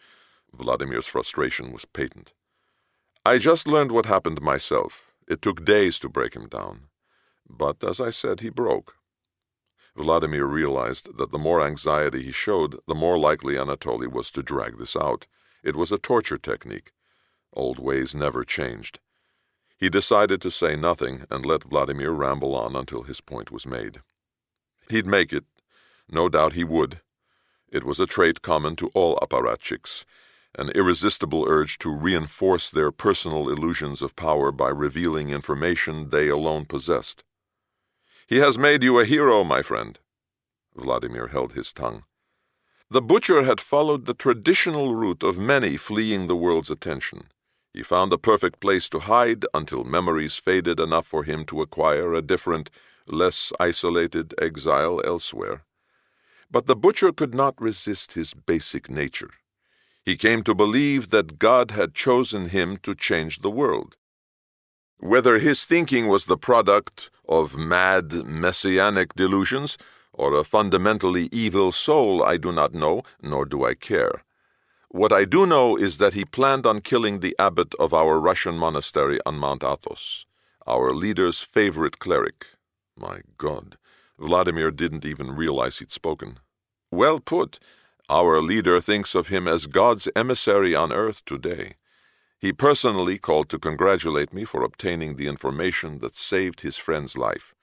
Vladimir's frustration was patent. I just learned what happened myself. It took days to break him down. But, as I said, he broke. Vladimir realized that the more anxiety he showed, the more likely Anatoly was to drag this out. It was a torture technique. Old ways never changed. He decided to say nothing and let Vladimir ramble on until his point was made. He'd make it. No doubt he would. It was a trait common to all apparatchiks, an irresistible urge to reinforce their personal illusions of power by revealing information they alone possessed. He has made you a hero, my friend. Vladimir held his tongue. The butcher had followed the traditional route of many fleeing the world's attention. He found the perfect place to hide until memories faded enough for him to acquire a different, less isolated exile elsewhere. But the butcher could not resist his basic nature. He came to believe that God had chosen him to change the world. Whether his thinking was the product of mad, messianic delusions or a fundamentally evil soul, I do not know, nor do I care. What I do know is that he planned on killing the abbot of our Russian monastery on Mount Athos, our leader's favorite cleric. My God, Vladimir didn't even realize he'd spoken. Well put. Our leader thinks of him as God's emissary on earth today. He personally called to congratulate me for obtaining the information that saved his friend's life.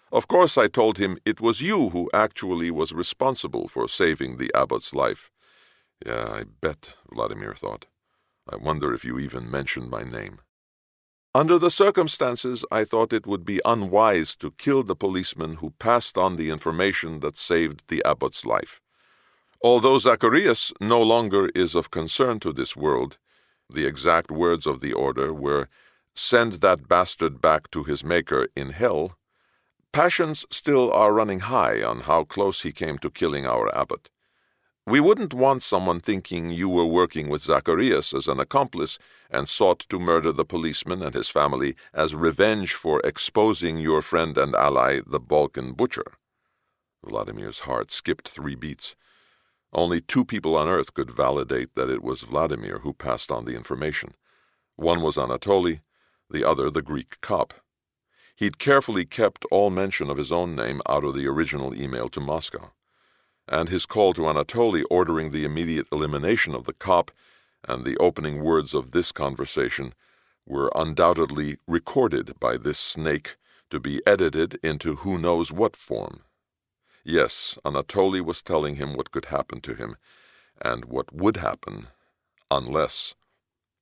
Of course, I told him it was you who actually was responsible for saving the abbot's life. Yeah, I bet, Vladimir thought. I wonder if you even mentioned my name. Under the circumstances, I thought it would be unwise to kill the policeman who passed on the information that saved the abbot's life. Although Zacharias no longer is of concern to this world, the exact words of the order were, "Send that bastard back to his maker in hell," passions still are running high on how close he came to killing our abbot. We wouldn't want someone thinking you were working with Zacharias as an accomplice and sought to murder the policeman and his family as revenge for exposing your friend and ally, the Balkan butcher. Vladimir's heart skipped 3 beats. Only 2 people on earth could validate that it was Vladimir who passed on the information. One was Anatoly, the other the Greek cop. He'd carefully kept all mention of his own name out of the original email to Moscow, and his call to Anatoly ordering the immediate elimination of the cop and the opening words of this conversation were undoubtedly recorded by this snake to be edited into who knows what form. Yes, Anatoly was telling him what could happen to him, and what would happen, unless.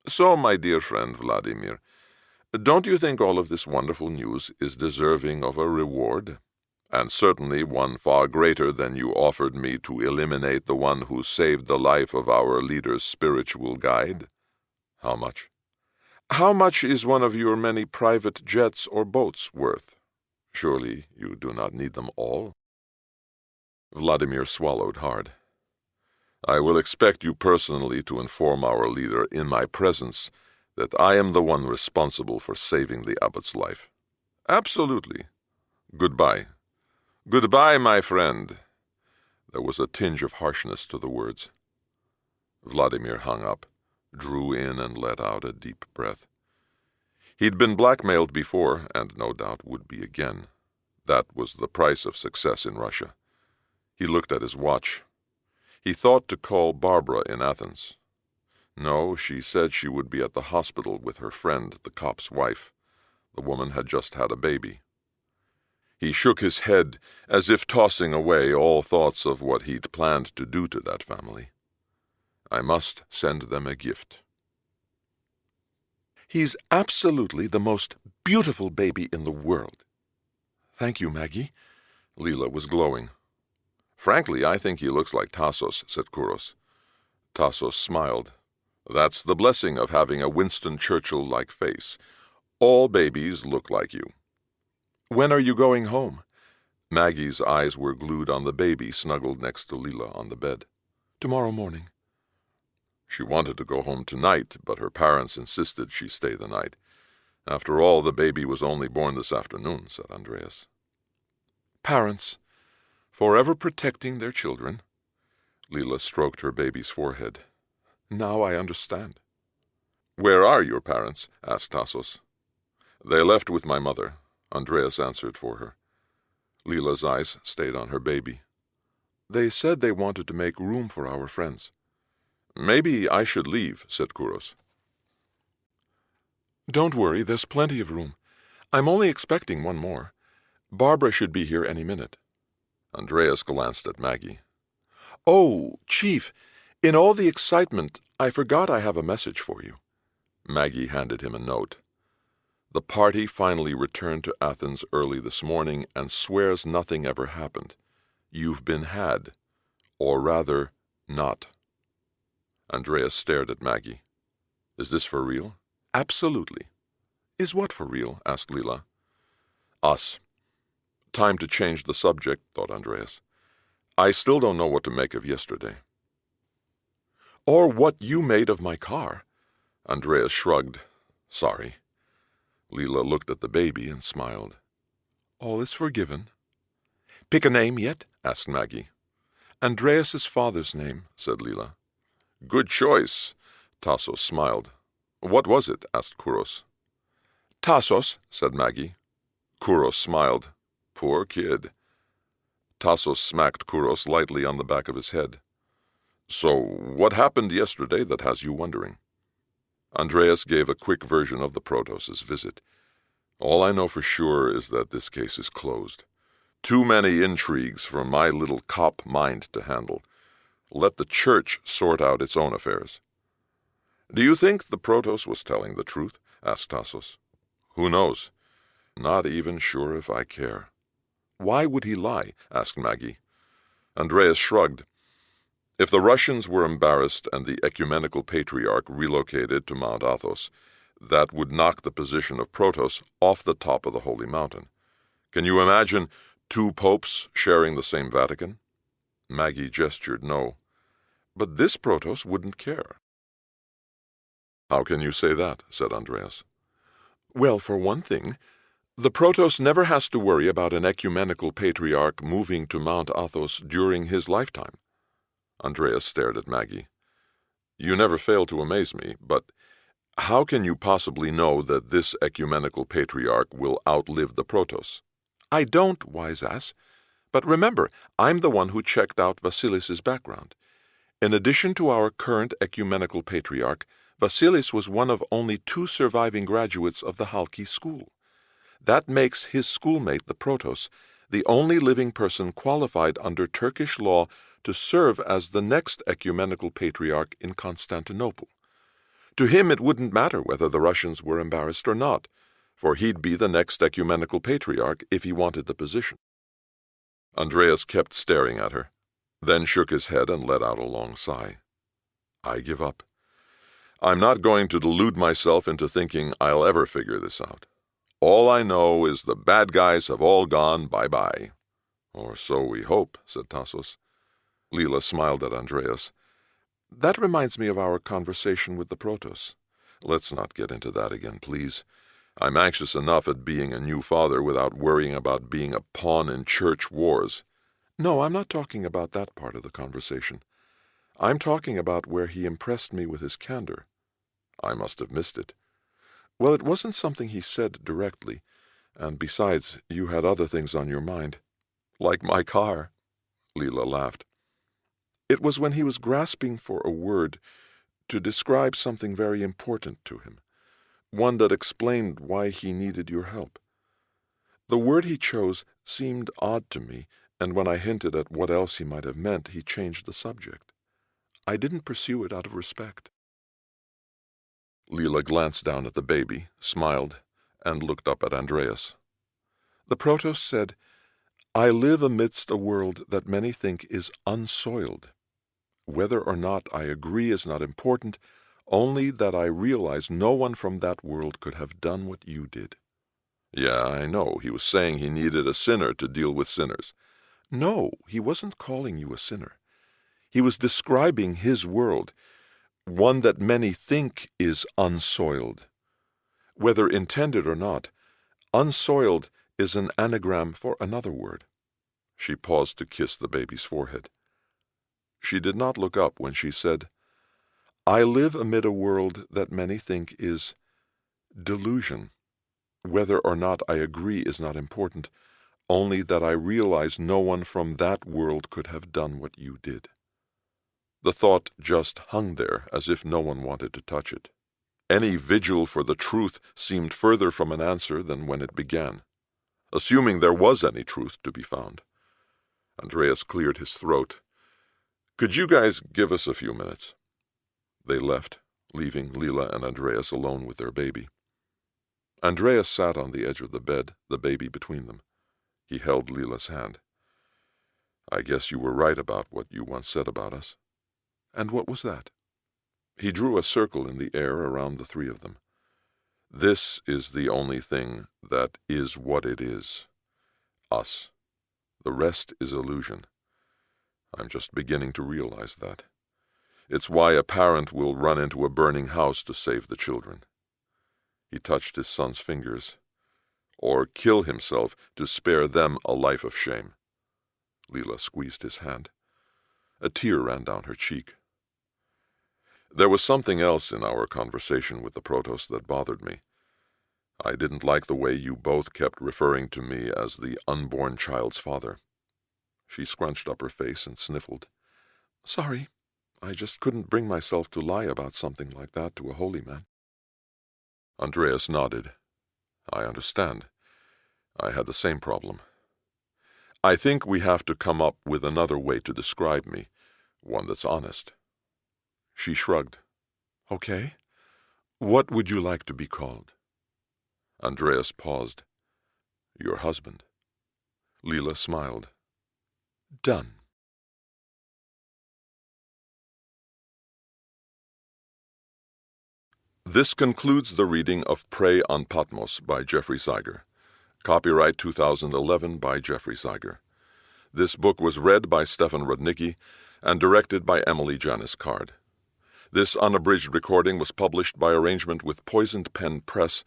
So, my dear friend Vladimir, don't you think all of this wonderful news is deserving of a reward? And certainly one far greater than you offered me to eliminate the one who saved the life of our leader's spiritual guide? How much? How much is one of your many private jets or boats worth? Surely you do not need them all? Vladimir swallowed hard. I will expect you personally to inform our leader in my presence that I am the one responsible for saving the abbot's life. Absolutely. Goodbye. Goodbye, my friend. There was a tinge of harshness to the words. Vladimir hung up, drew in and let out a deep breath. He'd been blackmailed before, and no doubt would be again. That was the price of success in Russia. He looked at his watch. He thought to call Barbara in Athens. No, she said she would be at the hospital with her friend, the cop's wife. The woman had just had a baby. He shook his head as if tossing away all thoughts of what he'd planned to do to that family. I must send them a gift. He's absolutely the most beautiful baby in the world. Thank you, Maggie. Leela was glowing. Frankly, I think he looks like Tassos, said Kouros. Tassos smiled. That's the blessing of having a Winston Churchill-like face. All babies look like you. When are you going home? Maggie's eyes were glued on the baby snuggled next to Leela on the bed. Tomorrow morning. She wanted to go home tonight, but her parents insisted she stay the night. After all, the baby was only born this afternoon, said Andreas. Parents, forever protecting their children. Leela stroked her baby's forehead. Now I understand. Where are your parents? Asked Tassos. They left with my mother. Andreas answered for her. Leela's eyes stayed on her baby. They said they wanted to make room for our friends. Maybe I should leave, said Kouros. Don't worry, there's plenty of room. I'm only expecting one more. Barbara should be here any minute. Andreas glanced at Maggie. Oh, Chief, in all the excitement, I forgot I have a message for you. Maggie handed him a note. The party finally returned to Athens early this morning and swears nothing ever happened. You've been had. Or rather, not. Andreas stared at Maggie. Is this for real? Absolutely. Is what for real? Asked Leela. Us. Time to change the subject, thought Andreas. I still don't know what to make of yesterday. Or what you made of my car. Andreas shrugged. Sorry. Leela looked at the baby and smiled. All is forgiven. Pick a name yet? Asked Maggie. Andreas's father's name, said Leela. Good choice. Tassos smiled. What was it? Asked Kouros. Tassos, said Maggie. Kouros smiled. Poor kid. Tassos smacked Kouros lightly on the back of his head. So, what happened yesterday that has you wondering? Andreas gave a quick version of the Protos' visit. All I know for sure is that this case is closed. Too many intrigues for my little cop mind to handle. Let the church sort out its own affairs. Do you think the Protos was telling the truth? Asked Tassos. Who knows? Not even sure if I care. Why would he lie? Asked Maggie. Andreas shrugged. If the Russians were embarrassed and the ecumenical patriarch relocated to Mount Athos, that would knock the position of Protos off the top of the Holy Mountain. Can you imagine 2 popes sharing the same Vatican? Maggie gestured no. But this Protos wouldn't care. How can you say that? Said Andreas. Well, for one thing, the Protos never has to worry about an ecumenical patriarch moving to Mount Athos during his lifetime. Andreas stared at Maggie. You never fail to amaze me, but How can you possibly know that this ecumenical patriarch will outlive the Protos? I don't, wise ass. But remember, I'm the one who checked out Vasilis's background. In addition to our current ecumenical patriarch, Vasilis was one of only 2 surviving graduates of the Halki school. That makes his schoolmate, the Protos, the only living person qualified under Turkish law to serve as the next ecumenical patriarch in Constantinople. To him it wouldn't matter whether the Russians were embarrassed or not, for he'd be the next ecumenical patriarch if he wanted the position. Andreas kept staring at her, then shook his head and let out a long sigh. I give up. I'm not going to delude myself into thinking I'll ever figure this out. All I know is the bad guys have all gone bye-bye. Or so we hope, said Tassos. Leela smiled at Andreas. That reminds me of our conversation with the Protos. Let's not get into that again, please. I'm anxious enough at being a new father without worrying about being a pawn in church wars. No, I'm not talking about that part of the conversation. I'm talking about where he impressed me with his candor. I must have missed it. Well, it wasn't something he said directly, and besides, you had other things on your mind. Like my car. Leela laughed. It was when he was grasping for a word to describe something very important to him, one that explained why he needed your help. The word he chose seemed odd to me, and when I hinted at what else he might have meant, he changed the subject. I didn't pursue it out of respect. Leela glanced down at the baby, smiled, and looked up at Andreas. The Protos said, I live amidst a world that many think is unsoiled. Whether or not I agree is not important, only that I realize no one from that world could have done what you did. Yeah, I know, he was saying he needed a sinner to deal with sinners. No, he wasn't calling you a sinner. He was describing his world, one that many think is unsoiled. Whether intended or not, unsoiled is an anagram for another word. She paused to kiss the baby's forehead. She did not look up when she said, I live amid a world that many think is delusion. Whether or not I agree is not important, only that I realize no one from that world could have done what you did. The thought just hung there as if no one wanted to touch it. Any vigil for the truth seemed further from an answer than when it began, assuming there was any truth to be found. Andreas cleared his throat. Could you guys give us a few minutes? They left, leaving Leela and Andreas alone with their baby. Andreas sat on the edge of the bed, the baby between them. He held Leela's hand. I guess you were right about what you once said about us. And what was that? He drew a circle in the air around the 3 of them. This is the only thing that is what it is. Us. The rest is illusion. I'm just beginning to realize that. It's why a parent will run into a burning house to save the children. He touched his son's fingers. Or kill himself to spare them a life of shame. Leela squeezed his hand. A tear ran down her cheek. There was something else in our conversation with the Protos that bothered me. I didn't like the way you both kept referring to me as the unborn child's father. She scrunched up her face and sniffled. Sorry, I just couldn't bring myself to lie about something like that to a holy man. Andreas nodded. I understand. I had the same problem. I think we have to come up with another way to describe me, one that's honest. She shrugged. Okay. What would you like to be called? Andreas paused. Your husband. Leela smiled. Done. This concludes the reading of Prey on Patmos by Jeffrey Siger. Copyright 2011 by Jeffrey Siger. This book was read by Stefan Rudnicki and directed by Emily Janice Card. This unabridged recording was published by arrangement with Poisoned Pen Press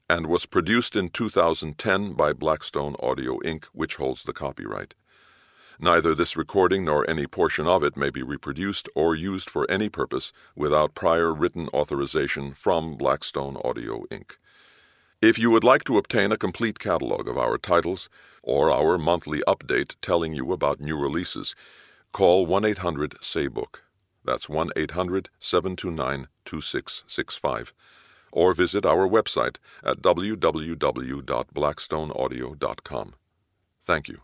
and was produced in 2010 by Blackstone Audio Inc., which holds the copyright. Neither this recording nor any portion of it may be reproduced or used for any purpose without prior written authorization from Blackstone Audio, Inc. If you would like to obtain a complete catalog of our titles or our monthly update telling you about new releases, call 1-800-SAY-BOOK. That's 1-800-729-2665. Or visit our website at www.blackstoneaudio.com. Thank you.